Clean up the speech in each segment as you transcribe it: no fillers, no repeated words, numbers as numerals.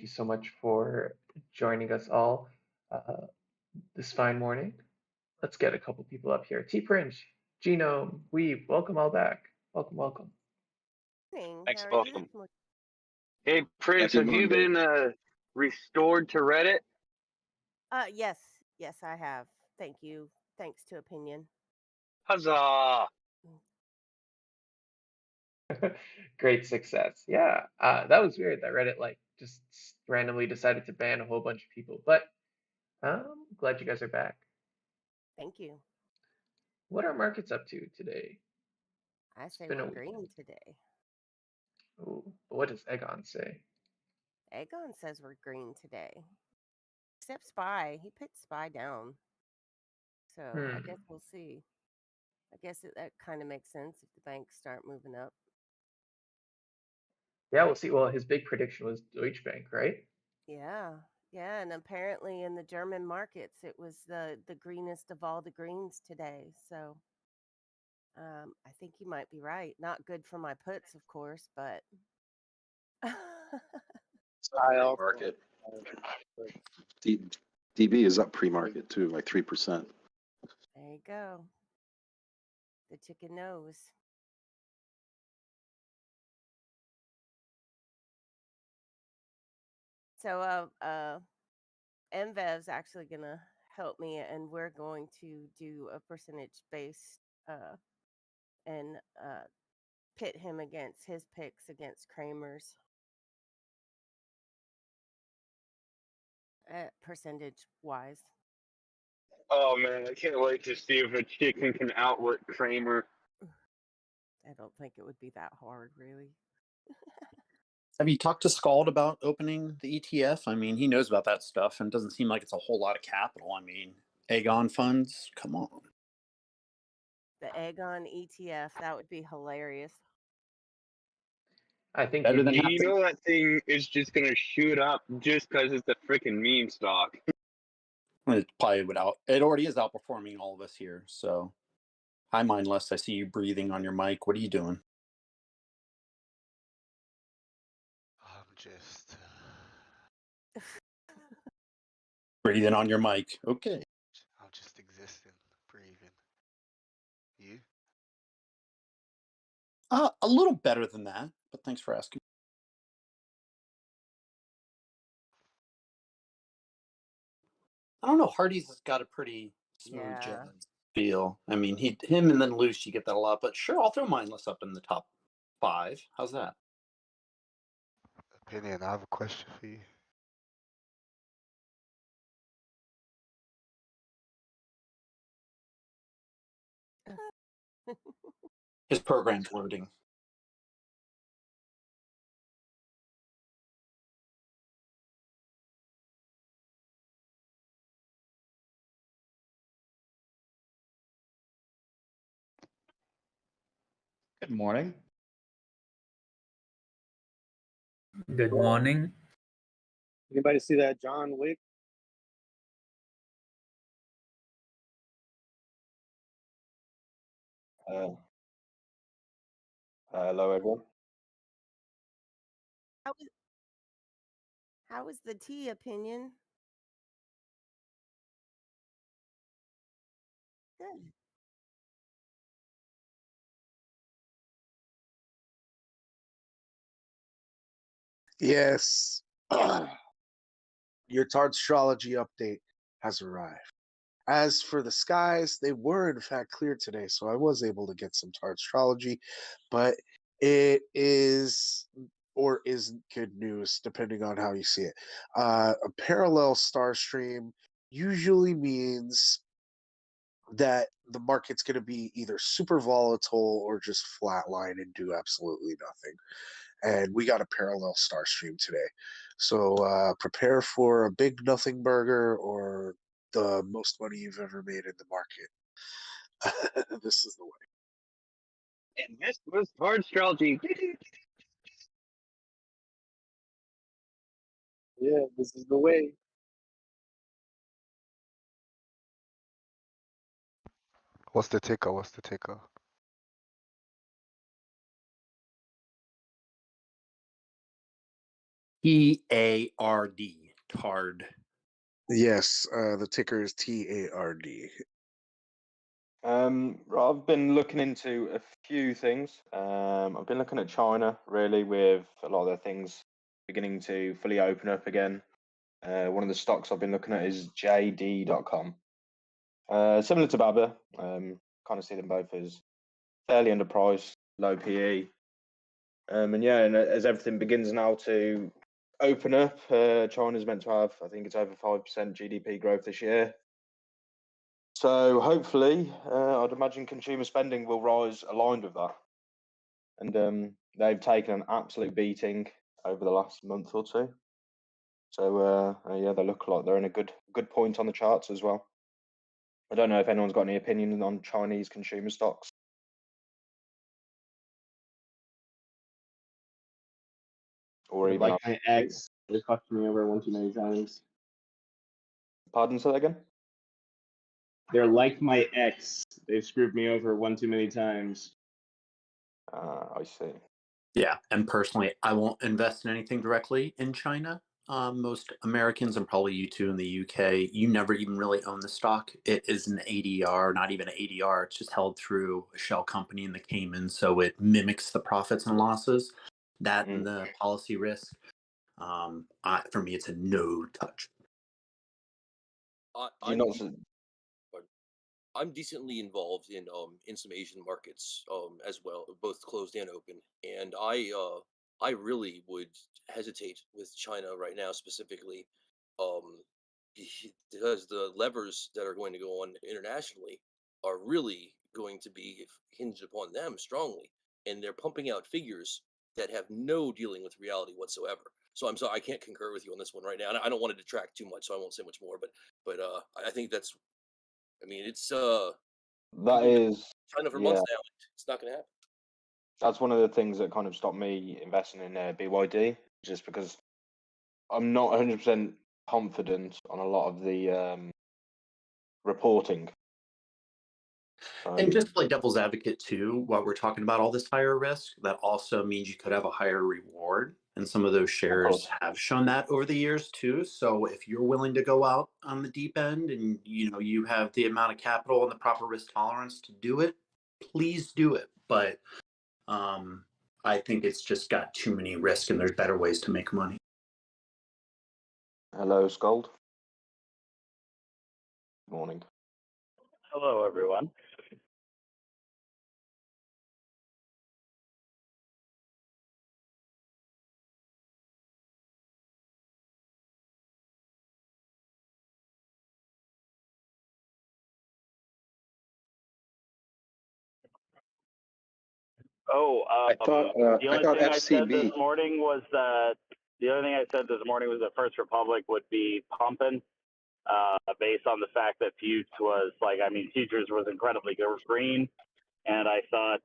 you so much for joining us all uh, this fine morning. Let's get a couple people up here. T Prince, Genome, Weave, welcome all back. Welcome, welcome. Morning. Thanks, How are you welcome. this morning? Hey, Prince, Happy have you Monday. been restored to Reddit? Yes, yes, I have. Thank you. Thanks to opinion. Huzzah! Great success. Yeah, that was weird that Reddit like just randomly decided to ban a whole bunch of people. But glad you guys are back. Thank you. What are markets up to today? I say been a we're week. green today. Ooh, but what does Egon say? Aegon says we're green today. Except Spy. He put Spy down. So I guess we'll see. I guess that kind of makes sense if the banks start moving up. Yeah, we'll see. Well, his big prediction was Deutsche Bank, right? Yeah. Yeah, and apparently in the German markets it was the greenest of all the greens today. So I think you might be right. Not good for my puts, of course, but Market. DB is up pre-market too, like 3%. there you go. The chicken knows. So MVev's actually gonna help me, and we're going to do a percentage based and pit him against his picks against Kramer's percentage wise. Oh man, I can't wait to see if a chicken can outwit Kramer. I don't think it would be that hard, really. Have you talked to Scald about opening the ETF? I mean, he knows about that stuff, and it doesn't seem like it's a whole lot of capital. I mean, Aegon funds, come on. The Aegon ETF, that would be hilarious. I think Better you than need. You know that thing is just gonna shoot up just because it's a freaking meme stock. It probably would it already is outperforming all of us here. So, hi, Mindless. I see you breathing on your mic. What are you doing? I'm just Breathing on your mic. Okay. I'm just existing, breathing. You? A little better than that, but thanks for asking. I don't know. Hardy's has got a pretty smooth jazz feel. I mean, him and then Luce, you get that a lot. But sure, I'll throw Mindless up in the top 5. How's that? Opinion, I have a question for you. His program's loading. Good morning. Good morning. Anybody see that John Wick? Hello, everyone. How was the tea opinion? Good. Yes. Your Tartrology update has arrived. As for the skies, they were in fact clear today, so I was able to get some Tartrology, but it is or isn't good news, depending on how you see it. A parallel star stream usually means that the market's going to be either super volatile or just flatline and do absolutely nothing. And we got a parallel star stream today. So prepare for a big nothing burger or the most money you've ever made in the market. This is the way. And this was hard astrology. Yeah, this is the way. What's the ticker? What's the ticker? TARD. Tard. Yes, the ticker is TARD. I've been looking into a few things. I've been looking at China, really, with a lot of their things beginning to fully open up again. One of the stocks I've been looking at is JD.com. Similar to Baba, kind of see them both as fairly underpriced, low PE. And as everything begins now to open up, China's meant to have, I think it's over 5% GDP growth this year. So hopefully, I'd imagine consumer spending will rise aligned with that. And they've taken an absolute beating over the last month or two. So they look like they're in a good point on the charts as well. I don't know if anyone's got any opinion on Chinese consumer stocks. Or even like my ex, they fucked me over one too many times. Pardon, say that again? They're like my ex. They've screwed me over one too many times. I see. Yeah, and personally, I won't invest in anything directly in China. Most Americans, and probably you too in the UK, you never even really own the stock. It is an ADR, not even an ADR. It's just held through a shell company in the Cayman, so it mimics the profits and losses. That and the policy risk. For me, it's a no touch. I'm decently involved in some Asian markets as well, both closed and open, and I really would hesitate with China right now specifically, because the levers that are going to go on internationally are really going to be hinged upon them strongly, and they're pumping out figures that have no dealing with reality whatsoever. So I'm sorry, I can't concur with you on this one right now. And I don't want to detract too much, so I won't say much more. But I think that's, I mean, it's that is China for months now. It's not going to happen. That's one of the things that kind of stopped me investing in BYD, just because I'm not 100% confident on a lot of the reporting. And just to play devil's advocate too, while we're talking about all this higher risk, that also means you could have a higher reward. And some of those shares have shown that over the years too. So if you're willing to go out on the deep end and you have the amount of capital and the proper risk tolerance to do it, please do it. But I think it's just got too many risks and there's better ways to make money. Hello, Scold. Morning. Hello, everyone. I thought the only thing I said this FCB. morning was that First Republic would be pumping, based on the fact that futures was incredibly green, and I thought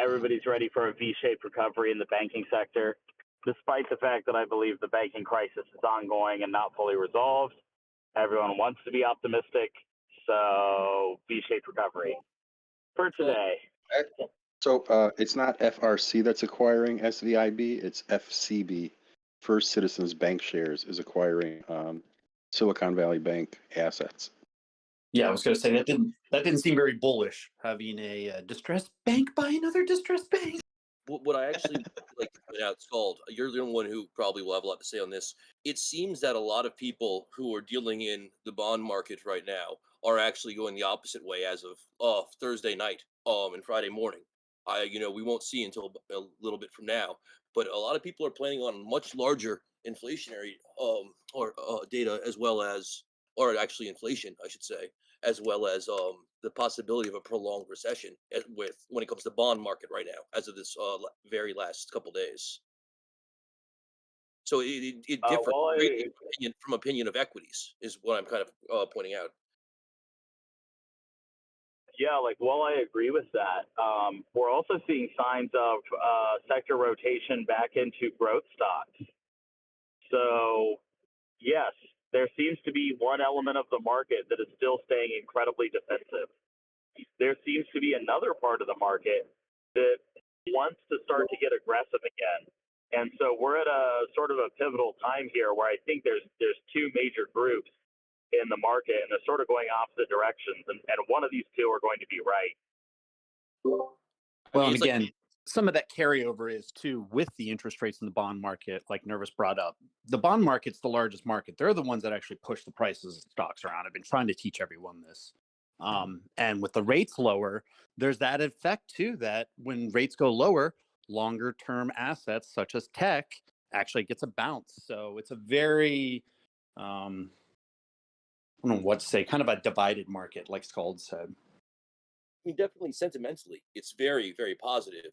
everybody's ready for a V-shaped recovery in the banking sector, despite the fact that I believe the banking crisis is ongoing and not fully resolved. Everyone wants to be optimistic, so V-shaped recovery for today. So it's not FRC that's acquiring SVIB, it's FCB. First Citizens Bank Shares is acquiring Silicon Valley Bank assets. Yeah, I was going to say that didn't seem very bullish, having a distressed bank buy another distressed bank. What I actually like to point out, Scald, you're the only one who probably will have a lot to say on this. It seems that a lot of people who are dealing in the bond market right now are actually going the opposite way as of Thursday night and Friday morning. We won't see until a little bit from now, but a lot of people are planning on much larger inflationary data, as well as, or actually inflation, I should say, as well as the possibility of a prolonged recession when it comes to bond market right now, as of this very last couple days. So it differs greatly from opinion of equities, is what I'm kind of pointing out. Yeah, while I agree with that, we're also seeing signs of sector rotation back into growth stocks. So, yes, there seems to be one element of the market that is still staying incredibly defensive. There seems to be another part of the market that wants to start to get aggressive again. And so we're at a sort of a pivotal time here where I think there's two major groups in the market, and they're sort of going opposite directions, and one of these two are going to be right. Well, and again, some of that carryover is too with the interest rates in the bond market, like Nervous brought up. The bond market's the largest market. They're the ones that actually push the prices of stocks around. I've been trying to teach everyone this. And with the rates lower, there's that effect too, that when rates go lower, longer term assets such as tech actually gets a bounce. So it's a very, I don't know what to say, kind of a divided market, like Scald said. I mean, definitely sentimentally, it's very, very positive.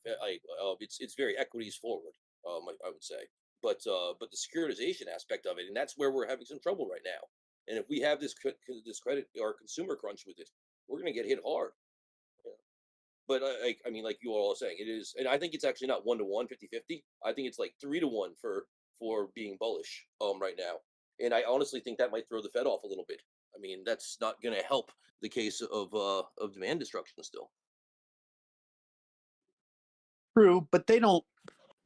It's very equities forward, I would say. But the securitization aspect of it, and that's where we're having some trouble right now. And if we have this credit or consumer crunch with it, we're going to get hit hard. Yeah. But I mean, like you all are saying, it is, and I think it's actually not 1-to-1, 50-50. I think it's like 3-to-1 for being bullish right now. And I honestly think that might throw the Fed off a little bit. I mean, that's not going to help the case of demand destruction still. True, but they don't.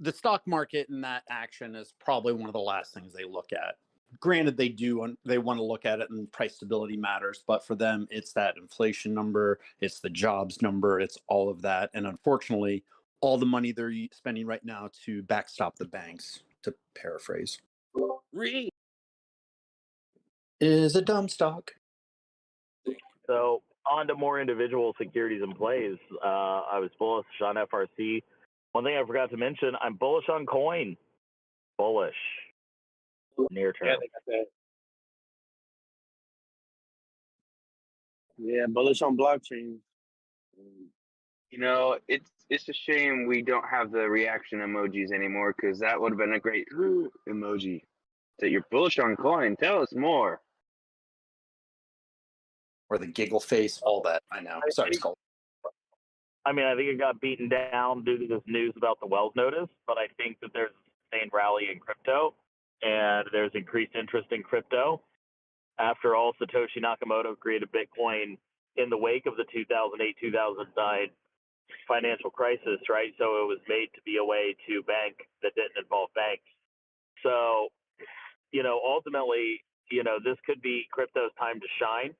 The stock market and that action is probably one of the last things they look at. Granted, they want to look at it, and price stability matters, but for them, it's that inflation number, it's the jobs number, it's all of that. And unfortunately, all the money they're spending right now to backstop the banks, to paraphrase, is a dumb stock. So on to more individual securities and plays. I was bullish on FRC. One thing I forgot to mention, I'm bullish on coin. Bullish. Near term. Yeah, they got that. Yeah, bullish on blockchain. You know, it's a shame we don't have the reaction emojis anymore, because that would have been a great emoji. That you're bullish on coin. Tell us more. Or the giggle face, all that. I know. Sorry, Skull. I mean, I think it got beaten down due to this news about the Wells notice, but I think that there's a sustained rally in crypto, and there's increased interest in crypto. After all, Satoshi Nakamoto created Bitcoin in the wake of the 2008-2009 financial crisis, right? So it was made to be a way to bank that didn't involve banks. So, ultimately, this could be crypto's time to shine.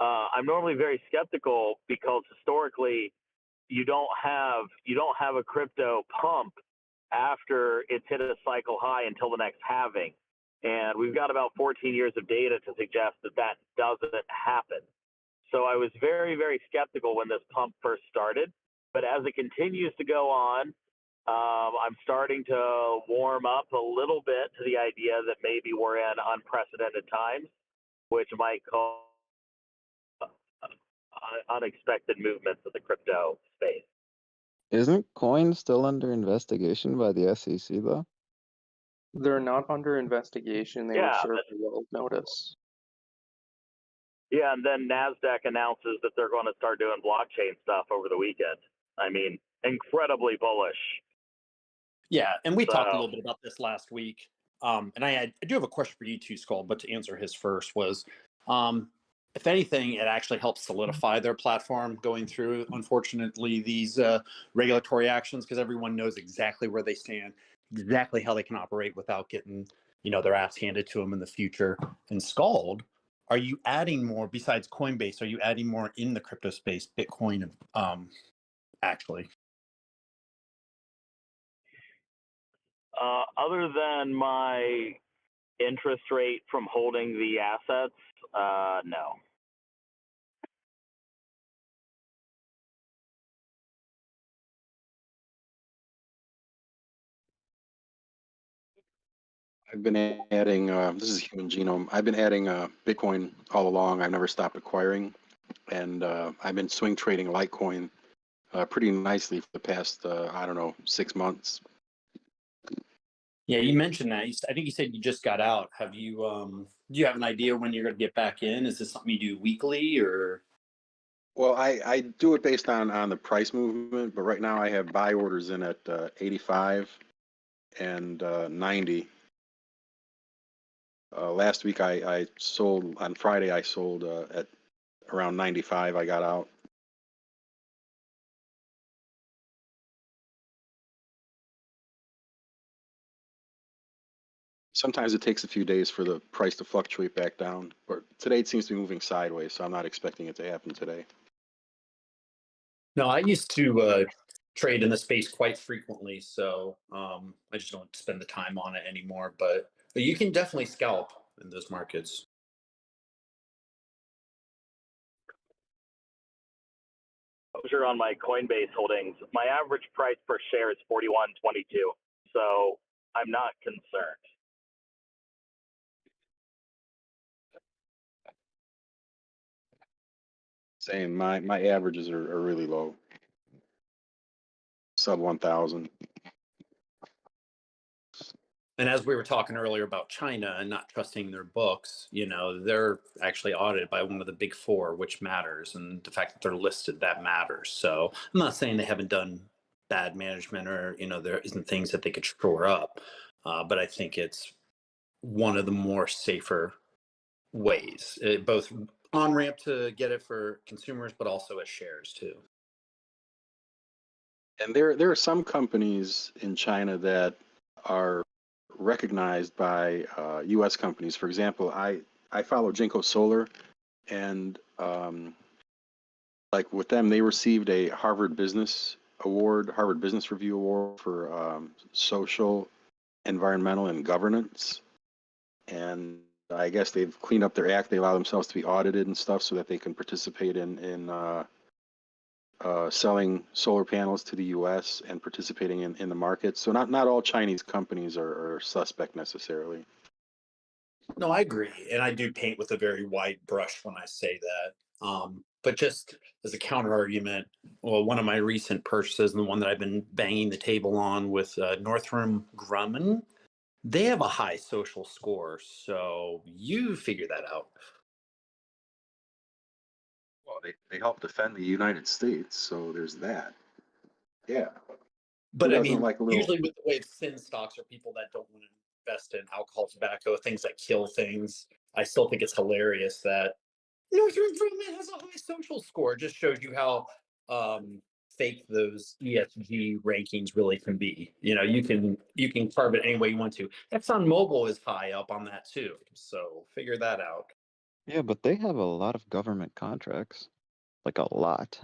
I'm normally very skeptical because historically, you don't have a crypto pump after it's hit a cycle high until the next halving. And we've got about 14 years of data to suggest that doesn't happen. So I was very, very skeptical when this pump first started. But as it continues to go on, I'm starting to warm up a little bit to the idea that maybe we're in unprecedented times, which might cause unexpected movements in the crypto space. Isn't coin still under investigation by the SEC though? They're not under investigation. They were Yeah, served a Wells notice. Yeah, and then NASDAQ announces that they're going to start doing blockchain stuff over the weekend. I mean, incredibly bullish. Yeah, and we talked a little bit about this last week. And I do have a question for you too, Skull, but to answer his first was, if anything, it actually helps solidify their platform going through, unfortunately, these regulatory actions, because everyone knows exactly where they stand, exactly how they can operate without getting, their ass handed to them in the future. And Scald, are you adding more besides Coinbase? Are you adding more in the crypto space, Bitcoin, actually? Other than my interest rate from holding the assets, no. I've been adding, this is Human Genome. I've been adding Bitcoin all along. I've never stopped acquiring. And I've been swing trading Litecoin pretty nicely for the past, 6 months. Yeah, you mentioned that. I think you said you just got out. Have you? Do you have an idea when you're going to get back in? Is this something you do weekly or? Well, I do it based on the price movement, but right now I have buy orders in at 85 and 90. Last week I sold on Friday. I sold at around 95. I got out. Sometimes it takes a few days for the price to fluctuate back down, but today it seems to be moving sideways, so I'm not expecting it to happen today. No, I used to trade in the space quite frequently, so I just don't spend the time on it anymore. But you can definitely scalp in those markets. Exposure on my Coinbase holdings. My average price per share is 41.22, so I'm not concerned. Same, my averages are really low, sub 1,000. And as we were talking earlier about China and not trusting their books, they're actually audited by one of the big four, which matters. And the fact that they're listed, that matters. So I'm not saying they haven't done bad management or, there isn't things that they could shore up. But I think it's one of the more safer ways, both on ramp to get it for consumers, but also as shares too. And there are some companies in China that are recognized by U.S. companies. For example, I follow Jinko Solar, and like with them, they received a Harvard Business Review Award for social, environmental, and governance. And I guess they've cleaned up their act. They allow themselves to be audited and stuff so that they can participate in selling solar panels to the U.S. and participating in the market. So not all Chinese companies are suspect necessarily. No, I agree. And I do paint with a very wide brush when I say that. But just as a counter argument, well, one of my recent purchases and the one that I've been banging the table on with Northrop Grumman, they have a high social score. So you figure that out. Well, they help defend the United States, so there's that. Yeah. But I mean, like a little... usually with the way of sin stocks are people that don't want to invest in alcohol, tobacco, things that kill things. I still think it's hilarious that Northrop Grumman has a high social score. It just shows you how fake those ESG rankings really can be. You can carve it any way you want to. ExxonMobil is high up on that too. So figure that out. Yeah, but they have a lot of government contracts, like a lot.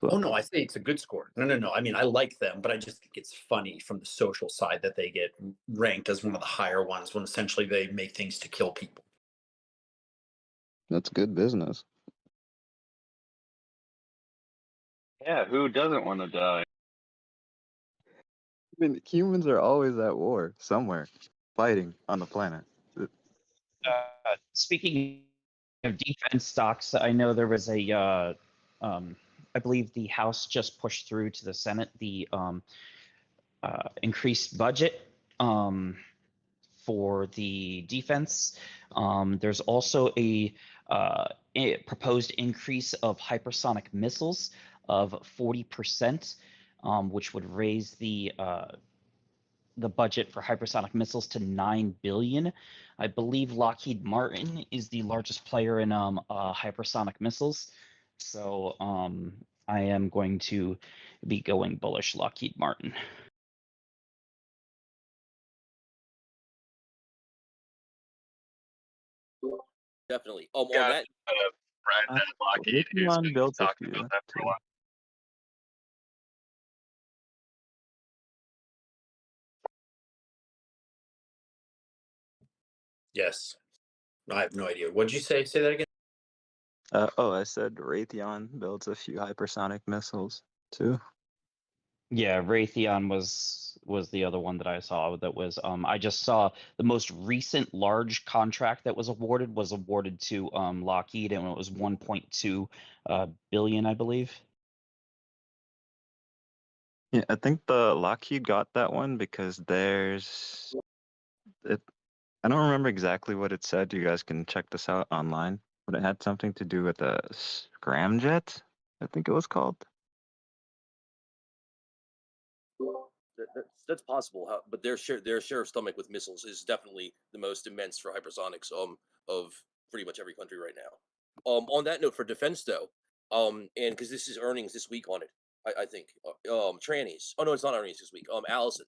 But... Oh no, I say it's a good score. No. I mean, I like them, but I just think it's funny from the social side that they get ranked as one of the higher ones when essentially they make things to kill people. That's good business. Yeah, who doesn't want to die? I mean, humans are always at war somewhere, fighting on the planet. Speaking of defense stocks, I know there was I believe the House just pushed through to the Senate the increased budget for the defense. There's also a proposed increase of hypersonic missiles of 40%, which would raise the budget for hypersonic missiles to $9 billion. I believe Lockheed Martin is the largest player in hypersonic missiles. So I am going to be going bullish Lockheed Martin. Definitely. On that, Brad Lockheed, who's been talking about that for a while. Yes. I have no idea. What'd you say? Say that again. I said Raytheon builds a few hypersonic missiles too. Yeah, Raytheon was the other one that I saw that was I just saw the most recent large contract that was awarded to Lockheed, and it was 1.2 billion, I believe. Yeah, I think the Lockheed got that one because I don't remember exactly what it said. You guys can check this out online, but it had something to do with a scramjet, I think it was called. That's possible, but their share of stomach with missiles is definitely the most immense for hypersonics of pretty much every country right now. On that note, for defense though, and because this is earnings this week on it, I think trannies. Oh no, it's not earnings this week. Allison,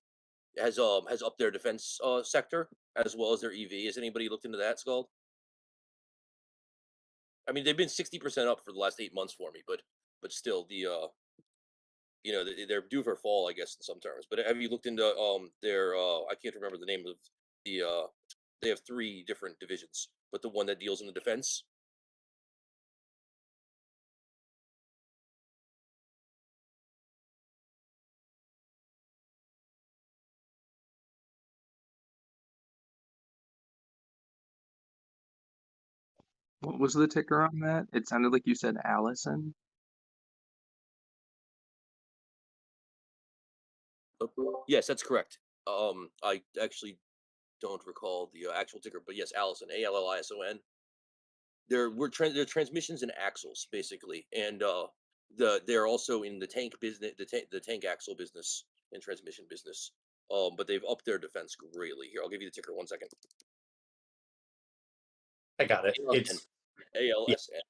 has upped their defense sector as well as their EV. Has anybody looked into that, Scald? I mean, they've been 60% up for the last 8 months for me, but still, they're due for a fall, I guess, in some terms. But have you looked into their I can't remember the name of the they have 3 different divisions, but the one that deals in the defense. What was the ticker on that? It sounded like you said Allison. Yes, that's correct. I actually don't recall the actual ticker, but yes, Allison, Allison. They're transmissions and axles basically, and they're also in the tank business, the tank axle business and transmission business. But they've upped their defense greatly. Here, I'll give you the ticker 1 second. I got it. It's ALSN.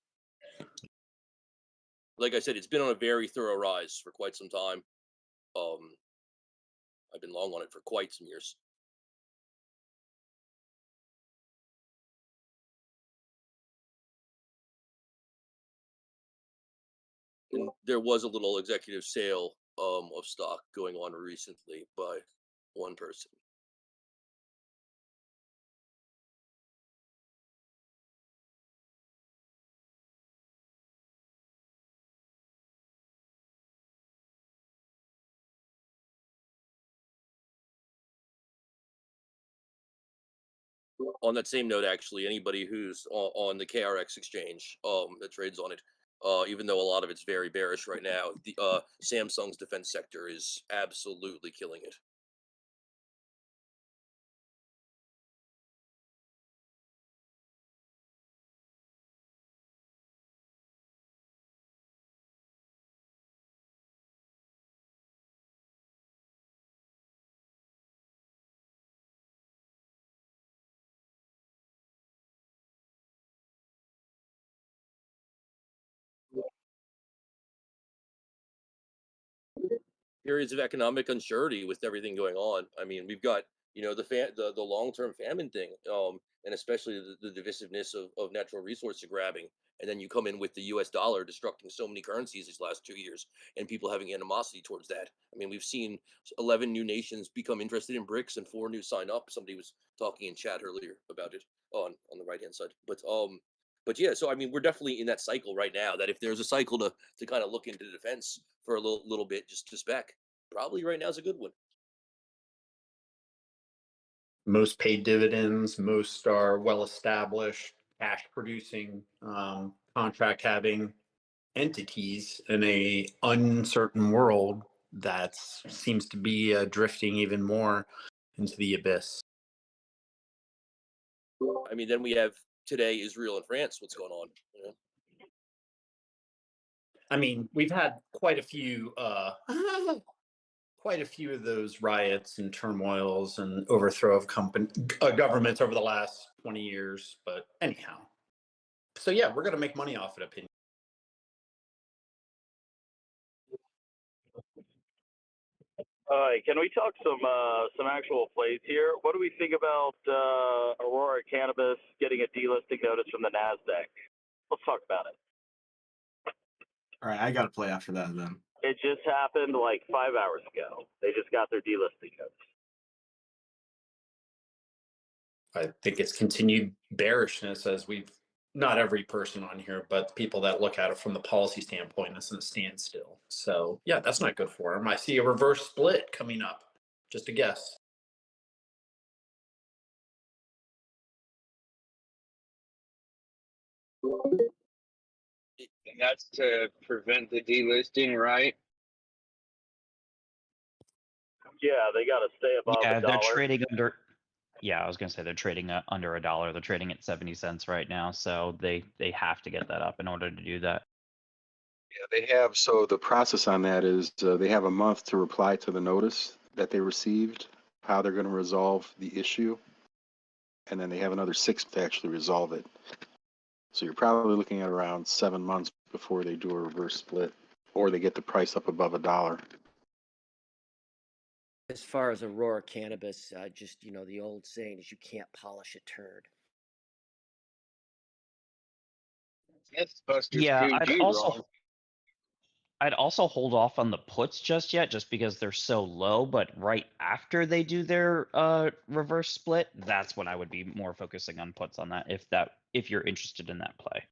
Like I said, it's been on a very thorough rise for quite some time. I've been long on it for quite some years. And there was a little executive sale of stock going on recently by one person. On that same note, actually, anybody who's on the KRX exchange that trades on it, even though a lot of it's very bearish right now, the Samsung's defense sector is absolutely killing it. Periods of economic uncertainty with everything going on. I mean, we've got the long term famine thing, and especially the divisiveness of natural resources grabbing, and then you come in with the U.S. dollar destructing so many currencies these last 2 years, and people having animosity towards that. I mean, we've seen 11 new nations become interested in BRICS and 4 new sign up. Somebody was talking in chat earlier about it on the right hand side, but yeah, so I mean, we're definitely in that cycle right now. That if there's a cycle to kind of look into defense for a little bit, just to spec, probably right now is a good one. Most paid dividends, most are well established, cash producing, contract having entities in a uncertain world that seems to be drifting even more into the abyss. I mean, then we have today Israel and France. What's going on? I mean, we've had quite a few of those riots and turmoils and overthrow of governments over the last 20 years. But anyhow, so yeah, we're going to make money off it, opinion. All right, can we talk some actual plays here? What do we think about Aurora Cannabis getting a delisting notice from the Nasdaq? Let's talk about it. All right, I got to play after that then. It just happened like 5 hours ago. They just got their delisting notice. I think it's continued bearishness as not every person on here, but people that look at it from the policy standpoint, it's in a standstill. So yeah, that's not good for them. I see a reverse split coming up. Just a guess. And that's to prevent the delisting, right? Yeah, they got to stay above Yeah, $1. they're trading under. Yeah, I was gonna say they're trading under $1. They're trading at 70 cents right now, so they have to get that up in order to do that. Yeah, they have. So the process on that is they have a month to reply to the notice that they received, how they're going to resolve the issue, and then they have another 6 to actually resolve it. So you're probably looking at around 7 months before they do a reverse split, or they get the price up above $1. as far as Aurora Cannabis, just the old saying is you can't polish a turd. Mythbusters Yeah, 2G wrong. I'd also hold off on the puts just yet, just because they're so low. But right after they do their reverse split, that's when I would be more focusing on puts on that. If you're interested in that play.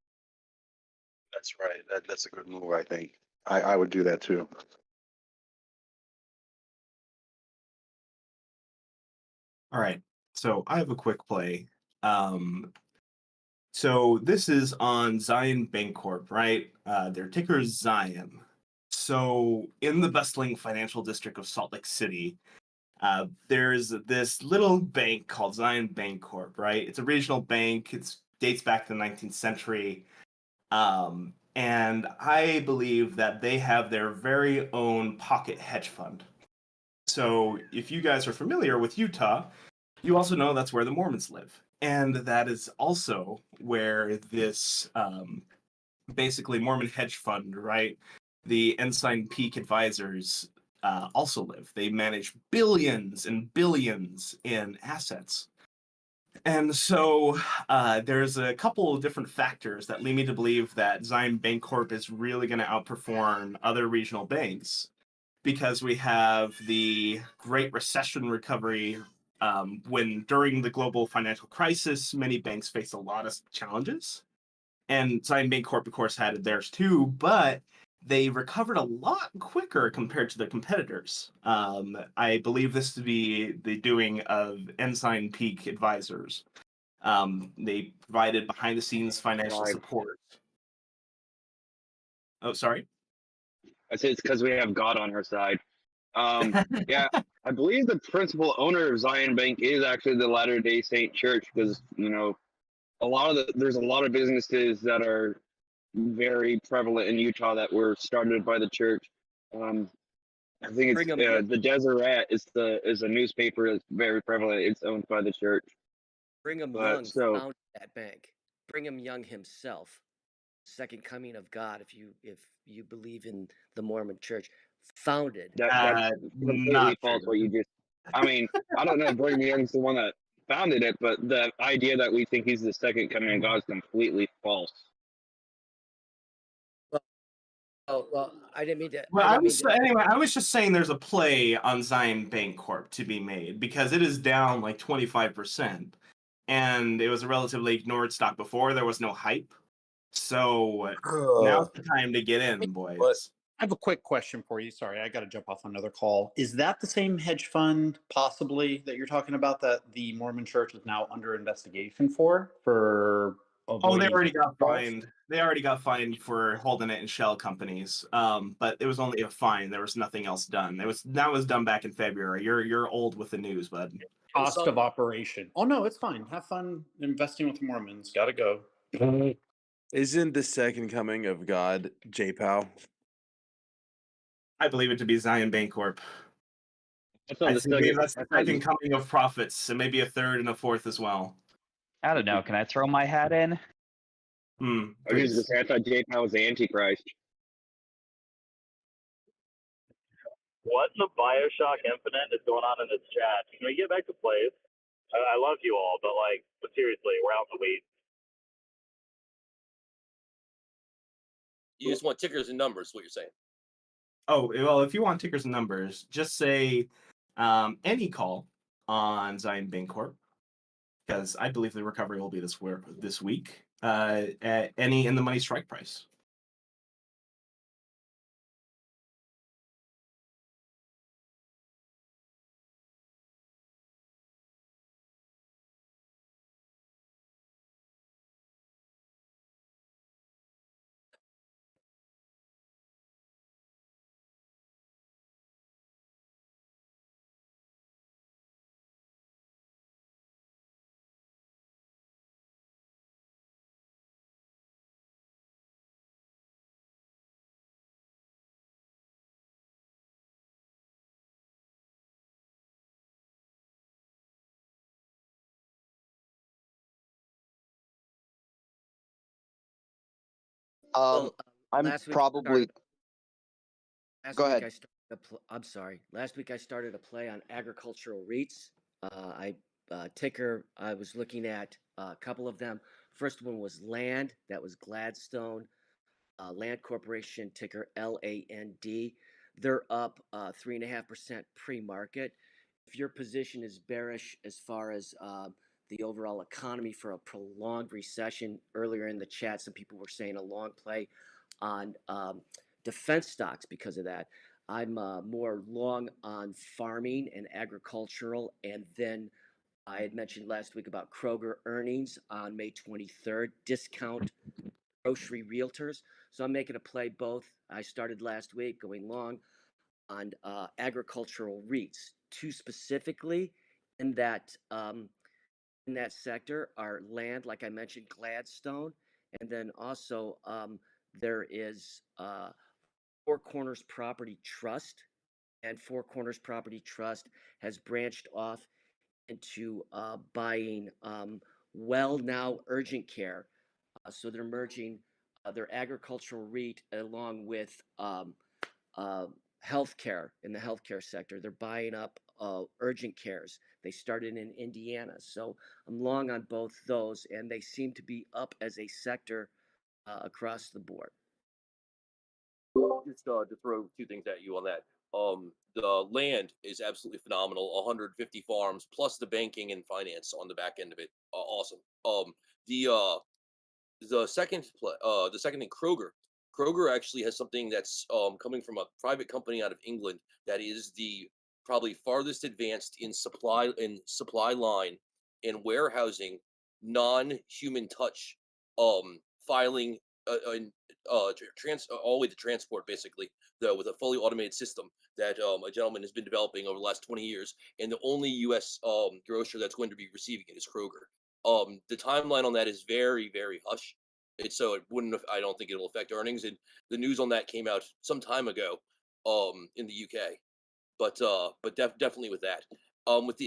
That's right. That's a good move, I think. I would do that too. All right. So I have a quick play. So this is on Zion Bancorp, right? Their ticker is Zion. So in the bustling financial district of Salt Lake City, there's this little bank called Zion Bancorp, right? It's a regional bank. It dates back to the 19th century. And I believe that they have their very own pocket hedge fund. So if you guys are familiar with Utah, you also know that's where the Mormons live. And that is also where this basically Mormon hedge fund, right? The Ensign Peak Advisors also live. They manage billions and billions in assets. And so there's a couple of different factors that lead me to believe that Zion Bancorp is really going to outperform other regional banks, because we have the Great Recession recovery. When during the global financial crisis, many banks faced a lot of challenges. And Zion Bancorp, of course, had theirs too, but they recovered a lot quicker compared to their competitors. I believe this to be the doing of Ensign Peak Advisors. They provided behind-the-scenes financial support. Oh, sorry? I say it's because we have God on our side. Yeah, I believe the principal owner of Zion Bank is actually the Latter-day Saint Church, because there's a lot of businesses that are very prevalent in Utah that were started by the church. I think it's the Deseret is a newspaper that's very prevalent. It's owned by the church. Brigham Young founded that bank. Brigham Young himself, second coming of God, if you believe in the Mormon Church, founded. That's completely false. What you just, I mean, I don't know if Brigham Young's the one that founded it, but the idea that we think he's the second coming of God is completely false. Well, I didn't mean to. Well, I was just saying there's a play on Zion Bancorp to be made, because it is down like 25%, and it was a relatively ignored stock before. There was no hype. So now's the time to get in, boys. I have a quick question for you. Sorry, I got to jump off on another call. Is that the same hedge fund, possibly, that you're talking about that the Mormon Church is now under investigation for? Oh, they already got fined. They already got fined for holding it in shell companies. But it was only a fine. There was nothing else done. That was done back in February. You're old with the news, bud. Cost of operation. Oh no, it's fine. Have fun investing with Mormons. Gotta go. Isn't the second coming of God J-Pow? I believe it to be Zion Bancorp. That's the second coming of prophets, and maybe a third and a fourth as well. I don't know. Can I throw my hat in? I thought J-Pow was the Antichrist. What in the Bioshock Infinite is going on in this chat? Can we get back to plays? I love you all, but seriously, we're out in the weeds. You just want tickers and numbers, what you're saying. Oh, well, if you want tickers and numbers, just say any call on Zion Bancorp, because I believe the recovery will be this week. At any in the money strike price. Well, I'm last week probably. last Go week ahead. I started I'm sorry. Last week I started a play on agricultural REITs. Ticker. I was looking at a couple of them. First one was Land. That was Gladstone. Land Corporation, ticker LAND. They're up 3.5% pre-market. If your position is bearish as far as the overall economy for a prolonged recession, earlier in the chat, some people were saying a long play on defense stocks because of that. I'm more long on farming and agricultural, and then I had mentioned last week about Kroger earnings on May 23rd, discount grocery realtors. So I'm making a play both. I started last week going long on agricultural REITs. Two specifically in that sector are Land, like I mentioned, Gladstone, and then also there is Four Corners Property Trust, and Four Corners Property Trust has branched off into buying Well Now Urgent Care. So they're merging their agricultural REIT along with healthcare in the healthcare sector. They're buying up urgent cares. They started in Indiana. So I'm long on both those, and they seem to be up as a sector across the board. Just to throw two things at you on that. The land is absolutely phenomenal. 150 farms plus the banking and finance on the back end of it. Awesome. The second thing, Kroger. Kroger actually has something that's coming from a private company out of England that is the probably farthest advanced in supply line and warehousing, non-human touch, filing, and all the way to transport, basically, with a fully automated system that a gentleman has been developing over the last 20 years, and the only U.S. Grocer that's going to be receiving it is Kroger. The timeline on that is very, very hush. So it wouldn't. I don't think it will affect earnings. And the news on that came out some time ago, in the UK. But definitely with that, with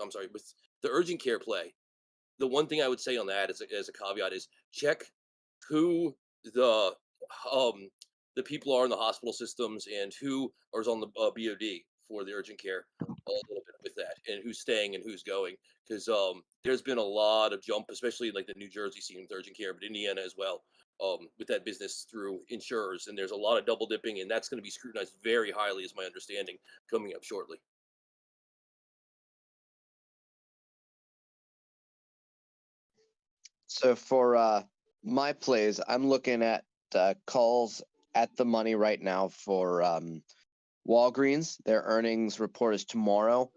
I'm sorry, with the urgent care play, the one thing I would say on that as a caveat is check who the um the people are in the hospital systems and who is on the BOD for the urgent care, a little bit with that, and who's staying and who's going, because there's been a lot of jump, especially like the New Jersey scene with urgent care, but Indiana as well, with that business through insurers, and there's a lot of double dipping, and that's going to be scrutinized very highly, is my understanding, coming up shortly. So for my plays, I'm looking at calls at the money right now for Walgreens. Their earnings report is tomorrow.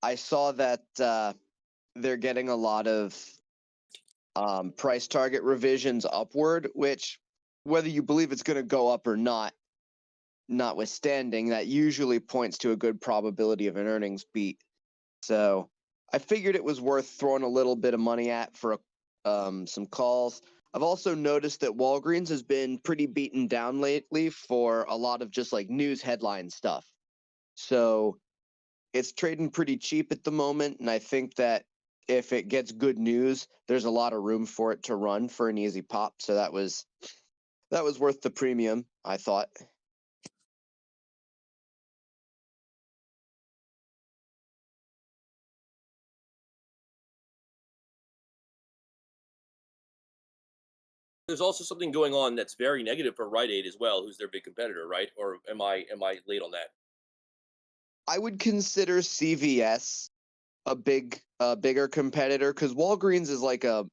I saw that they're getting a lot of price target revisions upward, which, whether you believe it's going to go up or not, notwithstanding, that usually points to a good probability of an earnings beat. So I figured it was worth throwing a little bit of money at for some calls. I've also noticed that Walgreens has been pretty beaten down lately for a lot of just like news headline stuff. So it's trading pretty cheap at the moment, and I think that if it gets good news, there's a lot of room for it to run for an easy pop. So that was worth the premium, I thought. There's also something going on that's very negative for Rite Aid as well, who's their big competitor, right? Or am I late on that? I would consider CVS a bigger competitor, because Walgreens is like a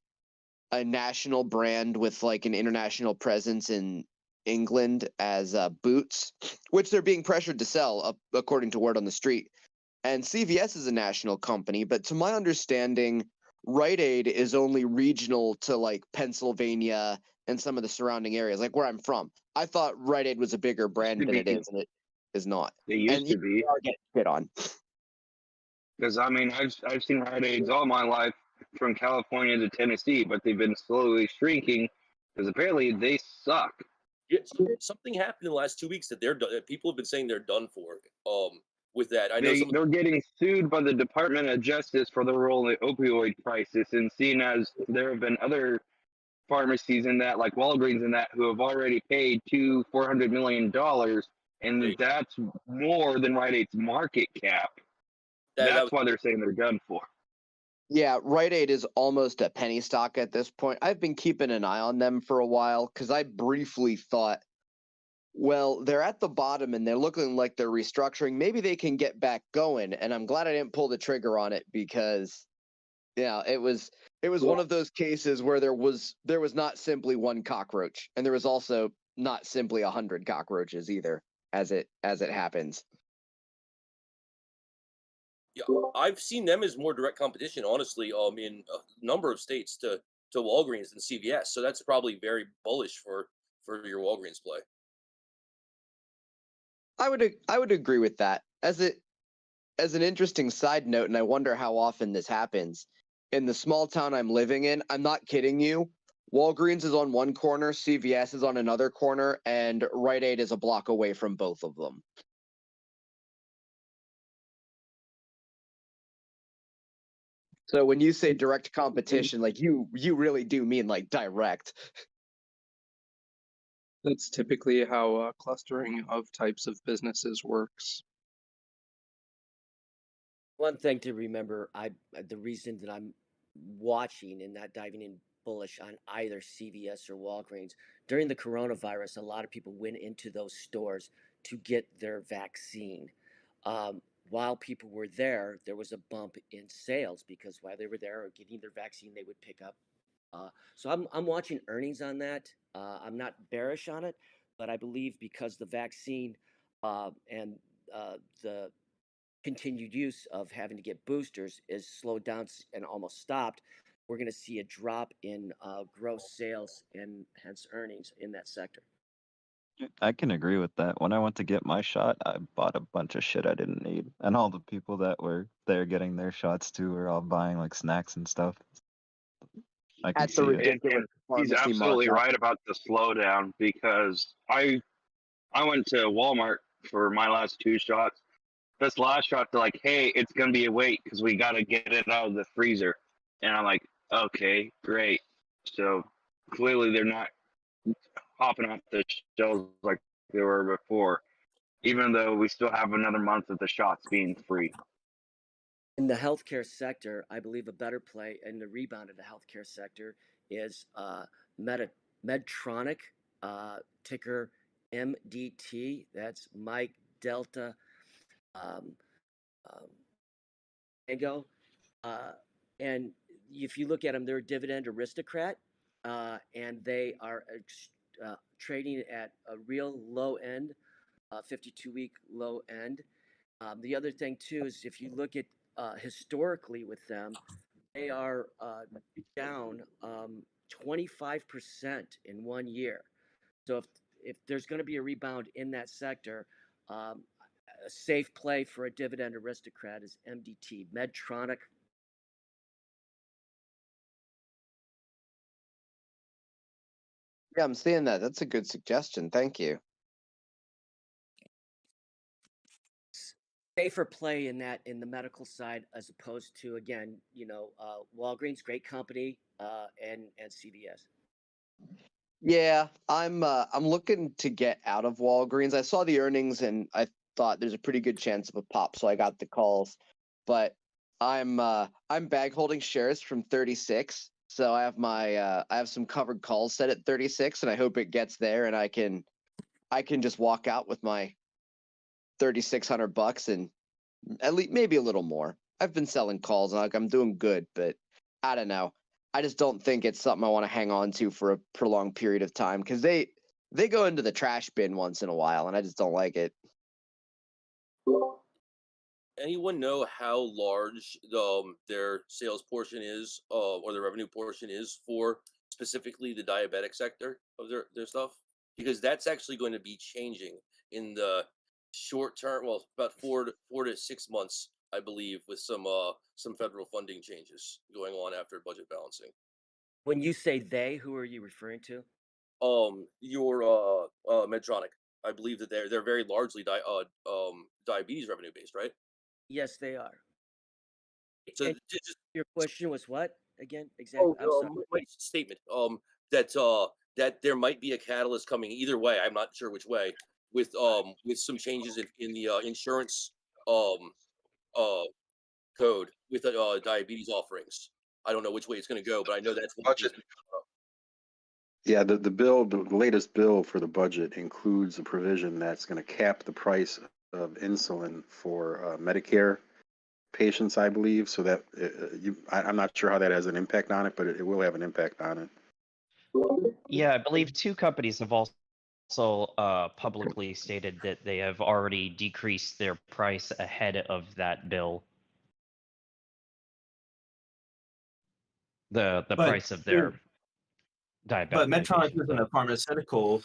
national brand with like an international presence in England as Boots, which they're being pressured to sell, according to word on the street. And CVS is a national company, but to my understanding, Rite Aid is only regional to like Pennsylvania and some of the surrounding areas, like where I'm from. I thought Rite Aid was a bigger brand than it is, and it is not. They used to be. Are getting hit on. Because I mean, I've seen Rite Aids all my life from California to Tennessee, but they've been slowly shrinking because apparently they suck. Yeah, something happened in the last 2 weeks that people have been saying they're done for. With that, I know They're getting sued by the Department of Justice for their role in the opioid crisis, and seeing as there have been other pharmacies in that, like Walgreens in that, who have already paid $400 million, and that's more than Rite Aid's market cap. That's why they're saying they're done for. Yeah, Rite Aid is almost a penny stock at this point. I've been keeping an eye on them for a while because I briefly thought, well, they're at the bottom and they're looking like they're restructuring. Maybe they can get back going. And I'm glad I didn't pull the trigger on it because, yeah, it was one of those cases where there was not simply one cockroach, and there was also not simply 100 cockroaches either, as it happens. Yeah, I've seen them as more direct competition, honestly, in a number of states to Walgreens and CVS. So that's probably very bullish for your Walgreens play. I would agree with that. As an interesting side note, and I wonder how often this happens. In the small town I'm living in, I'm not kidding you. Walgreens is on one corner, CVS is on another corner, and Rite Aid is a block away from both of them. So when you say direct competition, like you really do mean like direct. That's typically how clustering of types of businesses works. One thing to remember, the reason that I'm watching and not diving in bullish on either CVS or Walgreens during the coronavirus, a lot of people went into those stores to get their vaccine. While people were there, there was a bump in sales because while they were there or getting their vaccine, they would pick up. So I'm watching earnings on that. I'm not bearish on it, but I believe because the vaccine and the continued use of having to get boosters is slowed down and almost stopped, we're going to see a drop in gross sales and hence earnings in that sector. I can agree with that. When I went to get my shot, I bought a bunch of shit I didn't need. And all the people that were there getting their shots too were all buying like snacks and stuff. I can At the see it. ridiculous And he's pharmacy absolutely markup. right about the slowdown because I went to Walmart for my last 2 shots. This last shot, they're like, "Hey, it's gonna be a wait because we gotta get it out of the freezer," and I'm like, "Okay, great." So clearly they're not hopping off the shelves like they were before, even though we still have another month of the shots being free. In the healthcare sector, I believe a better play in the rebound of the healthcare sector is Medtronic, ticker MDT. That's Mike Delta um, Tango. And if you look at them, they're a dividend aristocrat, and they are trading at a real low end, 52-week low end. The other thing too is if you look at historically with them, they are down 25% in 1 year. So if there's going to be a rebound in that sector, a safe play for a dividend aristocrat is MDT, Medtronic. Yeah, I'm seeing that. That's a good suggestion. Thank you. Safer play in the medical side as opposed to again, Walgreens, great company, and CVS. Yeah, I'm looking to get out of Walgreens. I saw the earnings and I thought there's a pretty good chance of a pop, so I got the calls. But I'm bag holding shares from 36. So I have some covered calls set at 36 and I hope it gets there and I can just walk out with my $3,600 and at least maybe a little more. I've been selling calls and like I'm doing good, but I don't know. I just don't think it's something I want to hang on to for a prolonged period of time because they go into the trash bin once in a while and I just don't like it. Anyone know how large their sales portion is, or the revenue portion is for specifically the diabetic sector of their stuff? Because that's actually going to be changing in the short term. Well, about 4 to 6 months, I believe, with some federal funding changes going on after budget balancing. When you say they, who are you referring to? Your Medtronic. I believe that they're very largely diabetes revenue based, right? Yes, they are. So And just your question was what again? Exactly. I'm sorry. my statement. that there might be a catalyst coming either way. I'm not sure which way with some changes in the insurance um uh code with diabetes offerings. I don't know which way it's going to go, but I know that's what needs to be. Yeah, the bill, the latest bill for the budget includes a provision that's going to cap the price of insulin for Medicare patients, I believe. So that I'm not sure how that has an impact on it, but it will have an impact on it. Yeah, I believe two companies have also publicly stated that they have already decreased their price ahead of that bill. The But price of their but diabetic Medtronic medication. isn't a pharmaceutical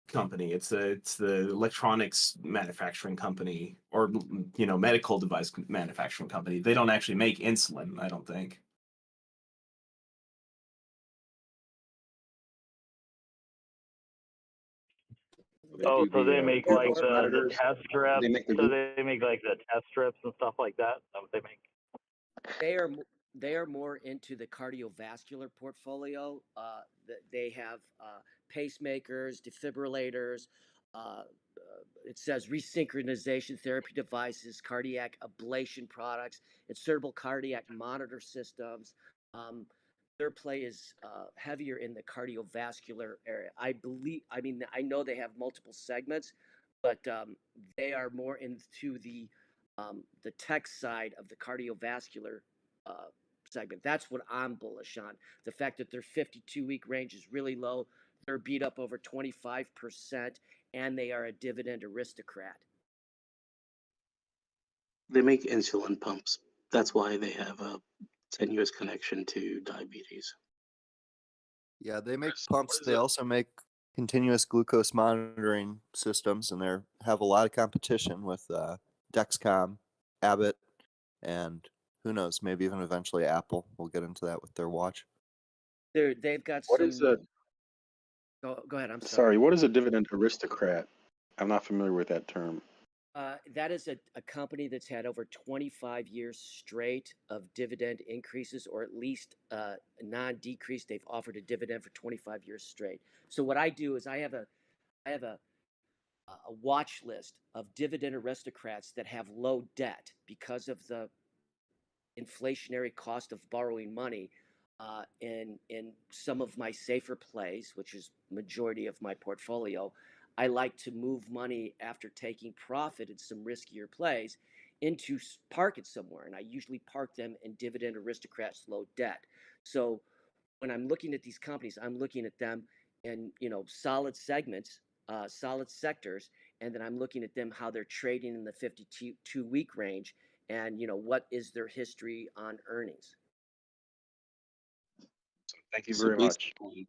company. It's the electronics manufacturing company, or medical device manufacturing company. They don't actually make insulin, I don't think. Oh, so they make like glucose the monitors. test strips. They make the So they make like the test strips and stuff like that. Is that what they make? They are more into the cardiovascular portfolio. They have pacemakers, defibrillators. It says resynchronization therapy devices, cardiac ablation products, insertable cardiac monitor systems. Their play is heavier in the cardiovascular area. I know they have multiple segments, but they are more into the tech side of the cardiovascular uh, segment. That's what I'm bullish on. The fact that their 52-week range is really low, they're beat up over 25%, and they are a dividend aristocrat. They make insulin pumps. That's why they have a tenuous connection to diabetes. Yeah, they make pumps. They also make continuous glucose monitoring systems, and they have a lot of competition with Dexcom, Abbott, and who knows, maybe even eventually Apple. We'll get into that with their watch. They've got What some. is a? Go ahead. I'm sorry. Sorry, what is a dividend aristocrat? I'm not familiar with that term. That is a company that's had over 25 years straight of dividend increases, or at least non-decrease. They've offered a dividend for 25 years straight. So what I do is I have a watch list of dividend aristocrats that have low debt because of the inflationary cost of borrowing money. In some of my safer plays, which is majority of my portfolio, I like to move money after taking profit in some riskier plays into park it somewhere, and I usually park them in dividend aristocrats low debt. So when I'm looking at these companies, I'm looking at them in solid segments, solid sectors, and then I'm looking at them how they're trading in the 52-week range, and what is their history on earnings. Thank you So very much. basically,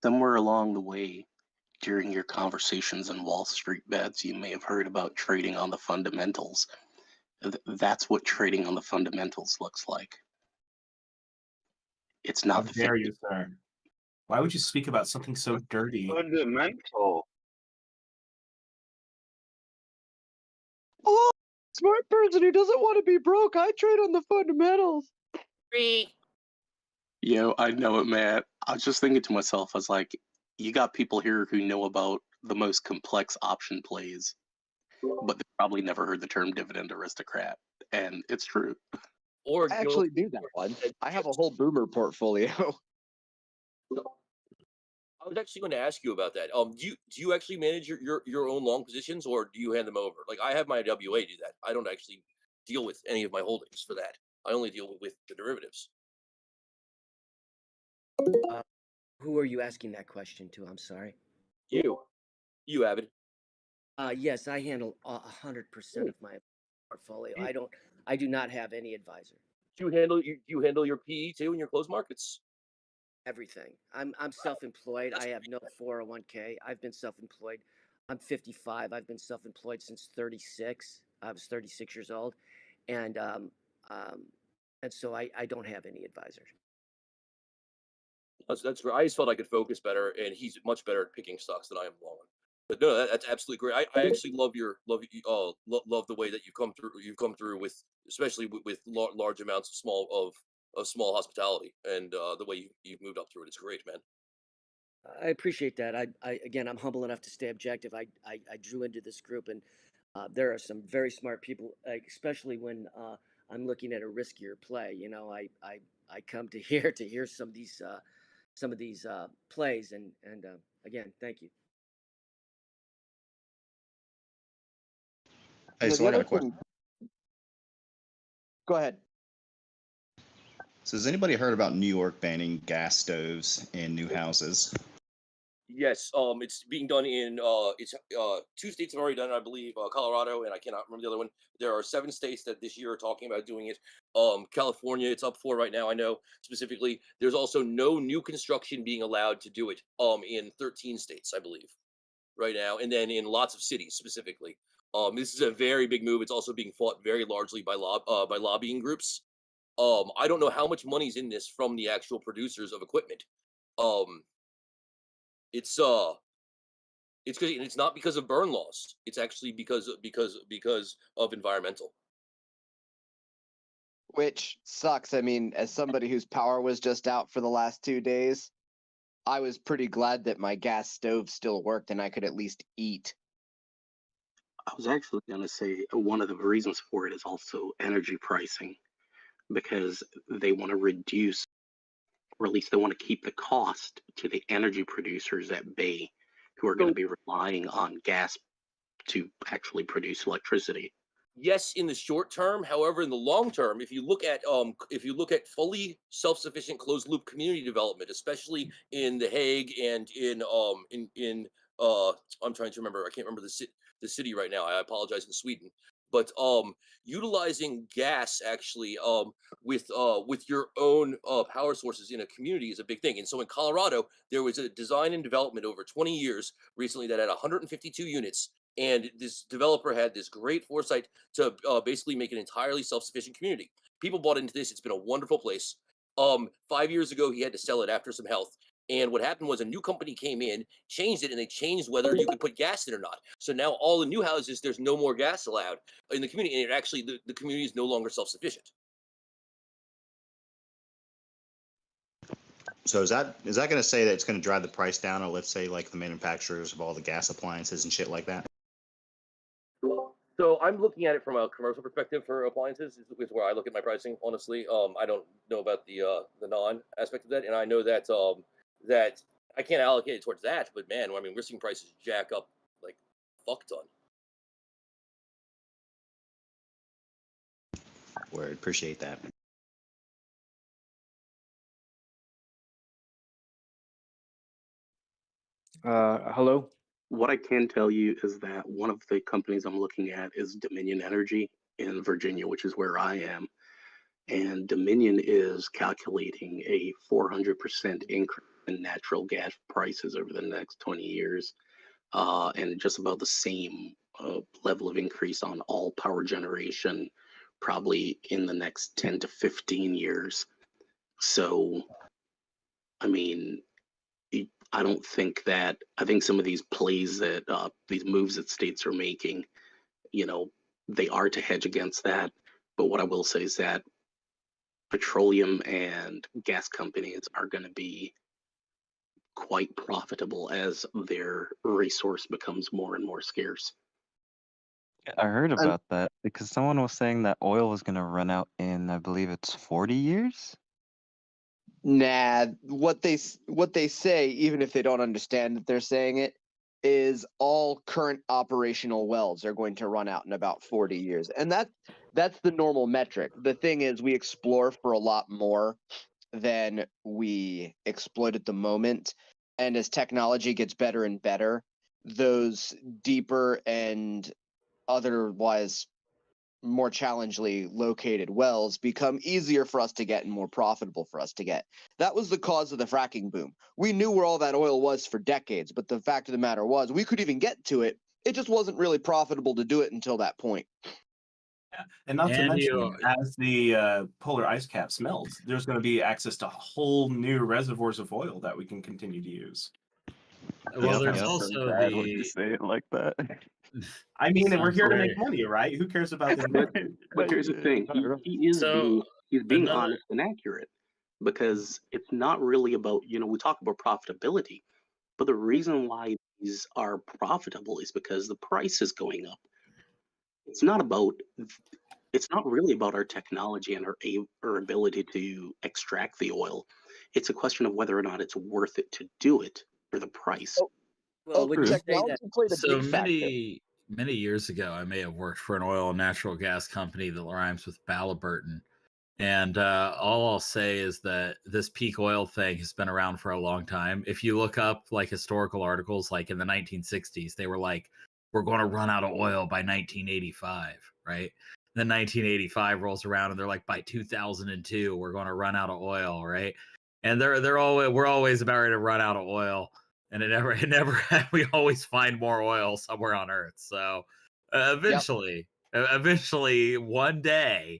somewhere along the way, during your conversations in Wall Street Bets, you may have heard about trading on the fundamentals. That's what trading on the fundamentals looks like. It's How not the dare you, sir? Why would you speak about something so dirty? Fundamental. Oh, smart person who doesn't want to be broke. I trade on the fundamentals. Yo, I know it, man. I was just thinking to myself, I was like, you got people here who know about the most complex option plays, but they probably never heard the term dividend aristocrat. And it's true. Or I actually do that one. I have a whole boomer portfolio. I was actually going to ask you about that. Do you actually manage your own long positions, or do you hand them over? Like I have my WA do that. I don't actually deal with any of my holdings for that. I only deal with the derivatives. Who are you asking that question to? I'm sorry. You have it. Yes, I handle 100% of my portfolio. I do not have any advisor. You handle your PE too in your closed markets. Everything. I'm self-employed. I have no 401k. I've been self-employed. I'm 55. I've been self-employed since 36. I was 36 years old, and so I don't have any advisors. That's great. I just felt I could focus better, and he's much better at picking stocks than I am long. But no, that's absolutely great. I actually love the way that you come through. You've come through with, especially with large amounts of small hospitality, and the way you've moved up through it is great, man. I appreciate that. Again, I'm humble enough to stay objective. I drew into this group, and there are some very smart people, especially when I'm looking at a riskier play. You know, I come to here to hear some of these plays, and again, thank you. Hey, so I got a question. Go ahead. So has anybody heard about New York banning gas stoves in new houses? Yes, it's being done in it's 2 states have already done it, I believe, Colorado, and I cannot remember the other one. There are 7 states that this year are talking about doing it. California, it's up for right now, I know specifically. There's also no new construction being allowed to do it in 13 states, I believe, right now, and then in lots of cities specifically. This is a very big move. It's also being fought very largely by lobbying groups. I don't know how much money's in this from the actual producers of equipment. Um, it's because it's not because of burn laws. It's actually because of environmental. Which sucks. I mean, as somebody whose power was just out for the last 2 days, I was pretty glad that my gas stove still worked and I could at least eat. I was actually going to say one of the reasons for it is also energy pricing, because they want to reduce, or at least they want to keep the cost to the energy producers at bay, who are going to be relying on gas to actually produce electricity. Yes, in the short term. However, in the long term, if you look at fully self-sufficient closed loop community development, especially in The Hague and in I'm trying to remember. I can't remember the city right now. I apologize, in Sweden. But utilizing gas actually with your own power sources in a community is a big thing. And so in Colorado, there was a design and development over 20 years recently that had 152 units. And this developer had this great foresight to basically make an entirely self-sufficient community. People bought into this. It's been a wonderful place. 5 years ago, he had to sell it after some health. And what happened was a new company came in, changed it, and they changed whether you could put gas in or not. So now all the new houses, there's no more gas allowed in the community. And it actually, the community is no longer self-sufficient. So is that going to say that it's going to drive the price down, or let's say like the manufacturers of all the gas appliances and shit like that? So I'm looking at it from a commercial perspective for appliances. Is where I look at my pricing. Honestly, I don't know about the non aspect of that, and I know that that I can't allocate it towards that. But man, I mean, we're seeing prices jack up like fuck ton. Word, appreciate that. Hello. What I can tell you is that one of the companies I'm looking at is Dominion Energy in Virginia, which is where I am. And Dominion is calculating a 400% increase in natural gas prices over the next 20 years, and just about the same level of increase on all power generation, probably in the next 10 to 15 years. So, I mean, I don't think that, I think some of these plays that these moves that states are making, they are to hedge against that. But what I will say is that petroleum and gas companies are going to be quite profitable as their resource becomes more and more scarce. I heard about that because someone was saying that oil was going to run out in, I believe it's 40 years. Nah, what they say, even if they don't understand that they're saying it, is all current operational wells are going to run out in about 40 years. And that's the normal metric. The thing is, we explore for a lot more than we exploit at the moment. And as technology gets better and better, those deeper and otherwise more challengingly located wells become easier for us to get and more profitable for us to get. That was the cause of the fracking boom. We knew where all that oil was for decades, but the fact of the matter was we could even get to it. It just wasn't really profitable to do it until that point. Yeah. And not to mention, as the polar ice caps melt, there's going to be access to whole new reservoirs of oil that we can continue to use. Well, there's also Bad when you say it like that. I mean, we're Sounds here to great. make money, right? Who cares about the But here's the thing, he's being honest and accurate, because it's not really about, we talk about profitability, But the reason why these are profitable is because the price is going up. It's not about it's not really about our technology and our ability to extract the oil. It's a question of whether or not it's worth it to do it for the price. Well, would you say that? technology played a So big factor. many years ago, I may have worked for an oil and natural gas company that rhymes with Halliburton. And all I'll say is that this peak oil thing has been around for a long time. If you look up like historical articles, like in the 1960s, they were like, we're going to run out of oil by 1985, right? Then 1985 rolls around and they're like, by 2002, we're going to run out of oil, right? And we're always about ready to run out of oil, and it never we always find more oil somewhere on Earth. So eventually, one day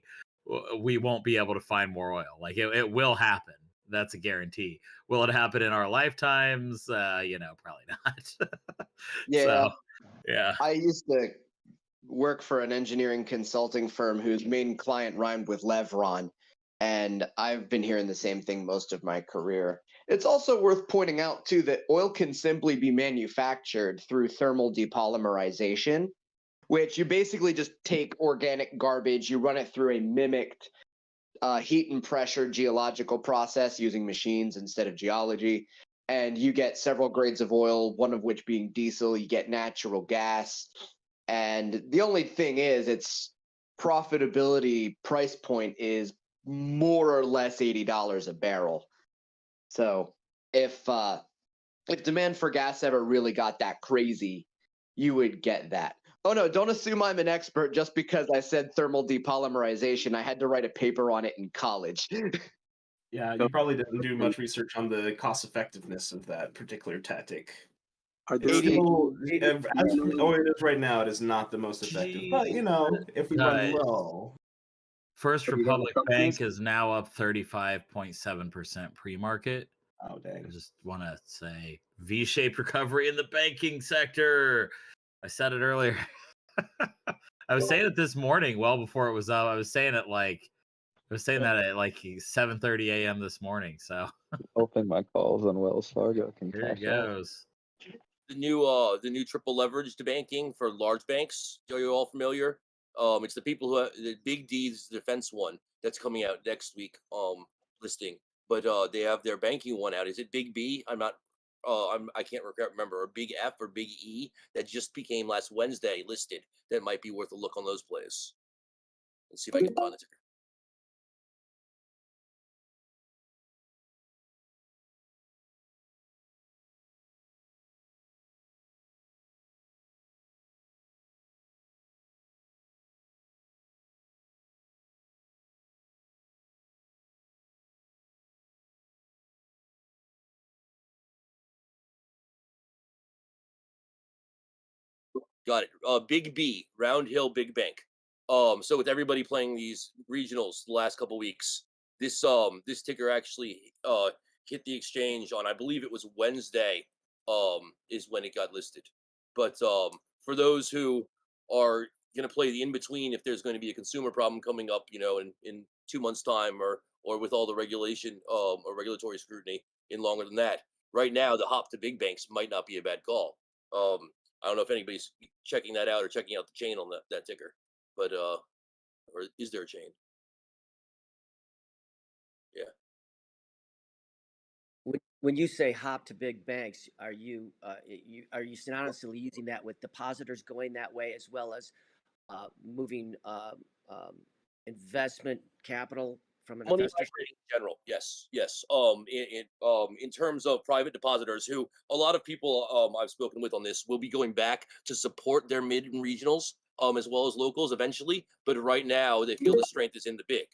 we won't be able to find more oil. Like it will happen. That's a guarantee. Will it happen in our lifetimes? Probably not. Yeah. So, yeah. I used to work for an engineering consulting firm whose main client rhymed with Levron, and I've been hearing the same thing most of my career. It's also worth pointing out, too, that oil can simply be manufactured through thermal depolymerization, which you basically just take organic garbage, you run it through a mimicked heat and pressure geological process using machines instead of geology, and you get several grades of oil, one of which being diesel. You get natural gas, and the only thing is its profitability price point is more or less $80 a barrel. So if demand for gas ever really got that crazy, you would get that. Oh no, don't assume I'm an expert just because I said thermal depolymerization. I had to write a paper on it in college. Yeah, you probably didn't do much research on the cost effectiveness of that particular tactic. Are there It's any- still, as for it is right now, it is not the most effective. But if we run low. First Have you done Republic the Bank companies? is now up 35.7% pre-market. Oh dang! I just want to say V-shaped recovery in the banking sector. I said it earlier. I was saying it this morning, well before it was up. I was saying that at like 7:30 a.m. this morning. So Hoping my calls on Wells Fargo can here it cash out. goes. The new triple leveraged banking for large banks. Are you all familiar? It's the people who have the Big D's defense one that's coming out next week. Listing, but they have their banking one out. Is it Big B? I'm not. I can't remember. Or Big F or Big E that just became last Wednesday listed. That might be worth a look on those plays. Let's see if I can find the ticker. Got it. Big B, Round Hill Big Bank. So with everybody playing these regionals the last couple weeks, this ticker actually hit the exchange on, I believe it was Wednesday, is when it got listed. But for those who are going to play the in between, if there's going to be a consumer problem coming up, in 2 months' time, or with all the regulation or regulatory scrutiny in longer than that, right now the hop to big banks might not be a bad call. I don't know if anybody's checking that out or checking out the chain on that ticker, but or is there a chain? Yeah. When you say hop to big banks, are you synonymously using that with depositors going that way as well as moving investment capital from an Money investor? migrating in general, yes. In terms of private depositors, who a lot of people I've spoken with on this will be going back to support their mid and regionals, as well as locals eventually. But right now, they feel the strength is in the big.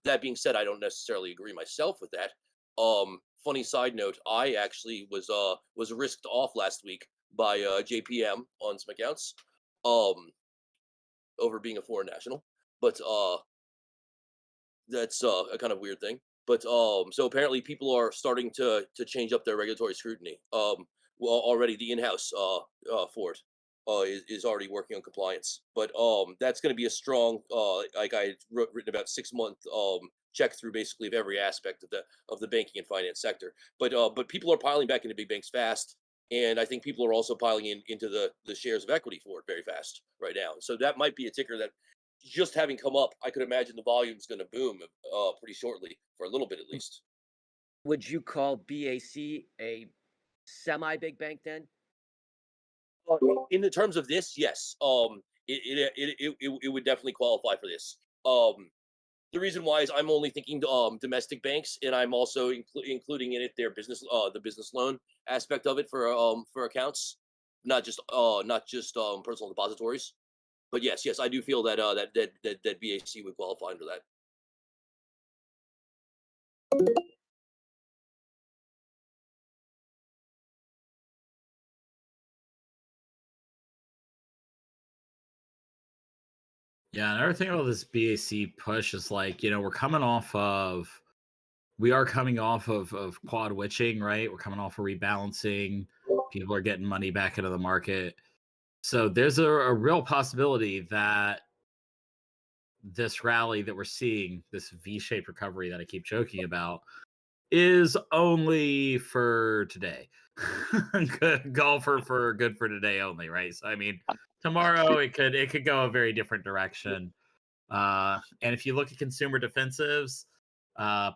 That being said, I don't necessarily agree myself with that. Funny side note, I actually was risked off last week by JPM on some accounts, over being a foreign national, but that's a kind of weird thing. But so apparently people are starting to change up their regulatory scrutiny. Well, already the in-house for it is already working on compliance. But that's going to be a strong, like I written about 6 month check through basically of every aspect of the banking and finance sector. But people are piling back into big banks fast, and I think people are also piling into the shares of equity for it very fast right now. So that might be a ticker that, just having come up, I could imagine the volume is going to boom pretty shortly for a little bit at least. Would you call BAC a semi-big bank then? In the terms of this, yes. It would definitely qualify for this. The reason why is I'm only thinking domestic banks, and I'm also including in it their business, the business loan aspect of it for accounts, not just personal depositories. But yes, I do feel that that BAC would qualify under that. Yeah, another thing about this BAC push is like, you know, we are coming off of quad witching, right? We're coming off of rebalancing. People are getting money back into the market. So there's a real possibility that this rally that we're seeing, this V-shaped recovery that I keep joking about, is only for today. Golfer for good for today only, right? So I mean, tomorrow it could go a very different direction. And if you look at consumer defensives,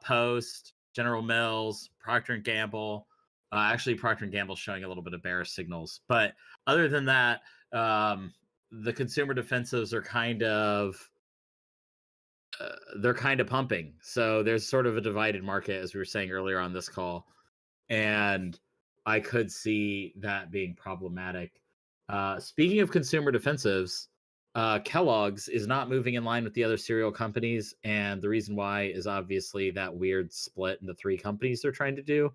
Post, General Mills, Procter and Gamble, actually Procter and Gamble showing a little bit of bearish signals, but other than that, the consumer defensives are kind of they're kind of pumping. So there's sort of a divided market, as we were saying earlier on this call, and I could see that being problematic. Speaking of consumer defensives, Kellogg's is not moving in line with the other cereal companies, and the reason why is obviously that weird split into 3 companies they're trying to do.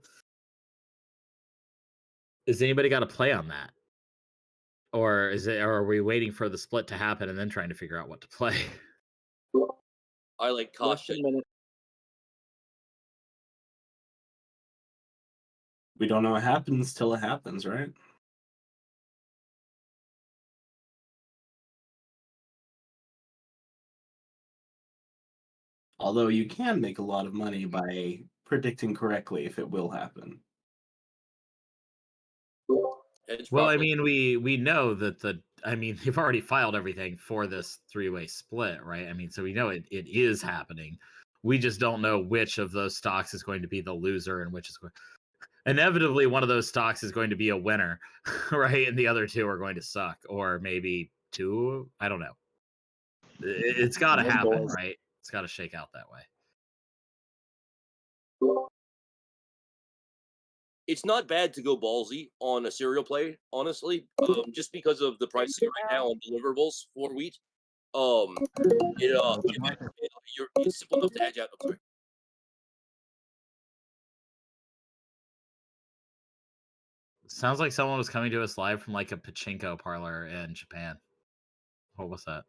Is anybody got a play on that? Or are we waiting for the split to happen and then trying to figure out what to play? I like caution. We don't know what happens till it happens, right? Although you can make a lot of money by predicting correctly if it will happen. Well, I mean, we know that they've already filed everything for this 3-way split, right? I mean, so we know it is happening. We just don't know which of those stocks is going to be the loser and which is inevitably one of those stocks is going to be a winner, right? And the other 2 are going to suck, or maybe 2. I don't know. It's got to happen, right? It's got to shake out that way. It's not bad to go ballsy on a cereal play, honestly, just because of the pricing right now on deliverables for wheat. It's simple enough to hedge out. I'm sorry. Sounds like someone was coming to us live from like a pachinko parlor in Japan. What was that?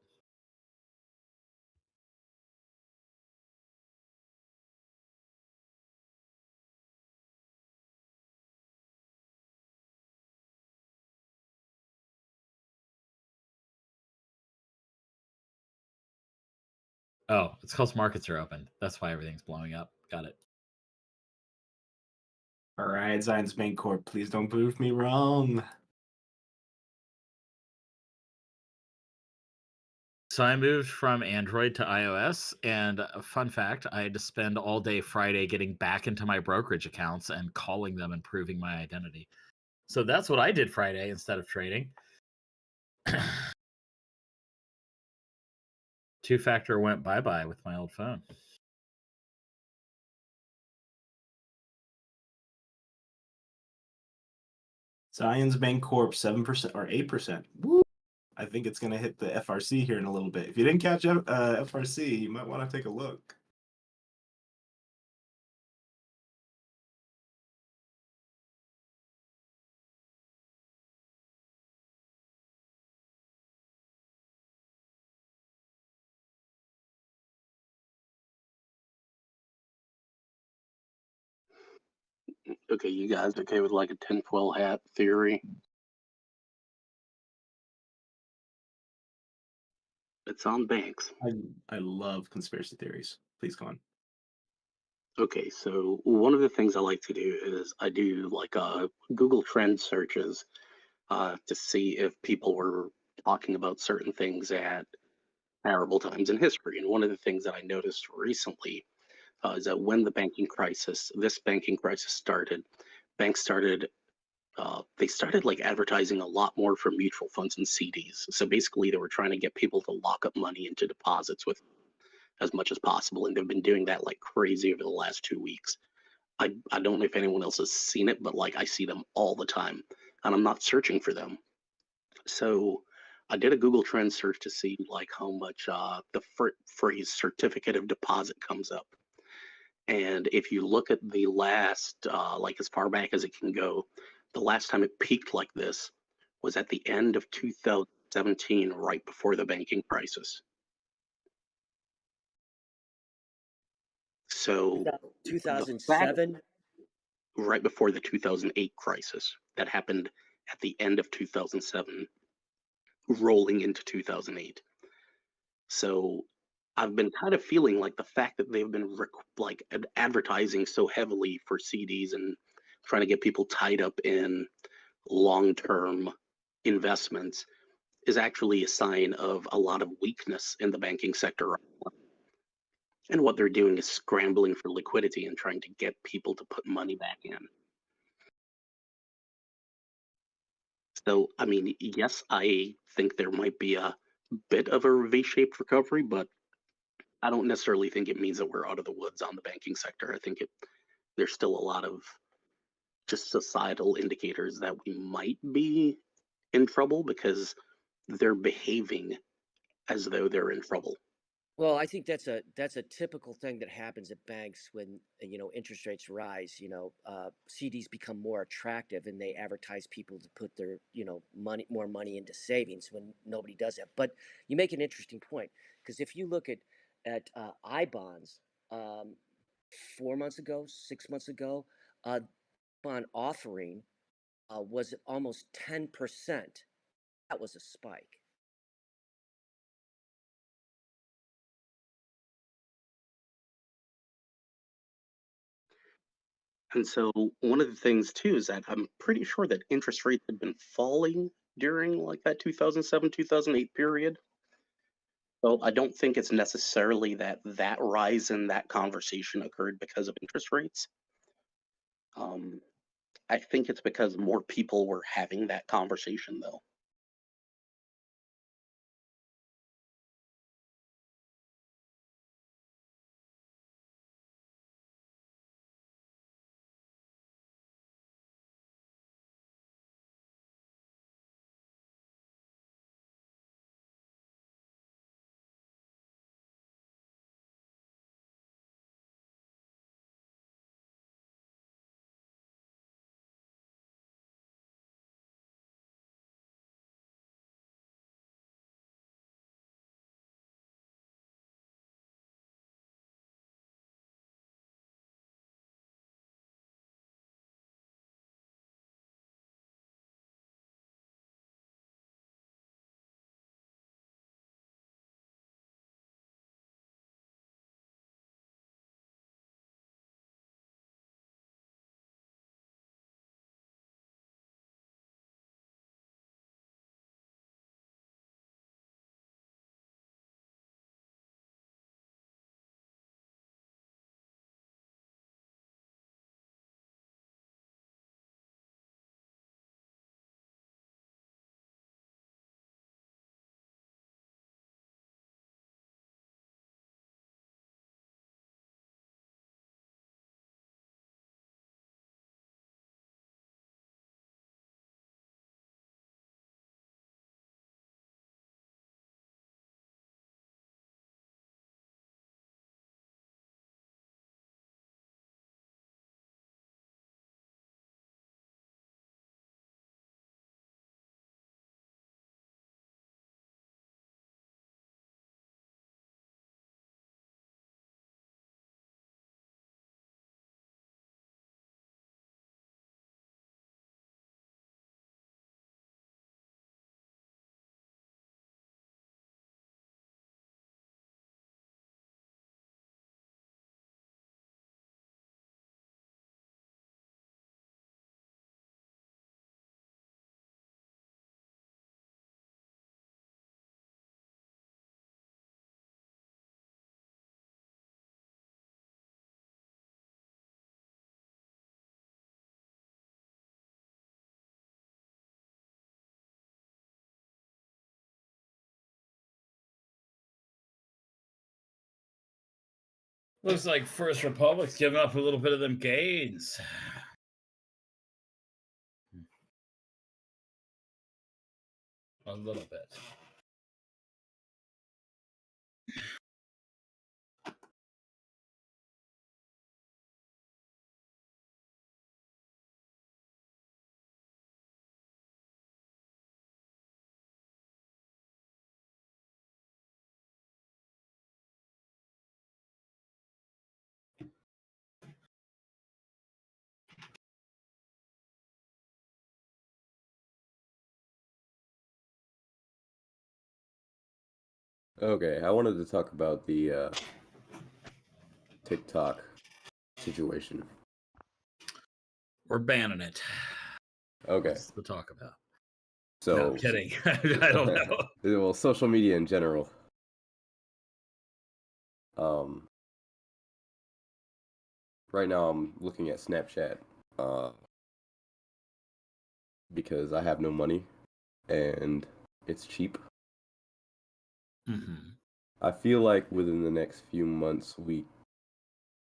Oh, it's because markets are open. That's why everything's blowing up. Got it. All right, Zion's Main Corp, please don't prove me wrong. So I moved from Android to iOS, and a fun fact, I had to spend all day Friday getting back into my brokerage accounts and calling them and proving my identity. So that's what I did Friday instead of trading. 2-factor went bye-bye with my old phone. Zion's Bank Corp 7% or 8%. Woo! I think it's going to hit the FRC here in a little bit. If you didn't catch FRC, you might want to take a look. Okay, you guys okay with like a tinfoil hat theory? It's on banks. I love conspiracy theories. Please go on. Okay, so one of the things I like to do is I do like Google Trend searches to see if people were talking about certain things at terrible times in history. And one of the things that I noticed recently is that when this banking crisis started, banks started they started like advertising a lot more for mutual funds and CDs. So basically, they were trying to get people to lock up money into deposits with as much as possible, and they've been doing that like crazy over the last 2 weeks. I don't know if anyone else has seen it, but like I see them all the time, and I'm not searching for them. So I did a Google Trend search to see like how much the phrase certificate of deposit comes up. And if you look at the last, like as far back as it can go, the last time it peaked like this was at the end of 2017, right before the banking crisis. So the fact, 2007. right before the 2008 crisis that happened at the end of 2007, rolling into 2008. So I've been kind of feeling like the fact that they've been like advertising so heavily for CDs and trying to get people tied up in long-term investments is actually a sign of a lot of weakness in the banking sector. And what they're doing is scrambling for liquidity and trying to get people to put money back in. So, I mean, yes, I think there might be a bit of a V-shaped recovery, but I don't necessarily think it means that we're out of the woods on the banking sector. I think there's still a lot of just societal indicators that we might be in trouble because they're behaving as though they're in trouble. Well, I think that's a typical thing that happens at banks when interest rates rise. CDs become more attractive, and they advertise people to put their more money into savings when nobody does that. But you make an interesting point, because if you look at I bonds, 4 months ago, 6 months ago, bond offering was almost 10%. That was a spike. And so one of the things too is that I'm pretty sure that interest rates had been falling during like that 2007, 2008 period. So I don't think it's necessarily that rise in that conversation occurred because of interest rates. Um, I think it's because more people were having that conversation though. Looks like First Republic's giving up a little bit of them gains. A little bit. Okay, I wanted to talk about the TikTok situation. We're banning it. Okay. That's the talk about. So, no, I'm kidding. I don't know. Well, social media in general. Right now I'm looking at Snapchat because I have no money and it's cheap. Mm-hmm. I feel like within the next few months we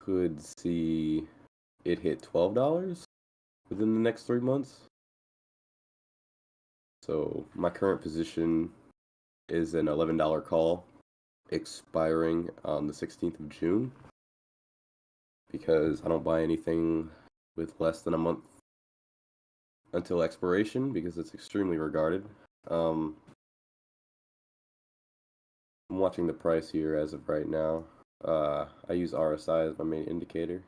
could see it hit $12 within the next 3 months. So my current position is an $11 call expiring on the 16th of June because I don't buy anything with less than a month until expiration because it's extremely regarded. I'm watching the price here as of right now. I use RSI as my main indicator.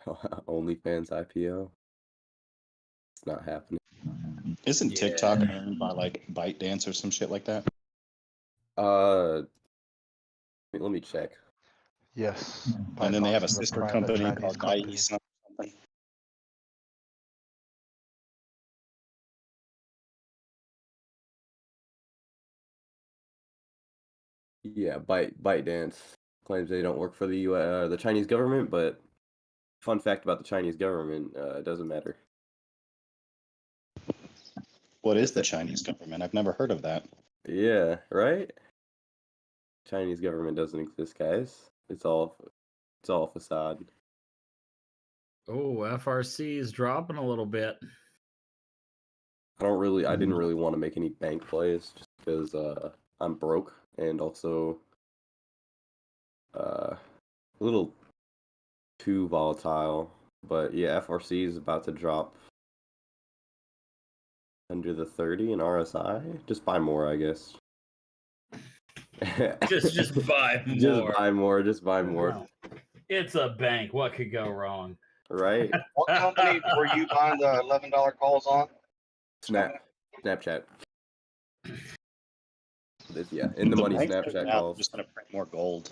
OnlyFans IPO. It's not happening. Isn't TikTok owned by like ByteDance or some shit like that? Let me check. Yes. And then they have a ByteDance is sister private company Chinese called company. Byte something. Yeah, ByteDance claims they don't work for the Chinese government, but fun fact about the Chinese government, it doesn't matter. What is the Chinese government? I've never heard of that. Yeah, right? Chinese government doesn't exist, guys. It's all facade. Oh, FRC is dropping a little bit. I didn't really want to make any bank plays just because I'm broke and also a little too volatile. But yeah, FRC is about to drop under the 30 in RSI. Just buy more, I guess. just buy more. Just buy more. It's a bank. What could go wrong? Right? What company were you buying the $11 calls on? Snapchat. Yeah, in the money banks Snapchat now, calls. they're just gonna print more gold.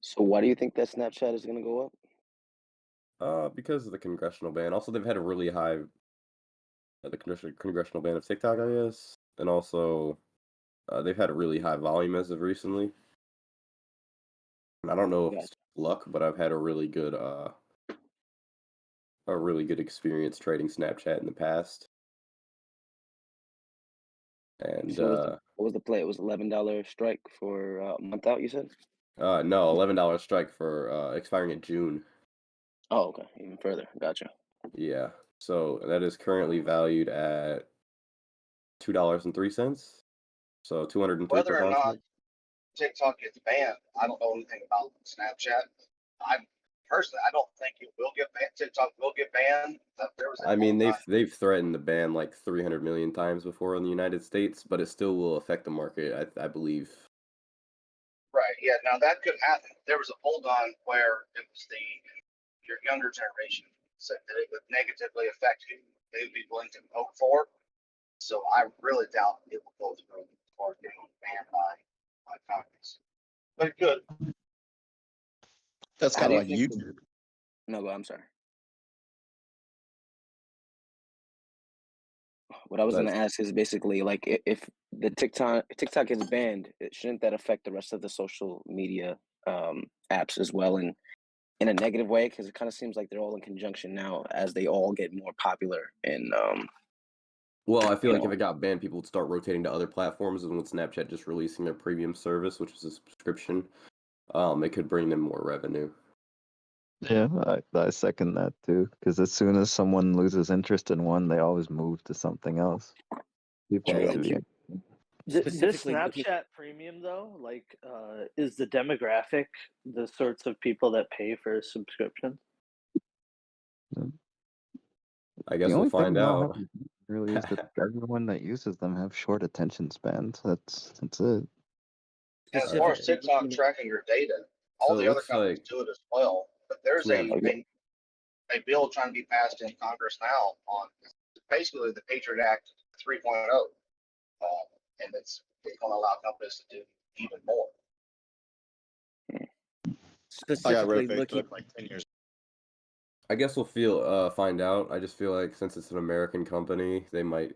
So why do you think that Snapchat is going to go up? Because of the congressional ban. Also, they've had a really high the congressional ban of TikTok, I guess, and also they've had a really high volume as of recently. And I don't know if it's luck, but I've had a really good experience trading Snapchat in the past. And So what was the play? It was $11 strike for a month out, you said? no, $11 strike for expiring in June. Oh, okay, even further. Gotcha. Yeah, so that is currently valued at $2.03. So 203 Whether per or not contract. TikTok gets banned, I don't know anything about Snapchat. I personally, I don't think it will get banned. TikTok will get banned. There was I mean, they've threatened to ban like 300 million times before in the United States, but it still will affect the market, I believe. right. Yeah. Now that could happen. There was a hold on where it was your younger generation said that it would negatively affect who they would be willing to vote for. So I really doubt it will go through or getting banned by Congress. But it could. That's How kind do of you like think YouTube. No, but I'm sorry. What I was going to ask is basically like if the TikTok is banned, shouldn't that affect the rest of the social media apps as well? And in a negative way because it kind of seems like they're all in conjunction now as they all get more popular and Well, I feel you like if know. it got banned, people would start rotating to other platforms, and with Snapchat just releasing their premium service, which is a subscription, it could bring them more revenue. Yeah, I second that too. Because as soon as someone loses interest in one, they always move to something else. People True. need to be. Specifically This looking Snapchat Premium though, like, is the demographic the sorts of people that pay for subscriptions? I The guess we'll only thing find they'll out. have really is that everyone that uses them have short attention spans. That's it. And as far as TikTok tracking your data, all So it the other looks companies like do it as well. But there's yeah, a bill trying to be passed in Congress now on basically the Patriot Act 3.0, and it's going to allow companies to do even more. I got real specifically looking Facebook like 10 years. I guess we'll find out. I just feel like since it's an American company, they might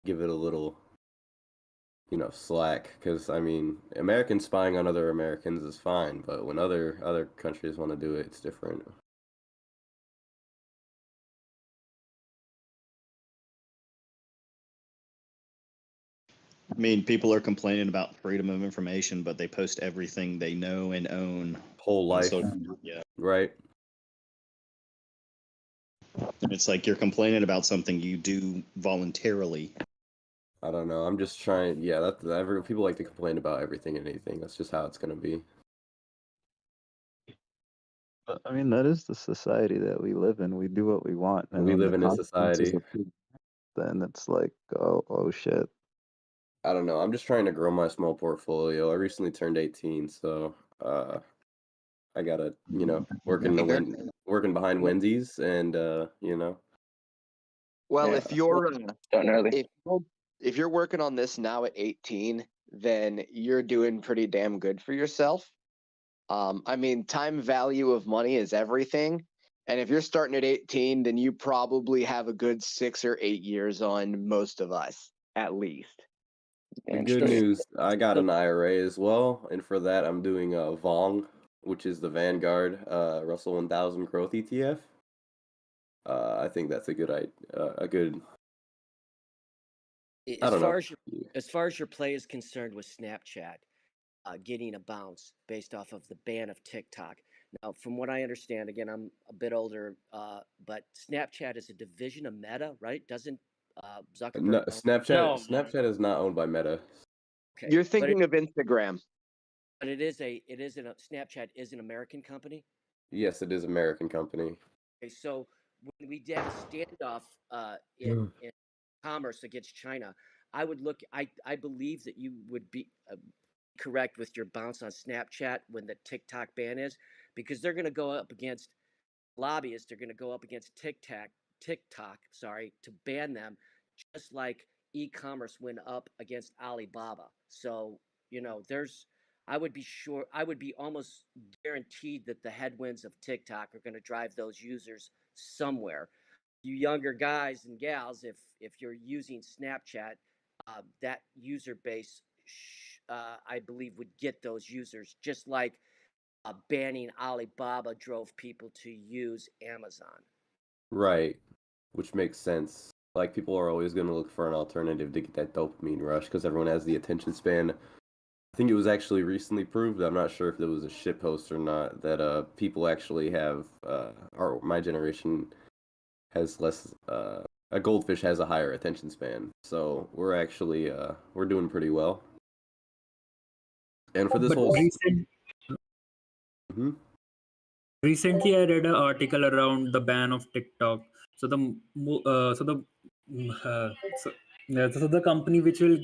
give it a little, slack. Because I mean, Americans spying on other Americans is fine, but when other countries want to do it, it's different. I mean, people are complaining about freedom of information, but they post everything they know and own. Whole on life, social media. right? It's like you're complaining about something you do voluntarily. I don't know. I'm just trying. Yeah, people like to complain about everything and anything. That's just how it's gonna be. But, I mean, that is the society that we live in. We do what we want, and We when live the in a consequences society. are then it's like, oh shit. I don't know. I'm just trying to grow my small portfolio. I recently turned 18, so I gotta, working behind Wendy's, and Well, Yeah, if you're starting early. if you're working on this now at 18, then you're doing pretty damn good for yourself. I mean, time value of money is everything. And if you're starting at 18, then you probably have a good 6 or 8 years on most of us, at least. the good news, I got an IRA as well, and for that I'm doing VONG, which is the Vanguard Russell 1000 Growth ETF. I think that's a good I as don't far know. as your play is concerned with Snapchat getting a bounce based off of the ban of TikTok. Now, from what I understand, again, I'm a bit older, but Snapchat is a division of Meta, right? Doesn't Zuckerberg No, own- Snapchat is not owned by Meta. Okay, You're but thinking of Instagram. But Snapchat is an American company. Yes, it is American company. Okay, so when we had a standoff in commerce against China, I would look. I believe that you would be correct with your bounce on Snapchat when the TikTok ban is, because they're going to go up against lobbyists. They're going to go up against TikTok, sorry, to ban them, just like e-commerce went up against Alibaba. So I would be almost guaranteed that the headwinds of TikTok are going to drive those users somewhere. You younger guys and gals, if you're using Snapchat, that user base, I believe, would get those users, just like banning Alibaba drove people to use Amazon. Right, which makes sense. Like, people are always going to look for an alternative to get that dopamine rush because everyone has the attention span. I think it was actually recently proved, I'm not sure if it was a shit post or not, that people actually have, or my generation has less, a goldfish has a higher attention span. So we're actually, we're doing pretty well. And for this But whole... recently I read an article around the ban of TikTok. So the company which will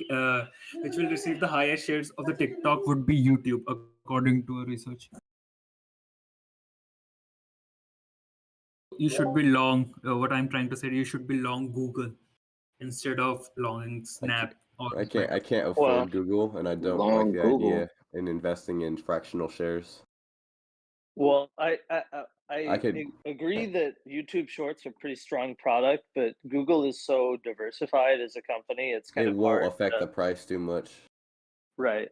receive the highest shares of the TikTok would be YouTube, according to a research. You should be long. What I'm trying to say, you should be long Google instead of long Snap. I can't afford Google, and I don't like the idea in investing in fractional shares. Well, I could- agree that YouTube Shorts are a pretty strong product, but Google is so diversified as a company, it's kind It of won't hard affect to... the price too much. Right.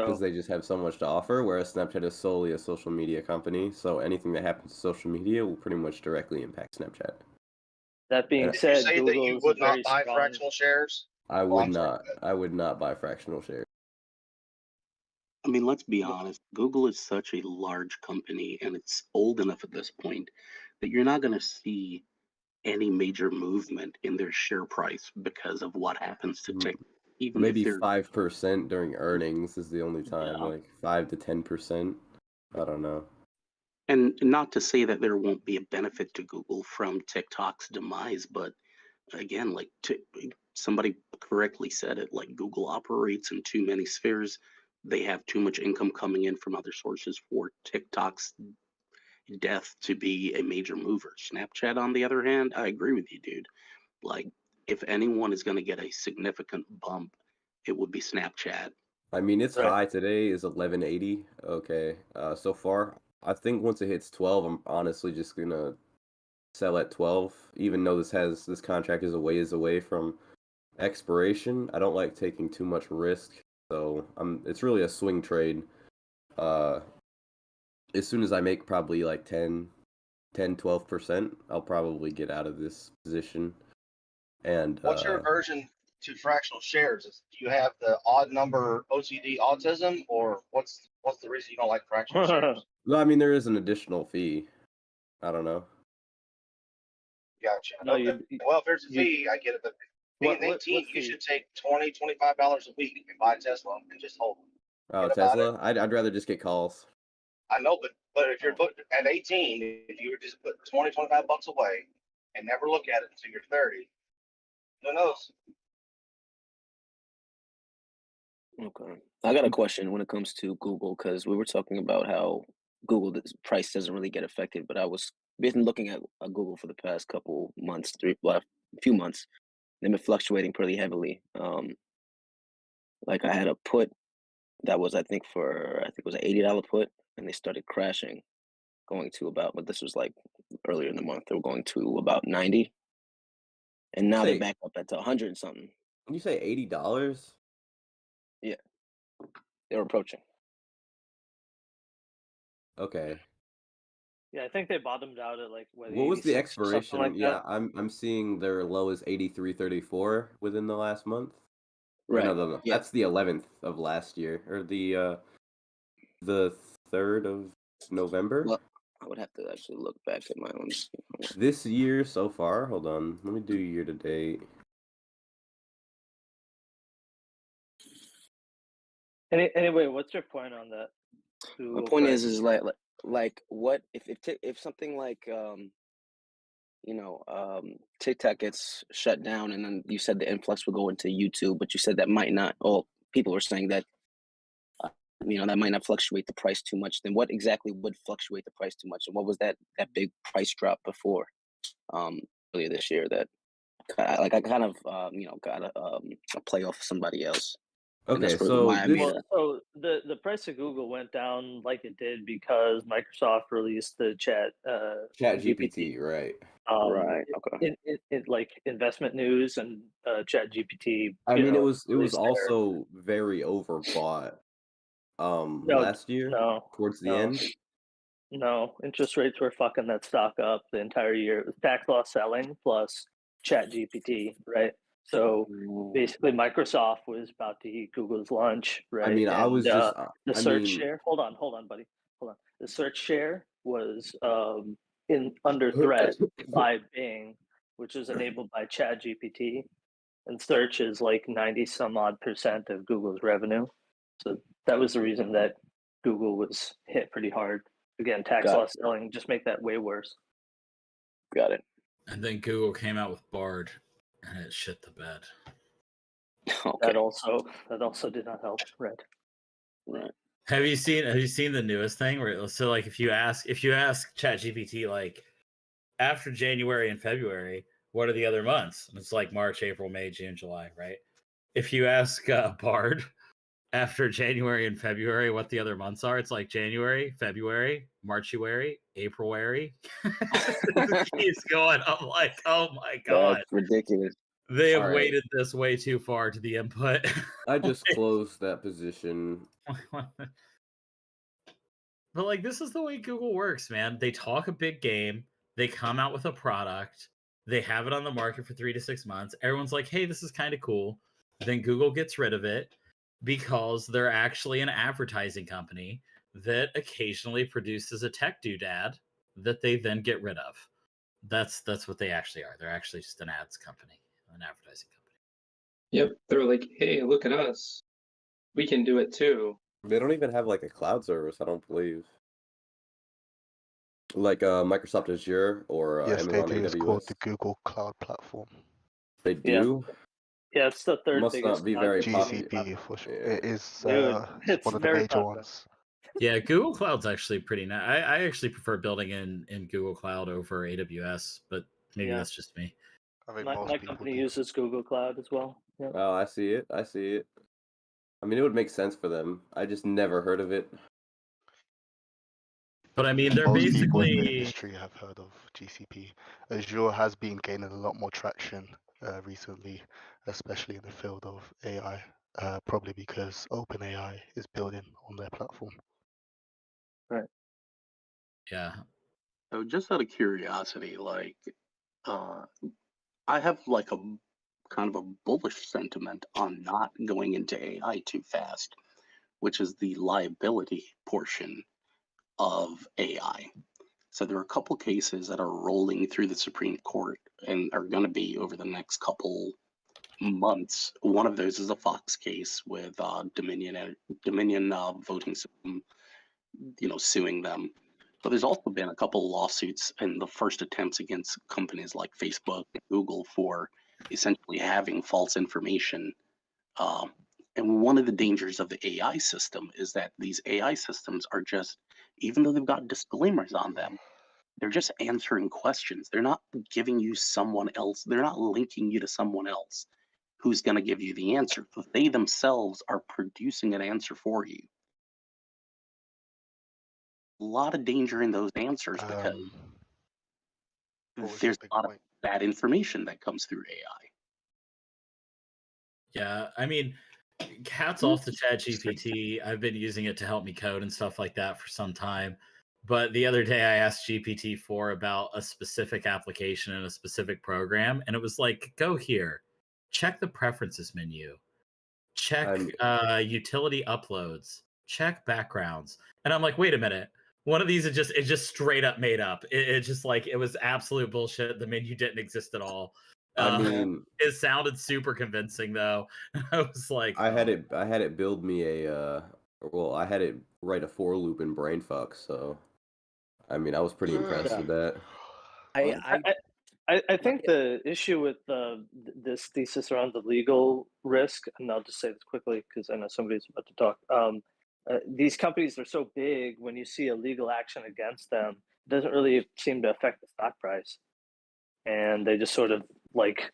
because So they just have so much to offer, whereas Snapchat is solely a social media company. So anything that happens to social media will pretty much directly impact Snapchat. that being And Did you said, say that Google you is a would not very buy strong. fractional shares? I Oh, would I'm sorry. not. I would not buy fractional shares. I mean, let's be honest. Google is such a large company and it's old enough at this point that you're not going to see any major movement in their share price because of what happens to TikTok. Even Maybe if they're 5% during earnings is the only time, Yeah. like 5 to 10%. I don't know. And not to say that there won't be a benefit to Google from TikTok's demise, but again, like somebody correctly said it, like Google operates in too many spheres. They have too much income coming in from other sources for TikTok's death to be a major mover. Snapchat, on the other hand, I agree with you, dude. Like, if anyone is going to get a significant bump, it would be Snapchat. I mean, its Right. high today is 1180. Okay. So far, I think once it hits 12, I'm honestly just gonna sell at 12, even though this contract is a ways away from expiration. I don't like taking too much risk, so it's really a swing trade. As soon as I make probably like 12%, I'll probably get out of this position. And What's your aversion to fractional shares? Do you have the odd number OCD autism, or what's the reason you don't like fractional shares? no, I mean there is an additional fee. I don't know. Gotcha. No, Okay. Well, if there's a fee, I get it. But being 18, you should take $20, $25 a week and buy a Tesla and just hold it. Oh, Forget about Tesla? I'd rather just get calls. I know, but if you're at 18, if you were just put 20, 25 bucks away and never look at it until you're 30, who knows? Okay. I got a question when it comes to Google because we were talking about how Google's price doesn't really get affected, but I was been looking at Google for the past couple months, few months. They've been fluctuating pretty heavily. Like I had a put that was I think it was an $80 put, and they started crashing, going to about. But this was like earlier in the month. They were going to about 90, and now they're Say, back up at 100 and something. when you say $80, Yeah, they're approaching. okay. Yeah, I think they bottomed out at like what What was the 86 or something expiration? like Yeah, that. I'm seeing their low is 83.34 within the last month. Or Right. no, Yeah. that's the 11th of last year, or the 3rd of November. Well, I would have to actually look back at my own. This year so far, hold on, let me do year to date. Anyway, what's your point on that? My Google point price? is like what if something like TikTok gets shut down, and then you said the influx will go into YouTube, but you said that might not. Well, people were saying that that might not fluctuate the price too much. Then what exactly would fluctuate the price too much, and what was that big price drop before earlier this year that I kind of got a play off somebody else. And Okay, that's really so why I made this it. So the price of Google went down like it did because Microsoft released the Chat GPT. GPT, right? Right. Okay. It like investment news and Chat GPT. I mean, it was released their- also very overbought no last year no towards the no end. no interest rates were fucking that stock up the entire year. It was tax loss selling plus Chat GPT, right? So basically, Microsoft was about to eat Google's lunch, right? I mean, I And was just the I search mean, share. Hold on, buddy. Hold on. The search share was in under threat by Bing, which is enabled by Chat GPT, and search is like 90 some odd percent of Google's revenue. So that was the reason that Google was hit pretty hard. Again, tax Got loss selling just make that way worse. Got it. And then Google came out with Bard, and it shit the bed. That also did not help. Right. Right. Have you seen the newest thing where if you ask ChatGPT like after January and February, what are the other months? And it's like March, April, May, June, July, right? If you ask Bard after January and February what the other months are, it's like January, February, Marchuary, Aprilary. It keeps going. I'm like, oh my god. That's ridiculous. They have All right. weighted this way too far to the input. I just closed that position. But like, this is the way Google works, man. They talk a big game, they come out with a product, they have it on the market for 3 to 6 months. Everyone's like, hey, this is kind of cool. Then Google gets rid of it because they're actually an advertising company that occasionally produces a tech doodad that they then get rid of. That's what they actually are. They're actually just an ads company, an advertising company. Yep, they're like, hey, look at us. We can do it too. They don't even have like a cloud service, I don't believe. Like Microsoft Azure or Yes, they Amazon do. It's called AWS. the Google Cloud Platform. They do? Yeah, it's the third Must biggest not be cloud very computing popular. GCP for sure. Yeah. It is Dude, it's it's one of the very major popular. ones. Yeah, Google Cloud's actually pretty nice. I actually prefer building in Google Cloud over AWS, but maybe Yeah. that's just me. I think My most people company do. uses Google Cloud as well. Yeah. Oh, I see it. I see it. I mean, it would make sense for them. I just never heard of it. But I mean, they're Most people in the basically industry have heard of GCP. Azure has been gaining a lot more traction recently, especially in the field of AI, probably because OpenAI is building on their platform. Right. Yeah. So just out of curiosity, like, I have like a kind of a bullish sentiment on not going into AI too fast, which is the liability portion of AI. So there are a couple cases that are rolling through the Supreme Court and are going to be over the next couple months. One of those is a Fox case with Dominion voting system, suing them. But there's also been a couple lawsuits and the first attempts against companies like Facebook and Google for essentially having false information. And one of the dangers of the AI system is that these AI systems are just, even though they've got disclaimers on them, they're just answering questions. They're not giving you someone else. They're not linking you to someone else who's going to give you the answer. But they themselves are producing an answer for you. A lot of danger in those answers because there's a lot of bad information that comes through AI. Yeah, I mean, hats off to ChatGPT. I've been using it to help me code and stuff like that for some time. But the other day I asked GPT-4 about a specific application in a specific program, and it was like, go here, check the preferences menu, check utility uploads, check backgrounds. And I'm like, wait a minute. One of these is just straight up made up. It just like, it was absolute bullshit. The menu didn't exist at all. I mean, it sounded super convincing though. I was like, I had it build me a I had it write a for loop in brainfuck, so I mean, I was pretty impressed with that. I think the issue with this thesis around the legal risk, and I'll just say this quickly because I know somebody's about to talk. These companies are so big, when you see a legal action against them, it doesn't really seem to affect the stock price. And they just sort of like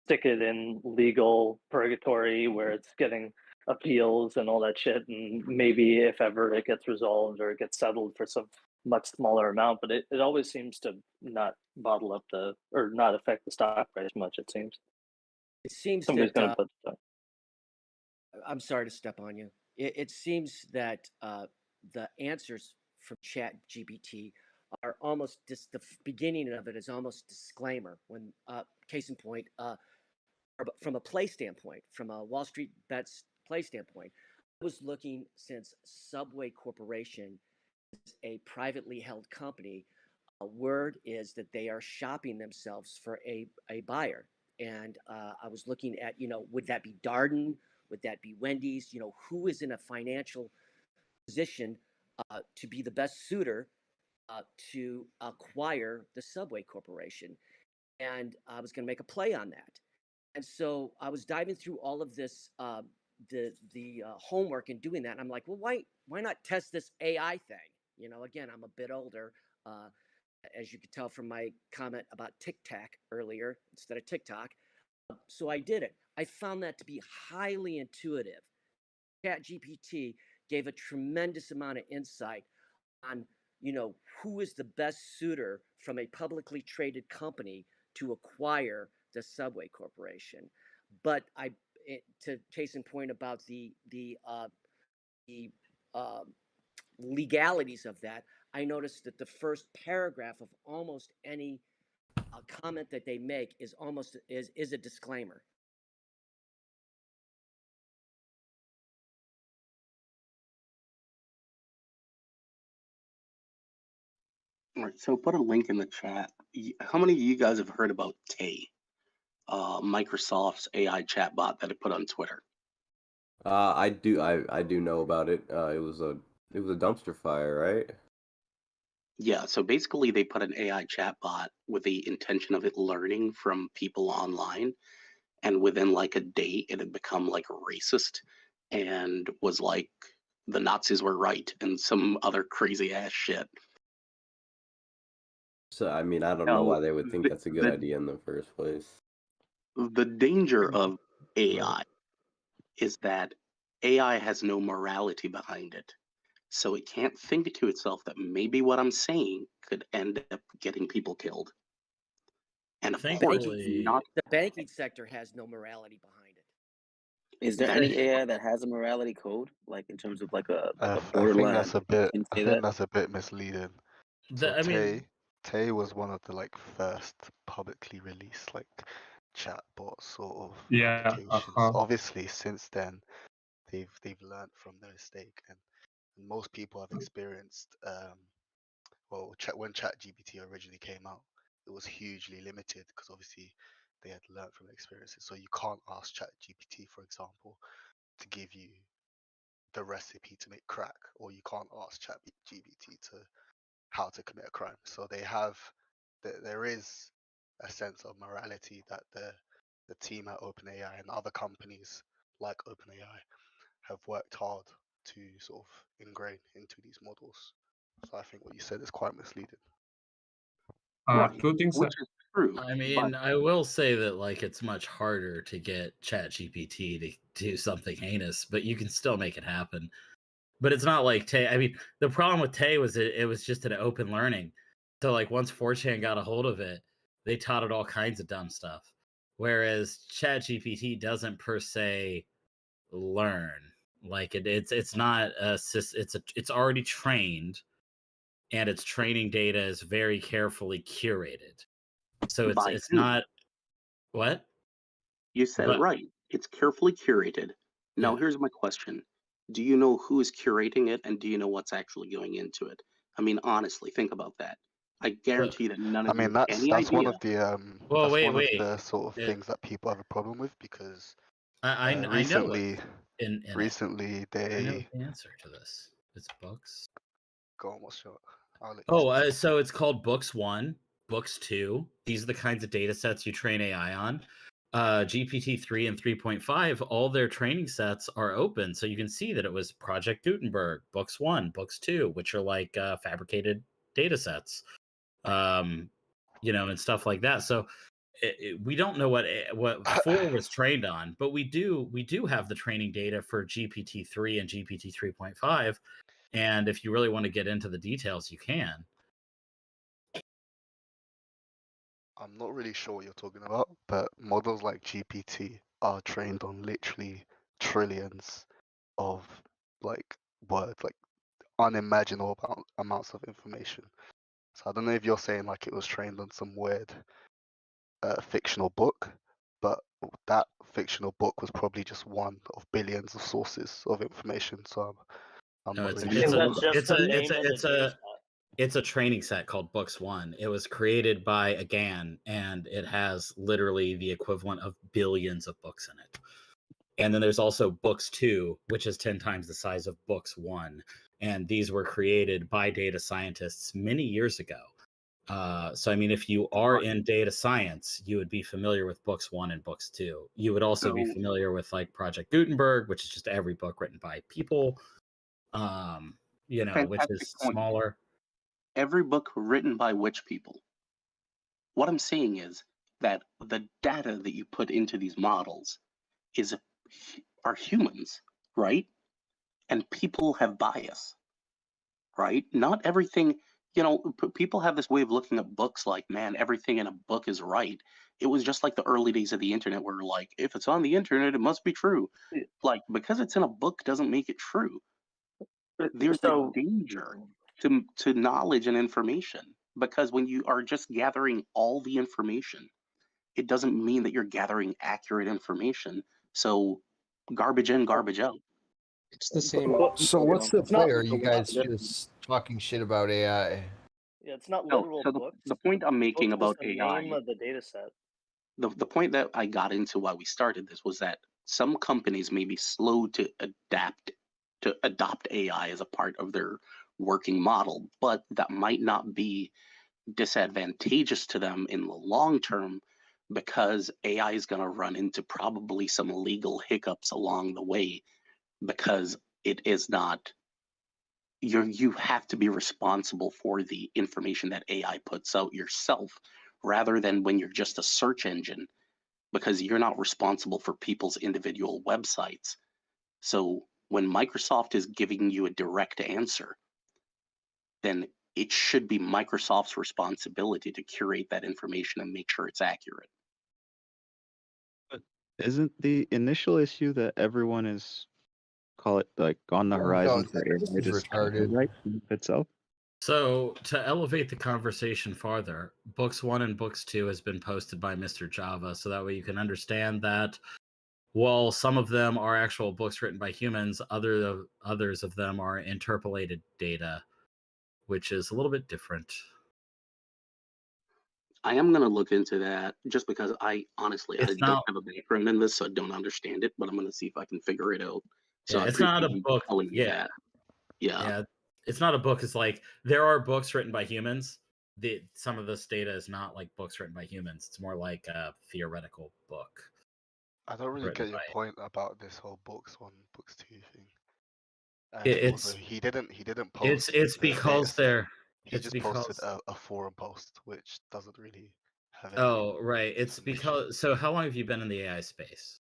stick it in legal purgatory where it's getting appeals and all that shit. And maybe if ever it gets resolved or it gets settled for some much smaller amount, but it always seems to not bottle up or not affect the stock price much, it seems. It seems Somebody's that, gonna put I'm sorry to step on you. It seems that the answers from Chat GPT are almost just the beginning of it is almost disclaimer. When case in point, from a play standpoint, from a Wall Street Bets play standpoint, I was looking since Subway Corporation is a privately held company. A word is that they are shopping themselves for a buyer. And I was looking at, would that be Darden? Would that be Wendy's? Who is in a financial position to be the best suitor to acquire the Subway Corporation? And I was going to make a play on that. And so I was diving through all of this, the homework and doing that. And I'm like, well, why not test this AI thing? Again, I'm a bit older. As you could tell from my comment about TikTok earlier instead of TikTok. So I did it. I found that to be highly intuitive. ChatGPT gave a tremendous amount of insight on, who is the best suitor from a publicly traded company to acquire the Subway Corporation. But to case in point about the legalities of that, I noticed that the first paragraph of almost any comment that they make is a disclaimer. All right, so put a link in the chat. How many of you guys have heard about Tay, Microsoft's AI chatbot that it put on Twitter? I do know about it. It was a dumpster fire, right? Yeah, so basically they put an AI chatbot with the intention of it learning from people online, and within like a day it had become like racist and was like the Nazis were right and some other crazy ass shit. So I mean, I don't know why they would think that's a good idea in the first place. The danger of AI is that AI has no morality behind it. So it can't think to itself that maybe what I'm saying could end up getting people killed. And of course, The banking sector has no morality behind it. Is there any AI that has a morality code, like in terms of like a borderline? I think that? that's a bit misleading. So Tay was one of the like first publicly released like chatbot sort of applications. Obviously, since then they've learned from their mistake, and most people have experienced. When ChatGPT originally came out, it was hugely limited because obviously they had learned from their experiences. So you can't ask ChatGPT, for example, to give you the recipe to make crack, or you can't ask ChatGPT to how to commit a crime. So there is a sense of morality that the team at OpenAI and other companies like OpenAI have worked hard to sort of ingrain into these models. So I think what you said is quite misleading. Two things. Which is true. I mean, I will say that like it's much harder to get ChatGPT to do something heinous, but you can still make it happen. But it's not like Tay. I mean, the problem with Tay was it was just an open learning. So like once 4chan got a hold of it, they taught it all kinds of dumb stuff. Whereas ChatGPT doesn't per se learn. Like it's not it's already trained, and its training data is very carefully curated. So it's not what? You said it right. It's carefully curated. Now here's my question. Do you know who is curating it, and do you know what's actually going into it? I mean, honestly, think about that. I guarantee that none of you have any That's idea. one of the Well, that's wait, one wait. of the sort of things that people have a problem with, because I know recently recently I know they the answer to this. It's books. go on, what's your So it's called Books 1, Books 2. These are the kinds of data sets you train AI on. GPT-3 and 3.5, all their training sets are open. So you can see that it was Project Gutenberg, Books 1, Books 2, which are like fabricated data sets, and stuff like that. So we don't know what 4 was trained on, but we do have the training data for GPT-3 and GPT 3.5. And if you really want to get into the details, you can. I'm not really sure what you're talking about, but models like GPT are trained on literally trillions of like words, like unimaginable amounts of information. So I don't know if you're saying like it was trained on some weird fictional book, but that fictional book was probably just one of billions of sources of information. So I'm No, not it's really a, sure. it's a training set called Books 1. It was created by a GAN, and it has literally the equivalent of billions of books in it. And then there's also Books 2, which is 10 times the size of Books 1. And these were created by data scientists many years ago. So, I mean, if you are in data science, you would be familiar with Books 1 and Books 2. You would also be familiar with like Project Gutenberg, which is just every book written by people, which is smaller. Every book written by which people? What I'm saying is that the data that you put into these models are humans, right? And people have bias, right? Not everything people have this way of looking at books like, man, everything in a book is right. It was just like the early days of the internet where like, if it's on the internet, it must be true. Like, because it's in a book doesn't make it true. There's a danger to knowledge and information, because when you are just gathering all the information, it doesn't mean that you're gathering accurate information. So garbage in, garbage out. It's the same. So what's the It's not. play? Are you guys just talking shit about AI? Yeah, it's not No, literal so books. the point I'm making Book was about the AI, name of the data set. the point that I got into why we started this was that some companies may be slow to adopt AI as a part of their working model, but that might not be disadvantageous to them in the long term, because AI is going to run into probably some legal hiccups along the way, because it is not you have to be responsible for the information that AI puts out yourself, rather than when you're just a search engine, because you're not responsible for people's individual websites. So when Microsoft is giving you a direct answer, then it should be Microsoft's responsibility to curate that information and make sure it's accurate. Isn't the initial issue that everyone is, call it like on the No, horizon for this AI is just retarded. right itself? So to elevate the conversation farther, books 1 and books 2 has been posted by Mr. Java, so that way you can understand that while some of them are actual books written by humans, others of them are interpolated data, which is a little bit different. I am going to look into that, just because I honestly It's don't not. have a background in this, so I don't understand it, but I'm going to see if I can figure it out. So Yeah, I it's not a appreciate you book. telling me Yeah, that. Yeah. yeah, it's not a book. It's like there are books written by humans. Some of this data is not like books written by humans. It's more like a theoretical book. I don't really written get your by- point about this whole books 1, books 2 thing. And It's also, he didn't post. it's the because data they're. He It's just posted because. a forum post, which doesn't really have any Oh, right. It's information. because. So, how long have you been in the AI space?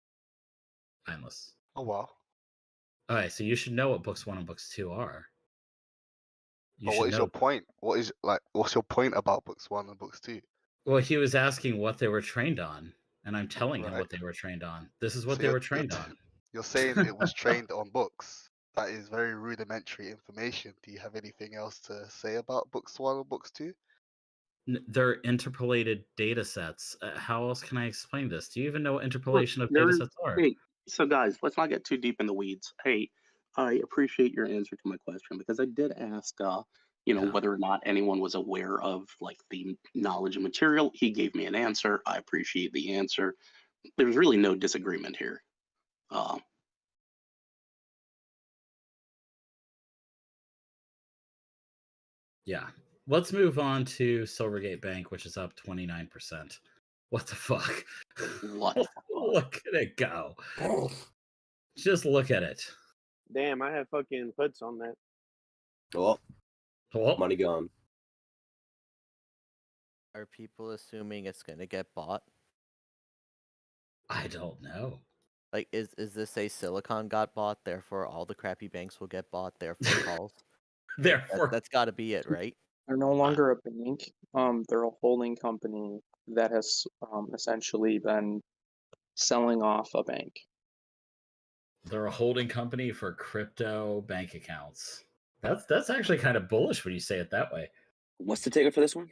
Mindless. Oh wow. All right, so you should know what books 1 and books 2 are. You But should what is know. your point? What's your point about books 1 and books 2? Well, he was asking what they were trained on, and I'm telling him Right. what they were trained on. This is what So they were trained on. You're saying it was trained on books. That is very rudimentary information. Do you have anything else to say about books 1 and books 2? They're interpolated data sets. How else can I explain this? Do you even know what Look, interpolation of data sets are? hey, so guys, let's not get too deep in the weeds. Hey, I appreciate your answer to my question, because I did ask, whether or not anyone was aware of like the knowledge and material. He gave me an answer. I appreciate the answer. There's really no disagreement here. Yeah. Let's move on to Silvergate Bank, which is up 29%. What the fuck? What? Look at it go. Just look at it. Damn, I have fucking puts on that. Oh, oh. Money gone. Are people assuming it's gonna get bought? I don't know. Like, is this a Silicon got bought, therefore all the crappy banks will get bought, therefore calls? Therefore, that's got to be it, right? They're no longer a bank. They're a holding company that has essentially been selling off a bank. They're a holding company for crypto bank accounts. That's actually kind of bullish when you say it that way. What's the ticker for this one?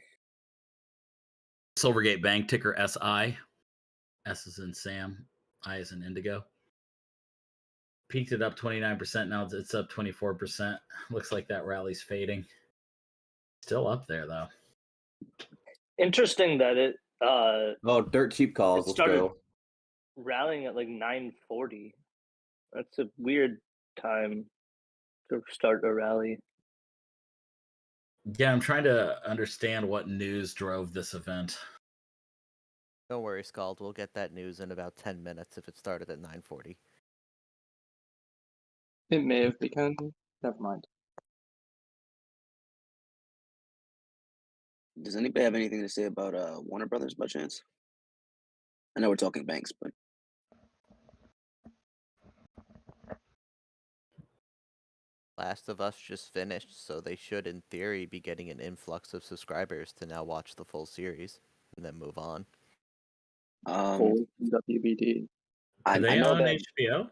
Silvergate Bank, ticker SI. S is in Sam, I is in Indigo. Peaked it up 29%. Now it's up 24%. Looks like that rally's fading. Still up there though. Interesting that it dirt cheap calls. Let's started go. rallying at like 9:40. That's a weird time to start a rally. Yeah, I'm trying to understand what news drove this event. Don't worry, Scald. We'll get that news in about 10 minutes if it started at 9:40. It may have begun. Never mind. Does anybody have anything to say about Warner Brothers by chance? I know we're talking banks, but Last of Us just finished, so they should, in theory, be getting an influx of subscribers to now watch the full series and then move on. Full WBD. I Are they know on that HBO?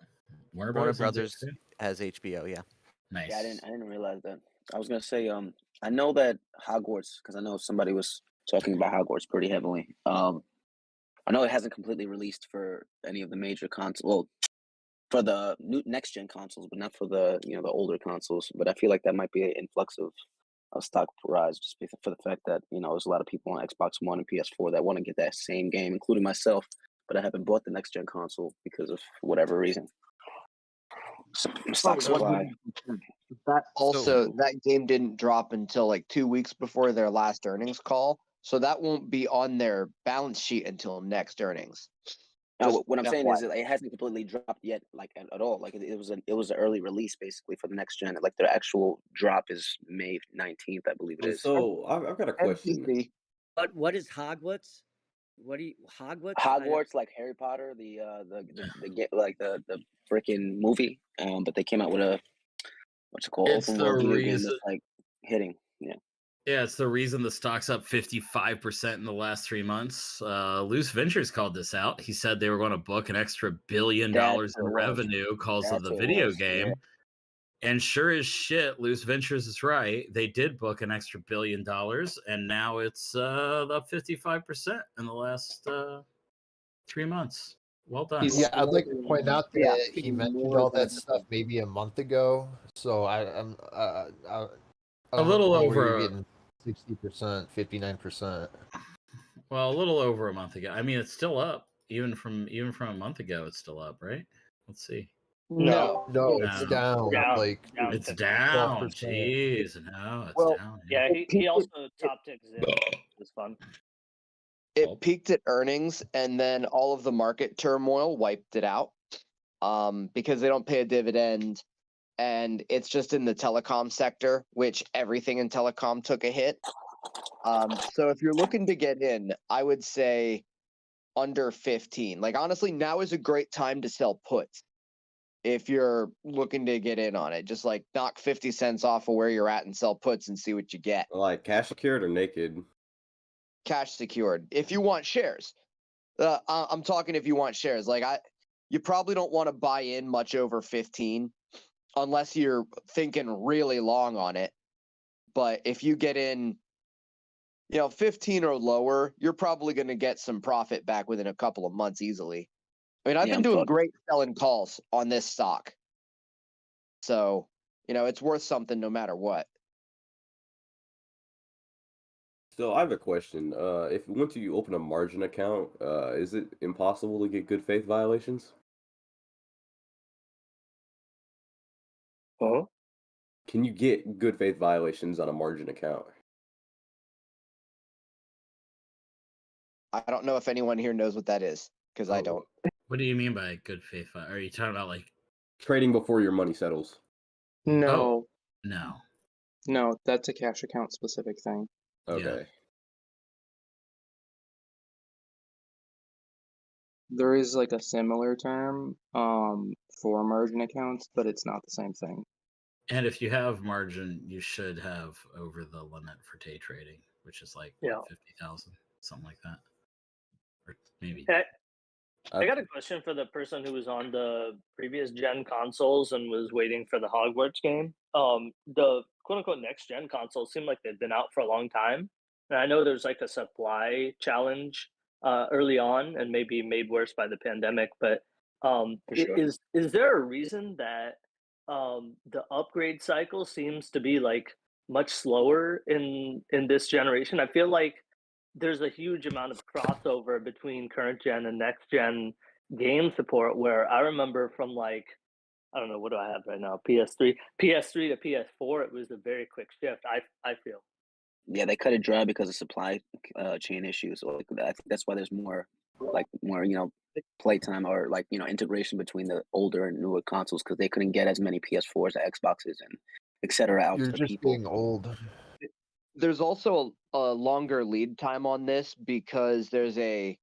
Warner owns Brothers HBO? has HBO, yeah. Nice. Yeah, I didn't realize that. I was gonna say, I know that Hogwarts, because I know somebody was talking about Hogwarts pretty heavily. I know it hasn't completely released for any of the major consoles. Well, for the new next gen consoles, but not for the the older consoles. But I feel like that might be an influx of stock rise just for the fact that there's a lot of people on Xbox One and PS4 that want to get that same game, including myself. But I haven't bought the next gen console because of whatever reason. Stock supply. That also that game didn't drop until like 2 weeks before their last earnings call, so that won't be on their balance sheet until next earnings. No, what I'm saying FYI. is that it hasn't completely dropped yet, like at all. Like it was an early release basically for the next gen. Like their actual drop is May 19th, I believe it is. So I've got a question. What is Hogwarts? What do you Hogwarts? Hogwarts, like Harry Potter, the like the freaking movie. But they came out with a what's it called? It's Open the world video game reason. that's like hitting. Yeah. Yeah, it's the reason the stock's up 55% in the last 3 months. Loose Ventures called this out. He said they were going to book an extra $1 billion That's in what it was. revenue because of That's the what it video was, yeah. game. And sure as shit, Loose Ventures is right. They did book an extra $1 billion, and now it's up 55% in the last 3 months. Well done. Yeah, I'd like to point out that Yeah. he mentioned all that stuff maybe a month ago. So I'm A little where over- you're getting 60%, 59%. Well, a little over a month ago. I mean, it's still up. Even from a month ago, it's still up, right? Let's see. No, it's down. Like it's down. 12%. Jeez, no, it's Well, down. Yeah, he also topped Exit. It was fun. It peaked at earnings, and then all of the market turmoil wiped it out. Because they don't pay a dividend, and it's just in the telecom sector, which everything in telecom took a hit. So if you're looking to get in, I would say under 15. Like honestly, now is a great time to sell puts. If you're looking to get in on it, just like knock 50 cents off of where you're at and sell puts and see what you get. Like cash secured or naked? Cash secured. If you want shares, I'm talking if you want shares. Like you probably don't want to buy in much over 15 unless you're thinking really long on it. But if you get in, 15 or lower, you're probably going to get some profit back within a couple of months easily. I mean, I've been doing great selling calls on this stock. So, it's worth something no matter what. So I have a question. If once you open a margin account, is it impossible to get good faith violations? Oh. Can you get good faith violations on a margin account? I don't know if anyone here knows what that is, because I don't. What do you mean by good faith? Are you talking about like trading before your money settles? No. No. No, that's a cash account specific thing. Okay. There is like a similar term for margin accounts, but it's not the same thing. And if you have margin, you should have over the limit for day trading, which is like 50,000, something like that, or maybe. Okay. I got a question for the person who was on the previous gen consoles and was waiting for the Hogwarts game. The quote unquote next gen consoles seem like they've been out for a long time. And I know there's like a supply challenge early on and maybe made worse by the pandemic, but sure. is there a reason that the upgrade cycle seems to be like much slower in this generation? I feel like there's a huge amount of crossover between current gen and next gen game support where I remember from like, I don't know, what do I have right now? PS3 to PS4, it was a very quick shift, I feel. Yeah, they cut it dry because of supply chain issues. So like, I think that's why there's more playtime or integration between the older and newer consoles because they couldn't get as many PS4s or Xboxes and etc. out You're to the just people. getting old. There's also a longer lead time on this because there's a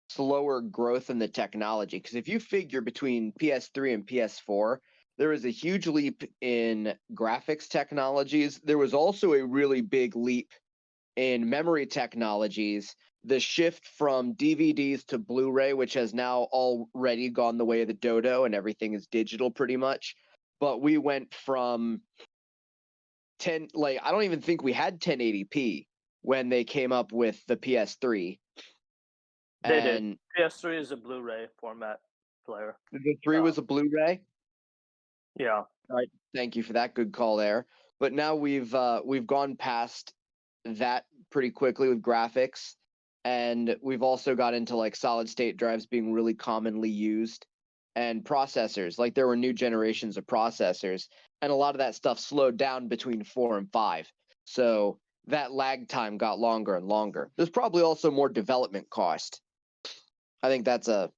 slower growth in the technology. Because if you figure between PS3 and PS4, There was a huge leap in graphics technologies. There was also a really big leap in memory technologies. The shift from DVDs to Blu-ray, which has now already gone the way of the dodo and everything is digital pretty much. But we went from I don't even think we had 1080p when they came up with the PS3. They did. PS3 is a Blu-ray format player. The 3 was a Blu-ray? Yeah. All right. Thank you for that. Good call there. But now we've gone past that pretty quickly with graphics, and we've also got into like solid state drives being really commonly used, and processors. Like there were new generations of processors, and a lot of that stuff slowed down between 4 and 5. So that lag time got longer and longer. There's probably also more development cost. I think that's a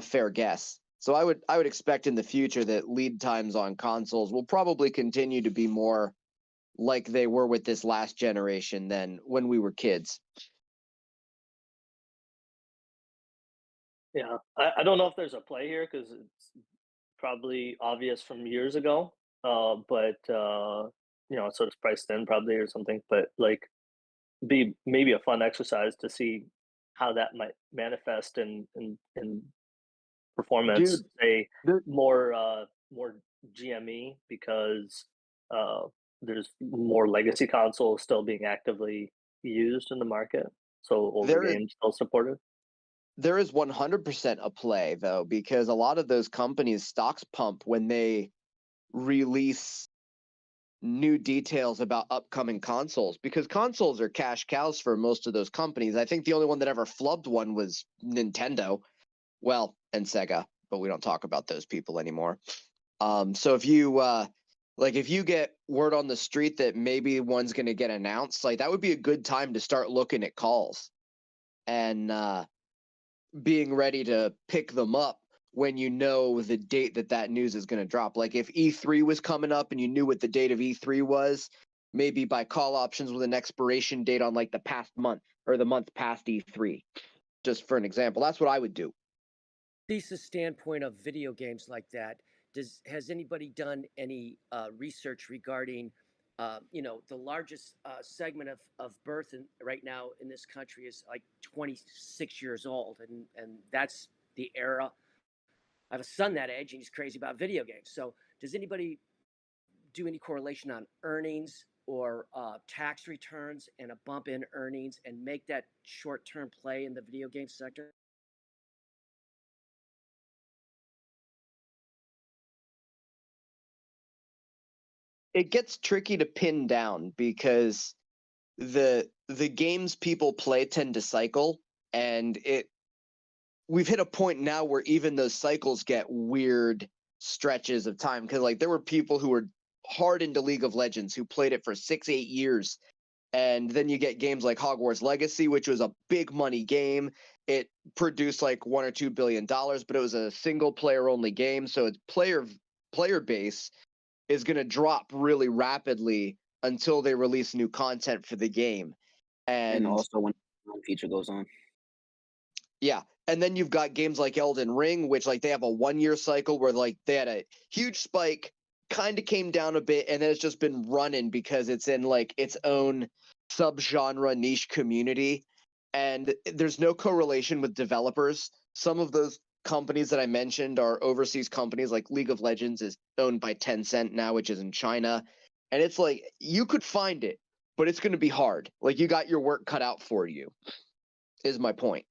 fair guess. So I would expect in the future that lead times on consoles will probably continue to be more like they were with this last generation than when we were kids. Yeah, I don't know if there's a play here because it's probably obvious from years ago. But so it's priced in probably or something. But like, be maybe a fun exercise to see how that might manifest in performance. Dude, say more GME because there's more legacy consoles still being actively used in the market. So older There is- games still supported. There is 100% a play though, because a lot of those companies stocks pump when they release new details about upcoming consoles, because consoles are cash cows for most of those companies. I think the only one that ever flubbed one was Nintendo, well, and Sega, but we don't talk about those people anymore. So if you get word on the street that maybe one's going to get announced, like that would be a good time to start looking at calls and being ready to pick them up when you know the date that news is going to drop. Like if E3 was coming up and you knew what the date of E3 was, maybe buy call options with an expiration date on like the past month or the month past E3, just for an example. That's what I would do. Thesis standpoint of video games like that, has anybody done any research regarding the largest segment of birth right now in this country is like 26 years old, and that's the era. I have a son that age, and he's crazy about video games. So does anybody do any correlation on earnings or tax returns and a bump in earnings and make that short-term play in the video game sector? It gets tricky to pin down because the games people play tend to cycle, and we've hit a point now where even those cycles get weird stretches of time, because like there were people who were hard into League of Legends who played it for 6-8 years, and then you get games like Hogwarts Legacy, which was a big money game. It produced like $1 or $2 billion, but it was a single player only game, so its player base is going to drop really rapidly until they release new content for the game. And also when the feature goes on. Yeah. And then you've got games like Elden Ring, which like they have a 1-year cycle where like they had a huge spike, kind of came down a bit, and then it's just been running because it's in like its own subgenre niche community. And there's no correlation with developers. Some of those companies that I mentioned are overseas companies, like League of Legends is owned by Tencent now, which is in China. And it's like you could find it, but it's going to be hard. Like you got your work cut out for you, is my point.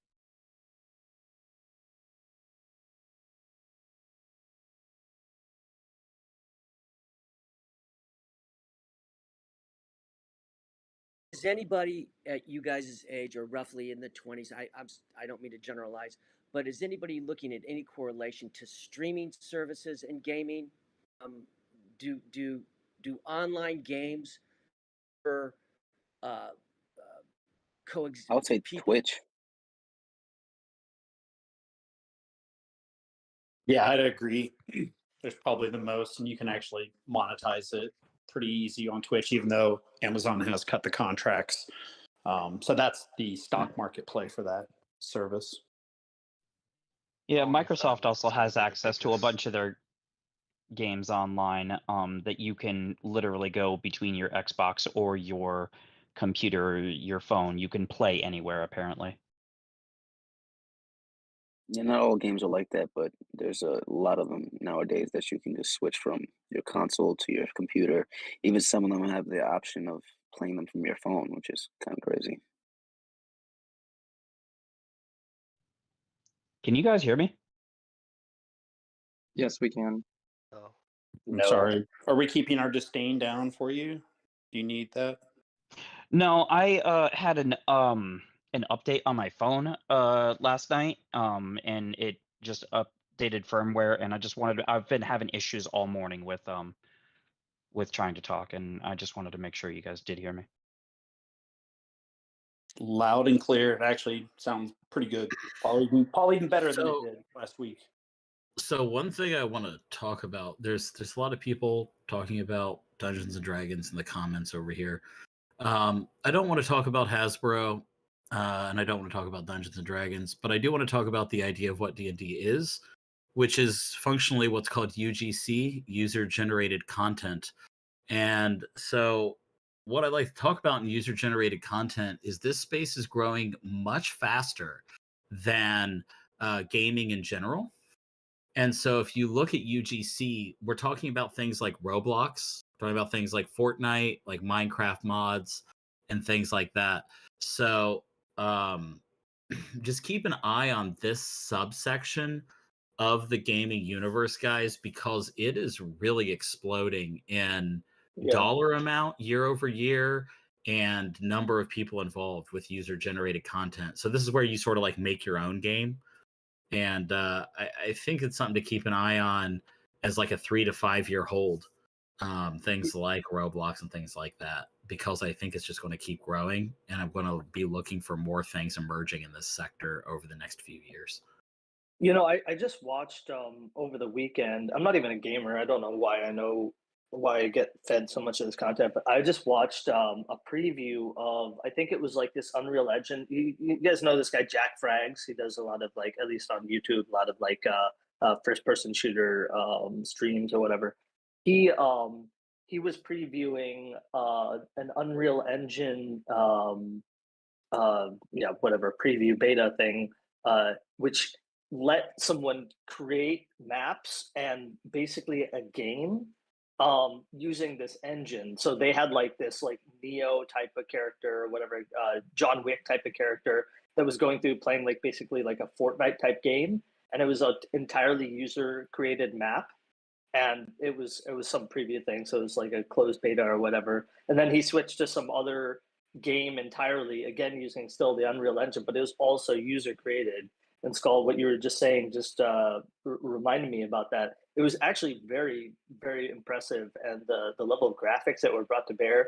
Is anybody at you guys' age or roughly in the 20s? I don't mean to generalize, but is anybody looking at any correlation to streaming services and gaming? Do online games for coexist? I would say Twitch. Yeah, I'd agree. There's probably the most, and you can actually monetize it pretty easy on Twitch, even though Amazon has cut the contracts. So that's the stock market play for that service. Yeah, Microsoft also has access to a bunch of games online that you can literally go between your Xbox or your computer or your phone. You can play anywhere apparently. Yeah, not all games are like that, but there's a lot of them nowadays that you can just switch from your console to your computer. Even some of them have the option of playing them from your phone, which is kind of crazy. Can you guys hear me? Yes, we can. Oh. I'm No. sorry. Are we keeping our disdain down for you? Do you need that? No, I had an update on my phone last night and it just updated firmware, and I've been having issues all morning with trying to talk, and I just wanted to make sure you guys did hear me. Loud and clear. It actually sounds pretty good. Probably even better than it did last week. So one thing I want to talk about, there's a lot of people talking about Dungeons and Dragons in the comments over here. I don't want to talk about Hasbro, and I don't want to talk about Dungeons and Dragons, but I do want to talk about the idea of what D&D is, which is functionally what's called UGC, user-generated content. And so what I'd like to talk about in user-generated content is this space is growing much faster than gaming in general. And so if you look at UGC, we're talking about things like Roblox, talking about things like Fortnite, like Minecraft mods, and things like that. So just keep an eye on this subsection of the gaming universe, guys, because it is really exploding in dollar amount year over year and number of people involved with user-generated content. So this is where you sort of like make your own game. And I think it's something to keep an eye on as like a 3 to 5 year hold. Things like Roblox and things like that, because I think it's just going to keep growing, and I'm going to be looking for more things emerging in this sector over the next few years. You know, I just watched over the weekend. I'm not even a gamer. I don't know why I get fed so much of this content, but I just watched a preview of, I think it was like this Unreal Engine. You guys know this guy Jack Frags. He does a lot of, like, at least on YouTube, a lot of like first person shooter streams or whatever. He was previewing an Unreal Engine whatever preview beta thing, which let someone create maps and basically a game using this engine. So they had like this like Neo type of character or whatever, John Wick type of character that was going through playing like basically like a Fortnite type game, and it was an entirely user created map. And it was some preview thing, so it was like a closed beta or whatever. And then he switched to some other game entirely, again using still the Unreal Engine, but it was also user created. And Skull, what you were just saying just reminded me about that. It was actually very, very impressive, and the level of graphics that were brought to bear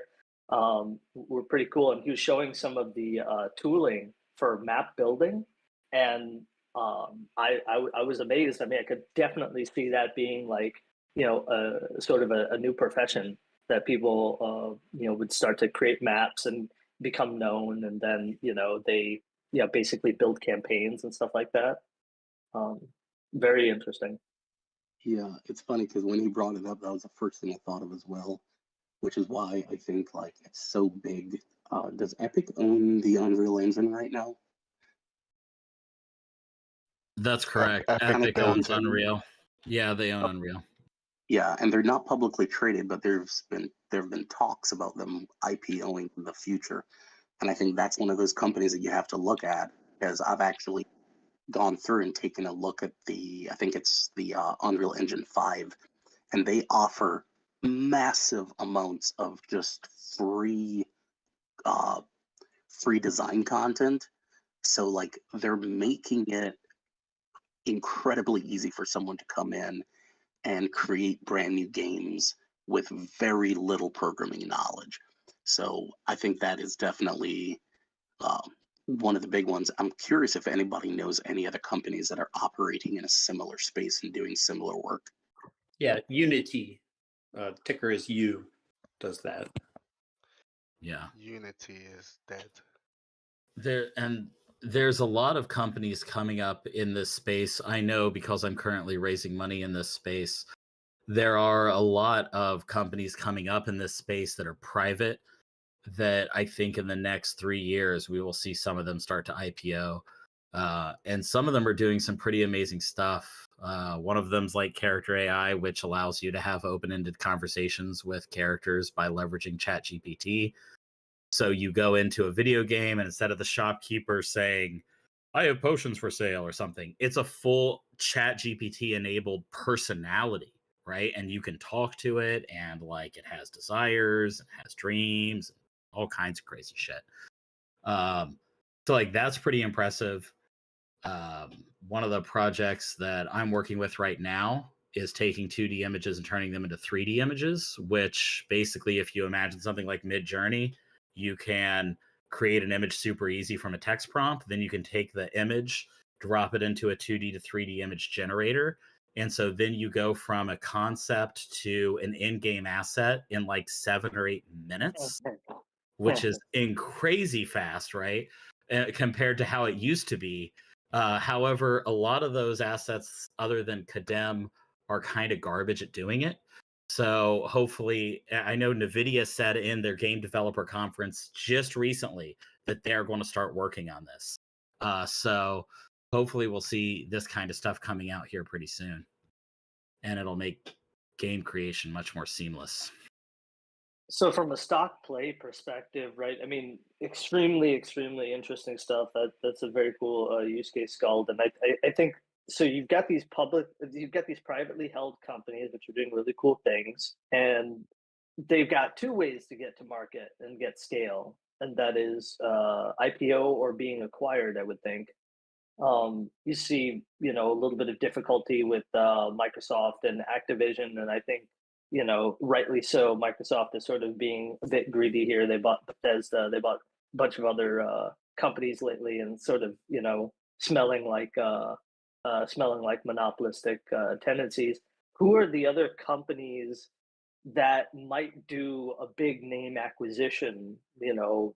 were pretty cool. And he was showing some of the tooling for map building, and I was amazed. I mean, I could definitely see that being like, you know, sort of a new profession that people you know, would start to create maps and become known, and then, you know, they basically build campaigns and stuff like that. Very interesting. Yeah, it's funny because when he brought it up, that was the first thing I thought of as well, which is why I think like it's so big. Does Epic own the Unreal Engine right now? That's correct. Epic Epic owns owns it. Unreal. Yeah, they own Unreal. Yeah, and they're not publicly traded, but there have been talks about them IPOing in the future. And I think that's one of those companies that you have to look at, because I've actually gone through and taken a look at I think it's the Unreal Engine 5, and they offer massive amounts of just free design content. So like they're making it incredibly easy for someone to come in and create brand new games with very little programming knowledge. So I think that is definitely one of the big ones. I'm curious if anybody knows any other companies that are operating in a similar space and doing similar work. Yeah, Unity, ticker is U, does that. Yeah. Unity is dead. There's a lot of companies coming up in this space. I know because I'm currently raising money in this space. there are a lot of companies coming up in this space that are private that I think in the next 3 years we will see some of them start to IPO. And some of them are doing some pretty amazing stuff. One of them's like Character AI, which allows you to have open-ended conversations with characters by leveraging ChatGPT. So you go into a video game and instead of the shopkeeper saying, I have potions for sale or something, it's a full ChatGPT enabled personality, right? And you can talk to it and like it has desires, it has dreams, all kinds of crazy shit. So like that's pretty impressive. One of the projects that I'm working with right now is taking 2D images and turning them into 3D images, which basically, if you imagine something like Mid-Journey, you can create an image super easy from a text prompt. Then you can take the image, drop it into a 2D to 3D image generator. And so then you go from a concept to an in-game asset in like 7 or 8 minutes, which is crazy fast, right? Compared to how it used to be. However, a lot of those assets, other than Kadem, are kind of garbage at doing it. So hopefully, I know NVIDIA said in their game developer conference just recently that they're going to start working on this. So hopefully we'll see this kind of stuff coming out here pretty soon. And it'll make game creation much more seamless. So from a stock play perspective, right? I mean, extremely interesting stuff. That's a very cool use case, Scald. And I think so. You've got these privately held companies which are doing really cool things, and they've got two ways to get to market and get scale, and that is IPO or being acquired. I would think. You see, a little bit of difficulty with Microsoft and Activision, and I think rightly so. Microsoft is sort of being a bit greedy here. They bought Bethesda, they bought a bunch of other companies lately, and sort of smelling like monopolistic tendencies. Who are the other companies that might do a big name acquisition?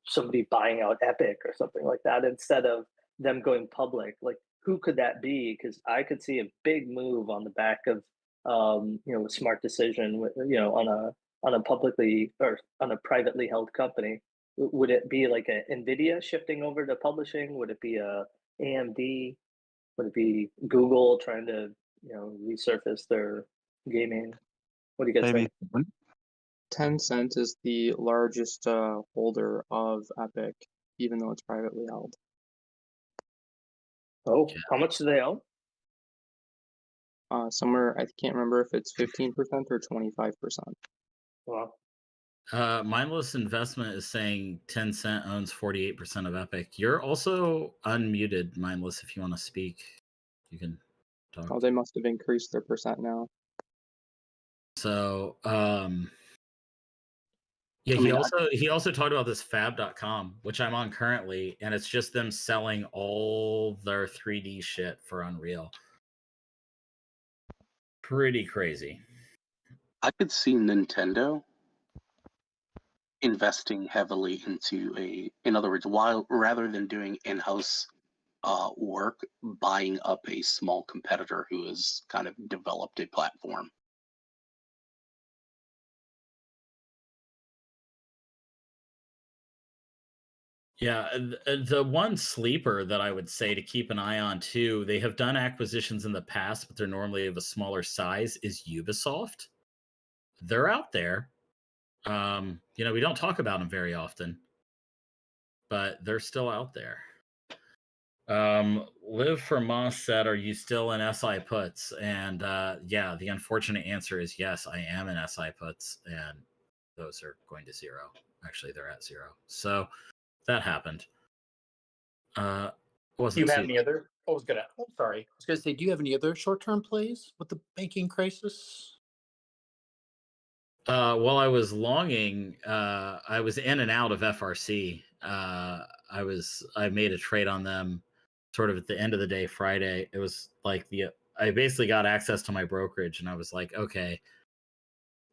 Somebody buying out Epic or something like that instead of them going public. Like, who could that be? Because I could see a big move on the back of a smart decision, on a publicly or on a privately held company. Would it be like a Nvidia shifting over to publishing? Would it be a AMD? Would it be Google trying to resurface their gaming? What do you guys think? Tencent is the largest holder of Epic, even though it's privately held. Oh, how much do they own? Somewhere, I can't remember if it's 15% or 25%. Wow. Mindless Investment is saying Tencent owns 48% of Epic. You're also unmuted, Mindless, if you want to speak. You can talk. Oh, they must have increased their percent now. So, yeah, he also talked about this fab.com, which I'm on currently, and it's just them selling all their 3D shit for Unreal. Pretty crazy. I could see Nintendo investing heavily into in other words, rather than doing in-house work, buying up a small competitor who has kind of developed a platform. Yeah, the one sleeper that I would say to keep an eye on too, they have done acquisitions in the past, but they're normally of a smaller size, is Ubisoft. They're out there. We don't talk about them very often, but they're still out there. Live for Moss said, are you still in SI puts? And yeah, the unfortunate answer is yes, I am in SI puts, and those are going to zero. Actually, they're at zero. So that happened. Do you have any other? I was gonna say, do you have any other short-term plays with the banking crisis? While I was longing, I was in and out of FRC. I made a trade on them sort of at the end of the day Friday. It was like I basically got access to my brokerage and I was like, okay,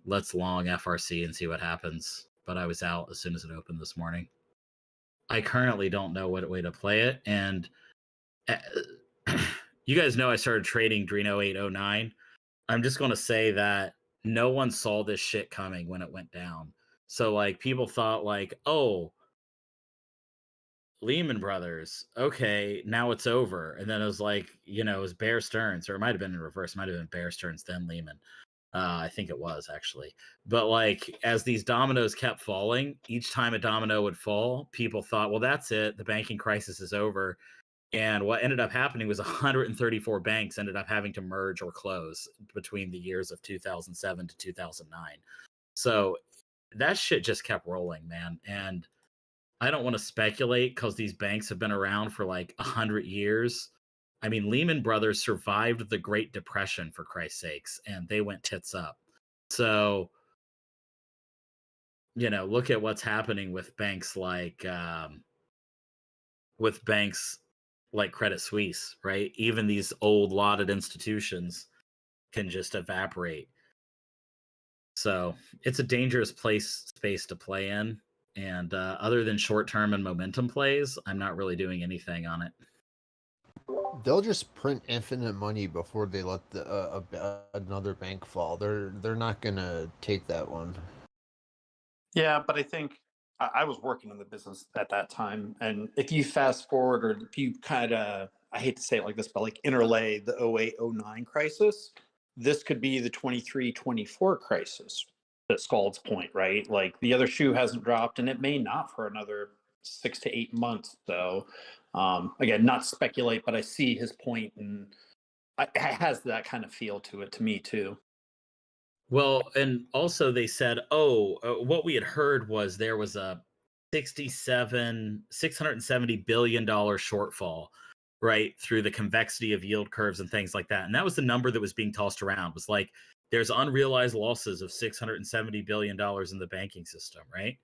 let's long FRC and see what happens. But I was out as soon as it opened this morning. I currently don't know what way to play it. And you guys know I started trading Drino 809. I'm just going to say that no one saw this shit coming when it went down. So like people thought like, oh, Lehman Brothers, okay, now it's over. And then it was like, it was Bear Stearns, or it might have been in reverse. It might have been Bear Stearns, then Lehman. I think it was actually. But like as these dominoes kept falling, each time a domino would fall, people thought, well, that's it. The banking crisis is over. And what ended up happening was 134 banks ended up having to merge or close between the years of 2007 to 2009. So that shit just kept rolling, man. And I don't want to speculate because these banks have been around for like 100 years. I mean, Lehman Brothers survived the Great Depression, for Christ's sakes, and they went tits up. So, look at what's happening with banks like Credit Suisse, right? Even these old lauded institutions can just evaporate. So it's a dangerous space to play in. And other than short-term and momentum plays, I'm not really doing anything on it. They'll just print infinite money before they let another bank fall. They're not gonna take that one. Yeah, but I think I was working in the business at that time, and if you fast forward, or if you kind of, I hate to say it like this, but like interlay the 08-09 crisis, this could be the 23-24 crisis. To Scald's point, right? Like the other shoe hasn't dropped, and it may not for another 6 to 8 months. So, again, not speculate, but I see his point, and it has that kind of feel to it to me too. Well, and also they said, what we had heard was there was a $670 billion shortfall, right, through the convexity of yield curves and things like that. And that was the number that was being tossed around, was like, there's unrealized losses of $670 billion in the banking system, right?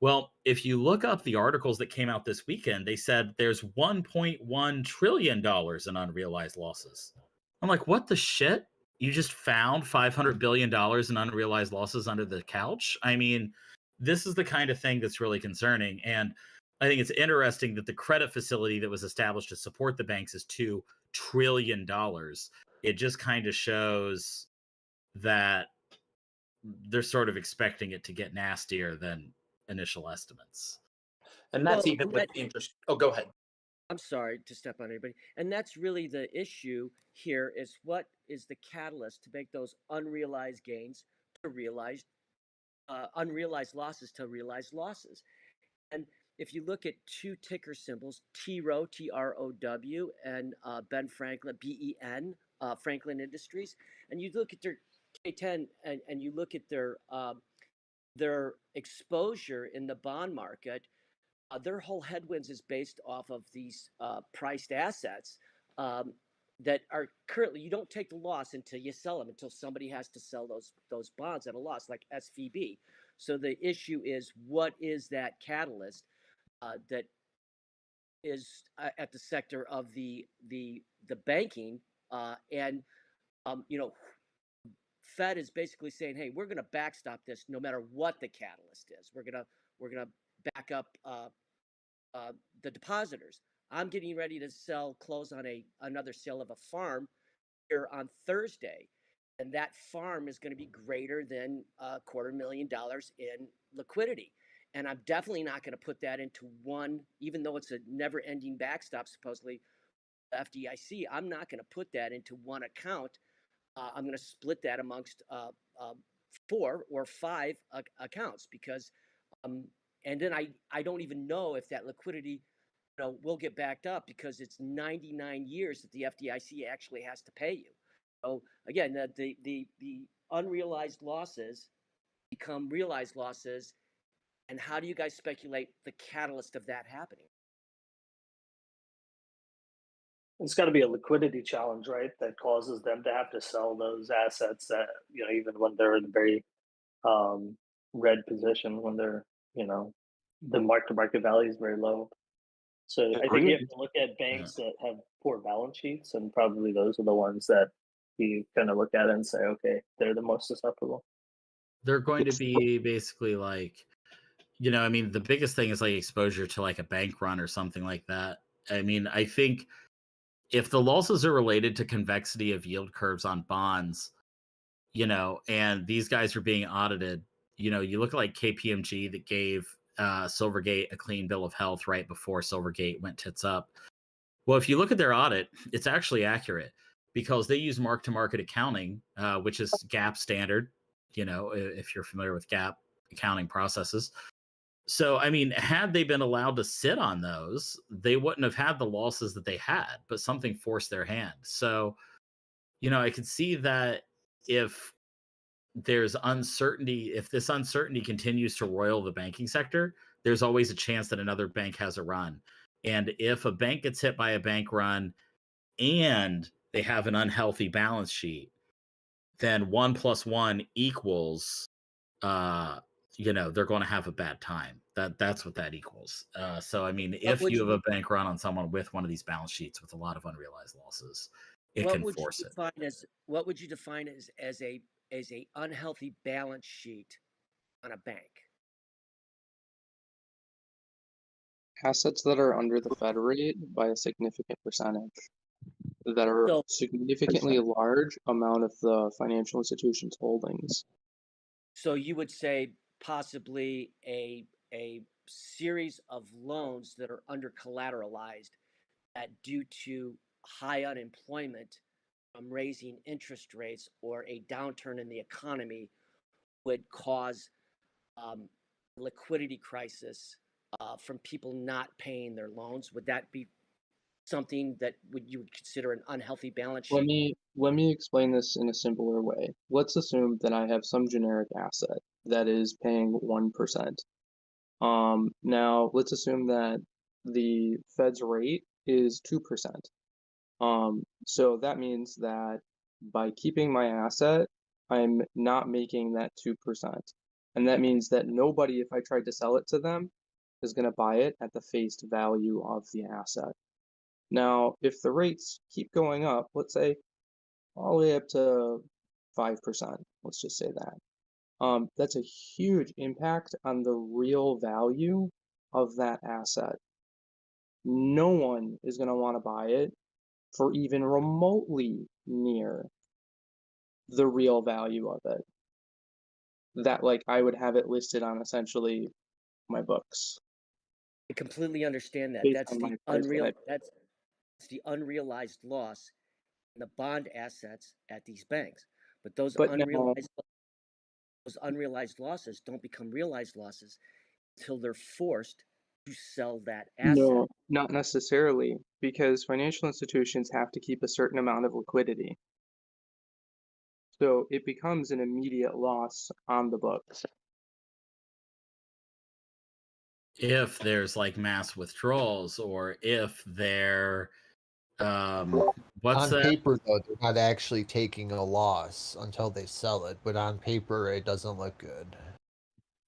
Well, if you look up the articles that came out this weekend, they said there's $1.1 trillion in unrealized losses. I'm like, what the shit? You just found $500 billion in unrealized losses under the couch? I mean, this is the kind of thing that's really concerning. And I think it's interesting that the credit facility that was established to support the banks is $2 trillion. It just kind of shows that they're sort of expecting it to get nastier than initial estimates. And that's even with interest. Oh, go ahead. I'm sorry to step on anybody. And that's really the issue here, is what is the catalyst to make those unrealized gains to realized unrealized losses to realized losses. And if you look at two ticker symbols, TROW, TROW, and Ben Franklin, BEN, Franklin Industries, and you look at their K10 and you look at their exposure in the bond market, their whole headwinds is based off of these priced assets that are currently, you don't take the loss until you sell them, until somebody has to sell those bonds at a loss, like SVB. So the issue is, what is that catalyst that is at the sector of the banking and Fed is basically saying, hey, we're going to backstop this no matter what the catalyst is. We're gonna back up the depositors. I'm getting ready to close on another sale of a farm here on Thursday, and that farm is going to be greater than $250,000 in liquidity. And I'm definitely not going to put that into one, even though it's a never-ending backstop, supposedly, FDIC. I'm not going to put that into one account. I'm going to split that amongst 4 or 5 accounts, because, and then I don't even know if that liquidity, will get backed up, because it's 99 years that the FDIC actually has to pay you. So again, the unrealized losses become realized losses. And how do you guys speculate the catalyst of that happening? It's got to be a liquidity challenge, right? That causes them to have to sell those assets that, even when they're in a very red position, when they're, the mark-to-market value is very low. So I think you have to look at banks that have poor balance sheets, and probably those are the ones that you kind of look at and say, okay, they're the most susceptible. They're going to be basically like, the biggest thing is like exposure to like a bank run or something like that. I mean, I think if the losses are related to convexity of yield curves on bonds, and these guys are being audited. You look at like KPMG that gave Silvergate a clean bill of health right before Silvergate went tits up. Well, if you look at their audit, it's actually accurate because they use mark-to-market accounting, which is GAAP standard, if you're familiar with GAAP accounting processes. So, I mean, had they been allowed to sit on those, they wouldn't have had the losses that they had, but something forced their hand. So, I could see that if there's uncertainty, if this uncertainty continues to roil the banking sector, there's always a chance that another bank has a run. And if a bank gets hit by a bank run and they have an unhealthy balance sheet, then 1 + 1 equals, they're going to have a bad time. That's what that equals. So, I mean, if you have a bank run on someone with one of these balance sheets with a lot of unrealized losses, it can force it. What would you define as a unhealthy balance sheet on a bank? Assets that are under the Fed rate by a significant percentage, that are significantly large amount of the financial institution's holdings. So you would say possibly a series of loans that are under collateralized that, due to high unemployment from raising interest rates or a downturn in the economy, would cause liquidity crisis from people not paying their loans. Would that be something that you would consider an unhealthy balance sheet? Let me explain this in a simpler way. Let's assume that I have some generic asset that is paying 1%. Now let's assume that the Fed's rate is 2%. So that means that by keeping my asset, I'm not making that 2%. And that means that nobody, if I tried to sell it to them, is going to buy it at the face value of the asset. Now, if the rates keep going up, let's say all the way up to 5%, let's just say that. That's a huge impact on the real value of that asset. No one is going to want to buy it for even remotely near the real value of it. That, like, I would have it listed on essentially my books. I completely understand that. That's the unrealized loss in the bond assets at these banks. But those unrealized losses don't become realized losses until they're forced to sell that asset. No, not necessarily, because financial institutions have to keep a certain amount of liquidity. So it becomes an immediate loss on the books. If there's like mass withdrawals, or if they're what's on that? paper though, they're not actually taking a loss until they sell it, but on paper it doesn't look good.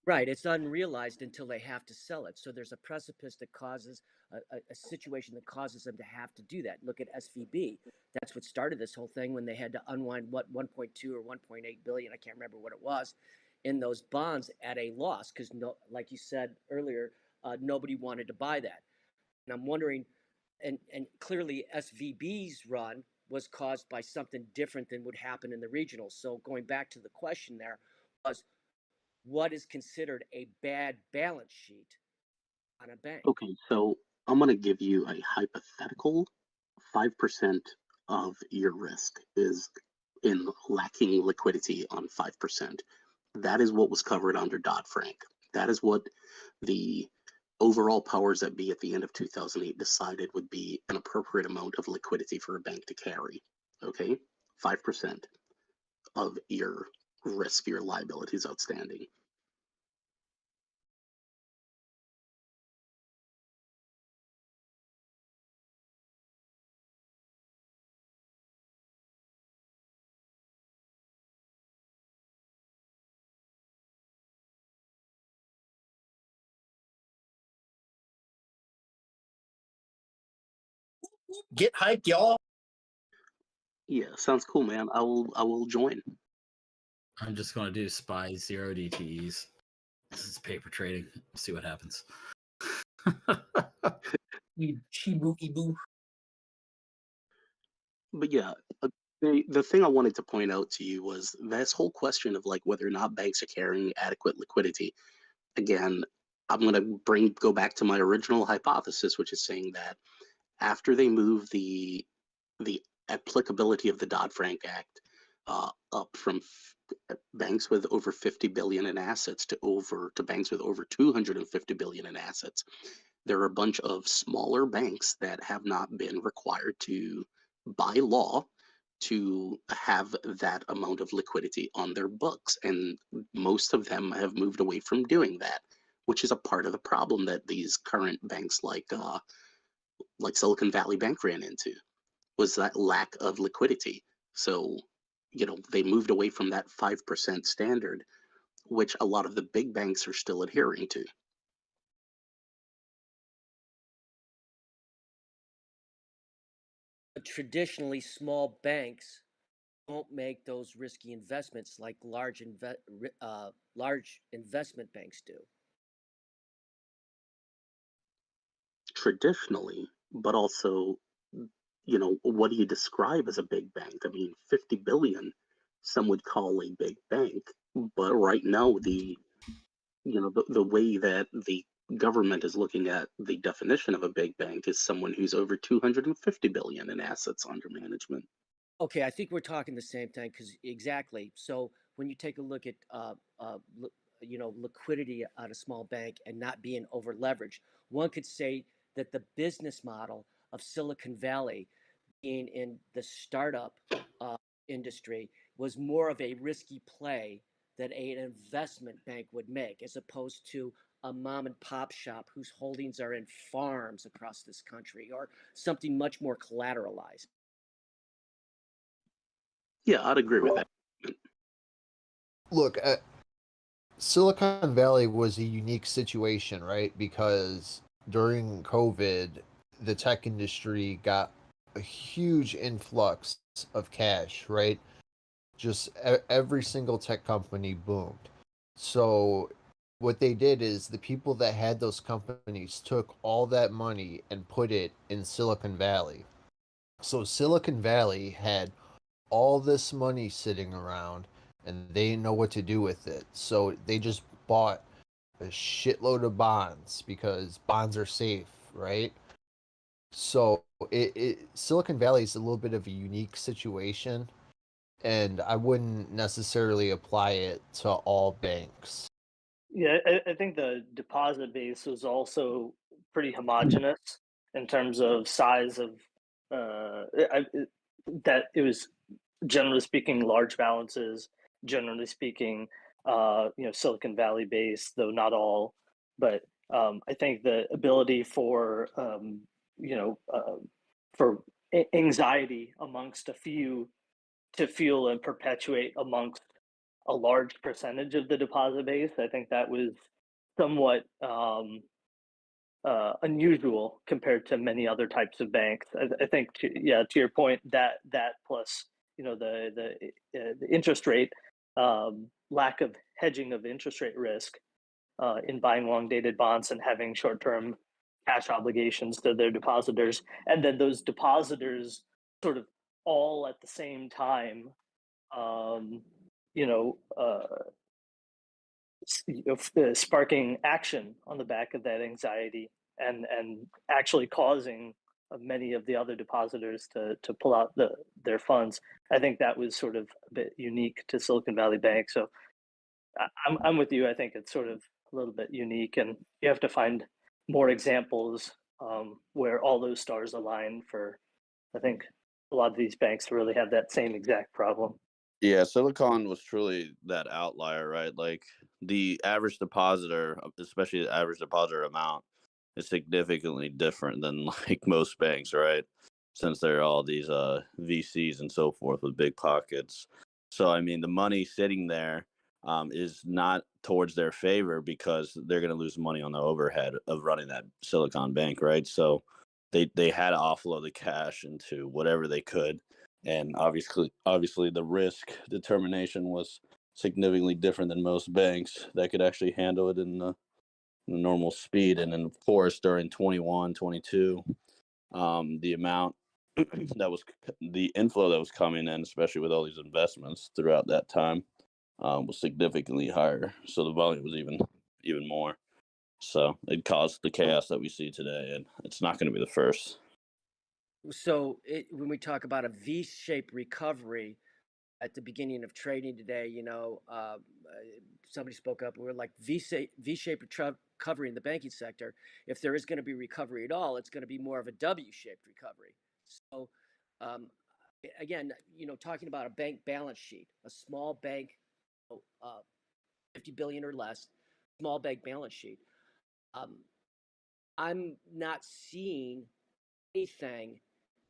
Right, it's unrealized until they have to sell it. So there's a precipice that causes a situation that causes them to have to do that. Look at SVB. That's what started this whole thing when they had to unwind 1.2 or 1.8 billion, I can't remember what it was, in those bonds at a loss, because like you said earlier, nobody wanted to buy that. And I'm wondering, and clearly SVB's run was caused by something different than would happen in the regionals. So going back to the question there was, what is considered a bad balance sheet on a bank? Okay, so I'm going to give you a hypothetical. 5% of your risk is in lacking liquidity on 5%. That is what was covered under Dodd-Frank. That is what the overall powers that be at the end of 2008 decided would be an appropriate amount of liquidity for a bank to carry. Okay, 5% of your risk, your liabilities outstanding. Get hyped, y'all. Yeah, sounds cool, man. I will join. I'm just going to do SPY 0 DTEs. This is paper trading. See what happens. Chibu Ibu. But yeah, The thing I wanted to point out to you was this whole question of like whether or not banks are carrying adequate liquidity. Again, I'm going to go back to my original hypothesis, which is saying that after they move the applicability of the Dodd-Frank Act up from banks with over 50 billion in assets to banks with over 250 billion in assets, there are a bunch of smaller banks that have not been required to, by law, to have that amount of liquidity on their books, and most of them have moved away from doing that, which is a part of the problem that these current banks like Silicon Valley Bank ran into, was that lack of liquidity. So, they moved away from that 5% standard, which a lot of the big banks are still adhering to. Traditionally, small banks don't make those risky investments like large investment banks do. Traditionally, but also, what do you describe as a big bank? I mean, 50 billion, some would call a big bank, but right now the way that the government is looking at the definition of a big bank is someone who's over 250 billion in assets under management. Okay, I think we're talking the same thing because exactly. So when you take a look at liquidity at a small bank and not being over leveraged, one could say that the business model of Silicon Valley, being in the startup industry, was more of a risky play that an investment bank would make, as opposed to a mom and pop shop whose holdings are in farms across this country or something much more collateralized. Yeah, I'd agree with that. Look, Silicon Valley was a unique situation, right? Because during COVID, the tech industry got a huge influx of cash, right? Just every single tech company boomed. So what they did is the people that had those companies took all that money and put it in Silicon Valley. So Silicon Valley had all this money sitting around and they didn't know what to do with it. So they just bought a shitload of bonds because bonds are safe, right? So Silicon Valley is a little bit of a unique situation, and I wouldn't necessarily apply it to all banks. Yeah, I think the deposit base was also pretty homogenous in terms of size of that it was, generally speaking, large balances. Generally speaking, Silicon Valley based, though not all. But I think the ability for anxiety amongst a few to fuel and perpetuate amongst a large percentage of the deposit base, I think that was somewhat unusual compared to many other types of banks. I think, to your point, that plus the interest rate, lack of hedging of interest rate risk in buying long dated bonds and having short term cash obligations to their depositors, and then those depositors sort of all at the same time, um, you know, sparking action on the back of that anxiety, and actually causing many of the other depositors to pull out their funds. I think that was sort of a bit unique to Silicon Valley Bank. So I'm with you. I think it's sort of a little bit unique, and you have to find more examples where all those stars align for, I think, a lot of these banks to really have that same exact problem. Yeah, Silicon was truly that outlier, right? Like the average depositor, especially the average depositor amount, is significantly different than like most banks, right? Since there are all these VCs and so forth with big pockets. So I mean, the money sitting there is not towards their favor because they're going to lose money on the overhead of running that Silicon Bank, right? So they had to offload the cash into whatever they could, and obviously the risk determination was significantly different than most banks that could actually handle it in the normal speed. And then of course during 21 22 the amount that was the inflow that was coming in, especially with all these investments throughout that time, was significantly higher. So the volume was even more. So it caused the chaos that we see today, and it's not going to be the first. So when we talk about a V-shaped recovery at the beginning of trading today, somebody spoke up. We were like V-shaped recovery in the banking sector. If there is going to be recovery at all, it's going to be more of a W-shaped recovery. So again, talking about a bank balance sheet, a small bank, 50 billion or less, small bank balance sheet. I'm not seeing anything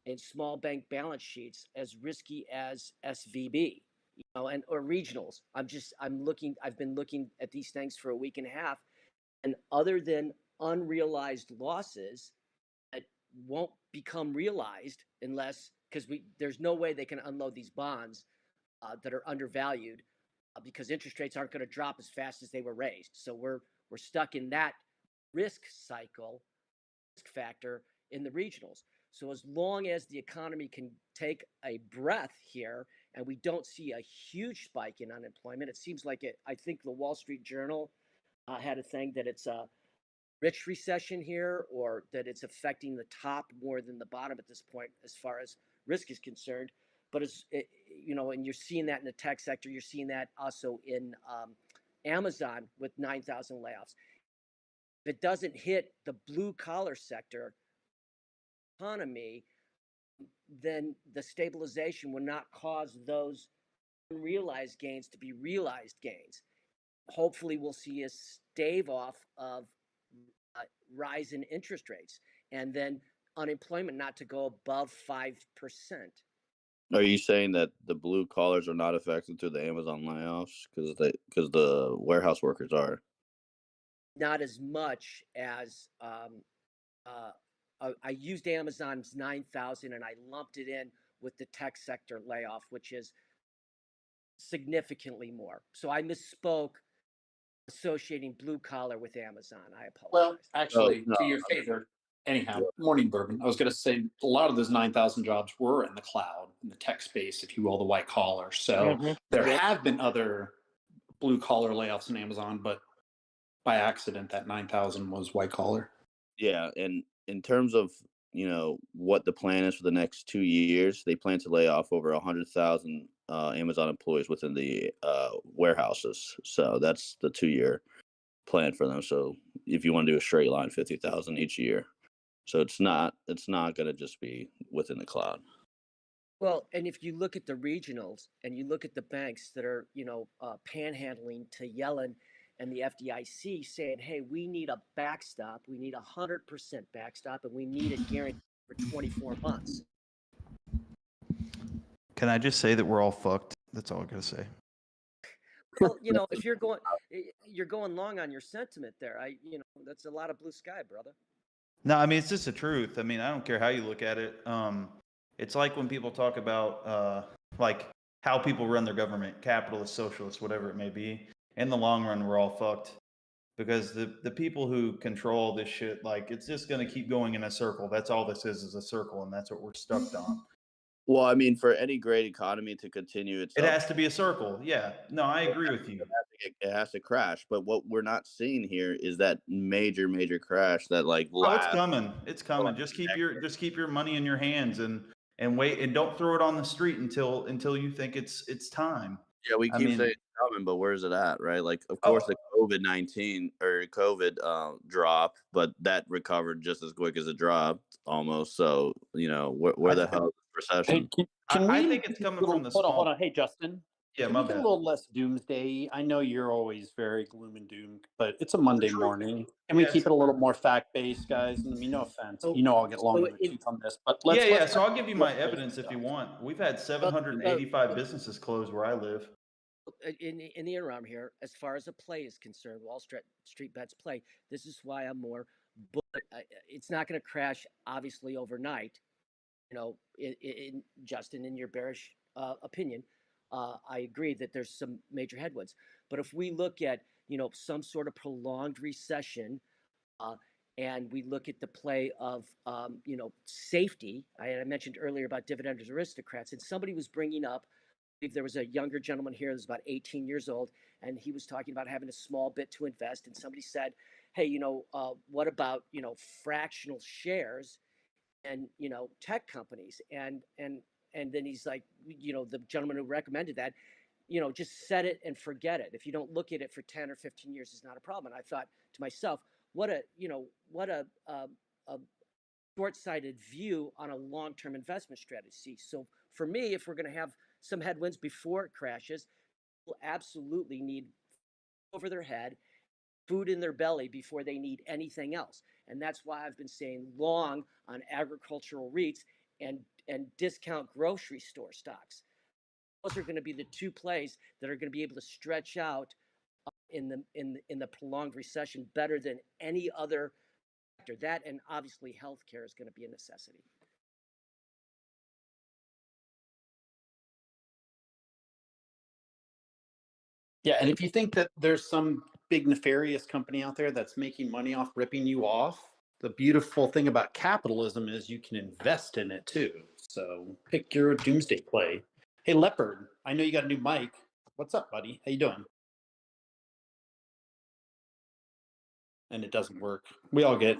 in small bank balance sheets as risky as SVB, or regionals. I've been looking at these things for a week and a half, and other than unrealized losses that won't become realized because there's no way they can unload these bonds that are undervalued because interest rates aren't going to drop as fast as they were raised. So we're stuck in that risk factor in the regionals. So as long as the economy can take a breath here and we don't see a huge spike in unemployment, it seems like I think the Wall Street Journal had a thing that it's a rich recession here, or that it's affecting the top more than the bottom at this point as far as risk is concerned. But and you're seeing that in the tech sector. You're seeing that also in Amazon with 9,000 layoffs. If it doesn't hit the blue collar sector economy, then the stabilization will not cause those unrealized gains to be realized gains. Hopefully, we'll see a stave off of rise in interest rates, and then unemployment not to go above 5%. Are you saying that the blue collars are not affected through the Amazon layoffs because the warehouse workers are? Not as much as I used Amazon's 9,000 and I lumped it in with the tech sector layoff, which is significantly more. So I misspoke associating blue collar with Amazon. I apologize. Well, actually, to your favor, anyhow, morning bourbon. I was going to say a lot of those 9,000 jobs were in the cloud, in the tech space, if you will, the white collar. So there have been other blue collar layoffs in Amazon, but by accident, that 9,000 was white collar. Yeah, and in terms of what the plan is for the next 2 years, they plan to lay off over 100,000 Amazon employees within the warehouses. So that's the 2-year plan for them. So if you want to do a straight line, 50,000 each year. So it's not going to just be within the cloud. Well, and if you look at the regionals and you look at the banks that are, panhandling to Yellen and the FDIC saying, hey, we need a backstop, we need 100% backstop, and we need it guaranteed for 24 months. Can I just say that we're all fucked? That's all I gotta say. Well, if you're going long on your sentiment there, that's a lot of blue sky, brother. No, I mean, it's just the truth. I mean, I don't care how you look at it. It's like when people talk about like how people run their government, capitalist, socialist, whatever it may be. In the long run, we're all fucked because the people who control this shit, like, it's just going to keep going in a circle. That's all this is a circle, and that's what we're stuck on. Well, I mean, for any great economy to continue itself, it has to be a circle. Yeah, no, I agree with you. It has to crash. But what we're not seeing here is that major crash that it's coming. It's coming. Just keep your money in your hands and wait, and don't throw it on the street until you think it's time. Yeah, we keep saying it's coming, but where's it at, right? Like, of course, the COVID drop, but that recovered just as quick as it dropped, almost. So, where the hell is the recession? Hey, can we? I think it's coming from the small. Hold on. Hey, Justin. Yeah, can my we get bad. a little less doomsday? I know you're always very gloom and doom, but it's a Monday morning. Can we keep it a little more fact-based, guys? I mean, no offense. I'll get long in the tooth on this, but let's So I'll give you my evidence if you want. We've had 785 businesses close where I live. In the interim here, as far as a play is concerned, WallStreetBets play, this is why I'm more. But it's not going to crash, obviously, overnight. Justin, in your bearish opinion, I agree that there's some major headwinds. But if we look at some sort of prolonged recession, and we look at the play of, safety. I mentioned earlier about dividend aristocrats, and somebody was bringing up, if there was a younger gentleman here that was about 18 years old, and he was talking about having a small bit to invest, and somebody said, hey, what about, fractional shares and, tech companies? And then he's like, the gentleman who recommended that, just set it and forget it. If you don't look at it for 10 or 15 years, it's not a problem. And I thought to myself, what a short-sighted view on a long-term investment strategy. So for me, if we're going to have some headwinds before it crashes, we'll absolutely need over their head, food in their belly before they need anything else. And that's why I've been saying long on agricultural REITs and discount grocery store stocks. Those are going to be the two plays that are going to be able to stretch out in the prolonged recession better than any other factor. That, and obviously healthcare is going to be a necessity. Yeah, and if you think that there's some big nefarious company out there that's making money off ripping you off, the beautiful thing about capitalism is you can invest in it too. So pick your doomsday play. Hey, Leopard, I know you got a new mic. What's up, buddy? How you doing? And it doesn't work. We all get,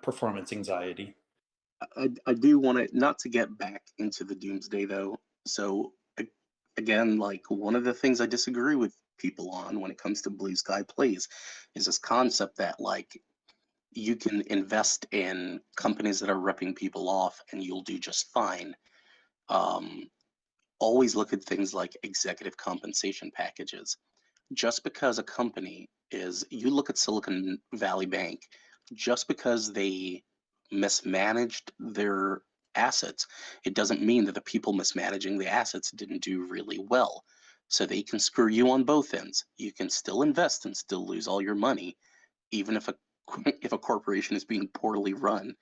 performance anxiety. I do want to, not to get back into the doomsday though. So again, like one of the things I disagree with people on when it comes to blue sky plays is this concept that like you can invest in companies that are ripping people off and you'll do just fine. Always look at things like executive compensation packages. Just because a company you look at Silicon Valley Bank, just because they mismanaged their assets, it doesn't mean that the people mismanaging the assets didn't do really well. So they can screw you on both ends. You can still invest and still lose all your money, even if a corporation is being poorly run.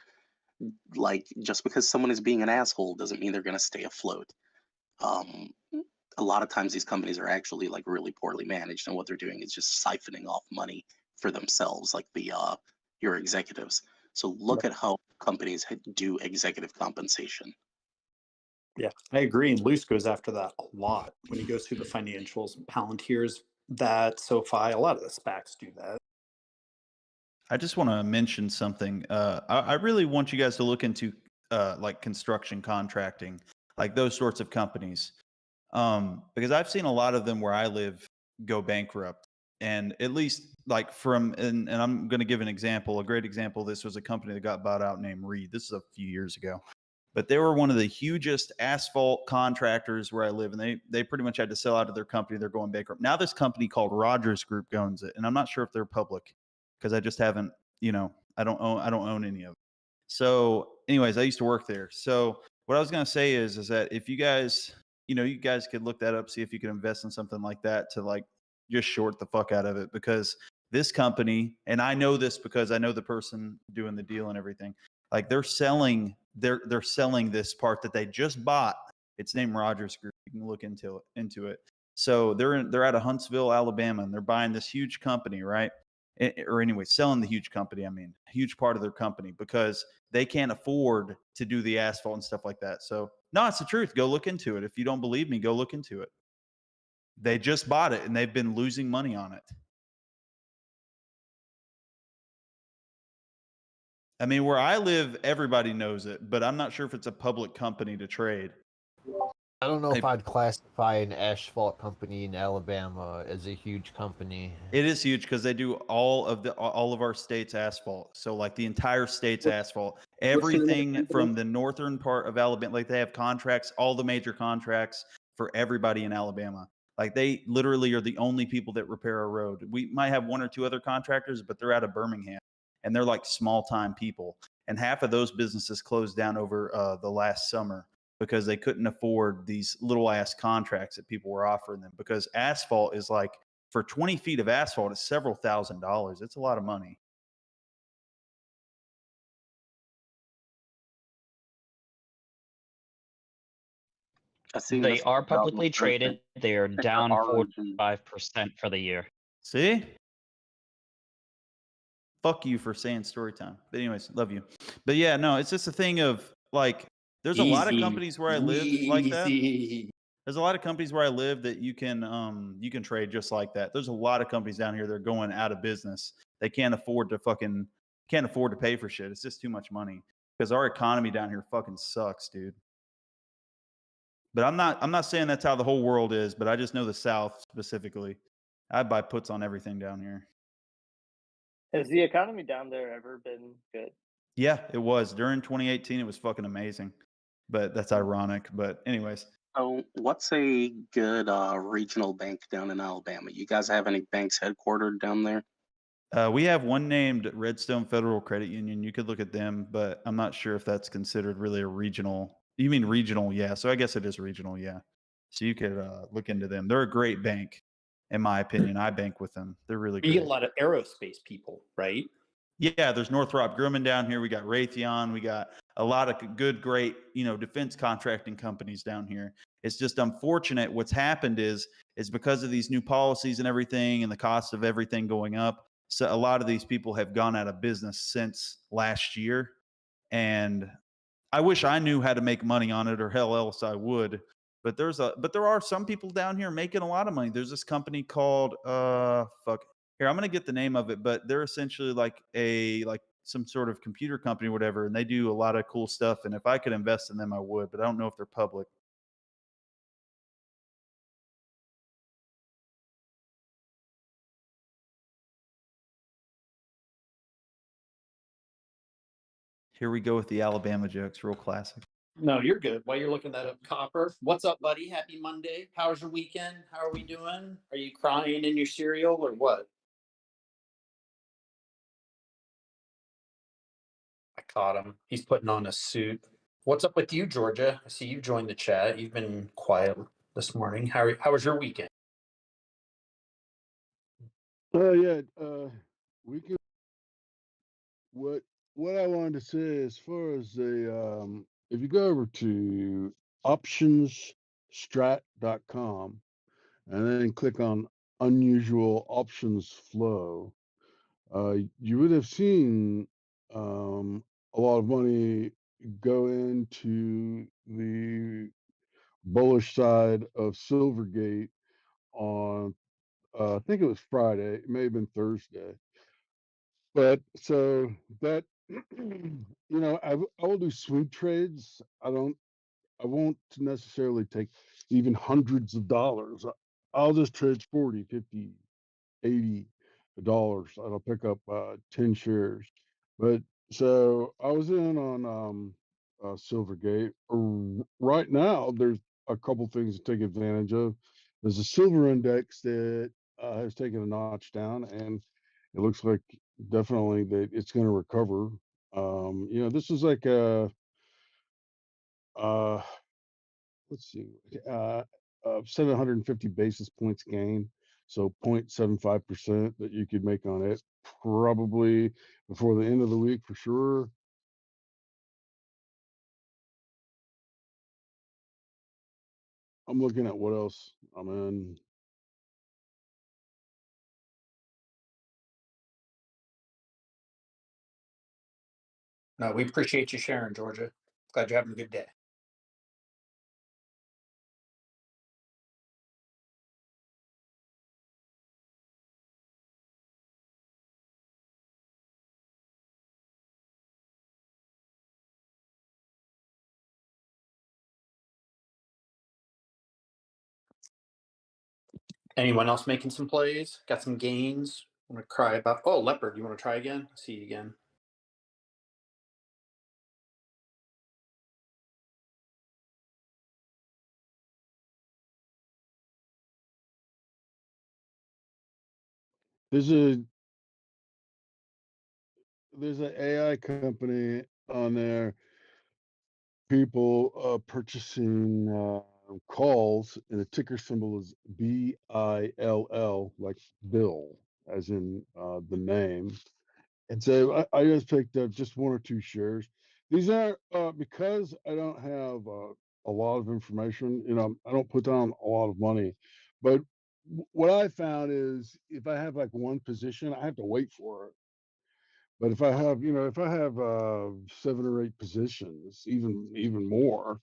Like just because someone is being an asshole doesn't mean they're going to stay afloat. Um, a lot of times these companies are actually like really poorly managed, and what they're doing is just siphoning off money for themselves, like your executives. So look at how companies do executive compensation. Yeah, I agree. And Luce goes after that a lot when he goes through the financials. Palantir's that, SoFi, a lot of the SPACs do that. I just want to mention something. I really want you guys to look into like construction contracting, like those sorts of companies, because I've seen a lot of them where I live go bankrupt. And at least like and I'm going to give an example. A great example. This was a company that got bought out named Reed. This is a few years ago. But they were one of the hugest asphalt contractors where I live, and they pretty much had to sell out of their company. They're going bankrupt. Now this company called Rogers Group owns it, and I'm not sure if they're public because I just haven't, I don't own any of it. So anyways, I used to work there. So what I was going to say is that if you guys, you guys could look that up, see if you can invest in something like that to like just short the fuck out of it, because this company, and I know this because I know the person doing the deal and everything, like they're selling this part that they just bought. It's named Rogers Group. You can look into it. So they're out of Huntsville, Alabama, and they're buying this huge company, right? Or anyway, selling the huge company. I mean, a huge part of their company, because they can't afford to do the asphalt and stuff like that. So no, it's the truth. Go look into it. If you don't believe me, go look into it. They just bought it and they've been losing money on it. I mean, where I live, everybody knows it, but I'm not sure if it's a public company to trade. I don't know if I'd classify an asphalt company in Alabama as a huge company. It is huge because they do all of our state's asphalt. So like the entire state's asphalt, everything from the northern part of Alabama, like they have contracts, all the major contracts for everybody in Alabama. Like they literally are the only people that repair a road. We might have one or two other contractors, but they're out of Birmingham and they're like small time people. And half of those businesses closed down over the last summer because they couldn't afford these little ass contracts that people were offering them, because asphalt is like, for 20 feet of asphalt, it's several $1,000s. It's a lot of money. They are publicly traded. They are down 45% for the year. See? Fuck you for saying story time. But anyways, love you. But yeah, no, it's just a thing of like, there's a lot of Easy. companies where I live like that. Easy. There's a lot of companies where I live that you can trade just like that. There's a lot of companies down here that are going out of business. They can't afford to pay for shit. It's just too much money because our economy down here fucking sucks, dude. But I'm not saying that's how the whole world is, but I just know the South specifically. I buy puts on everything down here. Has the economy down there ever been good? Yeah, it was. During 2018, it was fucking amazing. But that's ironic. But anyways. So, what's a good regional bank down in Alabama? You guys have any banks headquartered down there? We have one named Redstone Federal Credit Union. You could look at them, but I'm not sure if that's considered really a regional. You mean regional? Yeah. So I guess it is regional. Yeah. So you could look into them. They're a great bank, in my opinion. I bank with them. They're really You get a great. lot of aerospace people, right? Yeah, there's Northrop Grumman down here. We got Raytheon. We got a lot of good, great, defense contracting companies down here. It's just unfortunate. What's happened is because of these new policies and everything, and the cost of everything going up. So a lot of these people have gone out of business since last year, and I wish I knew how to make money on it, or hell else I would. But there are some people down here making a lot of money. There's this company called here, I'm gonna get the name of it, but they're essentially like some sort of computer company or whatever, and they do a lot of cool stuff. And if I could invest in them, I would, but I don't know if they're public. Here we go with the Alabama jokes, real classic. No, you're good. While you're looking that up, Copper. What's up, buddy? Happy Monday. How's your weekend? How are we doing? Are you crying in your cereal or what? I caught him. He's putting on a suit. What's up with you, Georgia? I see you joined the chat. You've been quiet this morning. How was your weekend? Yeah, weekend. What I wanted to say as far as if you go over to optionsstrat.com and then click on unusual options flow, you would have seen a lot of money go into the bullish side of Silvergate on I think it was Friday, it may have been Thursday. But so that I will do swing trades. I won't necessarily take even hundreds of dollars. I'll just trade 40, 50, $80. I'll pick up 10 shares. But so I was in on Silvergate. Right now, there's a couple things to take advantage of. There's a silver index that has taken a notch down, and it looks like definitely that it's going to recover. This is like a uh, let's see, 750 basis points gain, so 0.75% that you could make on it probably before the end of the week for sure. I'm looking at what else I'm in. No, we appreciate you sharing, Georgia. Glad you're having a good day. Anyone else making some plays? Got some gains? Want to cry about? Oh, Leopard, you want to try again? See you again. There's an AI company on there. People purchasing calls, and the ticker symbol is BILL, like Bill, as in the name. And so I just picked up just one or two shares. These are because I don't have a lot of information. I don't put down a lot of money. But what I found is if I have like one position, I have to wait for it. But if I have, if I have 7 or 8 positions, even more,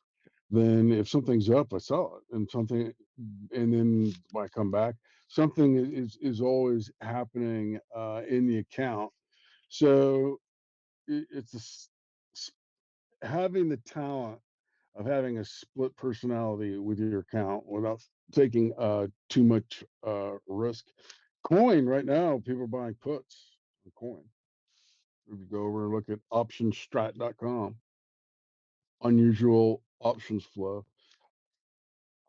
then if something's up, I sell it, and then when I come back, something is always happening in the account. So it's having the talent of having a split personality with your account without taking too much risk. Coin right now, people are buying puts on coin. If you go over and look at optionstrat.com, unusual options flow.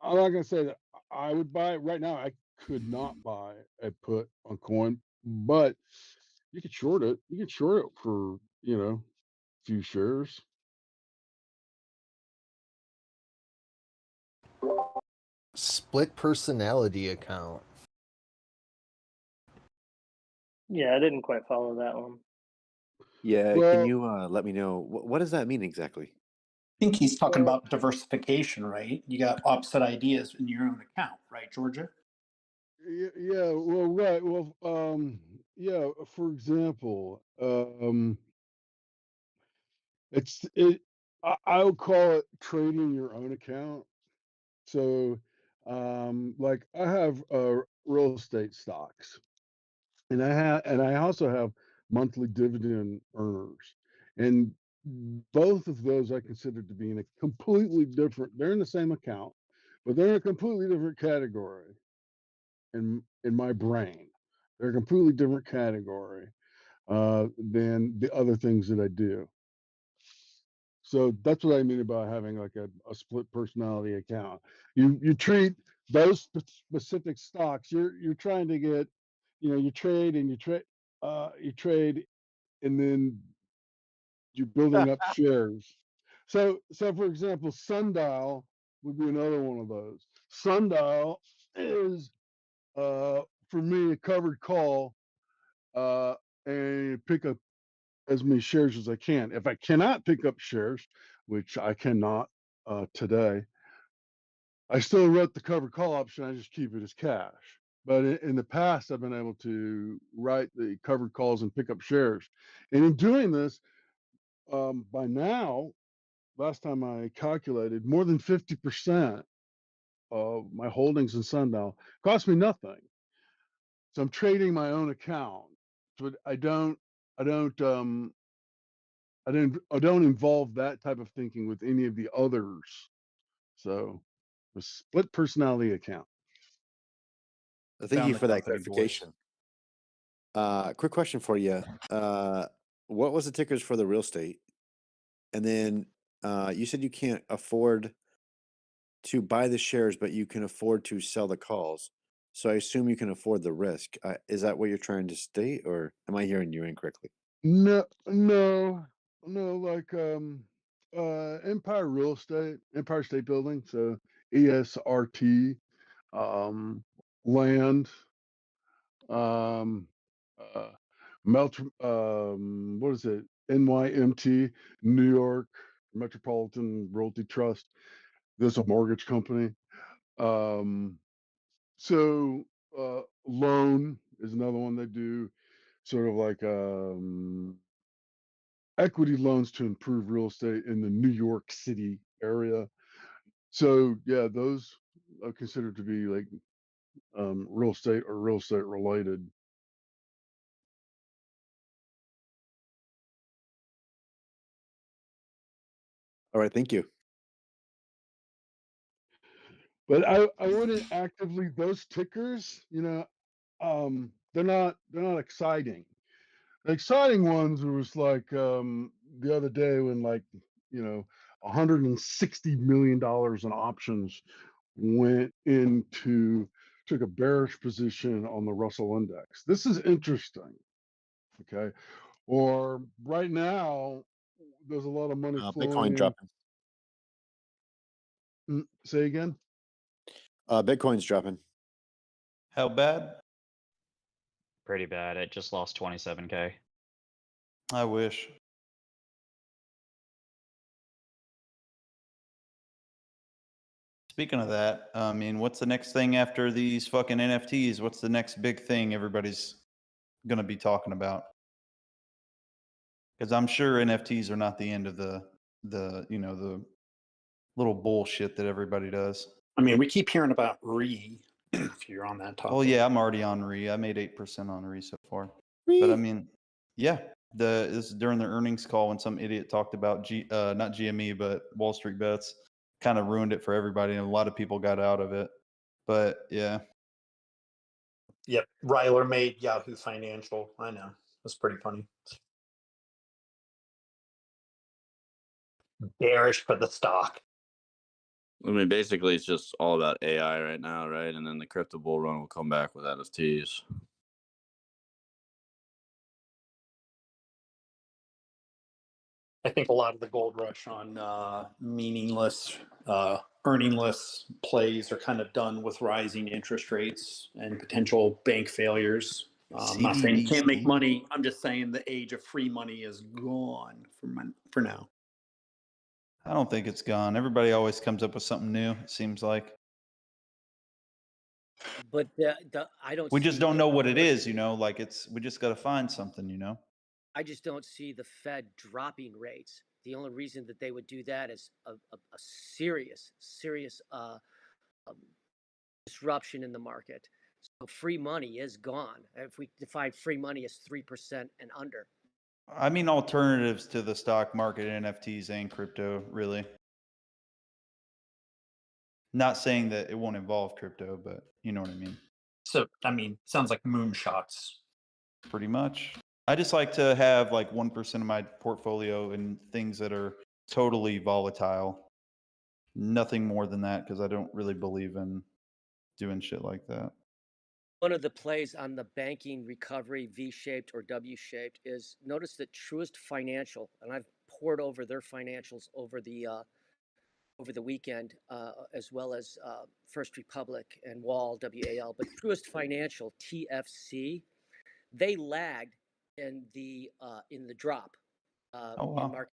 I'm not gonna say that I would buy it right now. I could not buy a put on coin, but you could short it. You could short it for a few shares. Split personality account. Yeah, I didn't quite follow that one. Yeah, can Well, you let me know what does that mean exactly? I think he's talking well, about diversification, right? You got opposite ideas in your own account, right, Georgia? yeah. Well, right. Well, yeah. For example, it's it. I would call it trading your own account. So, like I have real estate stocks, and I also have monthly dividend earners, and both of those I consider to be in a completely different. They're in the same account, but they're in a completely different category in my brain. They're a completely different category than the other things that I do. So that's what I mean about having like a split personality account. You treat those specific stocks. You're trying to get, you trade and you trade, and then you're building up shares. So for example, Sundial would be another one of those. Sundial is for me a covered call, and pick up as many shares as I can. If I cannot pick up shares, which I cannot today, I still wrote the covered call option. I just keep it as cash. But in the past, I've been able to write the covered calls and pick up shares. And in doing this, by now, last time I calculated, more than 50% of my holdings in Sundial cost me nothing. So I'm trading my own account. So I don't, um, I don't involve that type of thinking with any of the others. So a split personality account. Thank you Found the for that company, boys. clarification. Quick question for you. What was the tickers for the real estate? And then you said you can't afford to buy the shares, but you can afford to sell the calls. So I assume you can afford the risk. Is that what you're trying to state, or am I hearing you incorrectly? No, no, no, like Empire State Building, so ESRT, um land, um uh what is it? NYMT, New York Metropolitan Realty Trust. There's a mortgage company. Um so loan is another one they do, sort of like equity loans to improve real estate in the New York City area. So yeah, those are considered to be like real estate or real estate related. All right, thank you. But I wouldn't actively those tickers, they're not exciting. The exciting ones was like the other day when like, $160 million in options went into took a bearish position on the Russell index. This is interesting. Okay. Or right now, there's a lot of money Bitcoin flowing in. dropping. Say again? Bitcoin's dropping. How bad? Pretty bad. It just lost 27K. I wish. Speaking of that, I mean, what's the next thing after these fucking NFTs? What's the next big thing everybody's going to be talking about? Because I'm sure NFTs are not the end of the the little bullshit that everybody does. I mean, we keep hearing about if you're on that Well, topic. yeah, I'm already on RE. I made 8% on RE so far. But I mean, yeah, this is during the earnings call when some idiot talked about not GME but Wall Street Bets, kind of ruined it for everybody, and a lot of people got out of it. But yeah, Yep. Ryler made Yahoo Financial. I know. That's pretty funny. Bearish for the stock. I mean, basically, it's just all about AI right now, right? And then the crypto bull run will come back with NFTs. I think a lot of the gold rush on meaningless, earningless plays are kind of done with rising interest rates and potential bank failures. I'm not saying you can't make money. I'm just saying the age of free money is gone for now. I don't think it's gone. Everybody always comes up with something new, it seems like. But I don't We just see don't the know what it is, like we just got to find something. I just don't see the Fed dropping rates. The only reason that they would do that is a serious disruption in the market. So free money is gone. If we define free money as 3% and under. I mean, alternatives to the stock market, NFTs, and crypto, really. Not saying that it won't involve crypto, but you know what I mean. So, I mean, sounds like moonshots. Pretty much. I just like to have like 1% of my portfolio in things that are totally volatile. Nothing more than that, because I don't really believe in doing shit like that. One of the plays on the banking recovery, V-shaped or W-shaped, is notice that Truist Financial, and I've poured over their financials over the weekend, as well as First Republic and Wall, WAL, but Truist Financial, TFC, they lagged in the drop Oh, wow. in market,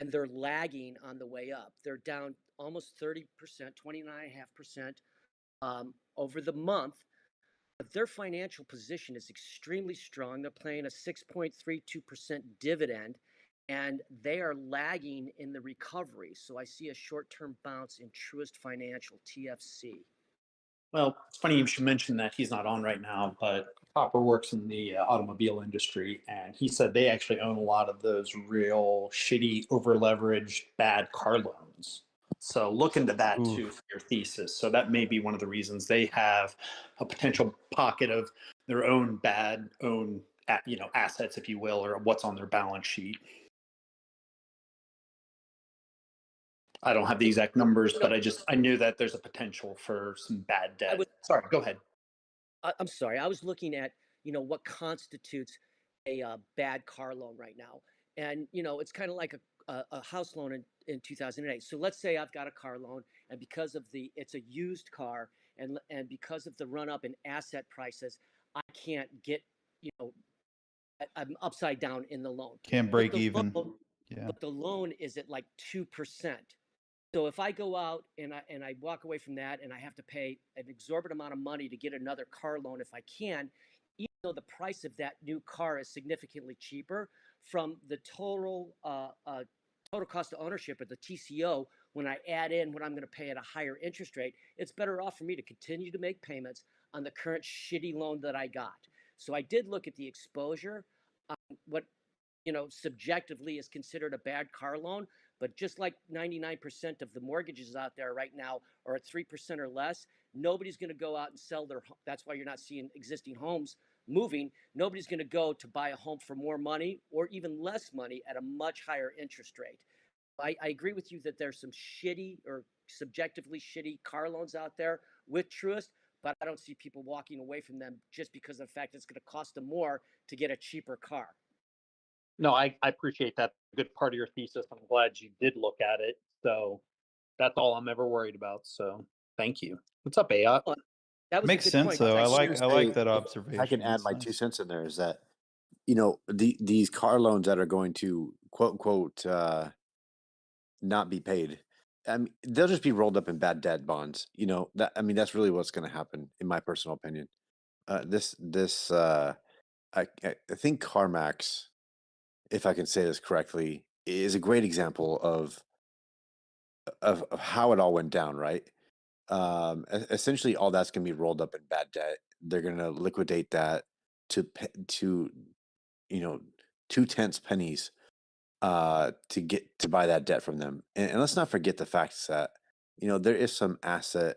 and they're lagging on the way up. They're down almost 30%, 29.5% over the month. But their financial position is extremely strong. They're paying a 6.32% dividend, and they are lagging in the recovery. So I see a short-term bounce in Truist Financial, TFC. Well, it's funny you should mention that. He's not on right now, but Copper works in the automobile industry, and he said they actually own a lot of those real shitty, over-leveraged, bad car loans. So look into that too for your thesis. So that may be one of the reasons they have a potential pocket of their own bad assets, if you will, or what's on their balance sheet. I don't have the exact numbers, but I knew that there's a potential for some bad debt. Sorry, go ahead. I'm sorry. I was looking at, what constitutes a bad car loan right now. And, it's kind of like a house loan in 2008. So let's say I've got a car loan, and because of it's a used car, and because of the run up in asset prices, I can't get, I'm upside down in the loan. Can't break even. Yeah. But the loan is at like 2%. So if I go out and I walk away from that and I have to pay an exorbitant amount of money to get another car loan if I can, even though the price of that new car is significantly cheaper, from the total cost of ownership, or the TCO, when I add in what I'm going to pay at a higher interest rate, it's better off for me to continue to make payments on the current shitty loan that I got. So I did look at the exposure on what subjectively is considered a bad car loan. But just like 99% of the mortgages out there right now are at 3% or less, nobody's going to go out and sell their home. That's why you're not seeing existing homes moving. Nobody's going to go to buy a home for more money or even less money at a much higher interest rate. I agree with you that there's some shitty or subjectively shitty car loans out there with Truist, but I don't see people walking away from them just because of the fact it's going to cost them more to get a cheaper car. No, I appreciate that. Good part of your thesis. I'm glad you did look at it. So that's all I'm ever worried about. So thank you. What's up, AI? That was Makes a good sense point. though. I was gonna like say, that if observation. I can add That's my nice. 2 cents in there, is that these car loans that are going to quote unquote not be paid. They'll just be rolled up in bad debt bonds. That's really what's going to happen, in my personal opinion. I think CarMax if I can say this correctly, is a great example of how it all went down, right? Essentially, all that's going to be rolled up in bad debt. They're going to liquidate that to 2 tenths pennies to get to buy that debt from them. And let's not forget the fact that there is some asset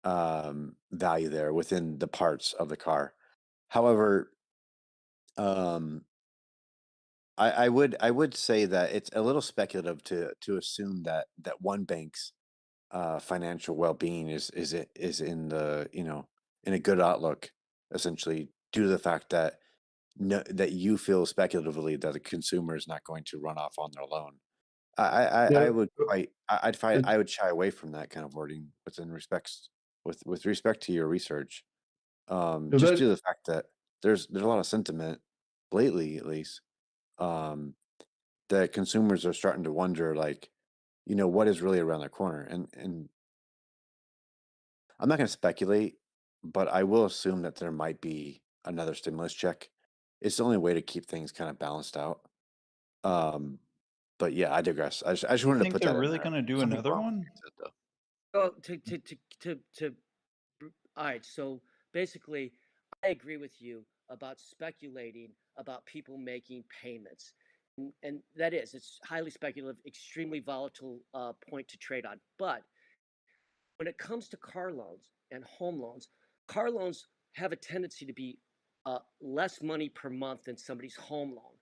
value there within the parts of the car. However, um, I would say that it's a little speculative to assume that one bank's financial well-being is in in a good outlook, essentially due to the fact that no, that you feel speculatively that the consumer is not going to run off on their loan. I Yeah, would it, I would shy away from that kind of wording with respect to your research. yeah, Just that due to the fact that there's a lot of sentiment lately, at least, um, that consumers are starting to wonder, like, what is really around the corner. And I'm not going to speculate, but I will assume that there might be another stimulus check. It's the only way to keep things kind of balanced out. Um, but yeah, I digress. I just You wanted to think put they're that in really there. going to do Some people another aren't looking one? into it though. Well, all right. So basically, I agree with you about speculating about people making payments. And that is, it's highly speculative, extremely volatile point to trade on. But when it comes to car loans and home loans, car loans have a tendency to be less money per month than somebody's home loan.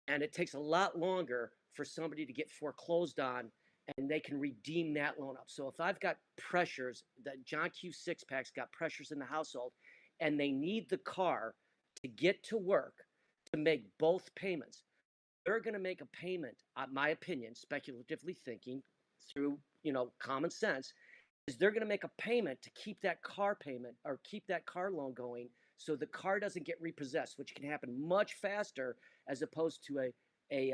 And it takes a lot longer for somebody to get foreclosed on and they can redeem that loan up. So if I've got pressures, that John Q six packs got pressures in the household and they need the car to get to work to make both payments, they're going to make a payment, my opinion, speculatively thinking through, common sense, is they're going to make a payment to keep that car payment or keep that car loan going so the car doesn't get repossessed, which can happen much faster as opposed to a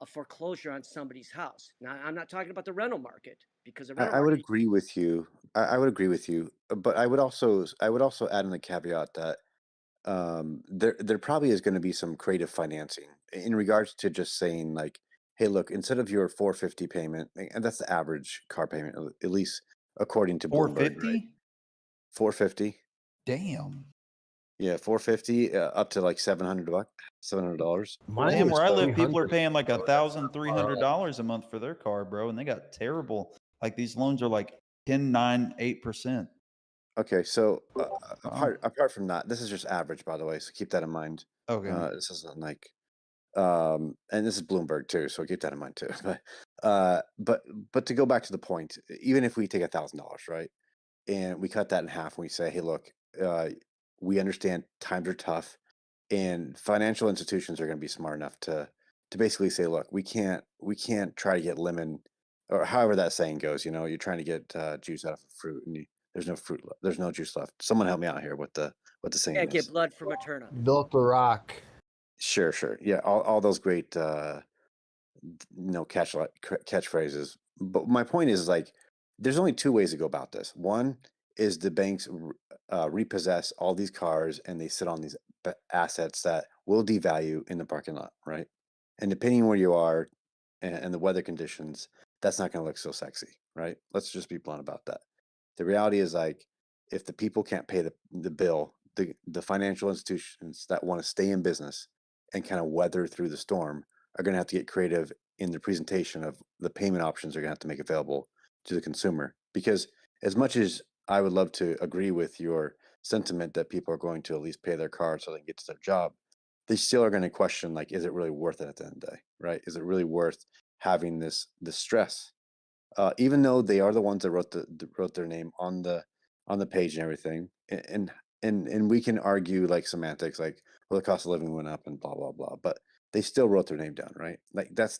foreclosure on somebody's house. Now, I'm not talking about the rental market because the rental I would market. agree with you. I would agree with you, but I would also add in the caveat that there probably is going to be some creative financing in regards to just saying, like, hey, look, instead of your 450 payment, and that's the average car payment, at least according to Bloomberg, right? 450? 450. Damn. Yeah, 450 up to like $700, $700. Mine Damn, was where I live, people are 300, paying like so that's not far off. $1,300 a month for their car, bro, and they got terrible. Like these loans are like 10, 9, 8%. Okay, so Wow. apart from that, this is just average, by the way, so keep that in mind. Okay. This isn't like and this is Bloomberg too, so keep that in mind too. But to go back to the point, even if we take $1,000, right, and we cut that in half, and we say, hey, look, uh, we understand times are tough, and financial institutions are going to be smart enough to basically say, look, we can't try to get lemon, or however that saying goes. You're trying to get juice out of a fruit, and there's no there's no juice left. Someone help me out here. What the saying Can't get is? blood from a turnip. Milk the rock. Sure. Yeah, all those great catchphrases. But my point is, like, there's only two ways to go about this. One is the banks repossess all these cars and they sit on these assets that will devalue in the parking lot, right? And depending on where you are and the weather conditions, that's not going to look so sexy, right? Let's just be blunt about that. The reality is, like, if the people can't pay the bill, the financial institutions that want to stay in business and kind of weather through the storm are going to have to get creative in the presentation of the payment options they're going to have to make available to the consumer. Because as much as I would love to agree with your sentiment that people are going to at least pay their card so they can get to their job, they still are going to question, like, is it really worth it at the end of the day, right? Is it really worth having this stress? Even though they are the ones that wrote their name on the page and everything, and we can argue like semantics, like, well, the cost of living went up and blah blah blah, but they still wrote their name down, right? Like that's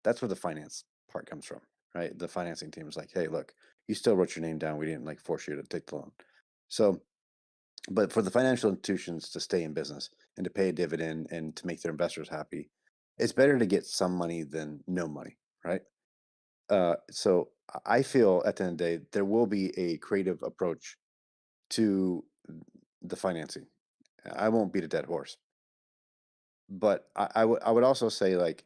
where the finance part comes from, right? The financing team is like, hey, look, you still wrote your name down. We didn't like force you to take the loan. So, but for the financial institutions to stay in business and to pay a dividend and to make their investors happy, it's better to get some money than no money, right? So I feel at the end of the day, there will be a creative approach to the financing. I won't beat a dead horse. But I would also say, like,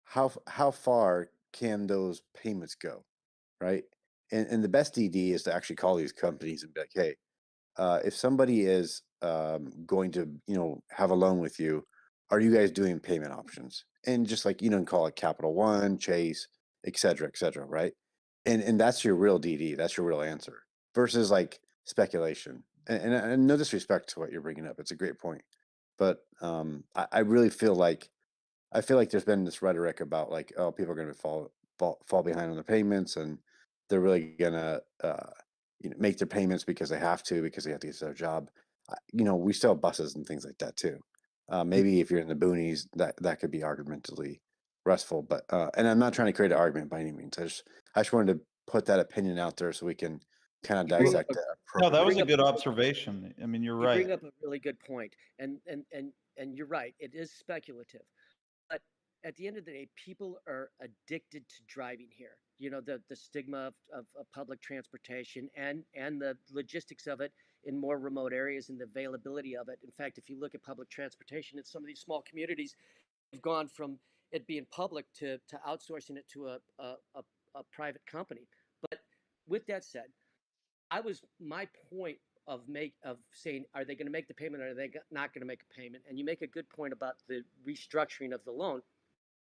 how far can those payments go, right? And the best DD is to actually call these companies and be like, hey, if somebody is going to, have a loan with you, are you guys doing payment options? And just like, call it Capital One, Chase, et cetera, right? And that's your real DD. That's your real answer versus like speculation. And no disrespect to what you're bringing up. It's a great point. But I really feel like there's been this rhetoric about like, oh, people are going to fall behind on the payments, and they're really gonna make their payments because they have to get their job. We still have buses and things like that too. Maybe if you're in the boonies, that could be argumentatively restful. But and I'm not trying to create an argument by any means. I just wanted to put that opinion out there so we can kind of You bring up dissect a it No, that appropriately. was a good observation. I mean, you're you right. bring up a really good point, and you're right. It is speculative, but at the end of the day, people are addicted to driving here. The stigma of public transportation and the logistics of it in more remote areas and the availability of it. In fact, if you look at public transportation in some of these small communities, have gone from it being public to outsourcing it to a private company. But with that said, my point of saying, are they going to make the payment or are they not going to make a payment? And you make a good point about the restructuring of the loan.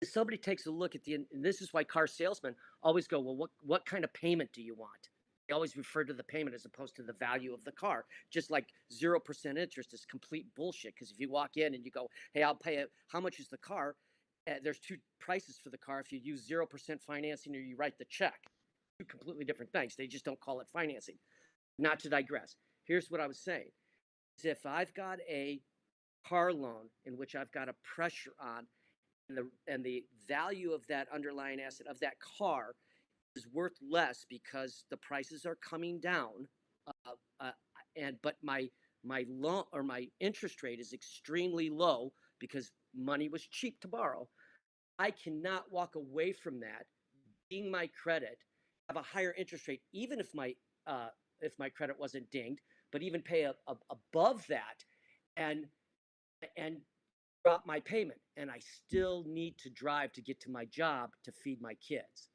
If somebody takes a look at and this is why car salesmen always go, well, what kind of payment do you want? They always refer to the payment as opposed to the value of the car. Just like 0% interest is complete bullshit. Because if you walk in and you go, hey, I'll pay it, how much is the car? There's two prices for the car if you use 0% financing or you write the check. Two completely different things. They just don't call it financing. Not to digress. Here's what I was saying. Is if I've got a car loan in which I've got a pressure on and the value of that underlying asset of that car is worth less because the prices are coming down, but my loan or my interest rate is extremely low because money was cheap to borrow. I cannot walk away from that, being my credit, have a higher interest rate, even if my credit wasn't dinged, but even pay above that, and and drop my payment, and I still need to drive to get to my job to feed my kids.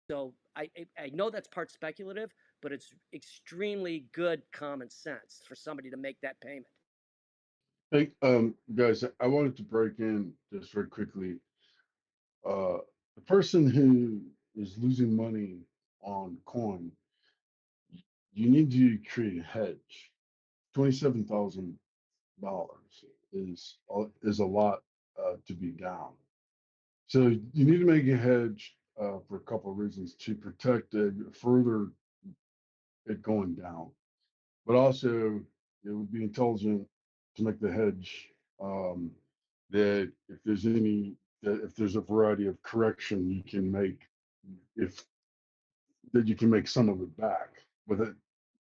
So I know that's part speculative, but it's extremely good common sense for somebody to make that payment. Hey, guys, I wanted to break in just very quickly. The person who is losing money on coin, you need to create a hedge. $27,000 is a lot to be down. So you need to make a hedge for a couple of reasons to protect it further it going down, but also it would be intelligent to make the hedge that if there's a variety of correction you can make, if that you can make some of it back with it,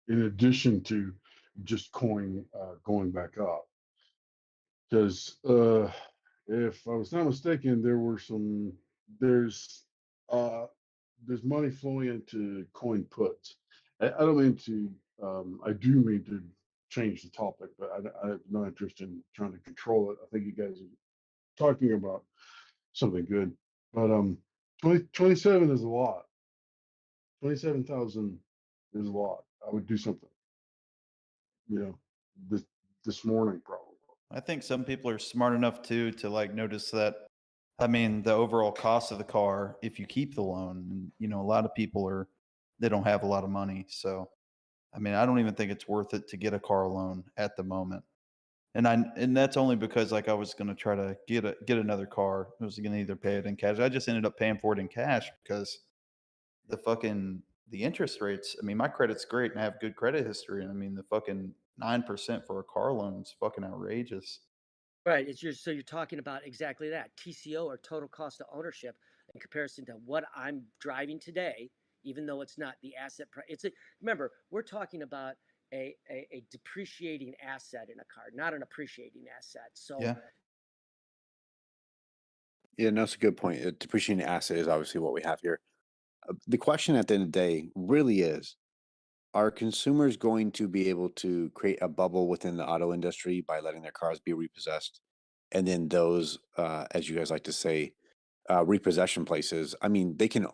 in addition to just coin going back up. Because if I was not mistaken, there's uh, there's money flowing into coin puts. I don't mean to. I do mean to change the topic, but I have no interest in trying to control it. I think you guys are talking about something good, but 27 is a lot. 27,000 is a lot. I would do something, you know, this morning probably. I think some people are smart enough too to like notice that. I mean, the overall cost of the car, if you keep the loan, and a lot of people they don't have a lot of money. So, I mean, I don't even think it's worth it to get a car loan at the moment. And that's only because like I was going to try to get another car. I was going to either pay it in cash. I just ended up paying for it in cash because the interest rates. I mean, my credit's great and I have good credit history. And I mean, the fucking 9% for a car loan is fucking outrageous. Right. So you're talking about exactly that TCO, or total cost of ownership, in comparison to what I'm driving today, even though it's not the asset price. Remember, we're talking about a depreciating asset in a car, not an appreciating asset. So Yeah. Yeah, no, that's a good point. Depreciating asset is obviously what we have here. The question at the end of the day really is, are consumers going to be able to create a bubble within the auto industry by letting their cars be repossessed and then those, as you guys like to say, repossession places. I mean, they can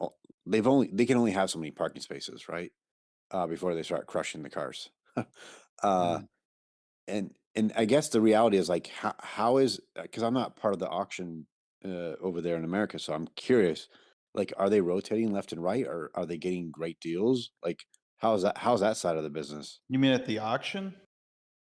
only have so many parking spaces, right? Before they start crushing the cars. uh, and I guess the reality is like how is, because I'm not part of the auction over there in America, so I'm curious. Like, are they rotating left and right, or are they getting great deals? Like, how's that side of the business? You mean at the auction?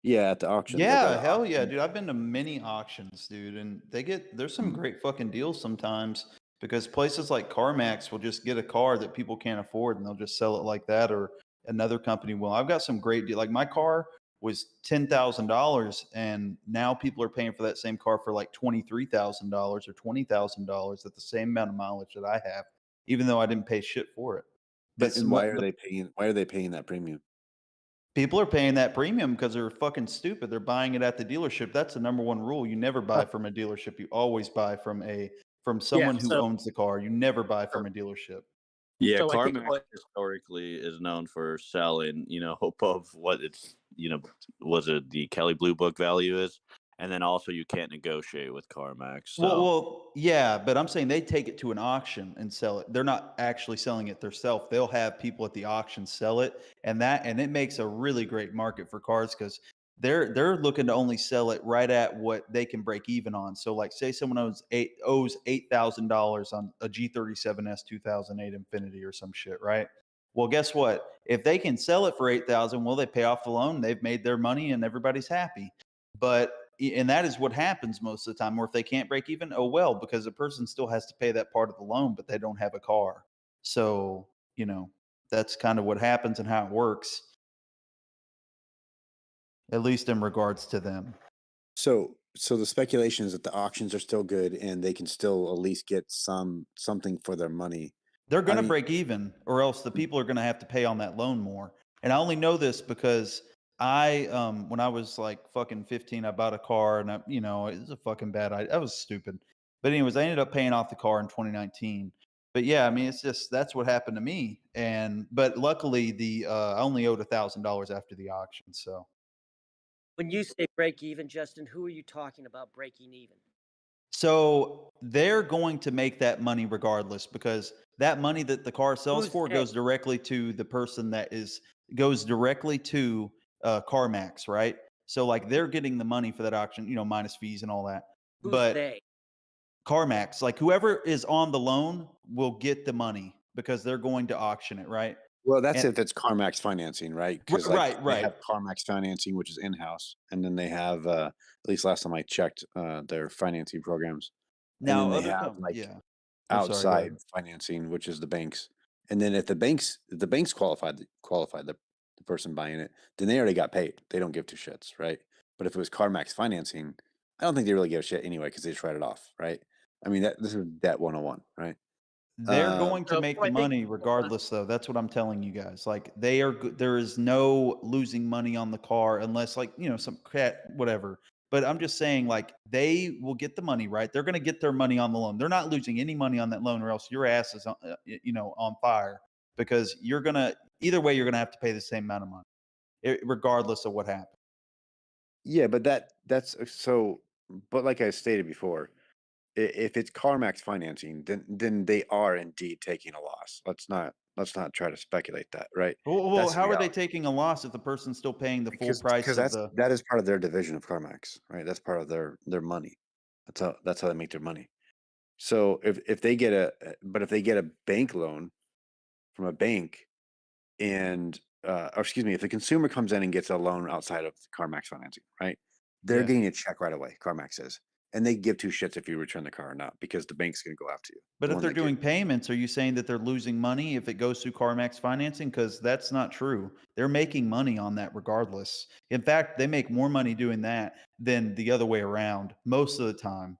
Yeah, at the auctions, they got Yeah, an hell yeah, auction. dude. I've been to many auctions, dude, and there's some great fucking deals sometimes because places like CarMax will just get a car that people can't afford and they'll just sell it like that, or another company will. I've got some great deal. Like my car was $10,000 and now people are paying for that same car for like $23,000 or $20,000 at the same amount of mileage that I have, even though I didn't pay shit for it. But And why are they paying? Why are they paying that premium? people are paying that premium because they're fucking stupid. They're buying it at the dealership. That's the number one rule. You never buy from a dealership. You always buy from someone who So, owns the car. You never buy from a dealership. yeah, So I think CarMax historically is known for selling, above what was it the Kelly Blue Book value is, and then also you can't negotiate with CarMax. So Well, yeah, but I'm saying they take it to an auction and sell it. They're not actually selling it themselves. They'll have people at the auction sell it, and it makes a really great market for cars because they're looking to only sell it right at what they can break even on. So, like, say someone owes $8,000 on a G37S 2008 Infinity or some shit, right? Well, guess what? If they can sell it for 8,000, well, they pay off the loan, they've made their money, and everybody's happy. And that is what happens most of the time. Or if they can't break even, oh well, because the person still has to pay that part of the loan, but they don't have a car. So, that's kind of what happens and how it works, at least in regards to them. So the speculation is that the auctions are still good and they can still at least get something for their money. They're I going to mean, break even, or else the people are going to have to pay on that loan more. And I only know this because when I was like fucking 15, I bought a car, and it was a fucking bad idea. I was stupid. But anyways, I ended up paying off the car in 2019. But yeah, I mean, it's just that's what happened to me. But luckily, I only owed $1,000 after the auction. So When you say break even, Justin, who are you talking about breaking even? So they're going to make that money regardless because that money that the car sells Who's for they? goes directly to the person goes directly to CarMax, right? So like they're getting the money for that auction, minus fees and all that. Who's But they? CarMax, like whoever is on the loan will get the money because they're going to auction it, right? well, that's And if it's CarMax financing, right? Because like right, they right. have CarMax financing, which is in-house, and then they have at least last time I checked, their financing programs, and then Now they other have come, like yeah. Oh, sorry, go outside ahead. financing, which is the banks. And then if the banks qualified the person buying it, then they already got paid. They don't give two shits, right? But if it was CarMax financing, I don't think they really give a shit anyway because they just write it off, right? I mean, this is debt 101, right? They're going to So make I the think money regardless, though. That's what I'm telling you guys. Like there is no losing money on the car unless, like, some cat whatever. But I'm just saying, like, they will get the money, right? They're going to get their money on the loan. They're not losing any money on that loan, or else your ass is on fire because either way you're gonna have to pay the same amount of money, regardless of what happens. Yeah, but that's so. But like I stated before, if it's CarMax financing, then they are indeed taking a loss. Let's not try to speculate that, right? Well, That's the how are they reality. taking a loss if the person's still paying the full Because price of the? that is part of their division of CarMax, right? That's part of their money. That's how they make their money. So if they get if they get a bank loan from a bank, and or excuse me, if the consumer comes in and gets a loan outside of CarMax financing, right? They're Yeah. getting a check right away. CarMax is, and they give two shits if you return the car or not because the bank's going to go after you. But The if one they're that gives. doing payments, are you saying that they're losing money if it goes through CarMax financing? Because that's not true. They're making money on that regardless. In fact, they make more money doing that than the other way around most of the time.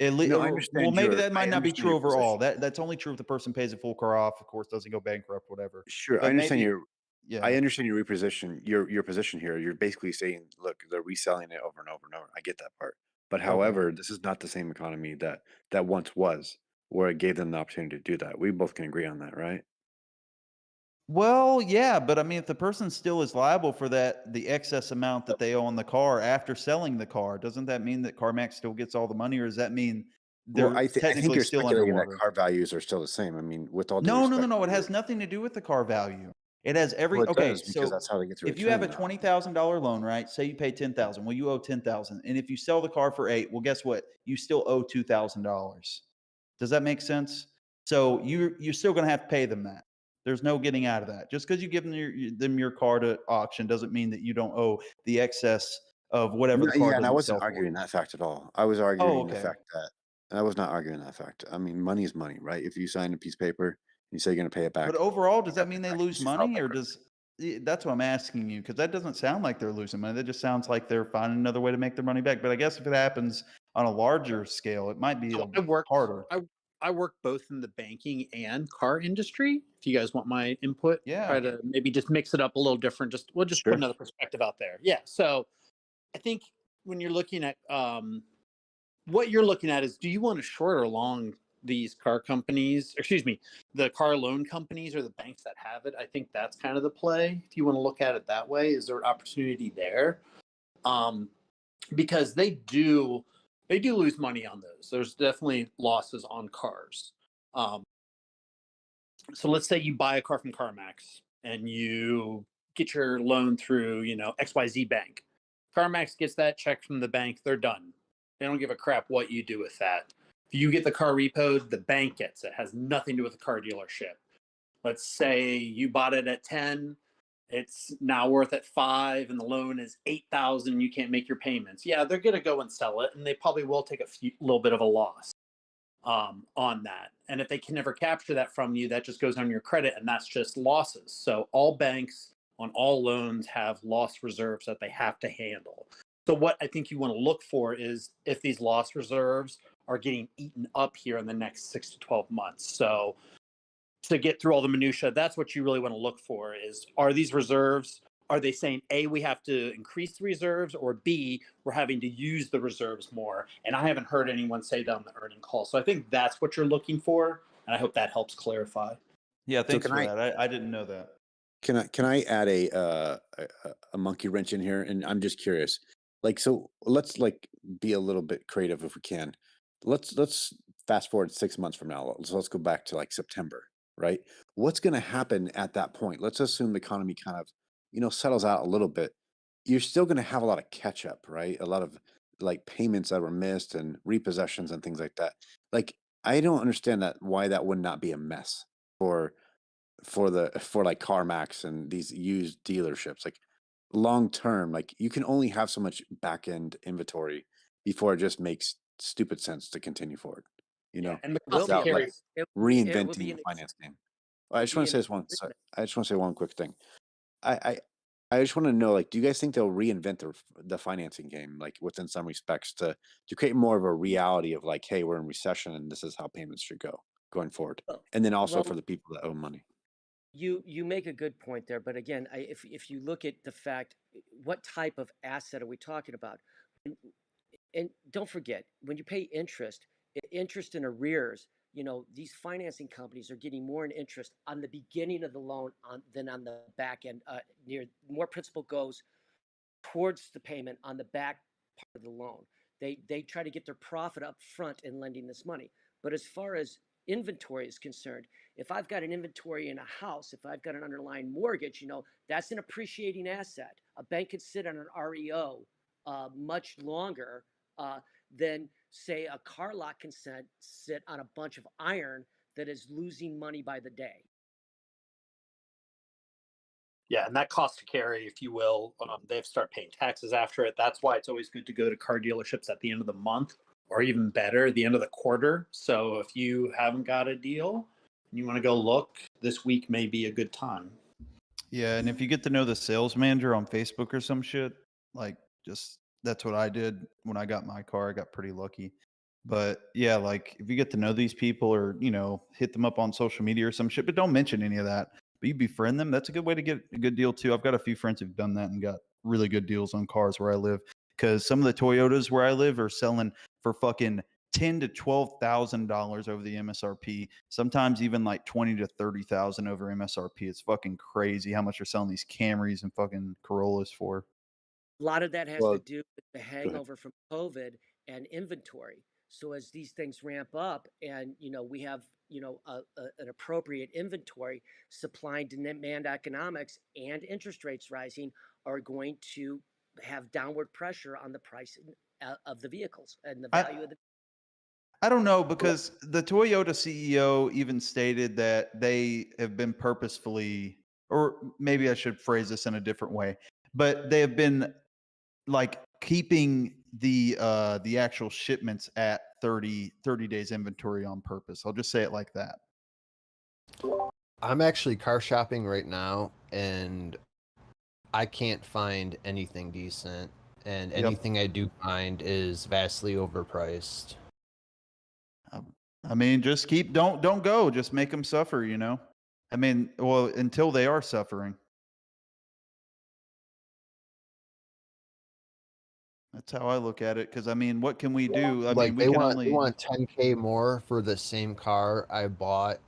No, Well, maybe that I might not be understand true your overall. position. That's only true if the person pays a full car off, of course, doesn't go bankrupt, whatever. Sure, I But understand maybe, your. yeah. I understand your position here. You're basically saying, look, they're reselling it over and over and over. I get that part, but Okay. however, this is not the same economy that once was, where it gave them the opportunity to do that. We both can agree on that, right? Well, yeah, but I mean, if the person still is liable for the excess amount that they owe on the car after selling the car, doesn't that mean that CarMax still gets all the money, or does that mean Well, they're I think technically you're still speculating that underwater? car values are still the same. I mean, with all due No, respect It to has you. nothing to do with the car value. It has Well, it okay. does because So that's how they get to if you have a return now. $20,000 loan, right? Say you pay 10,000. Well, you owe 10,000, and if you sell the car for 8, well, guess what? You still owe $2,000. Does that make sense? So you're still going to have to pay them that. There's no getting out of that. Just because you give them your car to auction doesn't mean that you don't owe the excess of whatever the car Yeah, and I doesn't wasn't sell for. arguing that fact at all. I was Oh, arguing the okay. fact that I was not arguing that fact. I mean, money is money, right? If you sign a piece of paper and you say you're going to pay it back, But overall, does you that gotta pay mean it they back. lose It's just not money, that or crazy. that's what I'm asking you, because that doesn't sound like they're losing money. That just sounds like they're finding another way to make their money back. But I guess if it happens on a larger scale, it might be So I worked harder. I work both in the banking and car industry. If you guys want my input, try Yeah. to maybe just mix it up a little different. We'll just put Sure. another perspective out there. Yeah. So I think when you're looking at what you're looking at is, do you want to short or long these car companies, excuse me, the car loan companies or the banks that have it? I think that's kind of the play. If you want to look at it that way, is there an opportunity there? Because they do lose money on those. There's definitely losses on cars. So let's say you buy a car from CarMax and you get your loan through, XYZ Bank. CarMax gets that check from the bank, they're done. They don't give a crap what you do with that. If you get the car repoed, the bank gets it. It has nothing to do with the car dealership. Let's say you bought it at 10, it's now worth at 5, and the loan is 8,000, you can't make your payments. Yeah, they're going to go and sell it, and they probably will take a little bit of a loss on that. And if they can never capture that from you, that just goes on your credit, and that's just losses. So all banks on all loans have loss reserves that they have to handle. So what I think you want to look for is if these loss reserves are getting eaten up here in the next 6 to 12 months. So to get through all the minutia, that's what you really want to look for is, are these reserves, are they saying A, we have to increase the reserves, or B, we're having to use the reserves more? And I haven't heard anyone say that on the earning call. So I think that's what you're looking for, and I hope that helps clarify. Yeah, thanks can for I- that. I didn't know that. Can I add a monkey wrench in here? And I'm just curious. Like, so let's be a little bit creative if we can. Let's fast forward 6 months from now. Let's go back to like September, right? What's going to happen at that point? Let's assume the economy kind of, settles out a little bit. You're still going to have a lot of catch up, right? A lot of like payments that were missed and repossessions and things like that. Like, I don't understand why that would not be a mess for like CarMax and these used dealerships. Like long term, like you can only have so much back end inventory before it just makes stupid sense to continue forward. And the Will cost be to without an like carry. it will reinventing be the an finance game. I it'll just want be to say an this one. agreement. I just want to say one quick thing. I just want to know, like, do you guys think they'll reinvent the financing game, like within some respects, to create more of a reality of like, hey, we're in recession and this is how payments should go going forward, and then also Well, for the people that owe money. you make a good point there, but again, if you look at the fact, what type of asset are we talking about? And don't forget, when you pay interest, interest in arrears, these financing companies are getting more in interest on the beginning of the loan than on the back end. Near more principal goes towards the payment on the back part of the loan. They try to get their profit up front in lending this money. But as far as inventory is concerned, if I've got an inventory in a house, if I've got an underlying mortgage, that's an appreciating asset. A bank could sit on an REO much longer than, say, a car lot can sit on a bunch of iron that is losing money by the day. Yeah, and that cost to carry, if you will, they have to start paying taxes after it. That's why it's always good to go to car dealerships at the end of the month, or even better, the end of the quarter. So if you haven't got a deal and you want to go look, this week may be a good time. Yeah, and if you get to know the sales manager on Facebook or some shit, like just that's what I did when I got my car. I got pretty lucky. But yeah, like if you get to know these people or, hit them up on social media or some shit, but don't mention any of that. But you befriend them, that's a good way to get a good deal too. I've got a few friends who've done that and got really good deals on cars where I live. Because some of the Toyotas where I live are selling for fucking $10,000 to $12,000 over the MSRP. Sometimes even like 20 to 30,000 over MSRP. It's fucking crazy how much they're selling these Camrys and fucking Corollas for. A lot of that has to Well, do with the go ahead. hangover from COVID and inventory. So as these things ramp up, and we have an appropriate inventory, supply and demand economics and interest rates rising are going to have downward pressure on the price of the vehicles and the value of the. I don't know, because the Toyota CEO even stated that they have been purposefully, or maybe I should phrase this in a different way, but they have been like keeping the actual shipments at 30 days inventory on purpose. I'll just say it like that. I'm actually car shopping right now, and I can't find anything decent, and Yep. anything I do find is vastly overpriced. I mean, just don't go. Just make them suffer, I mean, well, until they are suffering. That's how I look at it. Because I mean, what can we do? I Like mean, we they can want only. they want 10K more for the same car I bought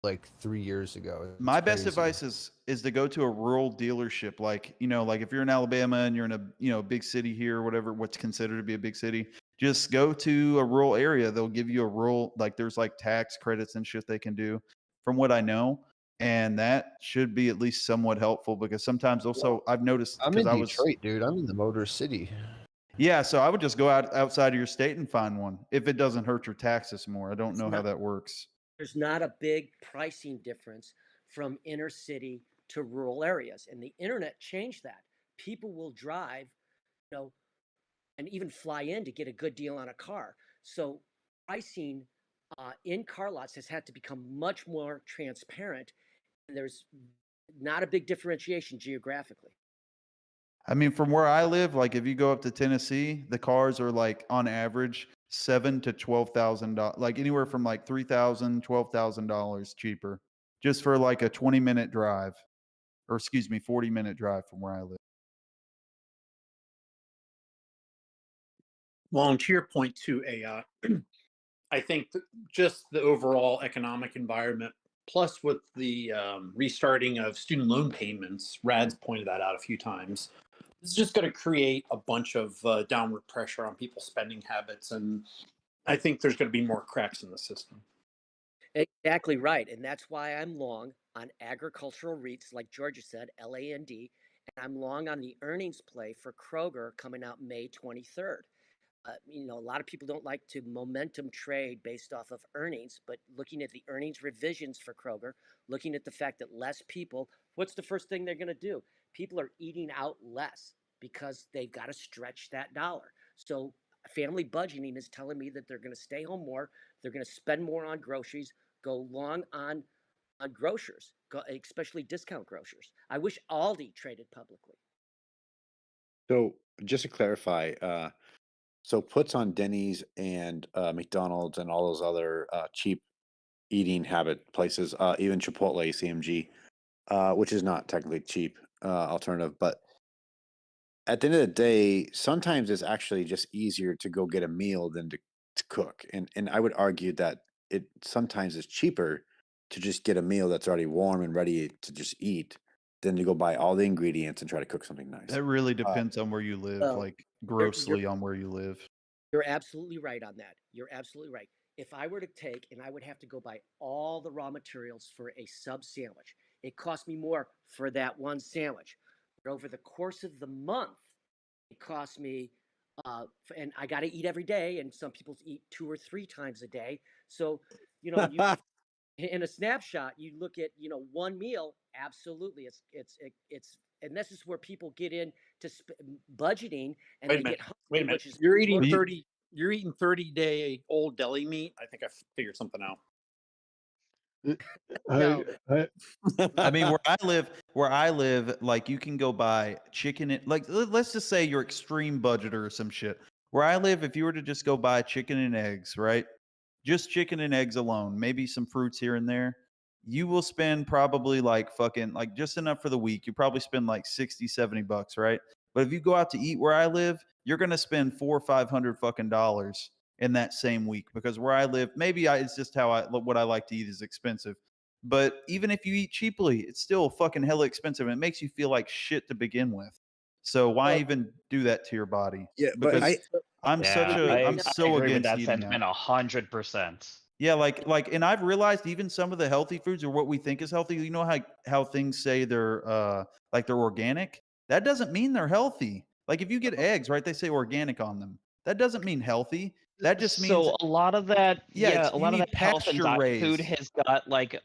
like 3 years ago. It's My best crazy. advice is to go to a rural dealership, like if you're in Alabama and you're in a big city here, or whatever, what's considered to be a big city, just go to a rural area. They'll give you a rural, like there's like tax credits and shit they can do, from what I know, and that should be at least somewhat helpful, because sometimes also I've noticed, I'm because in I was Detroit, dude. I'm in the Motor City. yeah, so I would just go outside of your state and find one if it doesn't hurt your taxes more. I don't know how that works. There's not a big pricing difference from inner city to rural areas, and the internet changed that. People will drive, and even fly in to get a good deal on a car. So pricing in car lots has had to become much more transparent, and there's not a big differentiation geographically. I mean, from where I live, like if you go up to Tennessee, the cars are like on average $7,000 to $12,000, like anywhere from like $3,000, $12,000 cheaper, just for like a 20-minute drive, or 40-minute drive from where I live. Well, and to your point too, I think just the overall economic environment, plus with the restarting of student loan payments, Rad's pointed that out a few times. It's just going to create a bunch of downward pressure on people's spending habits, and I think there's going to be more cracks in the system. Exactly right, and that's why I'm long on agricultural REITs, like Georgia said, LAND, and I'm long on the earnings play for Kroger coming out May 23rd. A lot of people don't like to momentum trade based off of earnings, but looking at the earnings revisions for Kroger, looking at the fact that less people, what's the first thing they're going to do? People are eating out less because they've got to stretch that dollar. So family budgeting is telling me that they're going to stay home more, they're going to spend more on groceries, go long on grocers, especially discount grocers. I wish Aldi traded publicly. So just to clarify, so puts on Denny's and McDonald's and all those other cheap eating habit places, even Chipotle, CMG, which is not technically cheap alternative, but at the end of the day, sometimes it's actually just easier to go get a meal than to cook. And I would argue that it sometimes is cheaper to just get a meal that's already warm and ready to just eat than to go buy all the ingredients and try to cook something nice. That really depends on where you live, Well, like grossly on where you live. You're absolutely right on that. You're absolutely right. If I were to take, and I would have to go buy all the raw materials for a sub sandwich, it cost me more for that one sandwich. But over the course of the month, it cost me, and I got to eat every day, and some people eat 2 or 3 times a day. So, you in a snapshot, you look at one meal. Absolutely, and this is where people get into budgeting, and Wait they a minute. get hungry, Wait a minute. which is You're eating 30. You're eating 30-day-old deli meat. I think I figured something out. No. I mean, where I live, like you can go buy chicken. Like let's just say you're extreme budgeter or some shit. Where I live, if you were to just go buy chicken and eggs, right? Just chicken and eggs alone, maybe some fruits here and there, you will spend probably like just enough for the week. You probably spend like $60-$70, right? But if you go out to eat where I live, you're gonna spend $400 or $500 fucking dollars, in that same week, because where I live, maybe it's just what I like to eat is expensive. But even if you eat cheaply, it's still fucking hella expensive, and it makes you feel like shit to begin with. So why even do that to your body? Yeah, but Because I'm I so agree with against that eating sentiment out. 100%. Yeah, and I've realized even some of the healthy foods, or what we think is healthy, you know how things say they're they're organic? That doesn't mean they're healthy. Like if you get eggs, right, they say organic on them. That doesn't mean healthy. That just means So a lot of that, yeah, a you lot of need that health and pasture diet food raised. has got like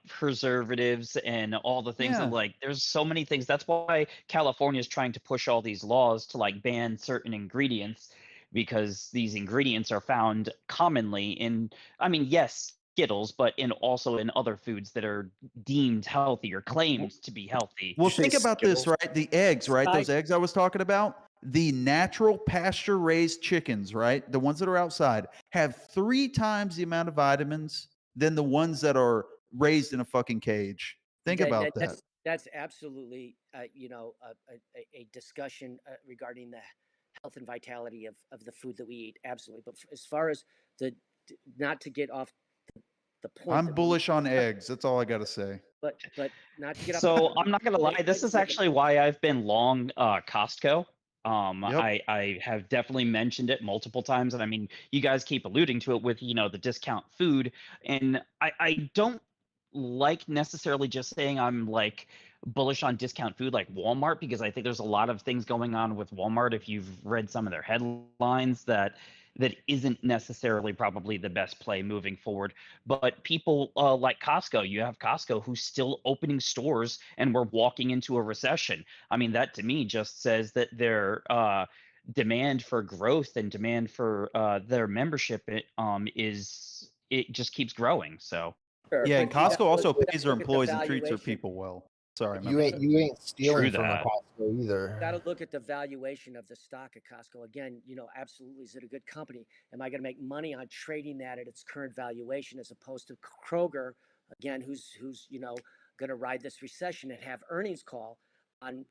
preservatives and all the things, and Yeah. like there's so many things. That's why California is trying to push all these laws to like ban certain ingredients, because these ingredients are found commonly in, I mean, yes, Skittles, but in also in other foods that are deemed healthy or claimed to be healthy. Well, think about this, right? The eggs, right? Those eggs I was talking about, the natural pasture raised chickens, right? The ones that are outside have 3 times the amount of vitamins than the ones that are raised in a fucking cage. Think about that. That's absolutely a discussion regarding the health and vitality of the food that we eat. Absolutely, but as far as not to get off the point, I'm bullish on eggs. That's all I got to say. but not to get off. So I'm not gonna lie, this is actually why I've been long Costco. Yep. I have definitely mentioned it multiple times, and I mean, you guys keep alluding to it with the discount food, and I don't like necessarily just saying I'm like bullish on discount food like Walmart, because I think there's a lot of things going on with Walmart, if you've read some of their headlines, that isn't necessarily probably the best play moving forward. But people like Costco, you have Costco who's still opening stores, and we're walking into a recession. I mean, that to me just says that their demand for growth and demand for their membership it just keeps growing. So Yeah, and But you Costco gotta also look pays their at the employees and treats their valuation. people well. Sorry, my You bad. ain't stealing True from a that. Costco either. Got to look at the valuation of the stock at Costco. Again, absolutely, is it a good company? Am I going to make money on trading that at its current valuation, as opposed to Kroger, again, who's going to ride this recession and have earnings call on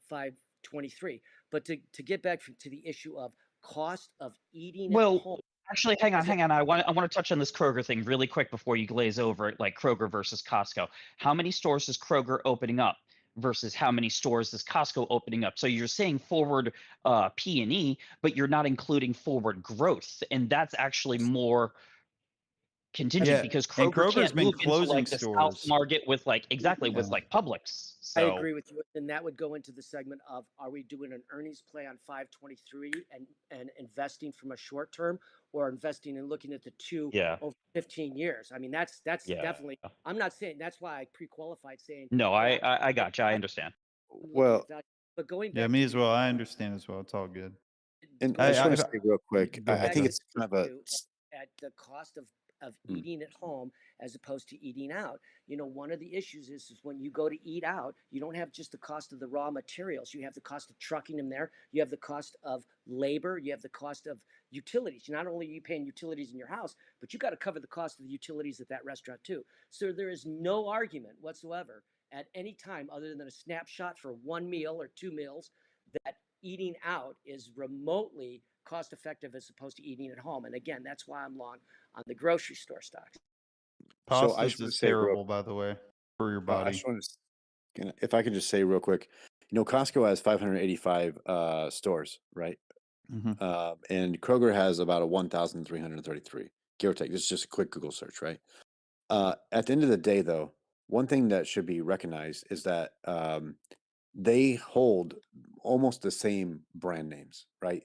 5/23? But to get back to the issue of cost of eating at Well, home. actually, hang on. I want to touch on this Kroger thing really quick before you glaze over it, like Kroger versus Costco. How many stores is Kroger opening up versus how many stores is Costco opening up? So you're saying forward P&E, but you're not including forward growth, and that's actually more contingent, Yeah, because and Kroger Kroger's can't been move into closing like the South stores. Market with like Yeah. with like Publix. I So agree with you, and that would go into the segment of, are we doing an earnings play on 5/23 and investing from a short term, or investing and looking at the two yeah, over 15 years? I mean, that's yeah. definitely. I'm not saying that's why I pre-qualified saying, No, hey, I gotcha. I understand. I'm looking Well, at value. But going Yeah, back me to as well. I understand as well. It's all good. and I going just I, want I to say real quick, go I ahead, back think to Joe. it's kind of a at the cost of Mm. eating at home as opposed to eating out. One of the issues is when you go to eat out, you don't have just the cost of the raw materials. You have the cost of trucking them there. You have the cost of labor. You have the cost of utilities. Not only are you paying utilities in your house, but you got to cover the cost of the utilities at that restaurant too. So there is no argument whatsoever at any time, other than a snapshot for one meal or two meals, that eating out is remotely cost effective as opposed to eating at home. And again, that's why I'm long on the grocery store stocks. So I Pastas just want is to say real, terrible, by the way, for your I body. just want to, if I could just say real quick, Costco has 585 stores, right? hmm And Kroger has about a 1,333, give or take. This is just a quick Google search, right? At the end of the day, though, one thing that should be recognized is that they hold almost the same brand names, right?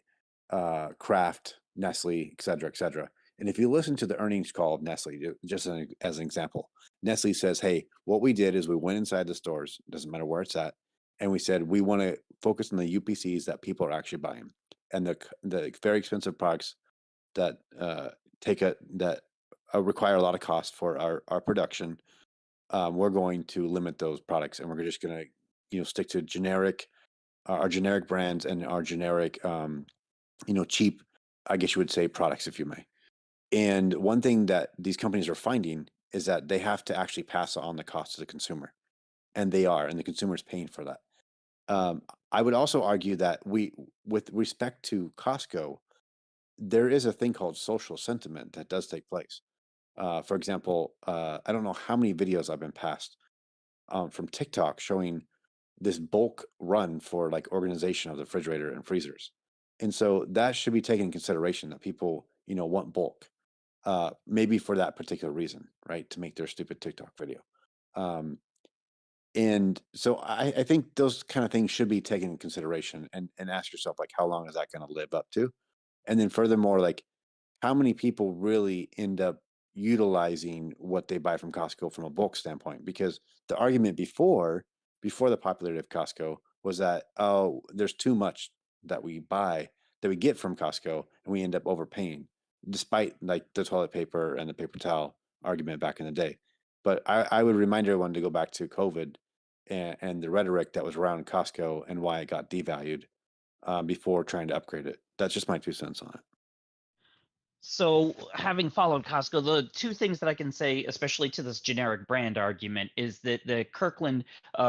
Kraft, Nestle, et cetera, et cetera. And if you listen to the earnings call of Nestle, just as an example, Nestle says, hey, what we did is we went inside the stores, doesn't matter where it's at, and we said we want to focus on the UPCs that people are actually buying, and the very expensive products that require a lot of cost for our production. We're going to limit those products, and we're just going to stick to our generic brands and our generic cheap, I guess you would say, products, if you may. And one thing that these companies are finding is that they have to actually pass on the cost to the consumer, and they are, and the consumer is paying for that. I would also argue that with respect to Costco, there is a thing called social sentiment that does take place. For example, I don't know how many videos I've been passed from TikTok showing this bulk run for like organization of the refrigerator and freezers. And so that should be taken in consideration that people, want bulk, maybe for that particular reason, right? To make their stupid TikTok video. And so I think those kind of things should be taken in consideration and ask yourself, like, how long is that going to live up to? And then furthermore, like, how many people really end up utilizing what they buy from Costco from a bulk standpoint? Because the argument before the popularity of Costco was that, oh, there's too much that we buy that we get from Costco and we end up overpaying, despite like the toilet paper and the paper towel argument back in the day. But I would remind everyone to go back to COVID and the rhetoric that was around Costco and why it got devalued before trying to upgrade it. That's just my 2 cents on it. So, having followed Costco, the two things that I can say, especially to this generic brand argument, is that the Kirkland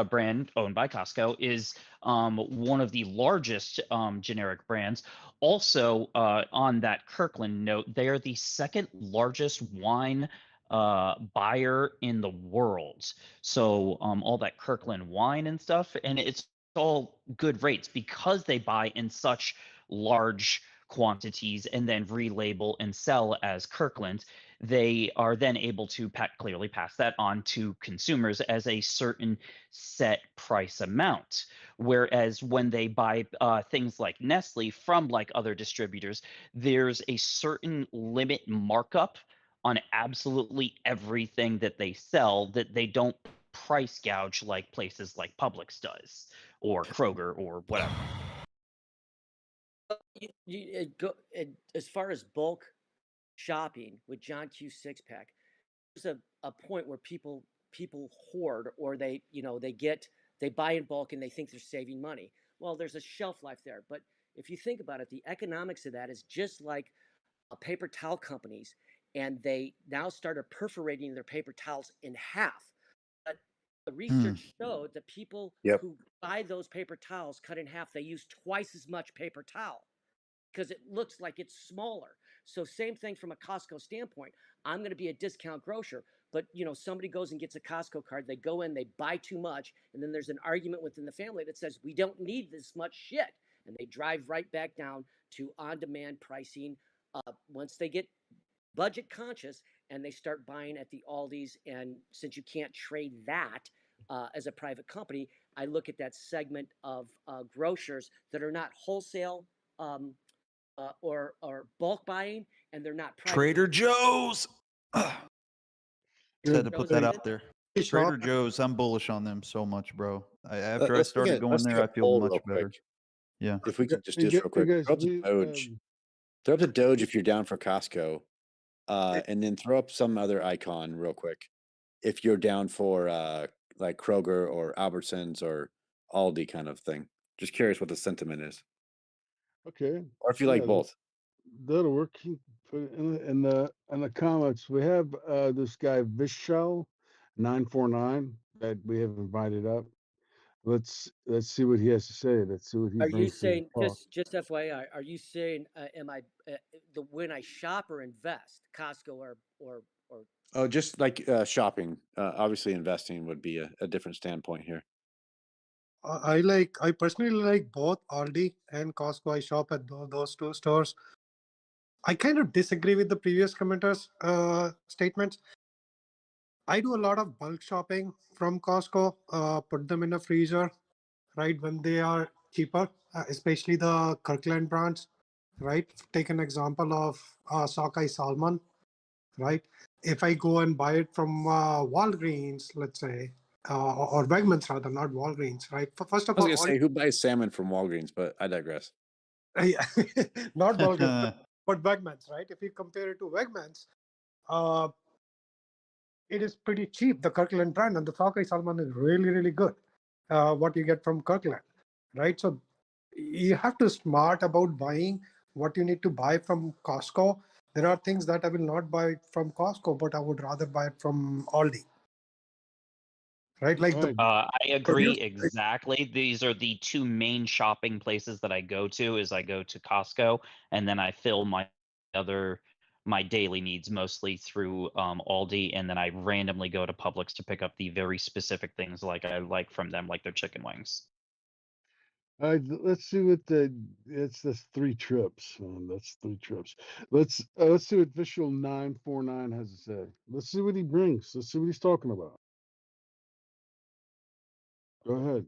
brand owned by Costco is one of the largest generic brands. Also, on that Kirkland note, they are the second largest wine buyer in the world. So, all that Kirkland wine and stuff, and it's all good rates because they buy in such large quantities and then relabel and sell as Kirkland. They are then able to clearly pass that on to consumers as a certain set price amount. Whereas when they buy things like Nestle from like other distributors, there's a certain limit markup on absolutely everything that they sell that they don't price gouge like places like Publix does or Kroger or whatever. As far as bulk shopping with John Q Sixpack, there's a point where people hoard, or they buy in bulk and they think they're saving money. Well, there's a shelf life there, but if you think about it, the economics of that is just like paper towel companies, and they now started perforating their paper towels in half. But the research showed that people Yep. who buy those paper towels cut in half, they use twice as much paper towel because it looks like it's smaller. So same thing from a Costco standpoint. I'm going to be a discount grocer, but somebody goes and gets a Costco card. They go in, they buy too much, and then there's an argument within the family that says we don't need this much shit, and they drive right back down to on-demand pricing. Once they get budget conscious and they start buying at the Aldis, and since you can't trade that as a private company, I look at that segment of grocers that are not wholesale or bulk buying, and they're not private. Trader Joe's. Just had to put that out there. Hey, Trader Shop. Joe's, I'm bullish on them so much, bro. After I Let's started going there, I feel much better. quick. Yeah. If we Okay, could just do this real quick, guys, throw up the Doge. Throw up the Doge if you're down for Costco, and then throw up some other icon real quick if you're down for like Kroger or Albertsons or Aldi kind of thing. Just curious what the sentiment is, Okay. or if you like Yeah, both. that'll work. Put it in the comments. We have this guy Vishal 949 that we have invited up. Let's see what he has to say. Let's see what he Are you brings to the saying, talk. just FYI, are you saying, am I when I shop or invest, Costco or Oh, just like shopping. Obviously, investing would be a different standpoint here. I personally like both Aldi and Costco. I shop at those two stores. I kind of disagree with the previous commenters' statements. I do a lot of bulk shopping from Costco, put them in a freezer, right, when they are cheaper, especially the Kirkland brands, right? Take an example of sockeye salmon, right? If I go and buy it from Walgreens, let's say, or Wegmans rather, not Walgreens, right? First I of was all, gonna say, who buys salmon from Walgreens? But I digress. not Walgreens, but Wegmans, right? If you compare it to Wegmans, it is pretty cheap, the Kirkland brand, and the sockeye salmon is really, really good. What you get from Kirkland, right? So you have to smart about buying what you need to buy from Costco. There are things that I will not buy from Costco, but I would rather buy it from Aldi. Right? Like I agree exactly. These are the two main shopping places that I go to. Is I go to Costco and then I fill my other my daily needs mostly through Aldi, and then I randomly go to Publix to pick up the very specific things like I like from them, like their chicken wings. All right, let's see what that's 3 trips. That's 3 trips. Let's see what Visual 949 has to say. Let's see what he brings. Let's see what he's talking about. Go ahead.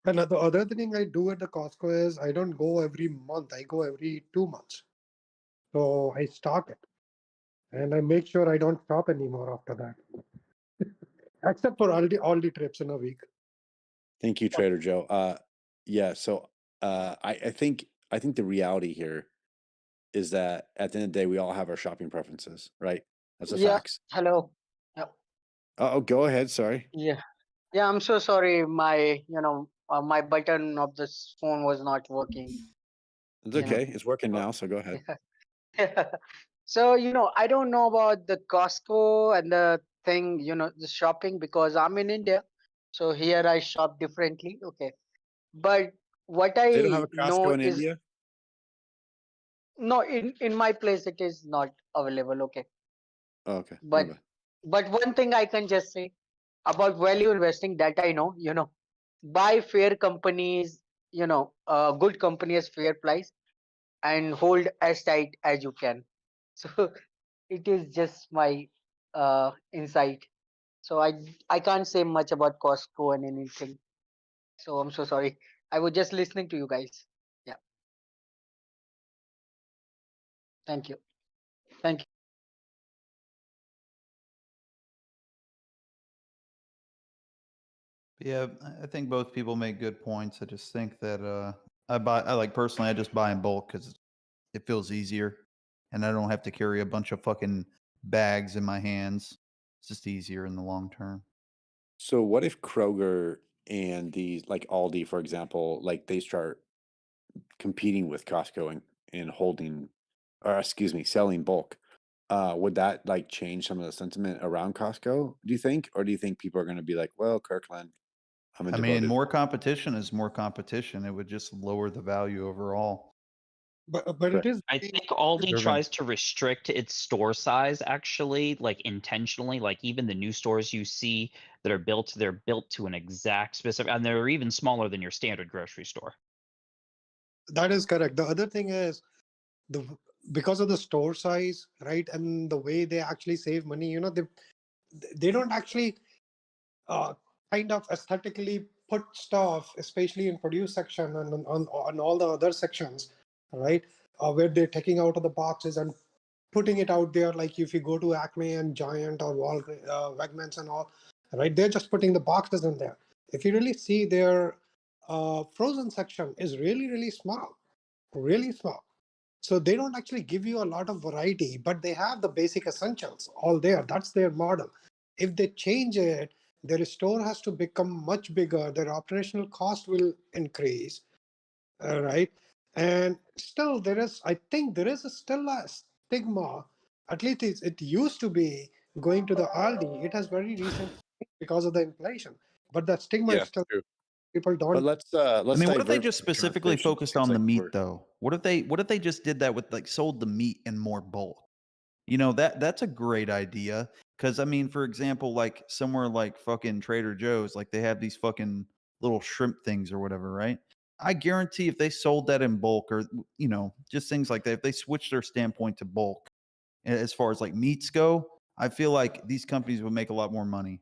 And the other thing I do at the Costco is I don't go every month. I go every 2 months. So I stock it, and I make sure I don't shop anymore after that, except for all the trips in a week. Thank you, Trader Joe. Yeah. So, I think the reality here is that at the end of the day, we all have our shopping preferences, right? That's the Yeah, facts. hello. Yeah, Oh, go ahead. Sorry. yeah, yeah. I'm so sorry. My button of this phone was not working. It's You know. okay. It's working now. So go ahead. So I don't know about the Costco and the thing. The shopping because I'm in India, so here I shop differently. Okay, but what They don't have I a know Costco in is India. no, in my place it is not available. Okay, Oh, okay. My but bad. one thing I can just say about value investing that I know, buy fair companies, good companies, fair price, and hold as tight as you can. So it is just my insight. So I can't say much about Costco and anything. So I'm so sorry. I was just listening to you guys. Yeah. Thank you. Thank you. Yeah, I think both people make good points. I just think that I like personally, I just buy in bulk because it feels easier, and I don't have to carry a bunch of fucking bags in my hands. It's just easier in the long term. So what if Kroger and these like Aldi, for example, like they start competing with Costco and holding, or excuse me, selling bulk? Would that like change some of the sentiment around Costco, do you think? Or do you think people are going to be like, well, Kirkland, I'm a I mean, devoted. more competition is more competition. It would just lower the value overall. But it Correct. is. I think Aldi They're gonna- tries to restrict its store size actually, like intentionally. Like even the new stores you see that are built, they're built to an exact specific, and they're even smaller than your standard grocery store. That is correct. The other thing is the because of the store size, right, and the way they actually save money. They don't actually uh, kind of aesthetically put stuff, especially in produce section and on all the other sections, right, where they're taking out of the boxes and putting it out there. Like if you go to Acme and Giant or Wegmans and all, right, they're just putting the boxes in there. If you really see their frozen section is really, really small, really small. So they don't actually give you a lot of variety, but they have the basic essentials all there. That's their model. If they change it, their store has to become much bigger. Their operational cost will increase, right? And still, I think there is still a stigma. At least it used to be going to the Aldi. It has very recent because of the inflation, but that stigma is Yeah, still true. people But don't. let's I mean, what if they divert just from the specifically conversation. focused Seems on the like meat we're though? What if they just did that with like sold the meat in more bulk? That's a great idea. Cause I mean, for example, like somewhere like fucking Trader Joe's, like they have these fucking little shrimp things or whatever, right? I guarantee if they sold that in bulk or, just things like that, if they switched their standpoint to bulk as far as like meats go, I feel like these companies would make a lot more money.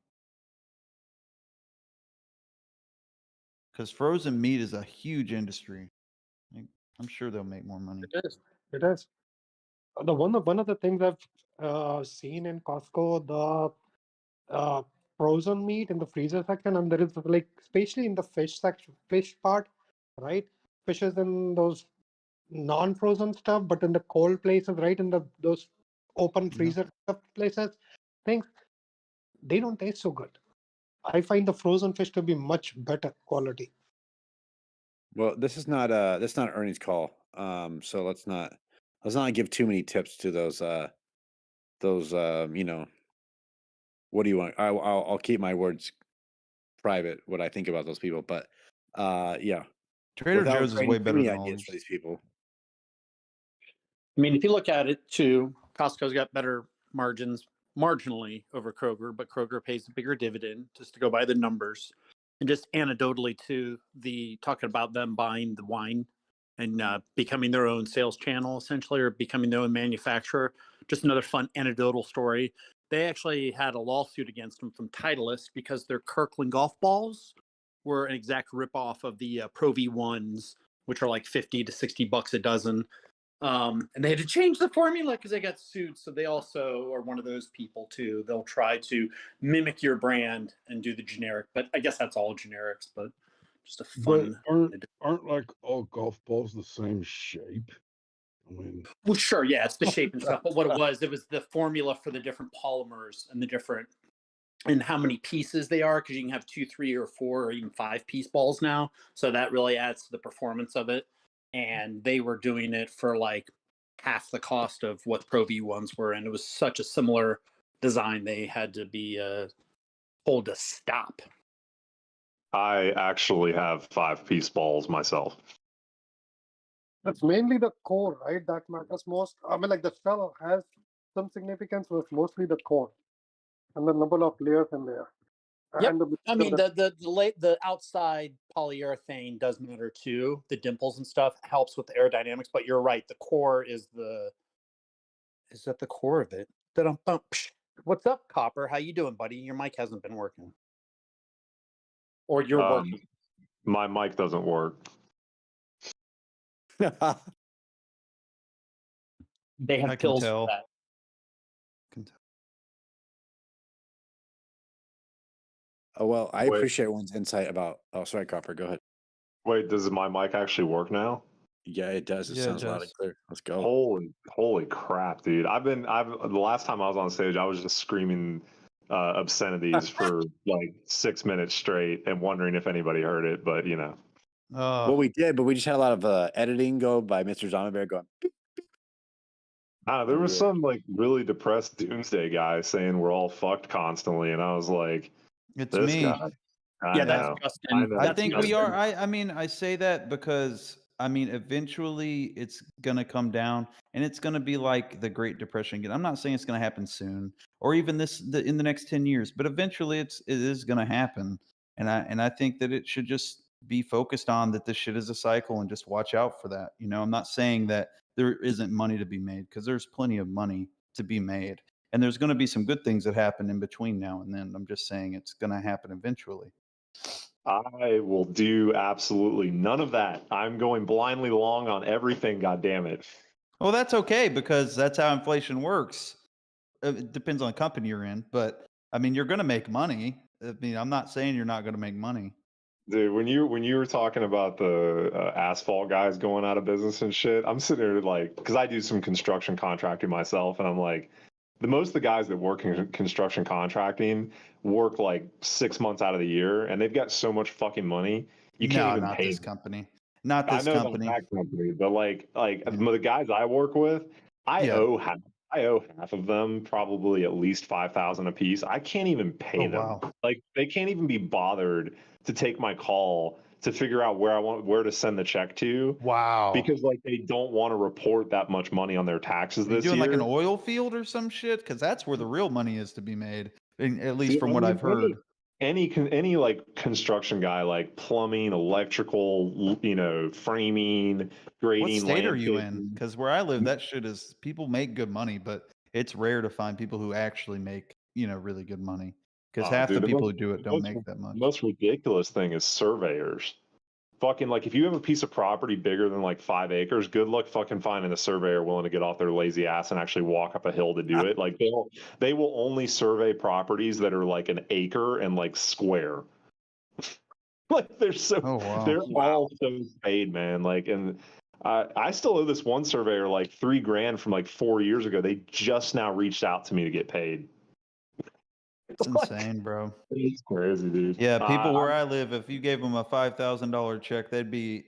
Because frozen meat is a huge industry. Like, I'm sure they'll make more money. It is. It is. The one of the things I've seen in Costco, the frozen meat in the freezer section, and there is like especially in the fish section, fish part, right? Fishes in those non-frozen stuff, but in the cold places, right, in those open Yeah. freezer stuff places, things they don't taste so good. I find the frozen fish to be much better quality. Well, this is not an earnings call. So let's not give too many tips to those what do you want? I'll keep my words private, what I think about those people. But yeah. Trader without Joe's is creating way too better many than all ideas for these. these people. I mean, if you look at it too, Costco's got better margins marginally over Kroger, but Kroger pays a bigger dividend just to go by the numbers. And just anecdotally to the talking about them buying the wine and becoming their own sales channel essentially, or becoming their own manufacturer. Just another fun anecdotal story. They actually had a lawsuit against them from Titleist because their Kirkland golf balls were an exact ripoff of the Pro V1s, which are like 50 to 60 bucks a dozen. And they had to change the formula because they got sued. So they also are one of those people too. They'll try to mimic your brand and do the generic, but I guess that's all generics, but just a But fun. aren't like all golf balls the same shape? I mean, Well, sure, yeah, it's the shape and stuff. But what it was the formula for the different polymers and the different and how many pieces they are, because you can have 2, 3, or 4, or even 5-piece balls now. So that really adds to the performance of it. And they were doing it for like half the cost of what Pro V1s were, and it was such a similar design they had to be told to stop. I actually have 5-piece balls myself. That's mainly the core, right? That matters most. I mean, like the shell has some significance, but it's mostly the core and the number of layers in there. Yep. And I mean, the outside polyurethane does matter too. The dimples and stuff helps with the aerodynamics, but you're right. The core is at the core of it. What's up, Copper? How you doing, buddy? Your mic hasn't been working, or you're working. My mic doesn't work. They I have can pills for tell. that. Oh well, I Wait. appreciate everyone's insight about. Oh, sorry, Copper. Go ahead. Wait, does my mic actually work now? Yeah, it does. It Yeah, it sounds loud and does. clear. Let's go. Holy crap, dude! The last time I was on stage, I was just screaming obscenities for like 6 minutes straight and wondering if anybody heard it, but you know. Well, we did, but we just had a lot of editing go by Mr. Zombie Bear going. There was Yeah. some like really depressed doomsday guy saying we're all fucked constantly, and I was like, It's this me. guy. I Yeah, know. that's Justin. I think we Justin. are. I mean, I say that because I mean, eventually it's gonna come down, and it's gonna be like the Great Depression again. I'm not saying it's gonna happen soon, or even in the next 10 years, but eventually it is gonna happen. And I think that it should just be focused on that this shit is a cycle and just watch out for that. You know, I'm not saying that there isn't money to be made, because there's plenty of money to be made, and there's going to be some good things that happen in between now and then. I'm just saying it's going to happen eventually. I will do absolutely none of that. I'm going blindly long on everything, God damn it. Well, that's okay, because that's how inflation works. It depends on the company you're in, but I mean, you're going to make money. I mean, I'm not saying you're not going to make money. Dude, when you were talking about the asphalt guys going out of business and shit, I'm sitting there like, because I do some construction contracting myself, and I'm like, most of the guys that work in construction contracting work like 6 months out of the year, and they've got so much fucking money you can't No, even not pay this them. company. Not I this know company. that company, but like the guys I work with, I owe half of them probably at least $5,000 a piece. I can't even pay Oh, them. wow. Like they can't even be bothered to take my call to figure out where to send the check to. Wow. Because like they don't want to report that much money on their taxes Are you this doing year. like an oil field or some shit? Because that's where the real money is to be made, at least Dude, from I what mean, I've heard. any like construction guy, like plumbing, electrical, framing, What grading, state are you in? landscaping. Because where I live, that shit is, people make good money, but it's rare to find people who actually make, really good money. Because half Dude, the people who do it don't make that much. The most ridiculous thing is surveyors. Fucking like if you have a piece of property bigger than like 5 acres, good luck fucking finding a surveyor willing to get off their lazy ass and actually walk up a hill to do it. Like they will only survey properties that are like an acre and like square. Like they're all so paid, man. Like, and I still owe this one surveyor like $3,000 from like 4 years ago. They just now reached out to me to get paid. It's insane, bro. It's crazy, dude. Yeah, people where I live, if you gave them a $5,000 check, they'd be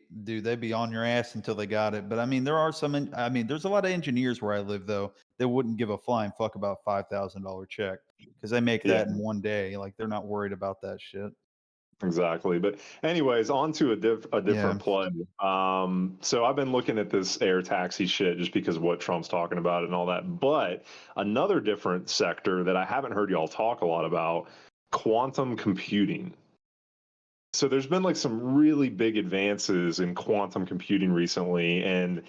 on your ass until they got it. But I mean, there's a lot of engineers where I live though that wouldn't give a flying fuck about $5,000 check because they make that in one day. Like they're not worried about that shit. Exactly. But anyways, on to a different play. So I've been looking at this air taxi shit just because of what Trump's talking about and all that. But another different sector that I haven't heard y'all talk a lot about, quantum computing. So there's been like some really big advances in quantum computing recently, and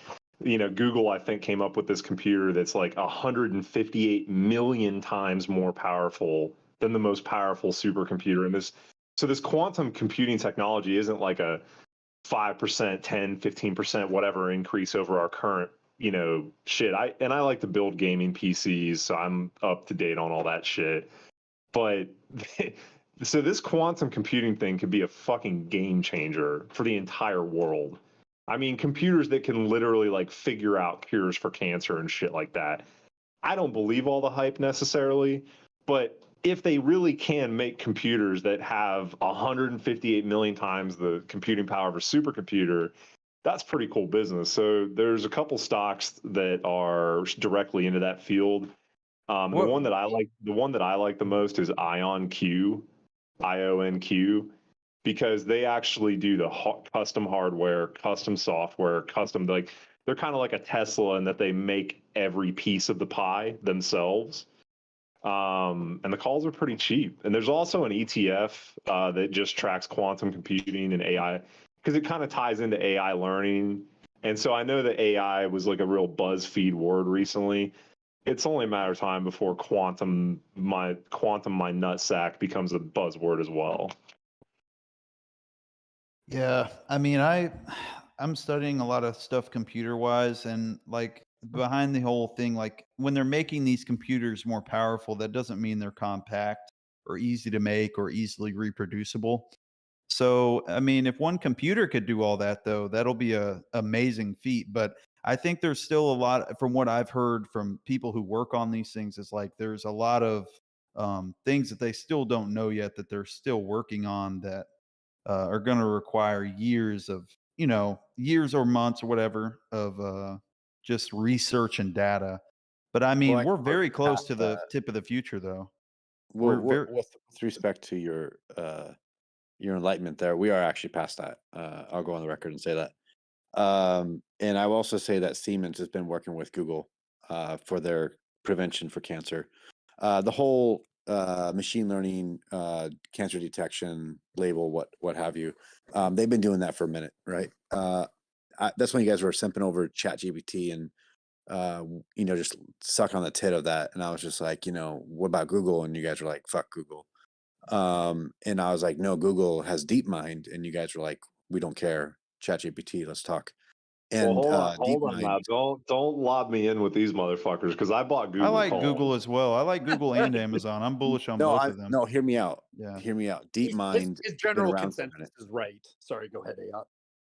Google, I think, came up with this computer that's like 158 million times more powerful than the most powerful supercomputer. And this quantum computing technology isn't like a 5%, 10, 15%, whatever increase over our current, shit. I like to build gaming PCs, so I'm up to date on all that shit. But so this quantum computing thing could be a fucking game changer for the entire world. I mean, computers that can literally like figure out cures for cancer and shit like that. I don't believe all the hype necessarily, but if they really can make computers that have 158 million times the computing power of a supercomputer, that's pretty cool business. So there's a couple stocks that are directly into that field. The one that I like the most is IonQ, because they actually do the custom hardware, custom software, custom, like they're kind of like a Tesla in that they make every piece of the pie themselves. And the calls are pretty cheap. And there's also an ETF that just tracks quantum computing and AI, because it kind of ties into AI learning. And so I know that AI was like a real BuzzFeed word recently. It's only a matter of time before quantum my nutsack becomes a buzzword as well. Yeah, I mean, I'm studying a lot of stuff computer wise, and like behind the whole thing, like when they're making these computers more powerful, that doesn't mean they're compact or easy to make or easily reproducible. So, I mean, if one computer could do all that, though, that'll be a amazing feat. But I think there's still a lot, from what I've heard from people who work on these things, is like there's a lot of things that they still don't know yet that they're still working on that are going to require years of, years or months or whatever of just research and data. But I mean, we're very close to the tip of the future, though. Well, We're very. with respect to your enlightenment there, we are actually past that. I'll go on the record and say that. And I will also say that Siemens has been working with Google for their prevention for cancer. The whole machine learning, cancer detection, label, what have you. They've been doing that for a minute, right? That's when you guys were simping over ChatGPT and just suck on the tit of that. And I was just like, what about Google? And you guys were like, fuck Google. And I was like, no, Google has DeepMind, and you guys were like, we don't care. ChatGPT, let's talk. And Well, hold on DeepMind, now. Don't lob me in with these motherfuckers, because I bought Google. I like calls. Google as well. I like Google and Amazon. I'm bullish on both of them. No, hear me out. Yeah. Hear me out. His DeepMind general consensus is right. Sorry, go ahead, Ayat.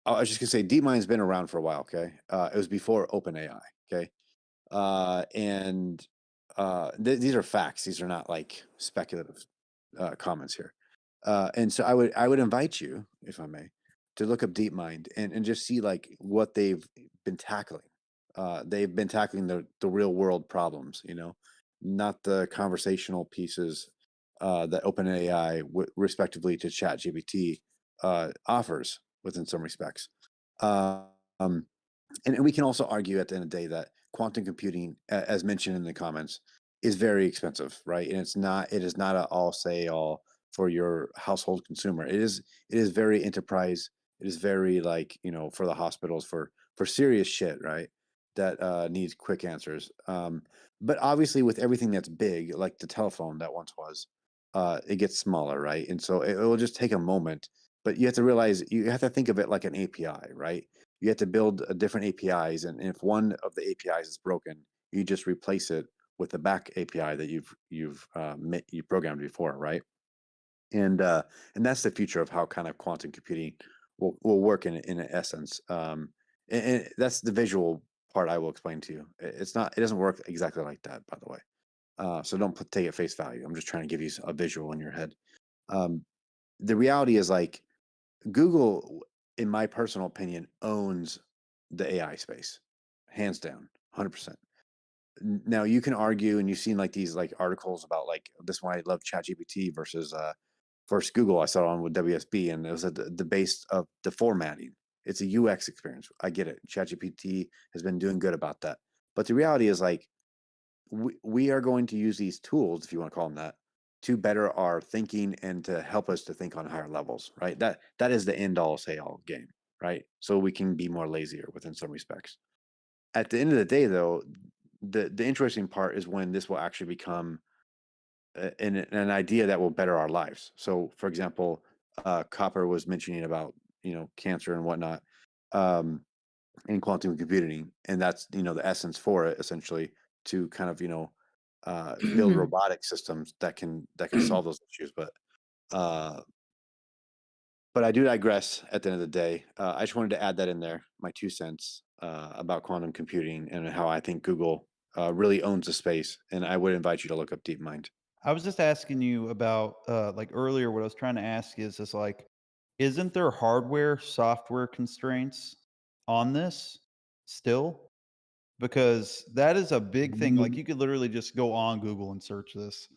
I was just gonna say DeepMind's been around for a while. Okay, it was before OpenAI. Okay, and these are facts. These are not like speculative comments here. And so I would invite you, if I may, to look up DeepMind and just see like what they've been tackling. They've been tackling the real world problems, not the conversational pieces that OpenAI, respectively to ChatGPT, offers within some respects. And we can also argue at the end of the day that quantum computing, as mentioned in the comments, is very expensive, right? And it is not an all say all for your household consumer. It is very enterprise. It is very like, for the hospitals for serious shit, right? That needs quick answers. But obviously with everything that's big, like the telephone that once was, it gets smaller, right? And so it will just take a moment, but you have to realize, you have to think of it like an API, right? You have to build different APIs, and if one of the APIs is broken, you just replace it with the back API that you programmed before, right? And that's the future of how kind of quantum computing will work in essence. And that's the visual part I will explain to you. It doesn't work exactly like that, by the way. So don't take it face value. I'm just trying to give you a visual in your head. The reality is, like, Google, in my personal opinion, owns the AI space, hands down, 100%. Now you can argue, and you've seen like these like articles about like this one, I love ChatGPT versus First Google, I saw it on with WSB, and it was the base of the formatting. It's a UX experience. I get it. ChatGPT has been doing good about that. But the reality is, like, we are going to use these tools, if you want to call them that, to better our thinking and to help us to think on higher levels, right? That is the end all say all game, right? So we can be more lazier within some respects. At the end of the day, though, the interesting part is when this will actually become an idea that will better our lives. So, for example, Copper was mentioning about cancer and whatnot, in quantum computing, and that's the essence for it, essentially, to kind of build robotic systems that can solve those issues. But I do digress. At the end of the day, I just wanted to add that in there, my 2 cents about quantum computing and how I think Google really owns the space. And I would invite you to look up DeepMind. I was just asking you about like earlier. What I was trying to ask is like, isn't there hardware, software constraints on this still? Because that is a big thing. Like you could literally just go on Google and search this.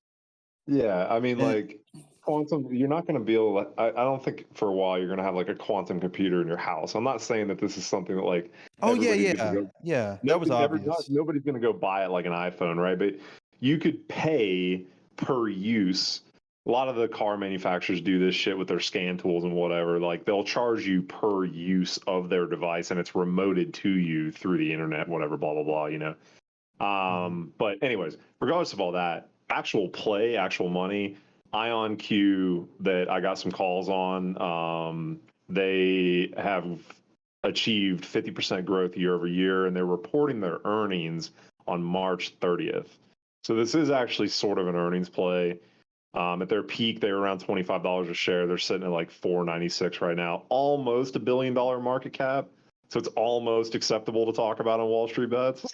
Yeah, I mean, And like quantum, you're not going to be able to, I don't think for a while you're going to have like a quantum computer in your house. I'm not saying that this is something that like oh yeah, everybody's going to go, yeah, that was obvious. nobody's going to go buy it like an iPhone, right? But you could pay per use. A lot of the car manufacturers do this shit with their scan tools and whatever. Like they'll charge you per use of their device and it's remoted to you through the internet, whatever, blah, blah, blah. But anyways, regardless of all that, actual play, actual money, IonQ that I got some calls on, they have achieved 50% growth year over year, and they're reporting their earnings on March 30th. So this is actually sort of an earnings play. At their peak, they were around $25 a share. They're sitting at like $4.96 right now, almost $1 billion market cap. So it's almost acceptable to talk about on Wall Street Bets.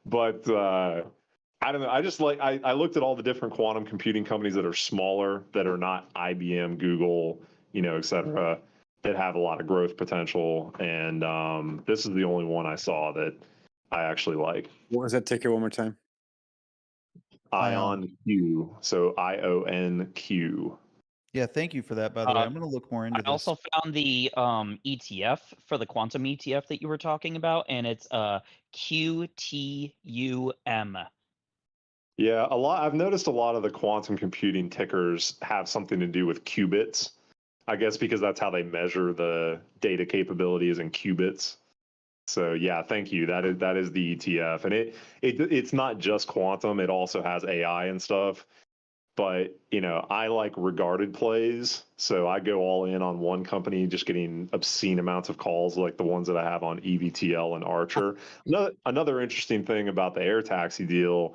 But I don't know. I just like I looked at all the different quantum computing companies that are smaller, that are not IBM, Google, et cetera, that have a lot of growth potential. And this is the only one I saw that I actually like. What was that ticker one more time? IonQ. So IONQ. Yeah, thank you for that. By the way, I'm going to look more into I also this. found the ETF for the quantum ETF that you were talking about, and it's QTUM. Yeah, I've noticed a lot of the quantum computing tickers have something to do with qubits. I guess because that's how they measure the data capabilities in qubits. So yeah, thank you. That is the ETF, and it's not just quantum. It also has AI and stuff. But I like regarded plays, so I go all in on one company, just getting obscene amounts of calls like the ones that I have on EVTL and Archer. Another interesting thing about the air taxi deal,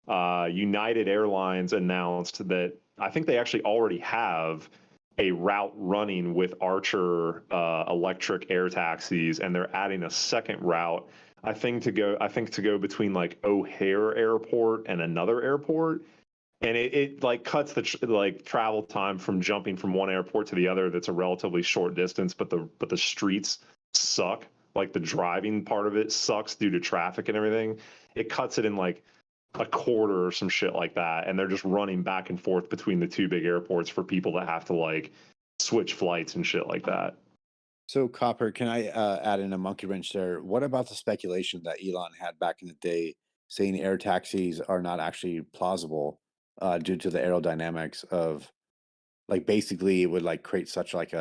United Airlines announced that I think they actually already have a route running with Archer electric air taxis, and they're adding a second route. I think to go between like O'Hare Airport and another airport, and it like cuts the travel time from jumping from one airport to the other. That's a relatively short distance, but the streets suck. Like the driving part of it sucks due to traffic and everything. It cuts it in like a quarter or some shit like that, and they're just running back and forth between the two big airports for people that have to like switch flights and shit like that. So, Copper, can I add in a monkey wrench there? What about the speculation that Elon had back in the day saying air taxis are not actually plausible due to the aerodynamics of, like, basically it would like create such like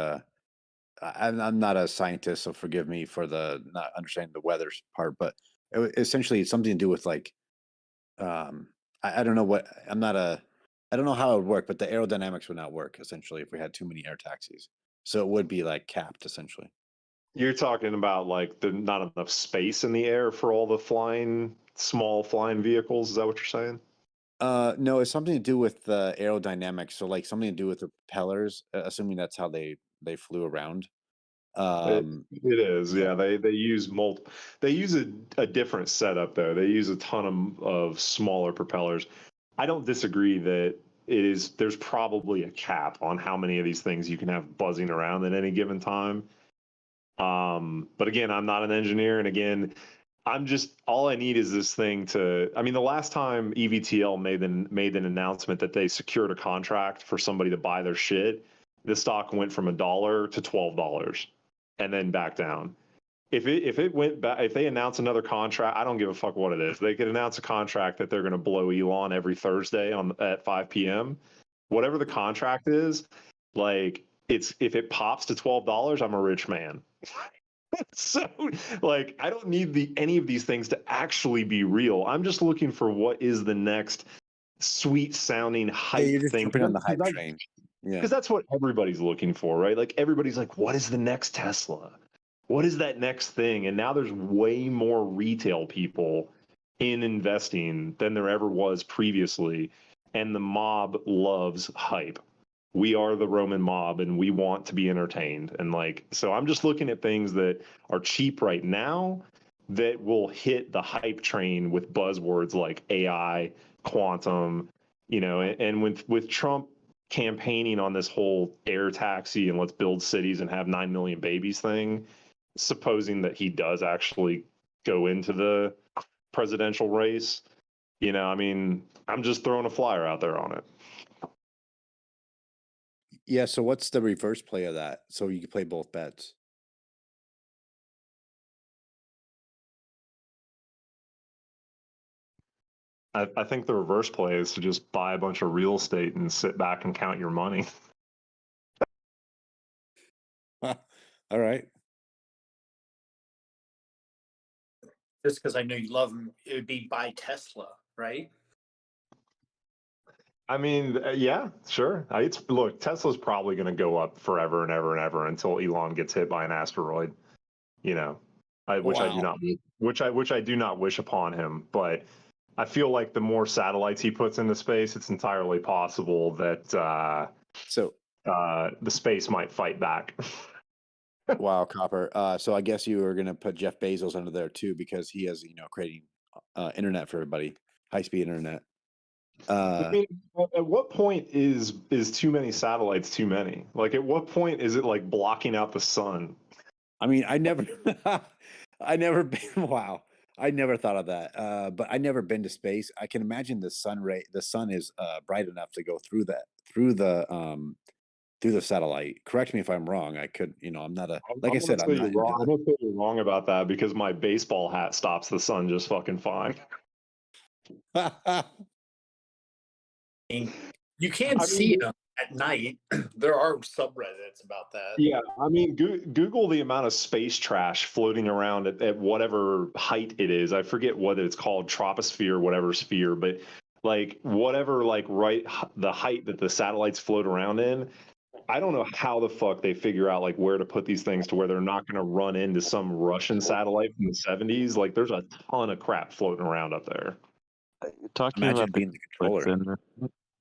I'm not a scientist, so forgive me for the not understanding the weather part, but essentially it's something to do with like, I don't know what, I don't know how it would work, but the aerodynamics would not work essentially if we had too many air taxis. So it would be like capped essentially. You're talking about like the not enough space in the air for all the small flying vehicles. Is that what you're saying? No, it's something to do with the aerodynamics. So like something to do with the propellers, assuming that's how they flew around. It is, yeah. They use They use a different setup though. They use a ton of smaller propellers. I don't disagree that there's probably a cap on how many of these things you can have buzzing around at any given time. But again, I'm not an engineer, and again, I'm just all I need is this thing to. I mean, the last time EVTL made an announcement that they secured a contract for somebody to buy their shit, the stock went from $1 to $12, and then back down. If it went back, if they announce another contract, I don't give a fuck what it is. They could announce a contract that they're going to blow Elon every Thursday at 5 p.m. Whatever the contract is, like if it pops to $12, I'm a rich man. So, like, I don't need any of these things to actually be real. I'm just looking for what is the next sweet sounding Yeah, hype you're just thing. jumping on the hype train. Yeah. Because that's what everybody's looking for, right? Like, everybody's like, what is the next Tesla? What is that next thing? And now there's way more retail people in investing than there ever was previously. And the mob loves hype. We are the Roman mob and we want to be entertained. And like, so I'm just looking at things that are cheap right now that will hit the hype train with buzzwords like AI, quantum, and with Trump campaigning on this whole air taxi and let's build cities and have 9 million babies thing, supposing that he does actually go into the presidential race, I mean, I'm just throwing a flyer out there on it. Yeah. So what's the reverse play of that? So you can play both bets. I think the reverse play is to just buy a bunch of real estate and sit back and count your money. All right. Just because I know you love them, it would be buy Tesla, right? I mean, yeah, sure. Look, Tesla's probably going to go up forever and ever and ever until Elon gets hit by an asteroid. Which I do not, which I do not wish upon him. But I feel like the more satellites he puts into space, it's entirely possible that the space might fight back. Wow, Copper. So I guess you were going to put Jeff Bezos under there too, because he is, creating internet for everybody, high-speed internet. I mean, at what point is too many satellites too many? Like, at what point is it like blocking out the sun? I mean, I never been. Wow, I never thought of that. But I never been to space. I can imagine the sun is bright enough to go through the satellite. Correct me if I'm wrong. I could, I'm not a like I said, I'm not. I'm gonna say you're wrong about that because my baseball hat stops the sun just fucking fine. You can see them at night. There are subreddits about that. Yeah, I mean, Google the amount of space trash floating around at whatever height it is. I forget what it's called, troposphere, whatever sphere, but like whatever, like the height that the satellites float around in. I don't know how the fuck they figure out like where to put these things to where they're not going to run into some Russian satellite from the 70s. Like, there's a ton of crap floating around up there. Talking Imagine about being the controller.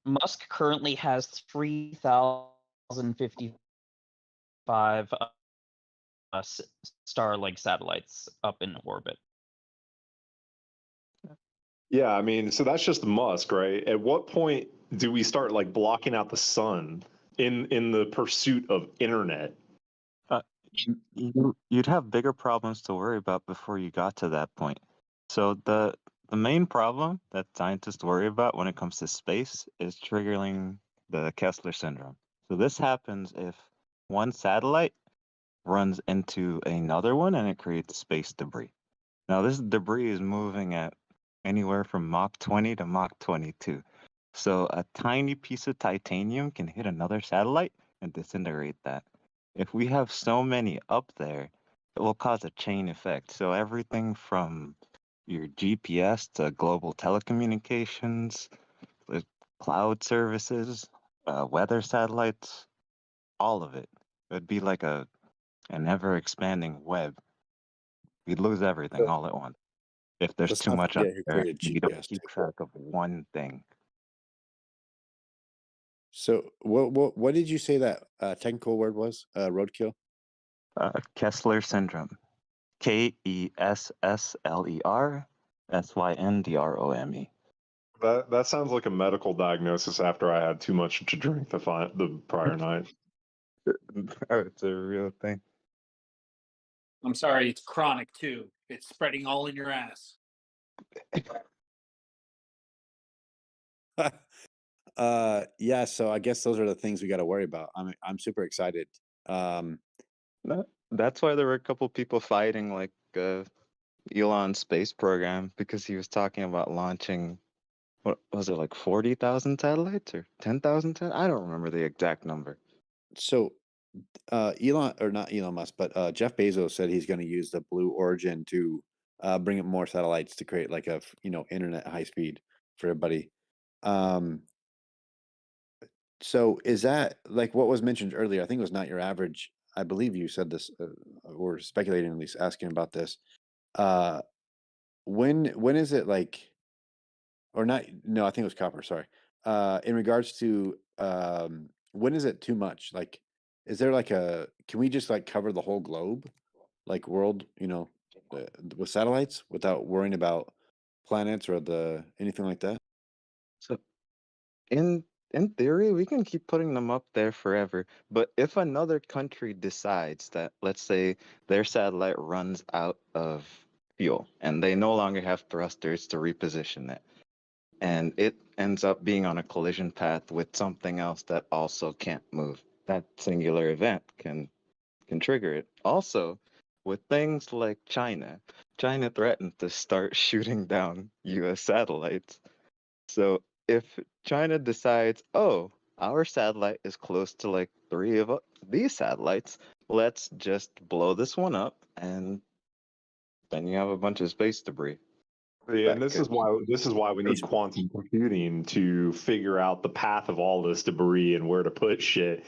Musk currently has 3,055 Starlink satellites up in orbit. Yeah, I mean, so that's just Musk, right? At what point do we start like blocking out the sun in the pursuit of internet? You'd have bigger problems to worry about before you got to that point. So the main problem that scientists worry about when it comes to space is triggering the Kessler syndrome. So this happens if one satellite runs into another one and it creates space debris. Now this debris is moving at anywhere from Mach 20 to Mach 22. So a tiny piece of titanium can hit another satellite and disintegrate that. If we have so many up there, it will cause a chain effect. So everything from your GPS to global telecommunications, cloud services, weather satellites, all of it. It'd be like an ever expanding web. We'd lose everything all at once. If there's Let's too not much up forget who there, created you don't GPS keep too. track of one thing. So what did you say that technical word was? Roadkill? Kessler syndrome. KESSLER That sounds like a medical diagnosis after I had too much to drink the prior night. Oh, it's a real thing. I'm sorry, it's chronic too. It's spreading all in your ass. Yeah, so I guess those are the things we got to worry about. I'm super excited. Um, That's why there were a couple people fighting like Elon's space program because he was talking about launching, what was it, like 40,000 satellites or 10,000? I don't remember the exact number. so Elon, or not Elon Musk, but Jeff Bezos said he's going to use the Blue Origin to bring up more satellites to create like a internet high speed for everybody. Um, so is that like what was mentioned earlier? I think it was not your average. I believe you said this, or speculating at least, asking about this. Uh, when is it like, or not? No, I think it was copper. Sorry. In regards to when is it too much? Like, is there like can we just like cover the whole globe, like world, with satellites without worrying about planets or anything like that? So in in theory, we can keep putting them up there forever. But if another country decides that, let's say, their satellite runs out of fuel and they no longer have thrusters to reposition it, and it ends up being on a collision path with something else that also can't move, that singular event can trigger it. Also, with things like China threatened to start shooting down US satellites. So if China decides, oh, our satellite is close to like three of these satellites, let's just blow this one up, and then you have a bunch of space debris. Yeah, and That this could is why we need quantum computing to figure out the path of all this debris and where to put shit.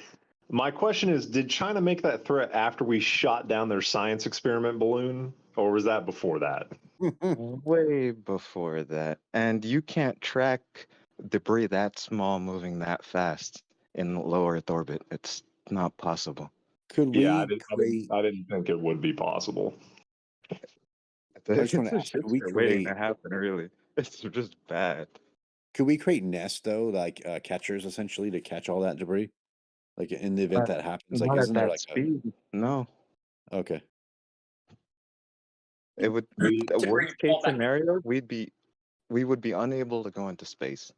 My question is, did China make that threat after we shot down their science experiment balloon, or was that before that? way before that. And you can't track debris that small moving that fast in low Earth orbit. It's not possible. Could Yeah, we create? I didn't think it would be possible. I just want It's to a ask, could shit we show waiting to create? happen, really. It's just bad. Could we create nests though, like catchers essentially to catch all that debris? Like in the event that happens, like Not at isn't there that like speed. No. okay? It would We the Debris worst case fall back. scenario, we would be unable to go into space.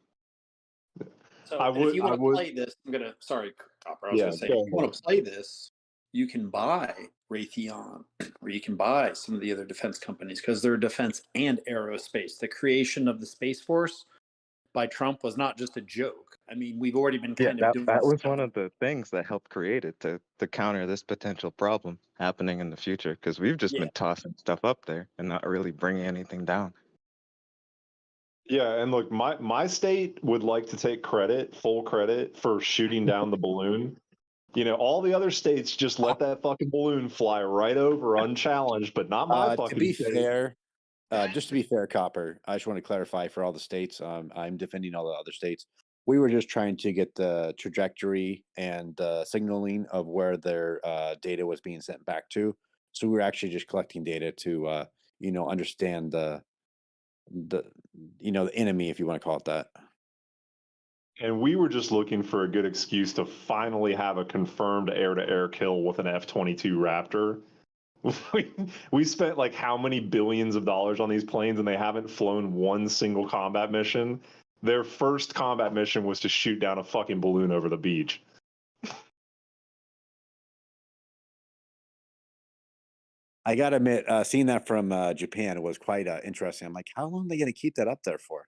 So, I and if you I want to would, play this, sorry, Copper, I was yeah, going to say, if go you want ahead. to play this, you can buy Raytheon or you can buy some of the other defense companies because they're defense and aerospace. The creation of the Space Force by Trump was not just a joke. I mean, we've already been Yeah, kind of that doing that this was stuff. one of the things that helped create it to counter this potential problem happening in the future, because we've just Yeah. been tossing stuff up there and not really bringing anything down. Yeah, and look, my state would like to take full credit for shooting down the balloon. All the other states just let that fucking balloon fly right over unchallenged, but not my To fucking be state. fair, just to be fair, Copper, I just want to clarify for all the states. I'm defending all the other states. We were just trying to get the trajectory and signaling of where their data was being sent back to. So we were actually just collecting data to, understand the the enemy, if you want to call it that. And we were just looking for a good excuse to finally have a confirmed air-to-air kill with an F-22 Raptor. We spent like how many billions of dollars on these planes and they haven't flown one single combat mission. Their first combat mission was to shoot down a fucking balloon over the beach. I gotta admit, seeing that from Japan was quite interesting. I'm like, how long are they going to keep that up there for?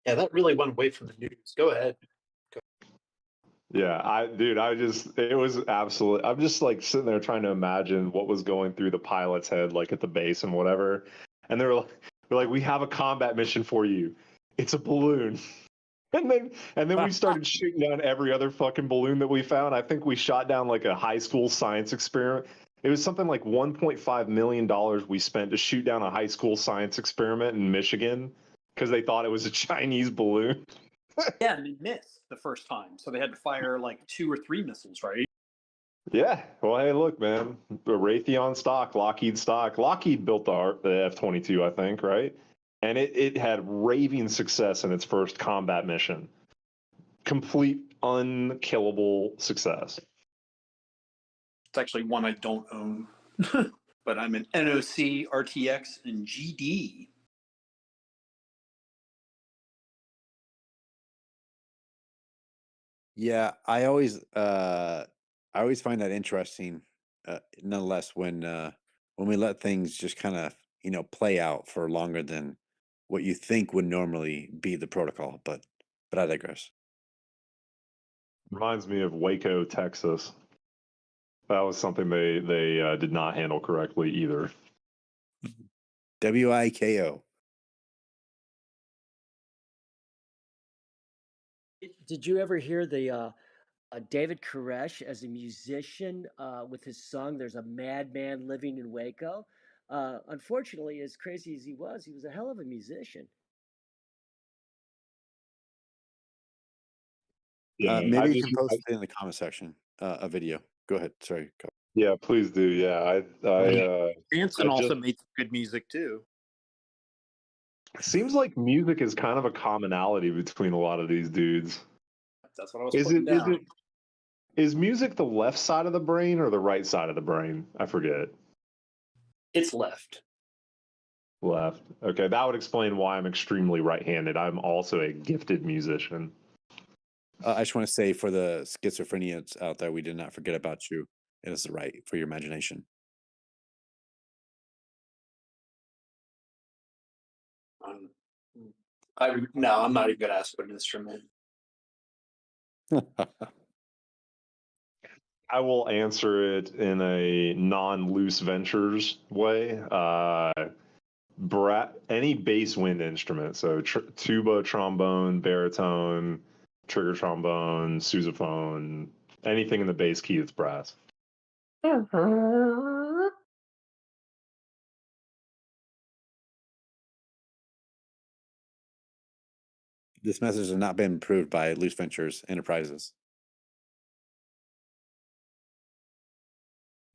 Yeah, that really went away from the news. Go ahead. Yeah, it was absolute. I'm just like sitting there trying to imagine what was going through the pilot's head, like at the base and whatever. And they're like, we have a combat mission for you. It's a balloon. And then we started shooting down every other fucking balloon that we found. I think we shot down like a high school science experiment. It was something like $1.5 million we spent to shoot down a high school science experiment in Michigan because they thought it was a Chinese balloon. Yeah, and they missed the first time. So they had to fire like 2 or 3 missiles, right? Yeah. Well, hey, look, man. The Raytheon stock, Lockheed stock. Lockheed built the F-22, I think, right? And it had raving success in its first combat mission. Complete unkillable success. It's actually one I don't own, but I'm an NOC, RTX, and GD. Yeah, I always find that interesting, nonetheless, when we let things just kind of play out for longer than what you think would normally be the protocol. But I digress. Reminds me of Waco, Texas. That was something they did not handle correctly either. WIKO. Did you ever hear the David Koresh as a musician with his song "There's a Madman Living in Waco"? Unfortunately, as crazy as he was a hell of a musician. Yeah, Maybe you can post it in the comment section, a video. Go ahead. Sorry. Go. Yeah, please do. Yeah, Manson I also just made some good music too. seems like music is kind of a commonality between a lot of these dudes. That's what I was Is putting it is down. it is music the left side of the brain or the right side of the brain? I forget. It's left. Left. Okay, that would explain why I'm extremely right-handed. I'm also a gifted musician. I just want to say for the schizophrenians out there, we did not forget about you. It is right for your imagination. I'm not even gonna ask what instrument. I will answer it in a non-loose ventures way. Any bass wind instrument, so tuba, trombone, baritone, trigger trombone, sousaphone, anything in the bass key that's brass. This message has not been approved by Loose Ventures Enterprises.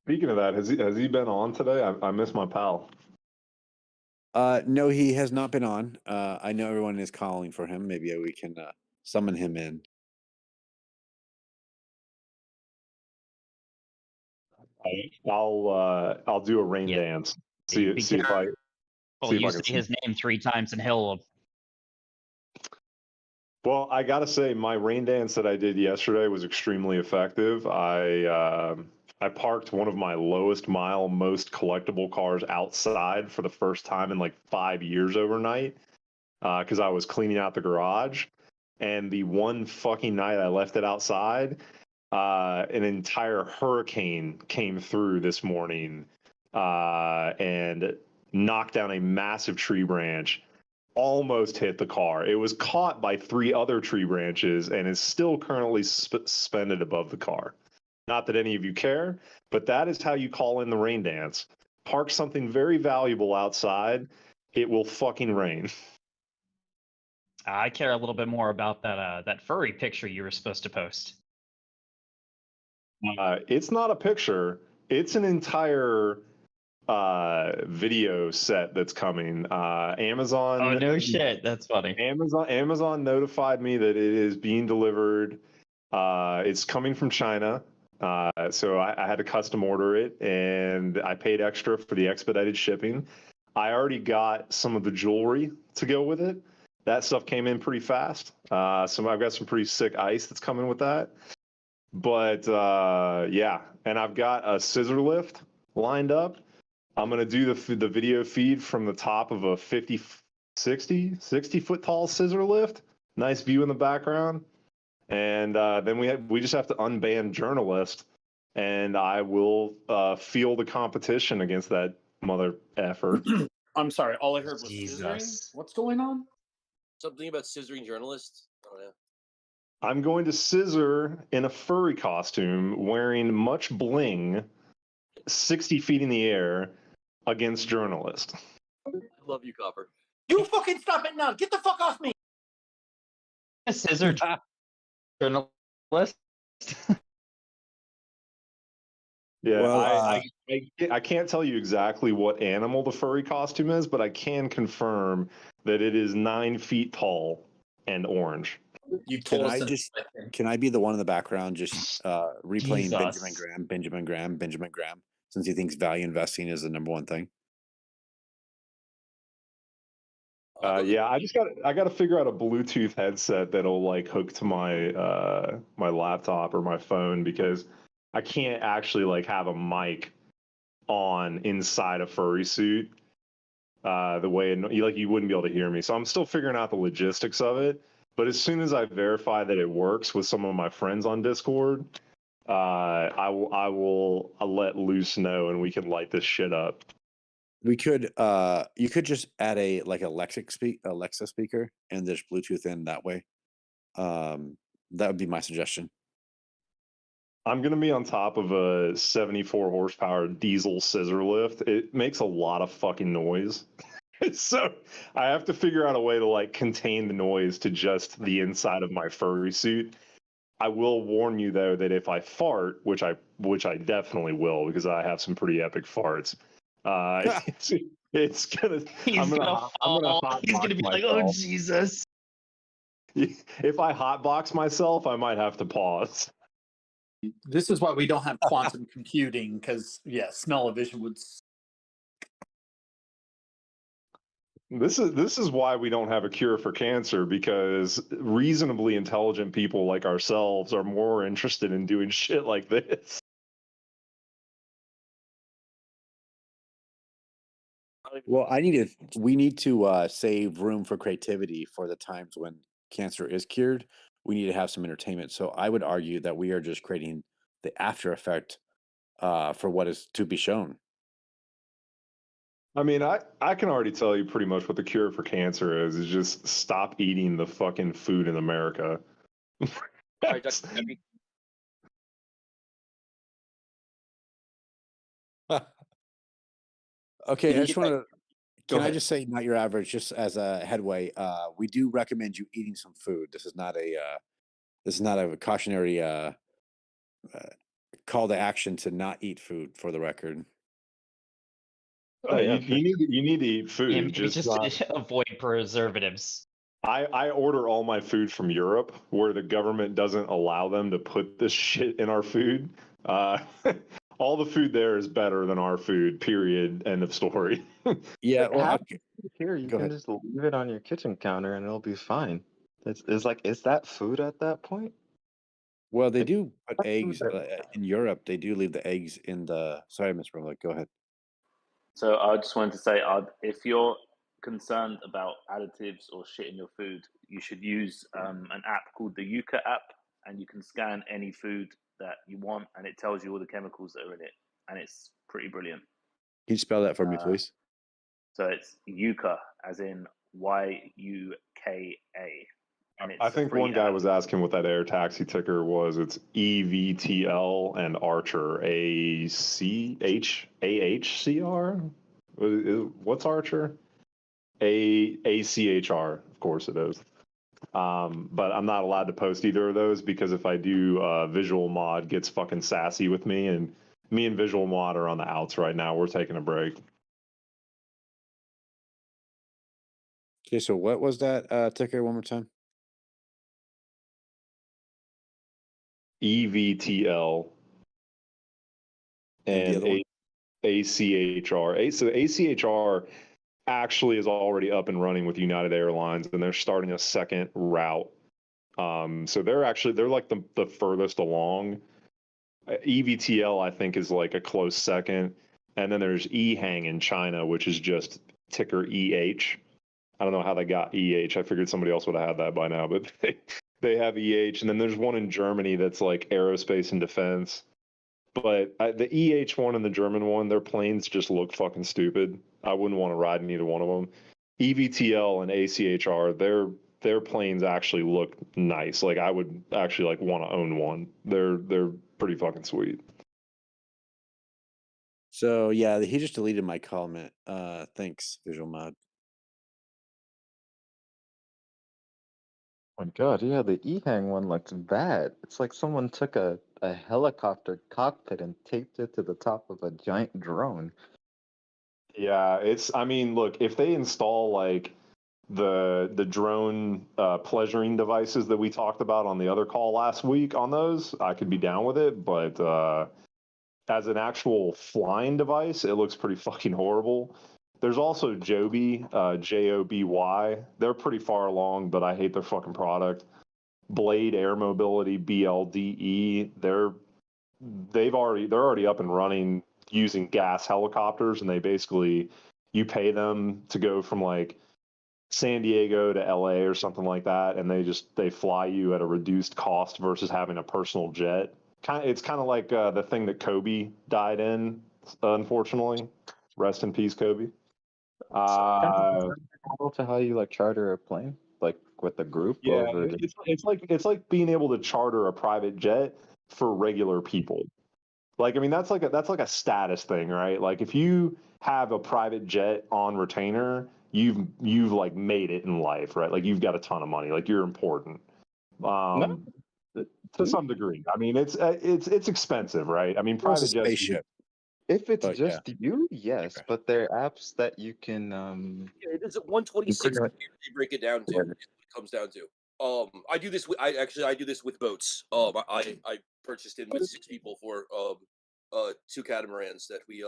Speaking of that, has he been on today? I miss my pal. No, he has not been on. I know everyone is calling for him. Maybe we can summon him in. I'll do a rain dance. See if I You can. say his name 3 times and he'll. Well, I gotta say, my rain dance that I did yesterday was extremely effective. I parked one of my lowest mile, most collectible cars outside for the first time in like 5 years overnight, because I was cleaning out the garage. And the one fucking night I left it outside, an entire hurricane came through this morning and knocked down a massive tree branch. Almost hit the car. It was caught by 3 other tree branches and is still currently suspended above the car. Not that any of you care, but that is how you call in the rain dance. Park something very valuable outside. It will fucking rain. I care a little bit more about that furry picture you were supposed to post. It's not a picture. It's an entire video set that's coming. Amazon. Oh no shit, that's funny. Amazon notified me that it is being delivered. It's coming from China. So I had to custom order it, and I paid extra for the expedited shipping. I already got some of the jewelry to go with it. That stuff came in pretty fast. So I've got some pretty sick ice that's coming with that. But yeah, and I've got a scissor lift lined up. I'm going to do the video feed from the top of a 60 foot tall scissor lift. Nice view in the background. And then we just have to unban journalist, and I will field a competition against that mother effer. I'm sorry, all I heard was scissoring. What's going on? Something about scissoring journalists? I don't know. I'm going to scissor in a furry costume wearing much bling 60 feet in the air against journalists. I love you, Copper. You fucking stop it now! Get the fuck off me! A scissor journalist. Yeah, Well, I can't tell you exactly what animal the furry costume is, but I can confirm that it is 9 feet tall and orange. You Can told us I that. just can I be the one in the background just replaying Jesus. Benjamin Graham, since he thinks value investing is the number one thing? Yeah, I got to figure out a Bluetooth headset that'll like hook to my my laptop or my phone, because I can't actually like have a mic on inside a furry suit the way you wouldn't be able to hear me. So I'm still figuring out the logistics of it. But as soon as I verify that it works with some of my friends on Discord, I'll let Luce know and we can light this shit up. We could you could just add a like Alexa speaker and there's Bluetooth in that way. That would be my suggestion. I'm going to be on top of a 74 horsepower diesel scissor lift. It makes a lot of fucking noise. So I have to figure out a way to like contain the noise to just the inside of my furry suit. I will warn you though that if I fart, which I definitely will because I have some pretty epic farts, it's gonna He's gonna fall. He's gonna be like, "Oh Jesus!" If I hotbox myself, I might have to pause. This is why we don't have quantum computing, because smell-o-vision would. This is why we don't have a cure for cancer, because reasonably intelligent people like ourselves are more interested in doing shit like this. Well, we need to save room for creativity for the times when cancer is cured. We need to have some entertainment. So I would argue that we are just creating the after effect for what is to be shown. I mean, I can already tell you pretty much what the cure for cancer is just stop eating the fucking food in America. Sorry, Dr. Debbie. Okay, I just want to. Go Can I ahead. just say, not your average, just as a headway? We do recommend you eating some food. This is not a cautionary call to action to not eat food. For the record. You need to eat food. And maybe just avoid preservatives. I order all my food from Europe, where the government doesn't allow them to put this shit in our food. All the food there is better than our food. Period. End of story. Yeah. Well, here you Go can ahead. just leave it on your kitchen counter and it'll be fine. It's like, is that food at that point? Well, they do put eggs in Europe. They do leave the eggs in the. Sorry, Miss Rolik. Go ahead. So I just wanted to say, if you're concerned about additives or shit in your food, you should use an app called the Yuka app, and you can scan any food that you want, and it tells you all the chemicals that are in it, and it's pretty brilliant. Can you spell that for me, please? So it's Yuka, as in YUKA. And it's I think one guy was asking what that air taxi ticker was. It's EVTL and Archer, ACHR. What's Archer? ACHR. Of course it is. But I'm not allowed to post either of those because if I do, Visual Mod gets fucking sassy with me, and me and Visual Mod are on the outs right now. We're taking a break. Okay, so what was that ticker one more time? EVTL and ACHR. So ACHR actually is already up and running with United Airlines, and they're starting a second route. So they're like the furthest along. EVTL, I think, is like a close second. And then there's EHang in China, which is just ticker EH. I don't know how they got EH. I figured somebody else would have had that by now, but they have EH. And then there's one in Germany that's like aerospace and defense. But the EH one and the German one, their planes just look fucking stupid. I wouldn't want to ride in either one of them. EVTL and ACHR, their planes actually look nice. Like I would actually like want to own one. They're pretty fucking sweet. So yeah, he just deleted my comment. Thanks, Visual Mod. Oh my god, yeah, the EHang one looks bad. It's like someone took a helicopter cockpit and taped it to the top of a giant drone. Yeah, I mean, look, if they install like the drone pleasuring devices that we talked about on the other call last week, on those, I could be down with it, but as an actual flying device, it looks pretty fucking horrible. There's also Joby, Joby. They're pretty far along, but I hate their fucking product. Blade Air Mobility, BLDE, they're already up and running using gas helicopters, and they basically, you pay them to go from like San Diego to LA or something like that, and they fly you at a reduced cost versus having a personal jet. It's kind of like the thing that Kobe died in, unfortunately. Rest in peace, Kobe. Comparable to how you like charter a plane, like with a group. Yeah, Over it's like being able to charter a private jet for regular people. Like, I mean, that's like a status thing, right? Like, if you have a private jet on retainer, you've like made it in life, right? Like, you've got a ton of money, like you're important. To some degree. I mean, it's expensive, right? I mean, Well, it's a private jets. spaceship. If it's But, just you, yes, but there are apps that you can It is at 126 pretty much- they break it down to. Is what it comes down to. I do this. I do this with boats. I purchased it with 6 people for 2 catamarans that we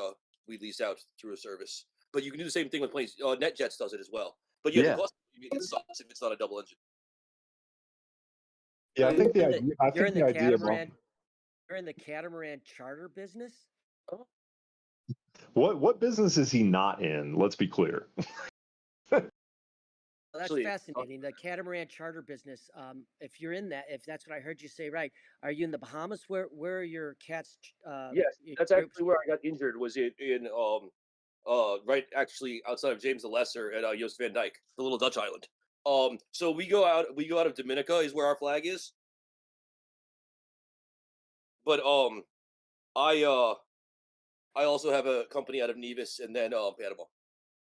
lease out through a service. But you can do the same thing with planes. NetJets does it as well. But yeah, Yeah. the cost it sucks if it's not a double engine. Yeah, I think the idea. I You're think in the the idea of catamaran. You're in the catamaran charter business. what business is he not in? Let's be clear. Well, that's fascinating. The catamaran charter business. If you're in that, if that's what I heard you say, right? Are you in the Bahamas? Where are your cats? Yes, your that's groups? actually where I got injured. Was in right actually outside of James the Lesser at Joost van Dyke, the little Dutch island. So we go out of Dominica is where our flag is. But I also have a company out of Nevis and then Panama.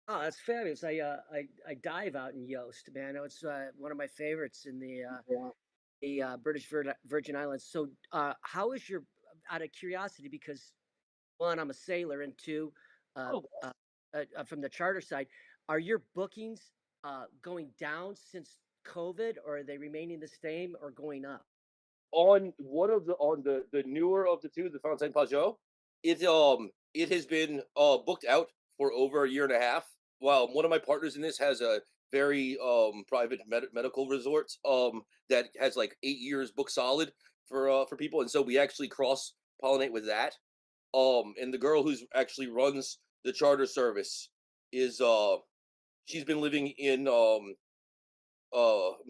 Oh, that's fabulous. I dive out in Yoast, man. It's one of my favorites in the British Virgin Islands. So, how is your, out of curiosity, because 1, I'm a sailor, and 2, from the charter side, are your bookings going down since COVID, or are they remaining the same or going up? On the newer of the 2, the Fontaine Pajot, it has been booked out for over a year and a half. While one of my partners in this has a very private medical resort that has like 8 years booked solid for people, and so we actually cross pollinate with that. And the girl who's actually runs the charter service is she's been living in I'm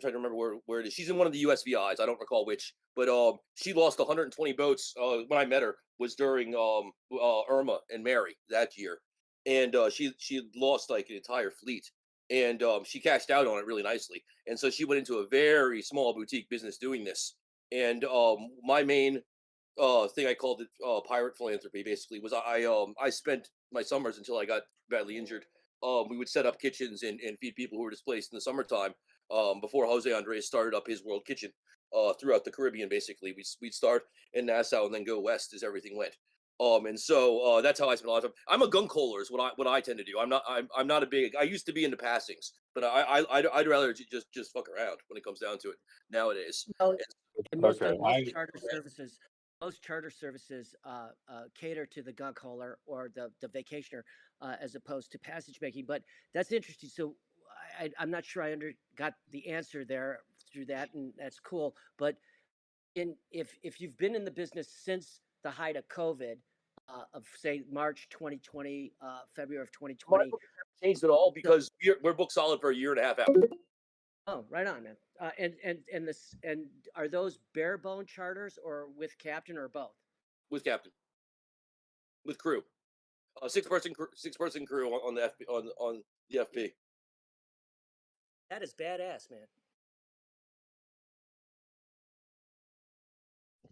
trying to remember where it is. She's in one of the USVIs. I don't recall which, but she lost 120 boats when I met her. Was during Irma and Mary that year, and she lost like an entire fleet, and she cashed out on it really nicely, and so she went into a very small boutique business doing this. And my main thing, I called it pirate philanthropy. Basically, was I spent my summers until I got badly injured. We would set up kitchens and feed people who were displaced in the summertime. Before Jose Andres started up his World Kitchen throughout the Caribbean, basically, we'd start in Nassau and then go west as everything went. And so that's how I spent a lot of time. I'm a gun caller is what I tend to do. I'm not a big. I used to be into passings, but I'd rather just fuck around when it comes down to it nowadays. Well, and most Okay, most charter services cater to the gun caller or the vacationer as opposed to passage making. But that's interesting. So I'm not sure I got the answer there through that, and that's cool. But if you've been in the business since the height of COVID, of say March 2020, February of 2020, My book hasn't changed at all because we're booked solid for a year and a half out. Oh, right on, man. And are those bare bone charters or with captain or both? With captain, with crew, 6-person crew on the FP, on the FP. That is badass, man.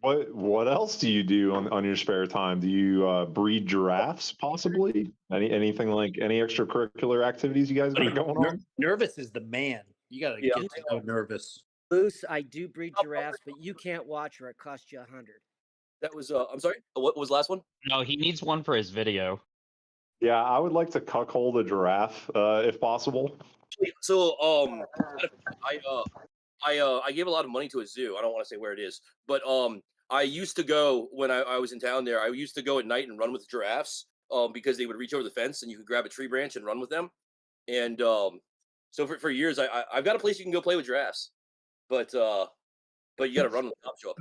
What else do you do on your spare time? Do you breed giraffes, possibly? Anything like any extracurricular activities you guys got going on? Nervous is the man. You got to get to know Nervous. Loose, I do breed giraffes, but you can't watch or it costs you $100. That was I'm sorry. What was the last one? No, he needs one for his video. Yeah, I would like to cuckold a giraffe if possible. So I gave a lot of money to a zoo. I don't want to say where it is, but I used to go when I was in town there. I used to go at night and run with giraffes because they would reach over the fence and you could grab a tree branch and run with them. And so for years I've got a place you can go play with giraffes, but you got to run with the cop show up.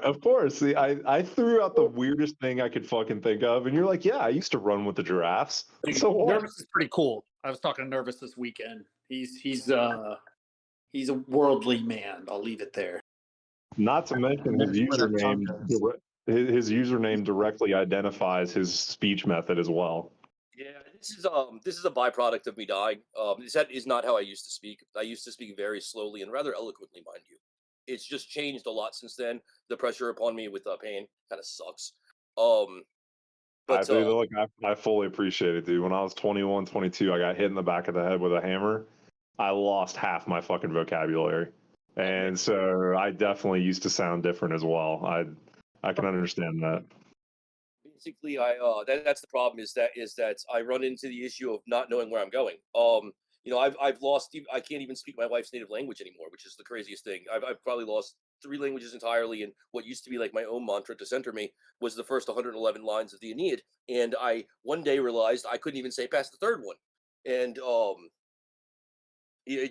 Of course. See, I threw out the weirdest thing I could fucking think of, and you're like, yeah, I used to run with the giraffes. So what? Nervous is pretty cool. I was talking to Nervous this weekend. He's a worldly man. I'll leave it there. Not to mention his username directly identifies his speech method as well. Yeah, this is a byproduct of me dying. That is not how I used to speak. I used to speak very slowly and rather eloquently, mind you. It's just changed a lot since then. The pressure upon me with pain kind of sucks. I fully appreciate it, dude. When I was 21, 22, I got hit in the back of the head with a hammer. I lost half my fucking vocabulary. And so I definitely used to sound different as well. I can understand that. Basically, that's the problem is that I run into the issue of not knowing where I'm going. I've lost. I can't even speak my wife's native language anymore, which is the craziest thing. I've probably lost 3 languages entirely, and what used to be like my own mantra to center me was the first 111 lines of the Aeneid. And I one day realized I couldn't even say past the third one, and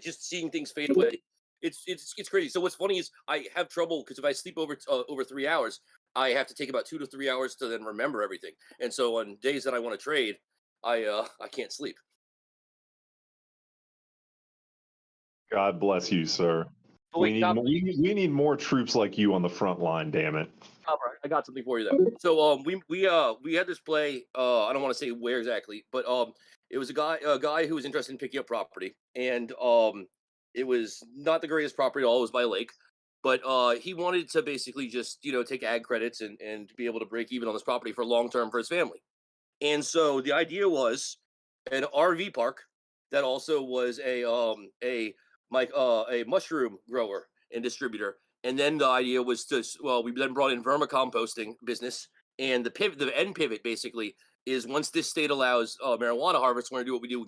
just seeing things fade away. It's crazy. So what's funny is I have trouble because if I sleep over 3 hours, I have to take about 2 to 3 hours to then remember everything. And so on days that I want to trade, I can't sleep. God bless you, sir. We need more troops like you on the front line. Damn it! All right, I got something for you then. So we had this play. I don't want to say where exactly, but it was a guy who was interested in picking up property, and it was not the greatest property at all. It was by a lake, but he wanted to basically just take ag credits and be able to break even on this property for long term for his family. And so the idea was an RV park that also was a mushroom grower and distributor. And then the idea was we then brought in vermicomposting business. And the end pivot basically is once this state allows marijuana harvest, we're going to do what we do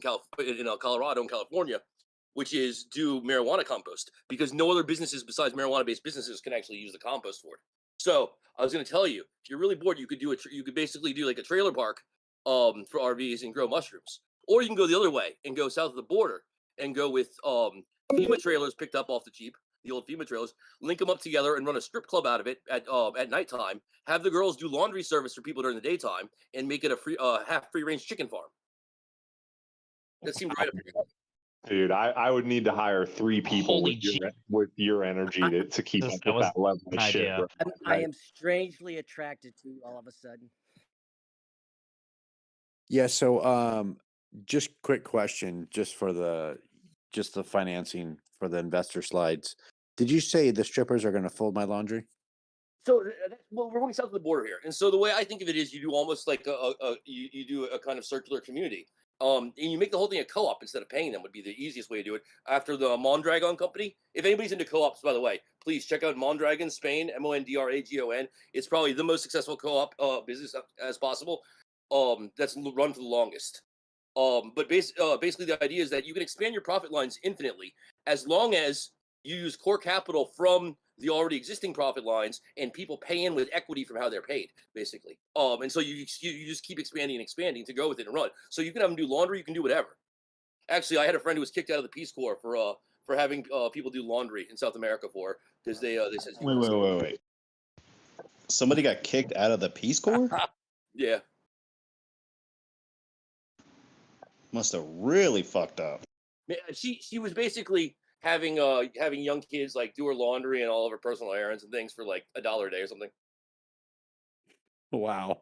in Colorado and California, which is do marijuana compost because no other businesses besides marijuana-based businesses can actually use the compost for it. So I was going to tell you, if you're really bored, you could basically do like a trailer park for RVs and grow mushrooms, or you can go the other way and go south of the border and go with FEMA trailers picked up off the Jeep, the old FEMA trailers, link them up together and run a strip club out of it at nighttime. Have the girls do laundry service for people during the daytime, and make it a free half free range chicken farm. That seemed right up your Dude, I would need to hire 3 people with your energy to keep up with that level of shit. Bro. I am strangely attracted to you all of a sudden. Yeah. So, just quick question, just for the financing for the investor slides. Did you say the strippers are going to fold my laundry? So we're going south of the border here, and so the way I think of it is you do almost like you do a kind of circular community. And you make the whole thing a co-op instead of paying them would be the easiest way to do it. After the Mondragon company, if anybody's into co-ops, by the way, please check out Mondragon Spain, Mondragon. It's probably the most successful co-op business as possible. That's run for the longest. But basically the idea is that you can expand your profit lines infinitely as long as you use core capital from the already existing profit lines and people pay in with equity from how they're paid, basically. And so you just keep expanding and expanding to go with it and run. So you can have them do laundry, you can do whatever. Actually, I had a friend who was kicked out of the Peace Corps for having people do laundry in South America because they said wait. Somebody got kicked out of the Peace Corps? Yeah. Must have really fucked up. She was basically having young kids like do her laundry and all of her personal errands and things for like $1 a day or something. Wow.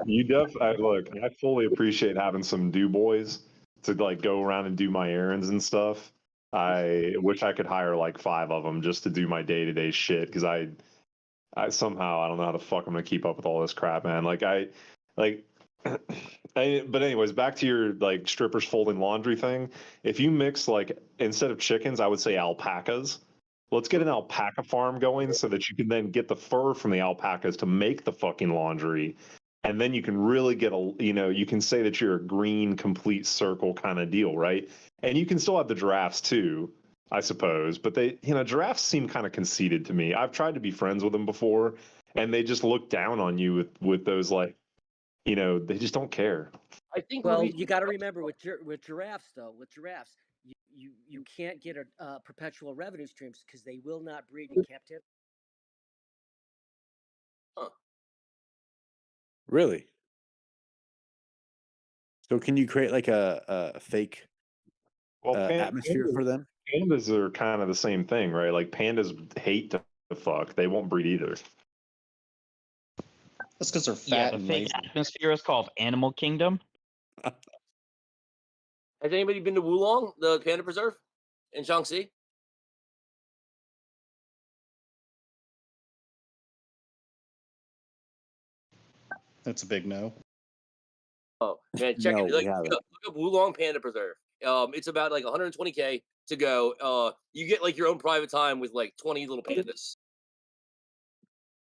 Look, I fully appreciate having some do boys to like go around and do my errands and stuff. I wish I could hire like 5 of them just to do my day-to-day shit because I somehow I don't know how the fuck I'm gonna keep up with all this crap, man. But anyways, back to your like strippers folding laundry thing. If you mix like instead of chickens, I would say alpacas. Let's get an alpaca farm going so that you can then get the fur from the alpacas to make the fucking laundry. And then you can really get you can say that you're a green complete circle kind of deal, right? And you can still have the giraffes too, I suppose. But giraffes seem kind of conceited to me. I've tried to be friends with them before, and they just look down on you with those they just don't care. I think. Well, you got to remember with giraffes, you can't get a perpetual revenue streams because they will not breed in captivity. Huh. Really? So can you create like a fake atmosphere for them? Pandas are kind of the same thing, right? Like pandas hate to fuck. They won't breed either. That's because they're fat Yeah, the and fake lazy. atmosphere is called Animal Kingdom. Has anybody been to Wulong, the panda preserve in Shaanxi? That's a big no. Oh man, check No, it. we haven't. Look up Wulong Panda Preserve. It's about like 120K to go. You get like your own private time with like 20 little pandas.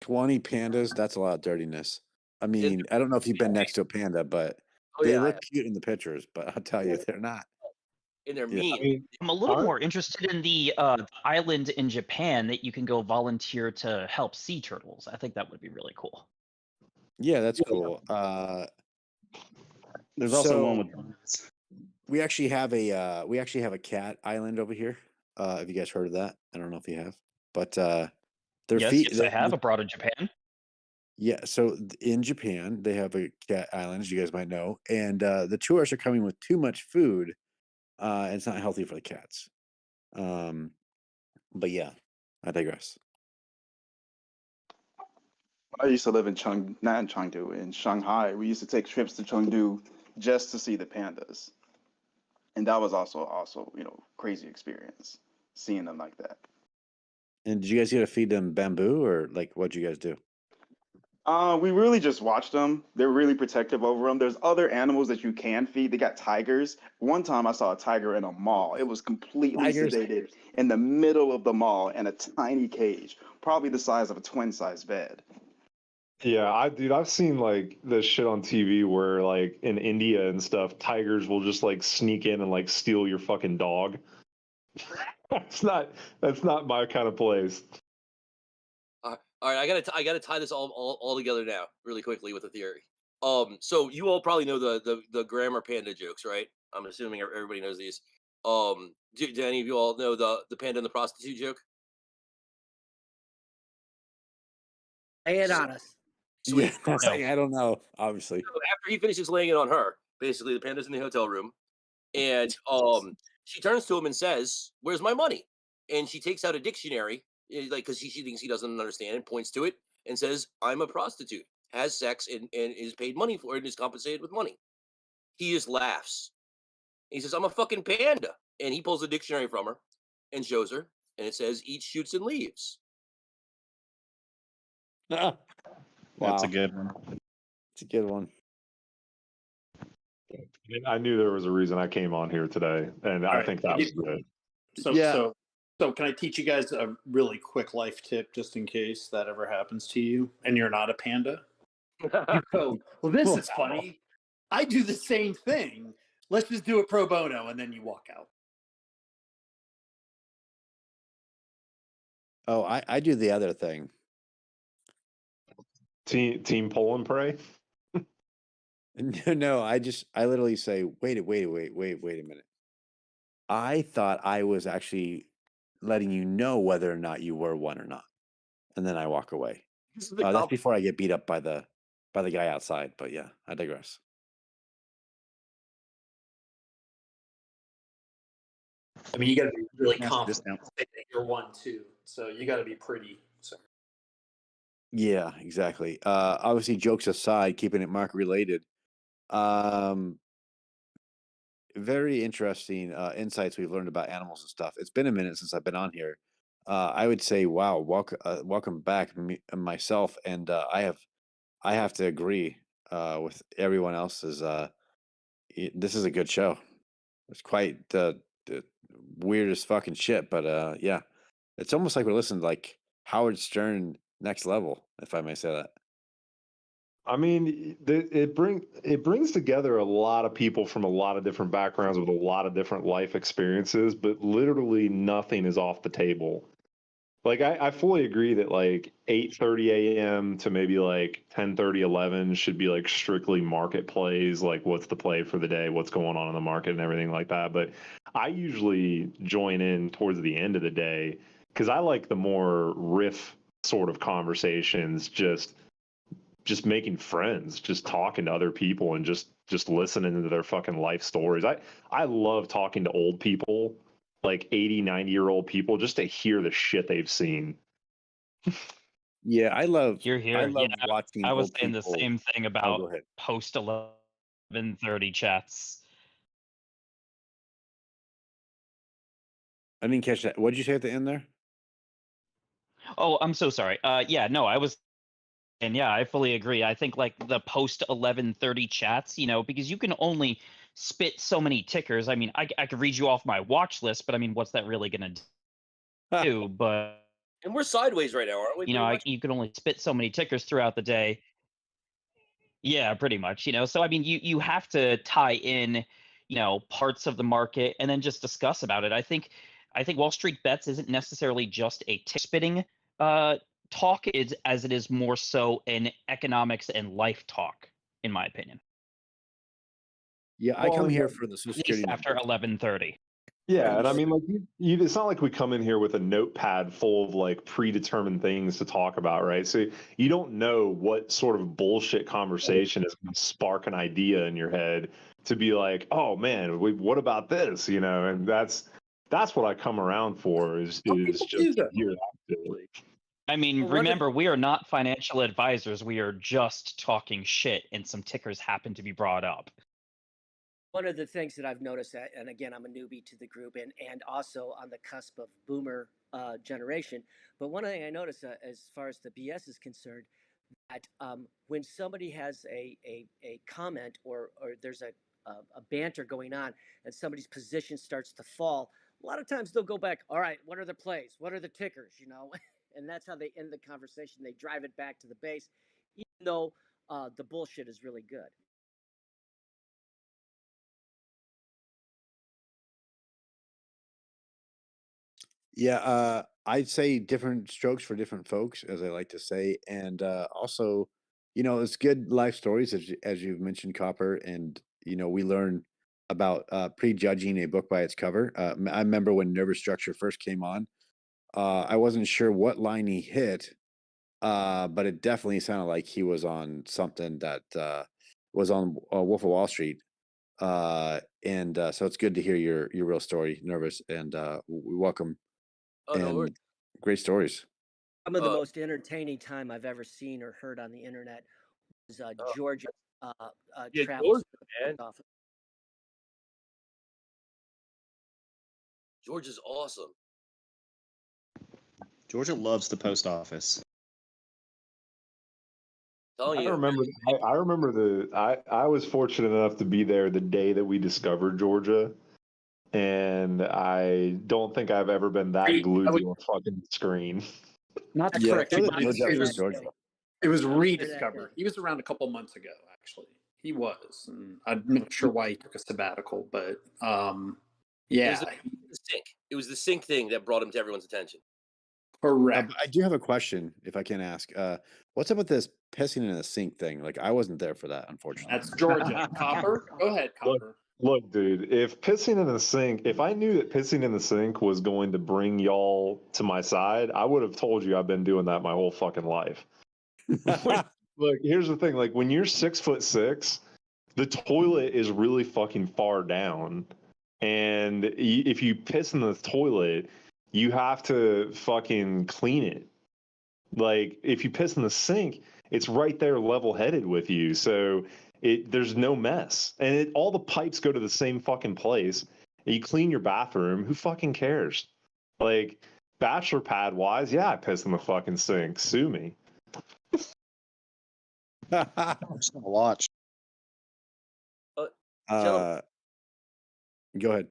20 pandas, that's a lot of dirtiness. I mean, I don't know if you've been next to a panda, but they look cute in the pictures, but I'll tell you, they're not. And they're Yeah. mean. I'm a little more interested in the island in Japan that you can go volunteer to help sea turtles. I think that would be really cool. Yeah, that's cool. There's also one with we actually have a cat island over here. Have you guys heard of that? I don't know if you have, but their feet. Yes, I have abroad in Japan. Yeah, so in Japan they have a cat island, as you guys might know, and the tourists are coming with too much food. And it's not healthy for the cats. But yeah, I digress. I used to live in not in Chengdu, in Shanghai. We used to take trips to Chengdu just to see the pandas, and that was also crazy experience seeing them like that. And did you guys get to feed them bamboo, or like what'd you guys do? We really just watched them. They're really protective over them. There's other animals that you can feed. They got tigers. One time I saw a tiger in a mall. It was completely sedated in the middle of the mall in a tiny cage, probably the size of a twin-size bed. Yeah, I've seen like this shit on TV where like in India and stuff, tigers will just like sneak in and like steal your fucking dog. that's not my kind of place. All right, I gotta tie this all together now, really quickly with a theory. So you all probably know the grammar panda jokes, right? I'm assuming everybody knows these. Do any of you all know the panda and the prostitute joke? Lay it on us. Yeah, I don't know. Obviously, So after he finishes laying it on her, basically the panda's in the hotel room, and she turns to him and says, "Where's my money?" And she takes out a dictionary, like because she thinks he doesn't understand, and points to it and says, "I'm a prostitute, has sex, and is paid money for it, and is compensated with money." He just laughs. He says, "I'm a fucking panda," and he pulls the dictionary from her and shows her, and it says, "Eats, shoots, and leaves." wow, That's a good one. It's a good one. I knew there was a reason I came on here today, and I think that was good. So can I teach you guys a really quick life tip just in case that ever happens to you and you're not a panda? You go, well, this is funny. I do the same thing. Let's just do it pro bono, and then you walk out. Oh, I do the other thing. Team pull and pray. No, I literally say, wait a minute. I thought I was actually letting you know whether or not you were one or not, and then I walk away. That's before I get beat up by the guy outside. But yeah, I digress. I mean, you got to be really Massive confident that you're one too. So you got to be pretty. So. Yeah, exactly. Obviously, jokes aside, keeping it market related. Very interesting insights we've learned about animals and stuff. It's been a minute since I've been on here. I would say, wow, welcome back, myself, and I have to agree with everyone else's. This is a good show. It's quite the weirdest fucking shit, but yeah, it's almost like we're listening to like Howard Stern next level, if I may say that. I mean, it brings together a lot of people from a lot of different backgrounds with a lot of different life experiences, but literally nothing is off the table. Like I fully agree that like 8:30 a.m. to maybe like 10:30, 11 should be like strictly market plays, like what's the play for the day, what's going on in the market and everything like that. But I usually join in towards the end of the day because I like the more riff sort of conversations, just making friends, just talking to other people and just listening to their fucking life stories. I love talking to old people, like 80, 90-year-old people, just to hear the shit they've seen. Yeah, I love You're here. Yeah, watching I was old saying the people. same thing Oh, about go ahead. post 11:30 chats. I didn't catch that. What did you say at the end there? Oh, I'm so sorry. Yeah, no, I was, and yeah, I fully agree. I think like the post 11:30 chats, because you can only spit so many tickers. I mean, I could read you off my watch list, but I mean, what's that really gonna do? But And we're sideways right now, aren't we? Pretty much. you can only spit so many tickers throughout the day. Yeah, pretty much. So I mean, you have to tie in, parts of the market and then just discuss about it. I think Wall Street Bets isn't necessarily just a tick spitting talk, is as it is more so an economics and life talk, in my opinion. Yeah, I Well, come yeah. here for the Social At least Security after numbers. 11:30. Yeah, and I mean, like, it's not like we come in here with a notepad full of like predetermined things to talk about, right? So you don't know what sort of bullshit conversation is going to spark an idea in your head to be like, oh man, what about this? And that's what I come around for is just do to that. hear that. I mean, Well, one of remember, we are not financial advisors. We are just talking shit, and some tickers happen to be brought up. One of the things that I've noticed, and again, I'm a newbie to the group, and also on the cusp of boomer generation. But one thing I noticed, as far as the BS is concerned, that when somebody has a comment or there's a banter going on, and somebody's position starts to fall, a lot of times they'll go back. All right, what are the plays? What are the tickers? And that's how they end the conversation. They drive it back to the base, even though the bullshit is really good. Yeah, I'd say different strokes for different folks, as I like to say, and also, it's good life stories as you've mentioned, Copper, and we learn about prejudging a book by its cover. I remember when Nervous Structure first came on. I wasn't sure what line he hit, but it definitely sounded like he was on something that was on Wolf of Wall Street. And so it's good to hear your real story, Nervous, and we welcome Oh no, and great stories. Some of the most entertaining time I've ever seen or heard on the internet was Georgia yeah, travels Georgia, to the man. post office. George is awesome. Georgia loves the post office. Telling I you. remember. I remember I was fortunate enough to be there the day that we discovered Georgia, and I don't think I've ever been that glued to a fucking screen. Not to Yeah, correct I you, lived but in Georgia it for was Georgia. it was There that rediscovered. day. He was around a couple months ago, actually. He was, and I'm not sure why he took a sabbatical, but It was yeah, the sink. It was the sink thing that brought him to everyone's attention. correct. I do have a question, if I can ask. What's up with this pissing in a sink thing? Like, I wasn't there for that, unfortunately. That's Georgia. Copper, go ahead, Copper. Look, dude, if pissing in the sink, if I knew that pissing in the sink was going to bring y'all to my side, I would have told you I've been doing that my whole fucking life. Look, here's the thing. Like, when you're 6'6", the toilet is really fucking far down. And if you piss in the toilet, you have to fucking clean it. Like, if you piss in the sink, it's right there level headed with you. So there's no mess. And all the pipes go to the same fucking place. You clean your bathroom. Who fucking cares? Like, bachelor pad wise, yeah, I piss in the fucking sink. Sue me. I'm just gonna watch. Gentlemen, Go ahead.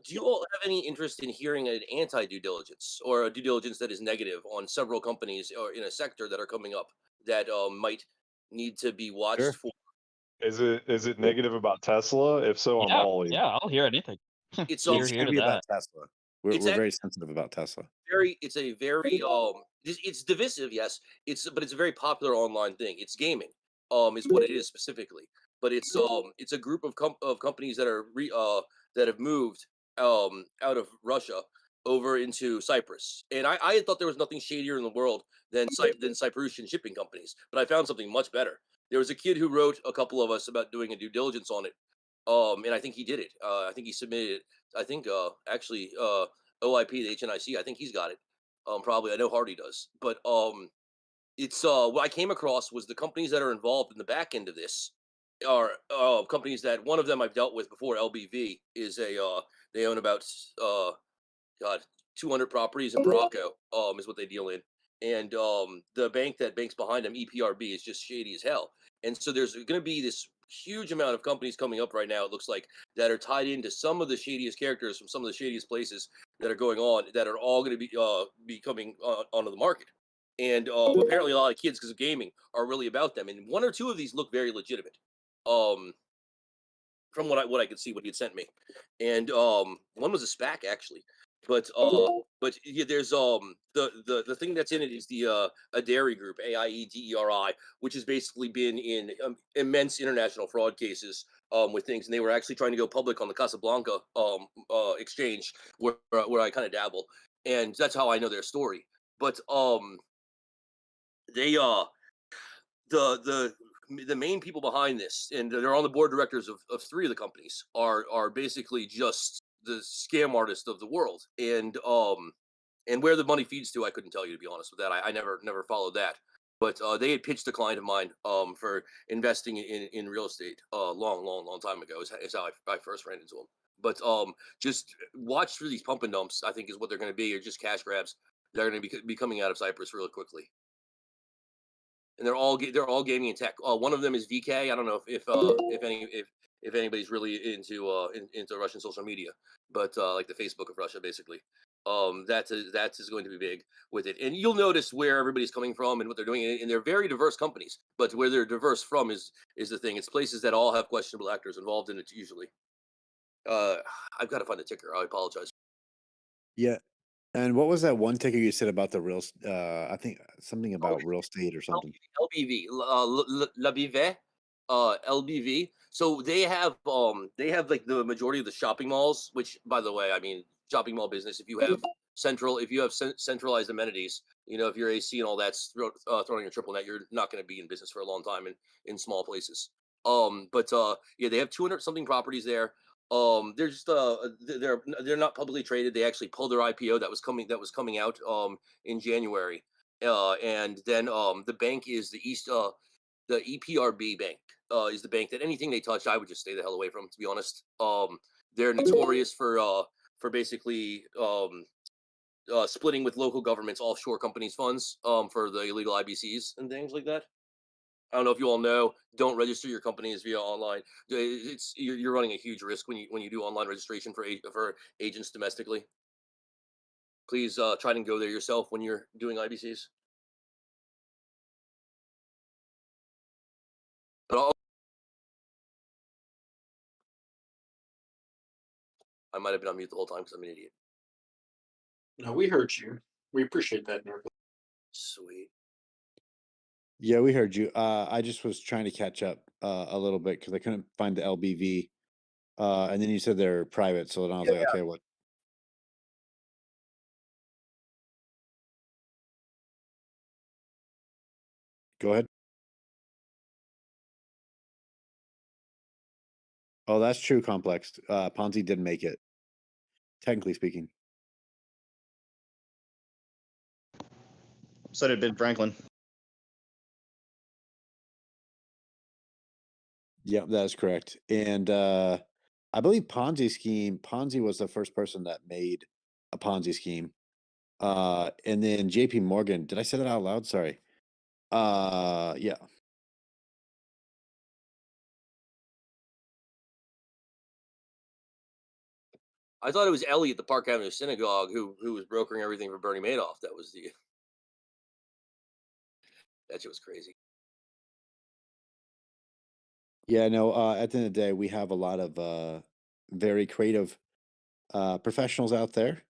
do you all have any interest in hearing an anti-due diligence or a due diligence that is negative on several companies or in a sector that are coming up that might need to be watched Sure. for. Is it negative about Tesla? If so, I'm Yeah, all in. yeah, I'll hear anything. It's Here, It's here going to to be about that. Tesla. We're, it's we're actually very sensitive about Tesla. it's a very it's divisive, yes. But it's a very popular online thing. It's gaming, is what it is specifically. But it's a group of companies that are that have moved out of Russia over into Cyprus. And I had thought there was nothing shadier in the world than Cyprus shipping companies, but I found something much better. There was a kid who wrote a couple of us about doing a due diligence on it. And I think he did it. I think he submitted it. I think actually OIP, the HNIC, I think he's got it. Probably. I know Hardy does. But it's what I came across was the companies that are involved in the back end of this are companies that one of them I've dealt with before. LBV is they own about God 200 properties in Morocco. Is what they deal in, and the bank that banks behind them, EPRB, is just shady as hell. And so there's going to be this huge amount of companies coming up right now. It looks like that are tied into some of the shadiest characters from some of the shadiest places that are going on. That are all going to be coming onto the market. And apparently, a lot of kids, because of gaming, are really about them. And one or two of these look very legitimate. Um, from what I could see what he had sent me, and one was a SPAC actually, but yeah, there's the thing that's in it is the a dairy group, AIEDERI, which has basically been in immense international fraud cases with things, and they were actually trying to go public on the Casablanca exchange where I kind of dabble, and that's how I know their story. But they the main people behind this, and they're on the board of directors of three of the companies, are basically just the scam artists of the world. And where the money feeds to, I couldn't tell you, to be honest with that. I never followed that. But they had pitched a client of mine for investing in real estate long time ago. Is how I first ran into them. But just watch for these pump and dumps. I think is what they're going to be, or just cash grabs. They're going to be coming out of Cyprus really quickly, and they're all gaming and tech. One of them is VK. I don't know if anybody's really into Russian social media, but like the Facebook of Russia, basically. That is going to be big with it, and you'll notice where everybody's coming from and what they're doing, and they're very diverse companies. But where they're diverse from is the thing. It's places that all have questionable actors involved in it usually. I've got to find the ticker. I apologize. Yeah. And what was that one ticker you said about the real? I think something about real estate or something. LBV, La Bive, LBV. So they have like the majority of the shopping malls. Which, by the way, I mean shopping mall business. If you have centralized amenities, if your AC and all that's throwing a triple net, you're not going to be in business for a long time in small places. But yeah, they have 200 something properties there. They're just they're not publicly traded. They actually pulled their IPO that was coming out in January. And then the bank is the EPRB bank is the bank that anything they touch, I would just stay the hell away from, to be honest. They're notorious for basically splitting with local governments, offshore companies' funds for the illegal IBCs and things like that. I don't know if you all know. Don't register your companies via online. You're running a huge risk when you do online registration for agents domestically. Please try and go there yourself when you're doing IBCs. But I might have been on mute the whole time because I'm an idiot. No, we heard you. We appreciate that, Nick. Sweet. Yeah, we heard you. I just was trying to catch up a little bit because I couldn't find the LBV. And then you said they're private, so then I was like, okay, what? Go ahead. Oh, that's true. Complex. Ponzi didn't make it, technically speaking. So did Ben Franklin. Yeah, that is correct. And I believe Ponzi was the first person that made a Ponzi scheme. And then JP Morgan, did I say that out loud? Sorry. Yeah. I thought it was Ellie at the Park Avenue Synagogue who was brokering everything for Bernie Madoff. That shit was crazy. Yeah, no, at the end of the day, we have a lot of very creative professionals out there.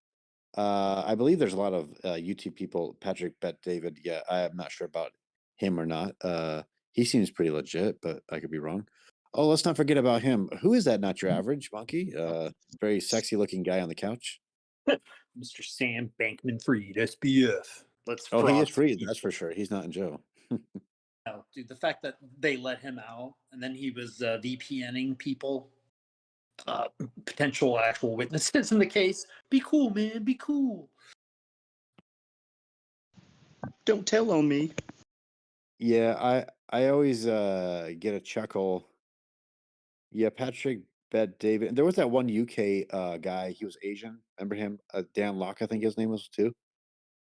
I believe there's a lot of YouTube people. Patrick Bet David. Yeah, I am not sure about him or not. He seems pretty legit, but I could be wrong. Oh, let's not forget about him. Who is that? Not your average monkey. Very sexy looking guy on the couch. Mr. Sam Bankman-Fried, SBF. Let's Oh, he is fraud some free. people. That's for sure. He's not in jail. No, dude, the fact that they let him out and then he was VPNing people, potential actual witnesses in the case. Be cool, man. Be cool. Don't tell on me. Yeah, I always get a chuckle. Yeah, Patrick Bet David. There was that one UK guy. He was Asian. Remember him? Dan Locke, I think his name was too.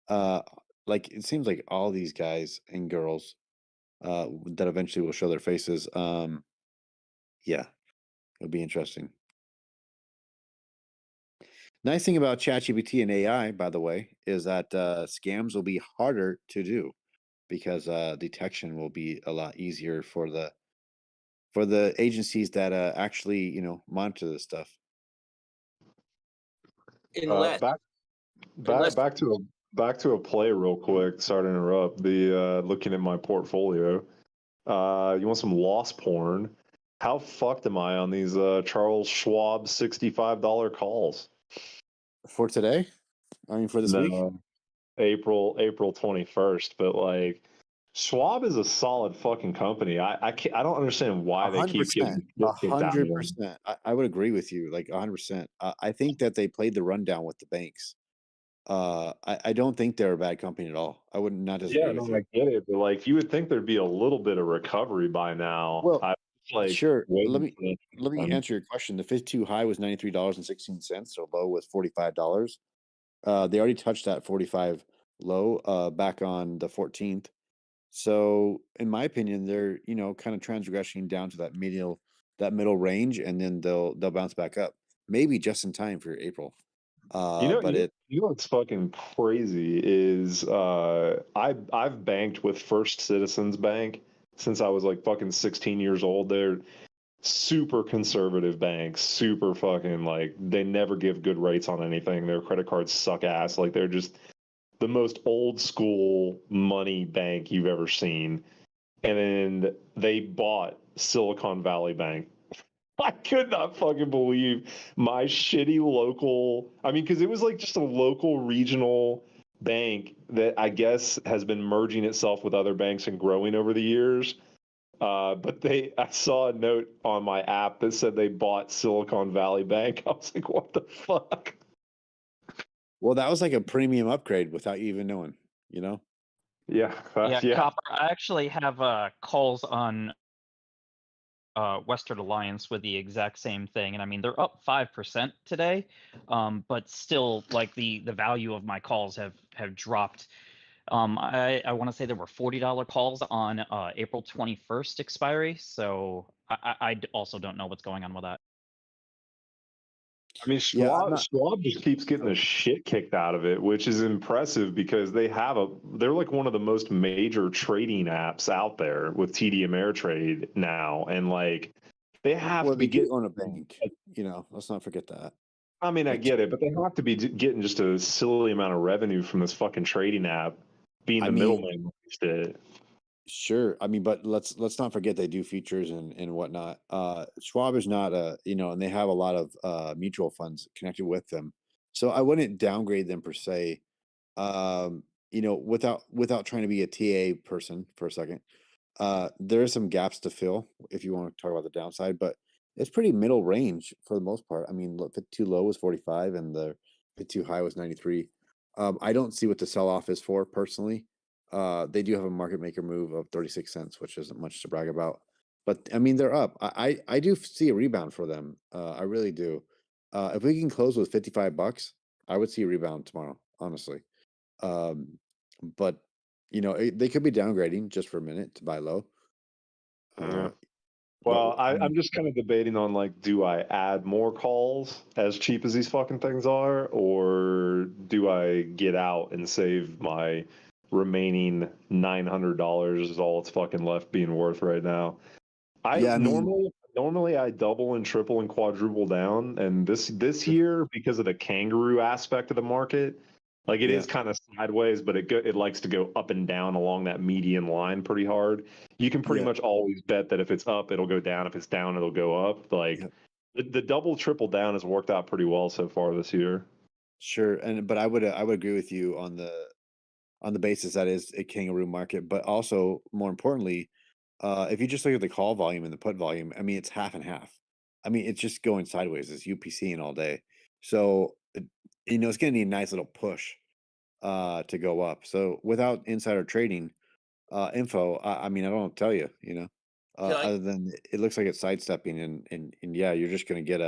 Uh, like it seems like all these guys and girls that eventually will show their faces. Yeah, it'll be interesting. Nice thing about ChatGPT and AI, by the way, is that scams will be harder to do because detection will be a lot easier for the agencies that actually monitor this stuff. Unless Back to a play real quick. Sorry to interrupt. The looking at my portfolio. You want some loss porn? How fucked am I on these Charles Schwab $65 calls? For today? I mean, for this week? No, April 21st. But like, Schwab is a solid fucking company. I can't, I don't understand why they keep 100%. getting shit kicked out of them. 100%. I would agree with you, like 100%. I think that they played the rundown with the banks. I don't think they're a bad company at all. I would not disagree Yeah, with no, you. I get it, but like, you would think there'd be a little bit of recovery by now. Well, I like sure. Let waiting me answer your question. The 52 high was $93.16. The low was $45. They already touched that 45 low back on the 14th. So, in my opinion, they're kind of transgressing down to that middle range, and then they'll bounce back up, maybe just in time for April. But You know what's fucking crazy is I've banked with First Citizens Bank since I was like fucking 16 years old. They're super conservative banks, super fucking like they never give good rates on anything. Their credit cards suck ass. Like they're just the most old school money bank you've ever seen. And then they bought Silicon Valley Bank. I could not fucking believe my shitty local. I mean, because it was like just a local regional bank that I guess has been merging itself with other banks and growing over the years. But I saw a note on my app that said they bought Silicon Valley Bank. I was like, what the fuck? Well, that was like a premium upgrade without you even knowing, Yeah, Yeah, Copper. I actually have calls on Western Alliance with the exact same thing, and I mean they're up 5% today, but still, like the value of my calls have dropped. I want to say there were $40 calls on April 21st expiry, so I also don't know what's going on with that. I mean, Yeah, Schwab just keeps getting the shit kicked out of it, which is impressive because they're like one of the most major trading apps out there with TD Ameritrade now, and like they have well, to they be do getting. own a bank. Let's not forget that. I mean, I Like, get it, but they have to be getting just a silly amount of revenue from this fucking trading app, being I the mean, middleman. Shit. sure. I mean, but let's not forget they do futures and whatnot. Schwab is not and they have a lot of mutual funds connected with them. So I wouldn't downgrade them per se. Without trying to be a TA person for a second. There are some gaps to fill if you want to talk about the downside, but it's pretty middle range for the most part. I mean, look, 52 low was 45 and the 52 high was 93. I don't see what the sell off is for personally. They do have a market maker move of 36 cents, which isn't much to brag about. But I mean, they're up. I do see a rebound for them. I really do. If we can close with $55, I would see a rebound tomorrow, honestly. But they could be downgrading just for a minute to buy low. Yeah. But Well, I'm just kind of debating on like, do I add more calls as cheap as these fucking things are, or do I get out and save my remaining $900 is all it's fucking left being worth right now? Yeah, I mean, Normally I double and triple and quadruple down, and this year because of the kangaroo aspect of the market, like it yeah, is kind of sideways, but it likes to go up and down along that median line pretty hard. You can pretty yeah, much always bet that if it's up, it'll go down. If it's down, it'll go up. Like yeah. the double triple down has worked out pretty well so far this year. Sure, but I would agree with you on the basis that is a kangaroo market, but also more importantly, if you just look at the call volume and the put volume, I mean, it's half and half. I mean, it's just going sideways. It's UPC in all day. So, it's going to need a nice little push to go up. So, without insider trading info, I mean, I don't know what to tell you, Can I? other than it looks like it's sidestepping, and yeah, you're just going to get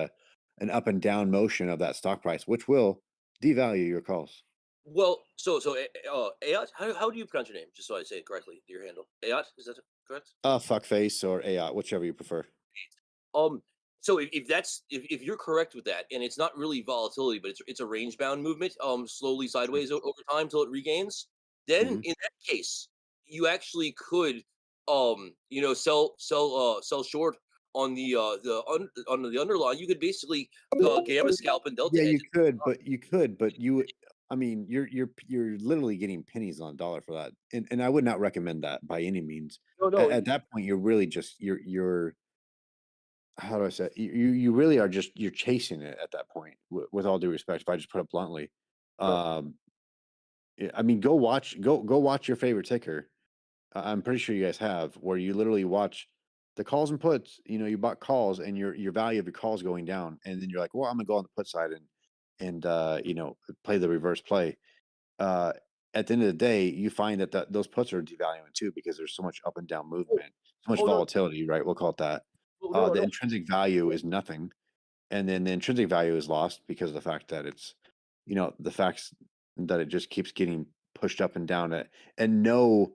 an up and down motion of that stock price, which will devalue your calls. Well, Ayat, how do you pronounce your name? Just so I say it correctly, your handle. Ayat, is that correct? Fuckface or AI, whichever you prefer. Um, so if you're correct with that, and it's not really volatility, but it's a range bound movement, slowly sideways over time till it regains, then Hmm. in that case, you actually could, sell short on on the underlying. You could basically gamma scalp and delta Yeah, hedge. I mean, you're literally getting pennies on a dollar for that, and I would not recommend that by any means. No, At, no, at that point, you're really just you're how do I say it? You really are just you're chasing it at that point. With all due respect, if I just put it bluntly, no. um, yeah, I mean, go watch your favorite ticker. I'm pretty sure you guys have, where you literally watch the calls and puts. You bought calls, and your value of your calls going down, and then you're like, well, I'm gonna go on the put side and play the reverse play. uh, at the end of the day, you find that those puts are devaluing too because there's so much up and down movement, so much Oh no, volatility, right? We'll call it that. no, The no. intrinsic value is nothing, and then the intrinsic value is lost because of the fact that the facts that it just keeps getting pushed up and down and no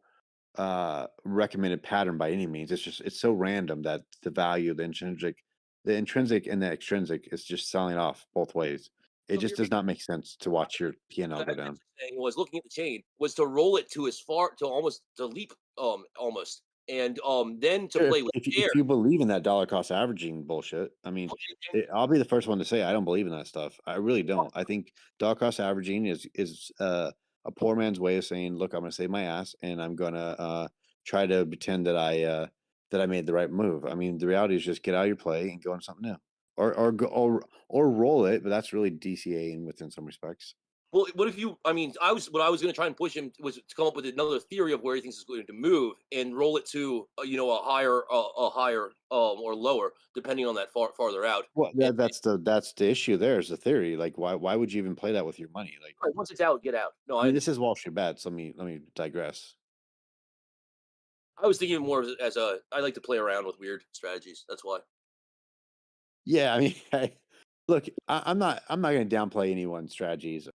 recommended pattern by any means. It's so random that the intrinsic and the extrinsic is just selling off both ways. It So just does not make sense to watch your P&L what I go was down. saying was looking at the chain was to roll it to as far to almost to leap almost and then to Sure, play with if air. you believe in that dollar cost averaging bullshit, I mean, I'll be the first one to say I don't believe in that stuff. I really don't. I think dollar cost averaging is a poor man's way of saying, look, I'm going to save my ass and I'm going to try to pretend that I made the right move. I mean, the reality is just get out of your play and go on something new, or roll it. But that's really DCA within some respects. Well, what if you? I mean, what I was going to try and push him was to come up with another theory of where he thinks it's going to move and roll it to a higher or lower depending on that farther out. Well, And that's the issue. There is the theory. Like, why would you even play that with your money? Like, once it's out, get out. No, I I mean, this understand. is Wall Street bets. Let me digress. I was thinking more as a I like to play around with weird strategies. That's why. Yeah, I mean, look, I'm not going to downplay anyone's strategies.